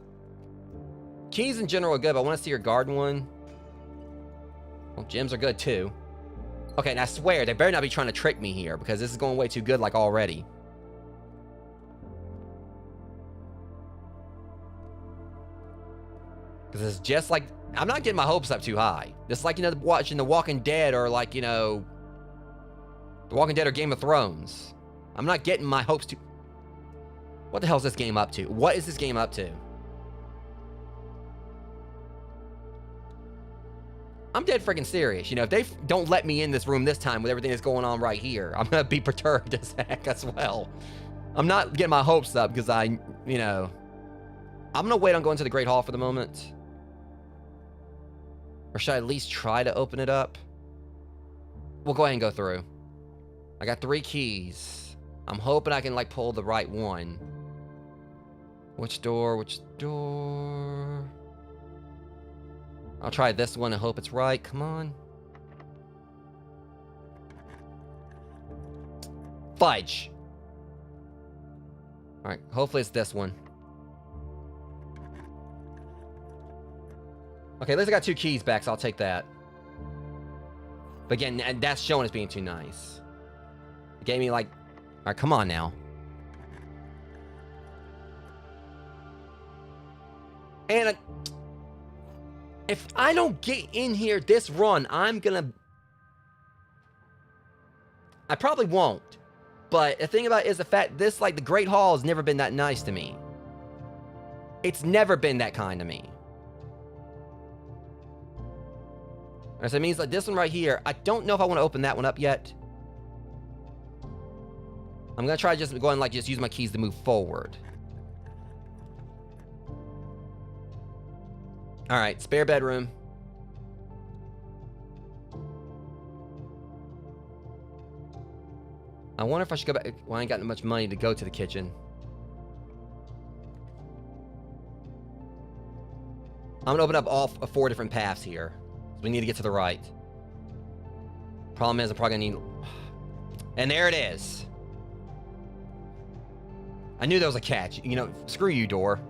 keys in general are good, but I want to see your garden one. Well, gems are good too. Okay, and I swear they better not be trying to trick me here because this is going way too good like already. Because it's just like, I'm not getting my hopes up too high. It's like, you know, watching The Walking Dead or like, you know, The Walking Dead or Game of Thrones. I'm not getting my hopes too... What the hell is this game up to? What is this game up to? I'm dead freaking serious. You know, if they don't let me in this room this time with everything that's going on right here, I'm going to be perturbed as heck as well. I'm not getting my hopes up because you know... I'm going to wait on going to the Great Hall for the moment. Or should I at least try to open it up? We'll go ahead and go through. I got 3 keys. I'm hoping I can, like, pull the right one. Which door? Which door? I'll try this one and hope it's right. Come on. Fudge. Alright, hopefully it's this one. Okay, at least I got 2 keys back, so I'll take that. But again, that's showing us being too nice. It gave me like... Alright, come on now. And if I don't get in here this run, I'm gonna... I probably won't. But the thing about it is the fact this, like, the Great Hall has never been that nice to me. It's never been that kind to me. So it means like this one right here, I don't know if I want to open that one up yet. I'm going to try just going like just use my keys to move forward. All right, spare bedroom. I wonder if I should go back. Well, I ain't got much money to go to the kitchen. I'm going to open up all 4 different paths here. We need to get to the right. Problem is, I'm probably gonna need... And there it is. I knew there was a catch. You know, screw you, door.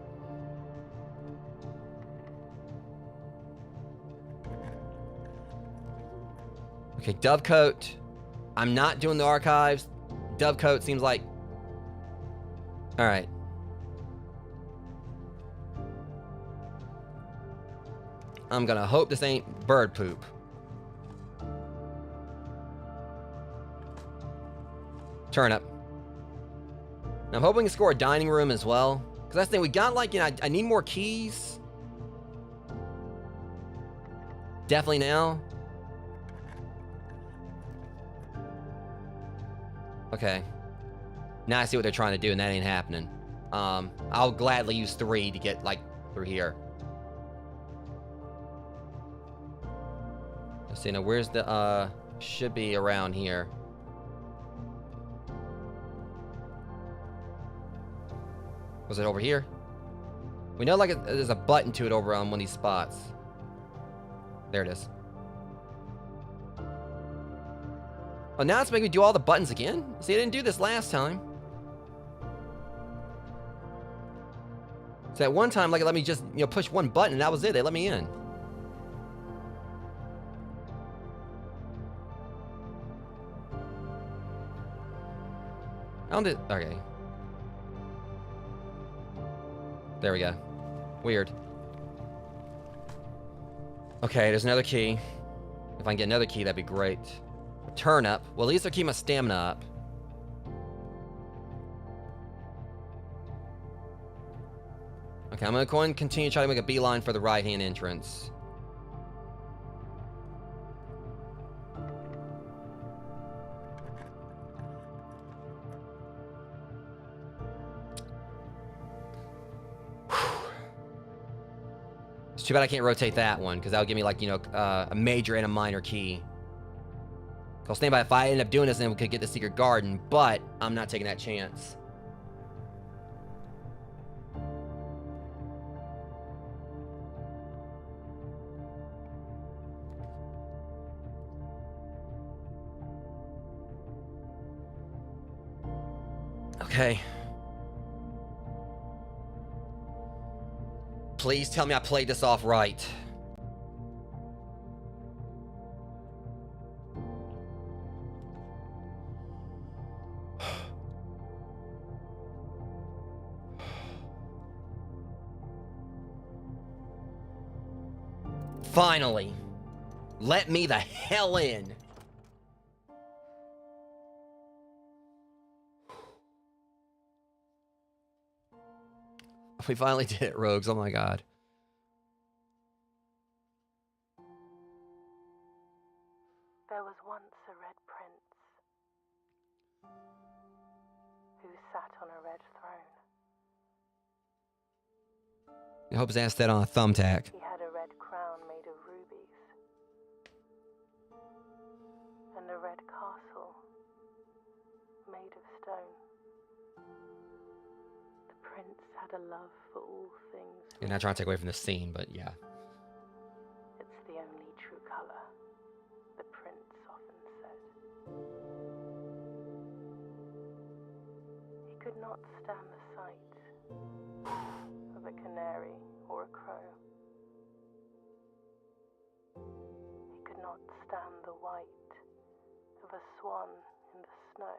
Okay, Dovecote. I'm not doing the archives. Dovecote seems like... Alright. I'm gonna hope this ain't bird poop. Turnip. Now, I'm hoping we can score a dining room as well. Because that's the thing, we got like, you know, I need more keys. Definitely now. Okay. Now I see what they're trying to do, and that ain't happening. I'll gladly use 3 to get, like, through here. Let's see, now where's the, should be around here. Was it over here? We know, like, there's a button to it over on one of these spots. There it is. Oh, now it's making me do all the buttons again? See, I didn't do this last time. So at one time, like, it let me just, you know, push one button, and that was it. They let me in. I don't do... Okay. There we go. Weird. Okay, there's another key. If I can get another key, that'd be great. Turn up. Well, at least they're keeping my stamina up. Okay, I'm gonna go and continue trying to make a beeline for the right-hand entrance. It's too bad I can't rotate that one, because that would give me, like, you know, a major and a minor key. I'll stand by if I end up doing this, then we could get the secret garden, but I'm not taking that chance. Okay. Please tell me I played this off right. Finally. Let me the hell in. We finally did it, Rogues. Oh my god. There was once a red prince who sat on a red throne. I hope his ass stayed on a thumbtack. He had a red crown made of rubies and a red castle made of stone. The prince had a love for all things. You're not trying to take away from the scene, but yeah. It's the only true color, the prince often said. He could not stand the sight of a canary or a crow. He could not stand the white of a swan in the snow.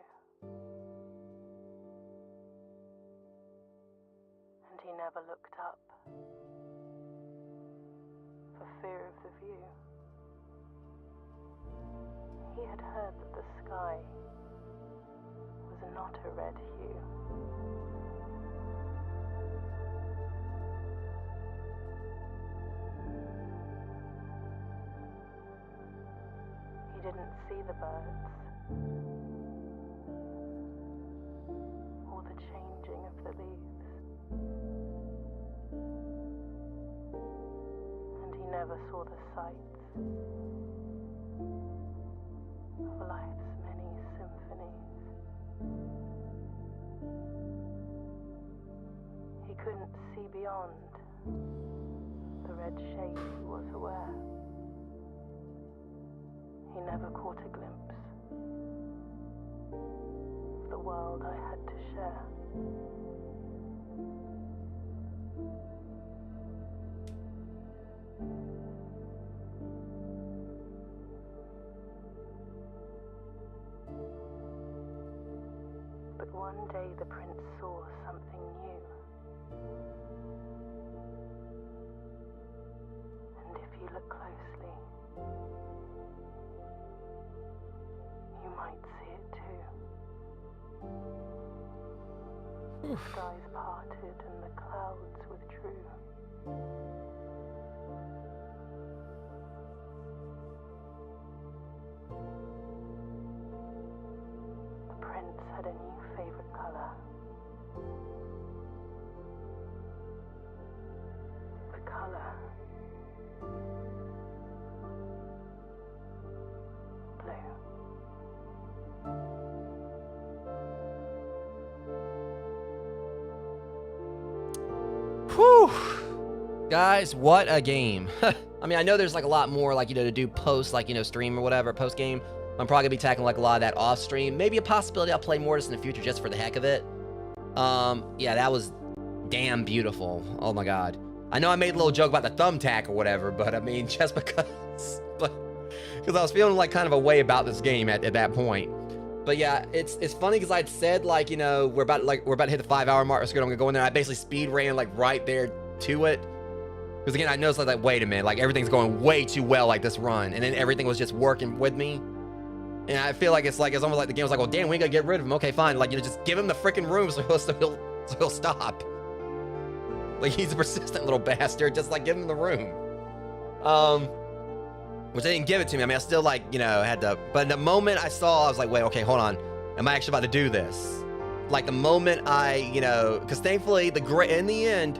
And he never looked up for fear of the view. He had heard that the sky was not a red hue. He didn't see the birds or the changing of the leaves. And he never saw the sights of life's many symphonies. He couldn't see beyond the red shape he was aware. He never caught a glimpse of the world I had to share. But one day the prince saw something new. And if you look closely, you might see it too. The skies parted and the clouds withdrew. The prince had a new favorite color. The color blue. Whew. Guys, what a game. I mean, I know there's like a lot more, like, you know, to do post, like, you know, stream or whatever, post game. I'm probably gonna be tackling like a lot of that off stream. Maybe a possibility I'll play more of this in the future just for the heck of it. Yeah, that was damn beautiful. Oh my god. I know I made a little joke about the thumbtack or whatever, but I mean, just because I was feeling like kind of a way about this game at that point. But yeah, it's funny because I'd said like, you know, we're about to hit the 5-hour mark. So I'm gonna go in there. I basically speed ran like right there to it. Because again, I noticed like, wait a minute, like everything's going way too well like this run, and then everything was just working with me. And I feel like it's almost like the game was like, well, damn, we ain't gotta get rid of him. Okay, fine. Like, you know, just give him the freaking room so he'll stop. Like, he's a persistent little bastard. Just like give him the room. Which they didn't give it to me. I mean, I still like, you know, had to. But the moment I saw, I was like, wait, okay, hold on. Am I actually about to do this? Like the moment I, you know, because thankfully in the end,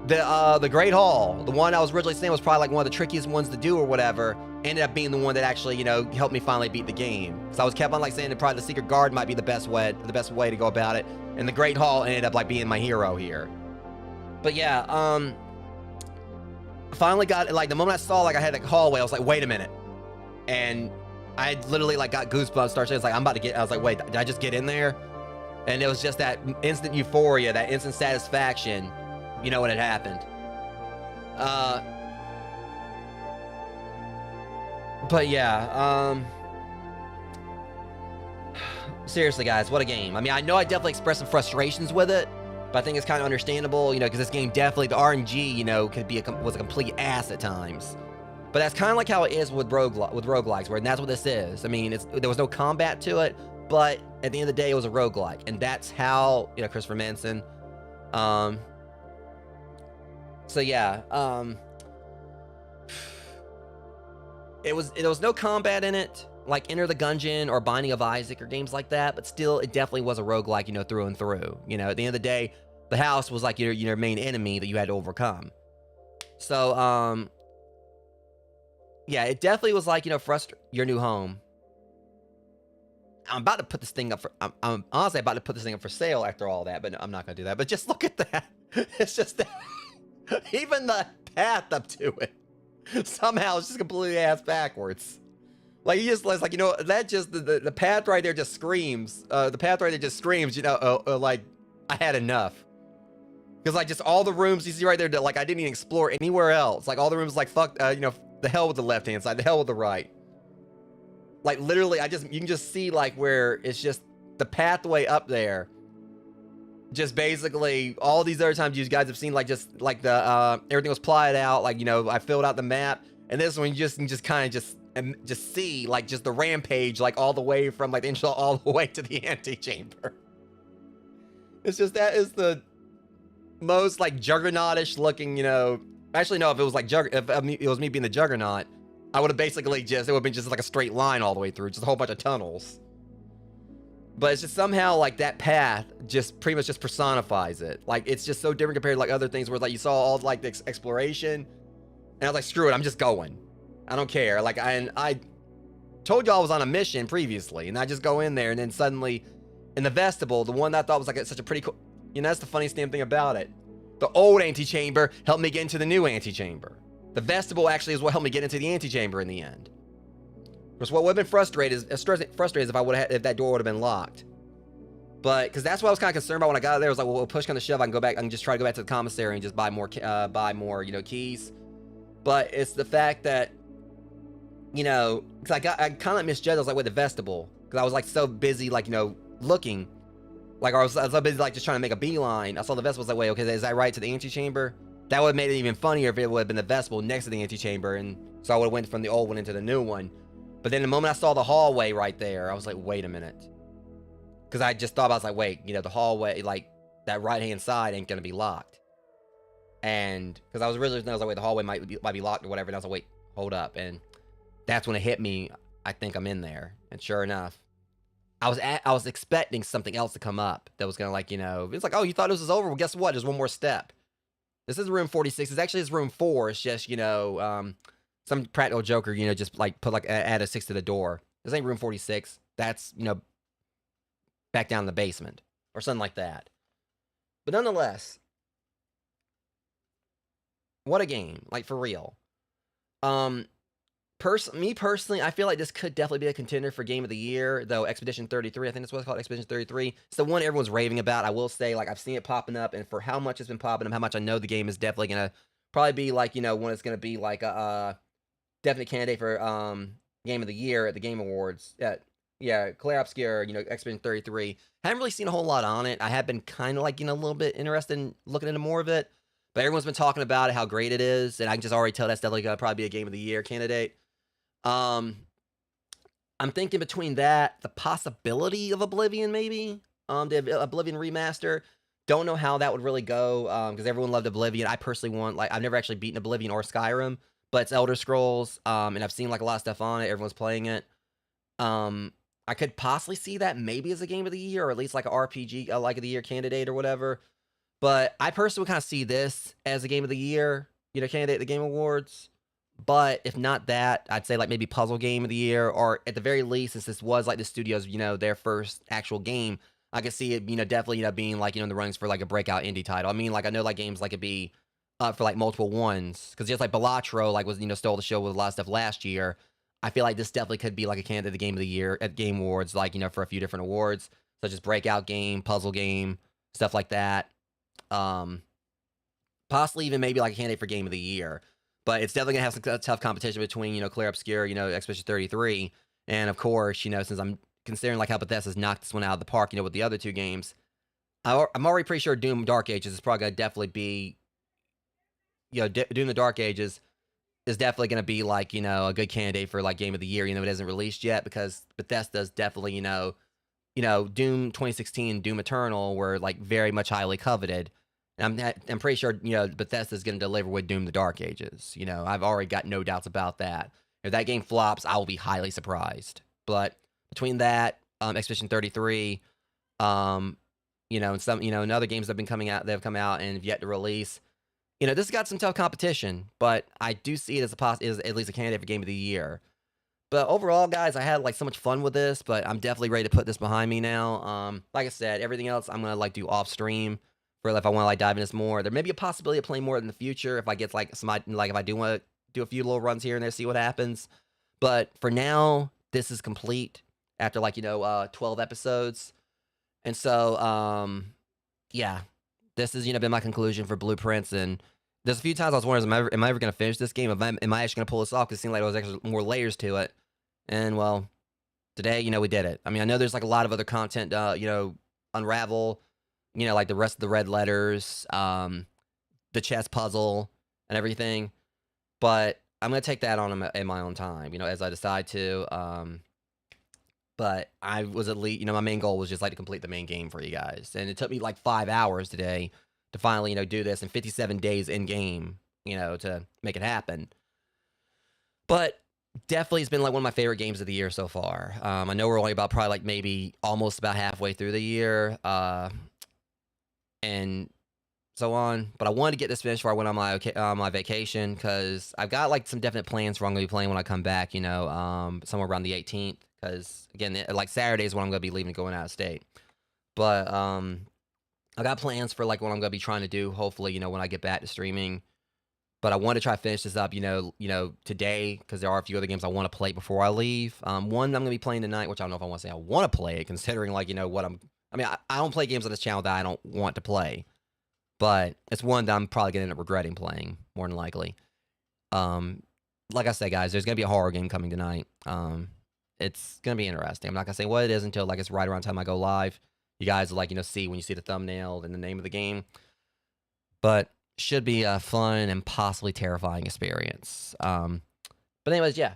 the Great Hall, the one I was originally saying was probably like one of the trickiest ones to do or whatever, ended up being the one that actually, you know, helped me finally beat the game. So I was kept on like saying that probably the Secret Garden might be the best way to go about it, and the Great Hall ended up like being my hero here. But yeah, finally got like the moment I saw like I had a hallway, I was like, wait a minute, and I literally like got goosebumps. Started, it's like I'm about to get. I was like, wait, did I just get in there? And it was just that instant euphoria, that instant satisfaction. You know when it happened. But yeah, seriously guys, what a game. I mean, I know I definitely expressed some frustrations with it, but I think it's kind of understandable, you know, because this game definitely, the RNG, you know, was a complete ass at times. But that's kind of like how it is with roguelikes, where that's what this is. I mean, there was no combat to it, but at the end of the day, it was a roguelike, and that's how, you know, Christopher Manson. So yeah, there was no combat in it, like Enter the Gungeon or Binding of Isaac or games like that, but still, it definitely was a roguelike, you know, through and through. You know, at the end of the day, the house was like your main enemy that you had to overcome. So, yeah, it definitely was like, you know, your new home. I'm about to put this thing up for, I'm honestly about to put this thing up for sale after all that, but I'm not gonna do that. But just look at that. It's just that. Even the path up to it somehow it's just completely ass backwards. Like you just like, you know, that just the path right there just screams. The path right there just screams, you know, like I had enough. Because like just all the rooms you see right there that like I didn't even explore anywhere else. Like all the rooms like fuck, you know, the hell with the left hand side, the hell with the right. Like literally, you can just see like where it's just the pathway up there. Just basically all these other times you guys have seen like just like the everything was plotted out, like, you know, I filled out the map, and this one you just kind of just see like just the rampage like all the way from like the intro all the way to the antechamber. It's just that is the most like juggernautish looking, you know. Actually no, if it was like if it was me being the Juggernaut, I would have basically it would have been just like a straight line all the way through, just a whole bunch of tunnels. But it's just somehow like that path just pretty much just personifies it. Like it's just so different compared to like other things where like you saw all like the exploration, and I was like, screw it, I'm just going. I don't care. Like I told you I was on a mission previously, and I just go in there, and then suddenly in the vestibule, the one that I thought was like such a pretty cool, you know, that's the funniest damn thing about it. The old antechamber helped me get into the new antechamber. The vestibule actually is what helped me get into the antechamber in the end. Because what would have been frustrated if that door would have been locked. But because that's what I was kind of concerned about when I got there. I was like, well, push kind of shove, I can go back. I can just try to go back to the commissary and just buy more, you know, keys. But it's the fact that, you know, because I kind of misjudged. I was like, wait, the vestibule, because I was like so busy, like, you know, looking, like I was so busy like just trying to make a beeline. I saw the vestibule. I was like, wait, okay, is that right to the antechamber? That would have made it even funnier if it would have been the vestibule next to the antechamber, and so I would have went from the old one into the new one. But then the moment I saw the hallway right there, I was like, wait a minute. Because I just thought, I was like, wait, you know, the hallway, like, that right-hand side ain't going to be locked. And, because I was like, wait, the hallway might be locked or whatever. And I was like, wait, hold up. And that's when it hit me. I think I'm in there. And sure enough, I was expecting something else to come up that was going to, like, you know, it's like, oh, you thought this was over? Well, guess what? There's one more step. This is room 46. It's actually room 4. It's just, you know, some practical joker, you know, just like put like add a 6 to the door. This ain't room 46. That's, you know, back down in the basement or something like that. But nonetheless, what a game, like for real. Me personally, I feel like this could definitely be a contender for Game of the Year, though Expedition 33, I think that's what it's called, Expedition 33. It's the one everyone's raving about. I will say, like, I've seen it popping up, and for how much it's been popping up, how much I know the game is definitely going to probably be, like, you know, when it's going to be, like, a definite candidate for Game of the Year at the Game Awards. yeah, Claire Obscure, Expedition 33. Haven't really seen a whole lot on it. I have been kind of like, a little bit interested in looking into more of it. But everyone's been talking about it, how great it is, and I can just already tell that's definitely gonna probably be a Game of the Year candidate. Um, I'm thinking between that, the possibility of Oblivion, maybe. The Oblivion remaster. Don't know how that would really go, because everyone loved Oblivion. I personally I've never actually beaten Oblivion or Skyrim, but it's Elder Scrolls, and I've seen like a lot of stuff on it. Everyone's playing it. I could possibly see that maybe as a Game of the Year, or at least like an RPG, like of the Year candidate or whatever. But I personally would kind of see this as a Game of the Year, candidate at the Game Awards. But if not that, I'd say like maybe Puzzle Game of the Year, or at the very least, since this was like the studio's, their first actual game, I could see it, definitely, being like, in the runnings for like a breakout indie title. I mean, like I know like games like it'd be up for like multiple ones, because just like Balatro like was stole the show with a lot of stuff last year. I feel like this definitely could be like a candidate at the Game of the Year at Game Awards, like for a few different awards, such as breakout game, puzzle game, stuff like that. Possibly even maybe like a candidate for Game of the Year. But it's definitely gonna have some tough competition between Claire Obscure, Expedition 33, and of course, since I'm considering like how Bethesda's knocked this one out of the park, with the other two games, I'm already pretty sure Doom Dark Ages is probably gonna definitely be, Doom the Dark Ages is definitely gonna be like a good candidate for like Game of the Year. It isn't released yet because Bethesda's definitely Doom 2016, Doom Eternal were like very much highly coveted. And I'm pretty sure, Bethesda's going to deliver with Doom the Dark Ages. I've already got no doubts about that. If that game flops, I will be highly surprised. But between that, Expedition 33, and some, and other games that have been coming out, that have come out and have yet to release, this has got some tough competition, but I do see it as at least a candidate for Game of the Year. But overall, guys, I had like so much fun with this, but I'm definitely ready to put this behind me now. Like I said, everything else I'm going to like do off stream. For if I want to like dive into this more. There may be a possibility of playing more in the future if I get like if I do want to do a few little runs here and there, see what happens. But for now, this is complete after like 12 episodes. And so yeah, this has been my conclusion for Blueprints. And there's a few times I was wondering, am I ever going to finish this game? Am I actually going to pull this off? Because it seemed like there was actually more layers to it. And well, today we did it. I mean, I know there's like a lot of other content unravel, like the rest of the red letters, the chess puzzle and everything. But I'm going to take that on in my own time, as I decide to. But I was at least, my main goal was just like to complete the main game for you guys. And it took me like 5 hours today to finally, do this, and 57 days in game, to make it happen. But definitely it's been like one of my favorite games of the year so far. I know we're only about probably like maybe almost about halfway through the year. And so on, but I wanted to get this finished before I went on my vacation, because I've got like some definite plans for what I'm gonna be playing when I come back. Somewhere around the 18th, because again, like Saturday is when I'm gonna be leaving, going out of state. But I got plans for like what I'm gonna be trying to do. Hopefully, when I get back to streaming. But I want to try to finish this up, today, because there are a few other games I want to play before I leave. One I'm gonna be playing tonight, which I don't know if I want to say I want to play it, considering like what I don't play games on this channel that I don't want to play, but it's one that I'm probably going to end up regretting playing, more than likely. Like I said, guys, there's going to be a horror game coming tonight. It's going to be interesting. I'm not going to say what it is until like it's right around the time I go live. You guys will like, see when you see the thumbnail and the name of the game. But should be a fun and possibly terrifying experience. But anyways, yeah.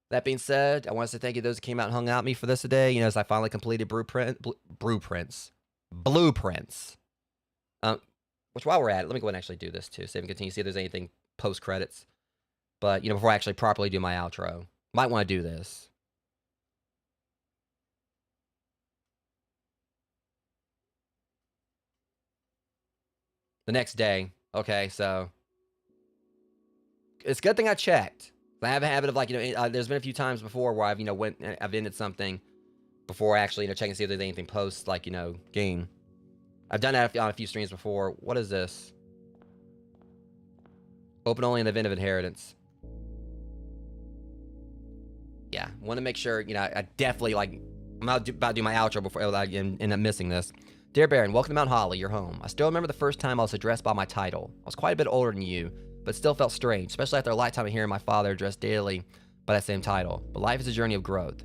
That being said, I want to say thank you to those who came out and hung out with me for this today. As I finally completed Blueprints. Which while we're at it, let me go ahead and actually do this too. Save and continue. See if there's anything post credits. But before I actually properly do my outro, might want to do this. The next day. Okay, so it's a good thing I checked. I have a habit of like, there's been a few times before where I've, I've ended something before actually, checking to see if there's anything post, like, game. I've done that on a few streams before. What is this? Open only in the event of inheritance. Yeah, want to make sure, I definitely, like, I'm about to do my outro before I end up missing this. Dear Baron, welcome to Mount Holly, your home. I still remember the first time I was addressed by my title. I was quite a bit older than you, but still felt strange, especially after a lifetime of hearing my father addressed daily by that same title. But life is a journey of growth.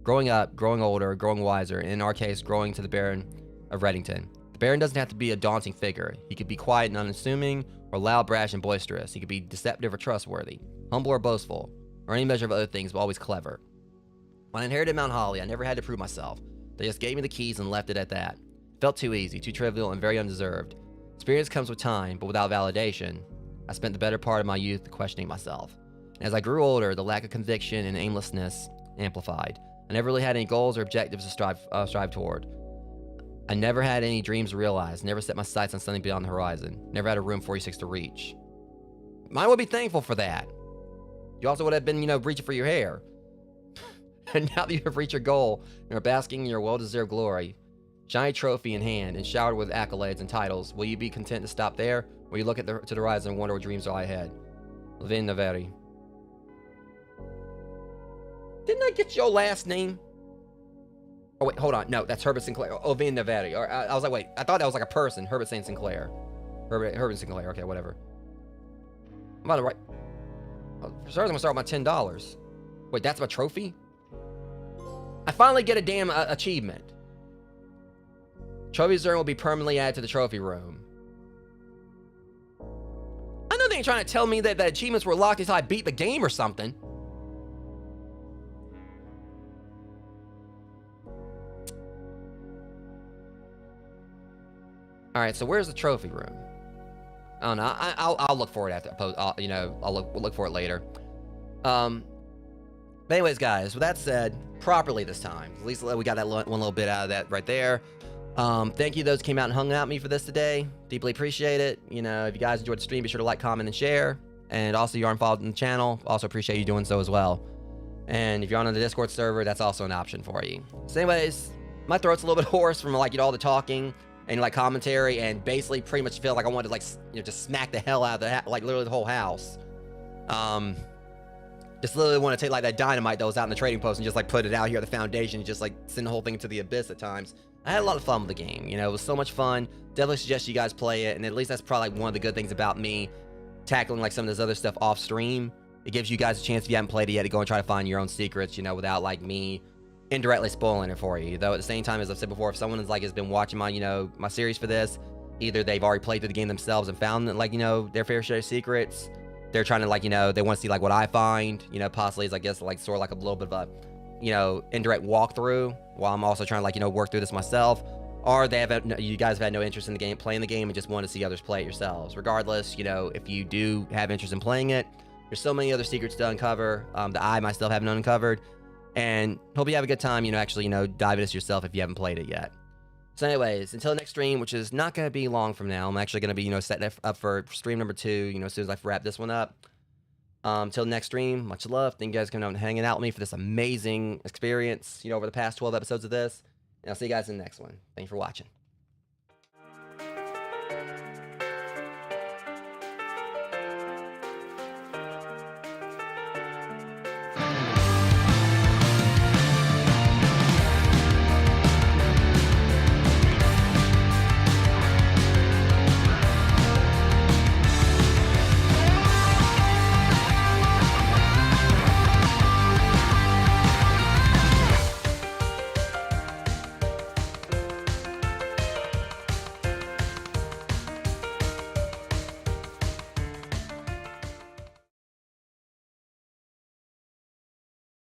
Growing up, growing older, growing wiser, and in our case, growing to the Baron of Reddington. The Baron doesn't have to be a daunting figure. He could be quiet and unassuming, or loud, brash, and boisterous. He could be deceptive or trustworthy, humble or boastful, or any measure of other things, but always clever. When I inherited Mount Holly, I never had to prove myself. They just gave me the keys and left it at that. It felt too easy, too trivial, and very undeserved. Experience comes with time, but without validation. I spent the better part of my youth questioning myself. And as I grew older, the lack of conviction and aimlessness amplified. I never really had any goals or objectives to strive toward. I never had any dreams to realize, never set my sights on something beyond the horizon, never had a room 46 to reach. Mine would be thankful for that. You also would have been, reaching for your hair. And now that you have reached your goal and are basking in your well-deserved glory, shiny trophy in hand and showered with accolades and titles, will you be content to stop there, or will you look to the horizon and wonder what dreams lie ahead? Levin Naveri. Didn't I get your last name? Oh, wait, hold on. No, that's Herbert Sinclair. Levin Naveri. I was like, wait, I thought that was like a person. Herbert St. Sinclair. Herbert Sinclair. Okay, whatever. I'm about to write. For starters, I'm going to start with my $10. Wait, that's my trophy? I finally get a damn achievement. Trophy Zern will be permanently added to the trophy room. I know they ain't trying to tell me that the achievements were locked until I beat the game or something. All right, so where's the trophy room? I don't know. I'll look for it after post. I'll look for it later. But anyways, guys, with that said, properly this time. At least we got that one little bit out of that right there. Thank you to those who came out and hung out with me for this today. Deeply appreciate it. If you guys enjoyed the stream, be sure to like, comment, and share. And also, if you aren't followed on the channel, also appreciate you doing so as well. And if you're on the Discord server, that's also an option for you. So anyways, my throat's a little bit hoarse from all the talking and commentary, and basically pretty much feel like I wanted to just smack the hell out of literally the whole house. Just literally want to take that dynamite that was out in the trading post and just put it out here at the foundation and just send the whole thing into the abyss at times. I had a lot of fun with the game. It was so much fun. Definitely suggest you guys play it, and at least that's probably one of the good things about me tackling some of this other stuff off stream. It gives you guys a chance, if you haven't played it yet, to go and try to find your own secrets, without me indirectly spoiling it for you. Though at the same time, as I've said before, if someone has been watching my my series for this, either they've already played through the game themselves and found their fair share of secrets. They're trying to they want to see what I find, possibly as sort of a little bit of a indirect walkthrough, while I'm also trying to work through this myself. Or you guys have had no interest in the game, playing the game, and just want to see others play it yourselves. Regardless, if you do have interest in playing it, there's so many other secrets to uncover that I myself haven't uncovered, and hope you have a good time actually dive into this yourself if you haven't played it yet. So anyways, until the next stream, which is not going to be long from now, I'm actually going to be setting up for stream number 2 as soon as I wrap this one up. Till the next stream, much love. Thank you guys for coming out and hanging out with me for this amazing experience over the past 12 episodes of this, and I'll see you guys in the next one. Thank you for watching.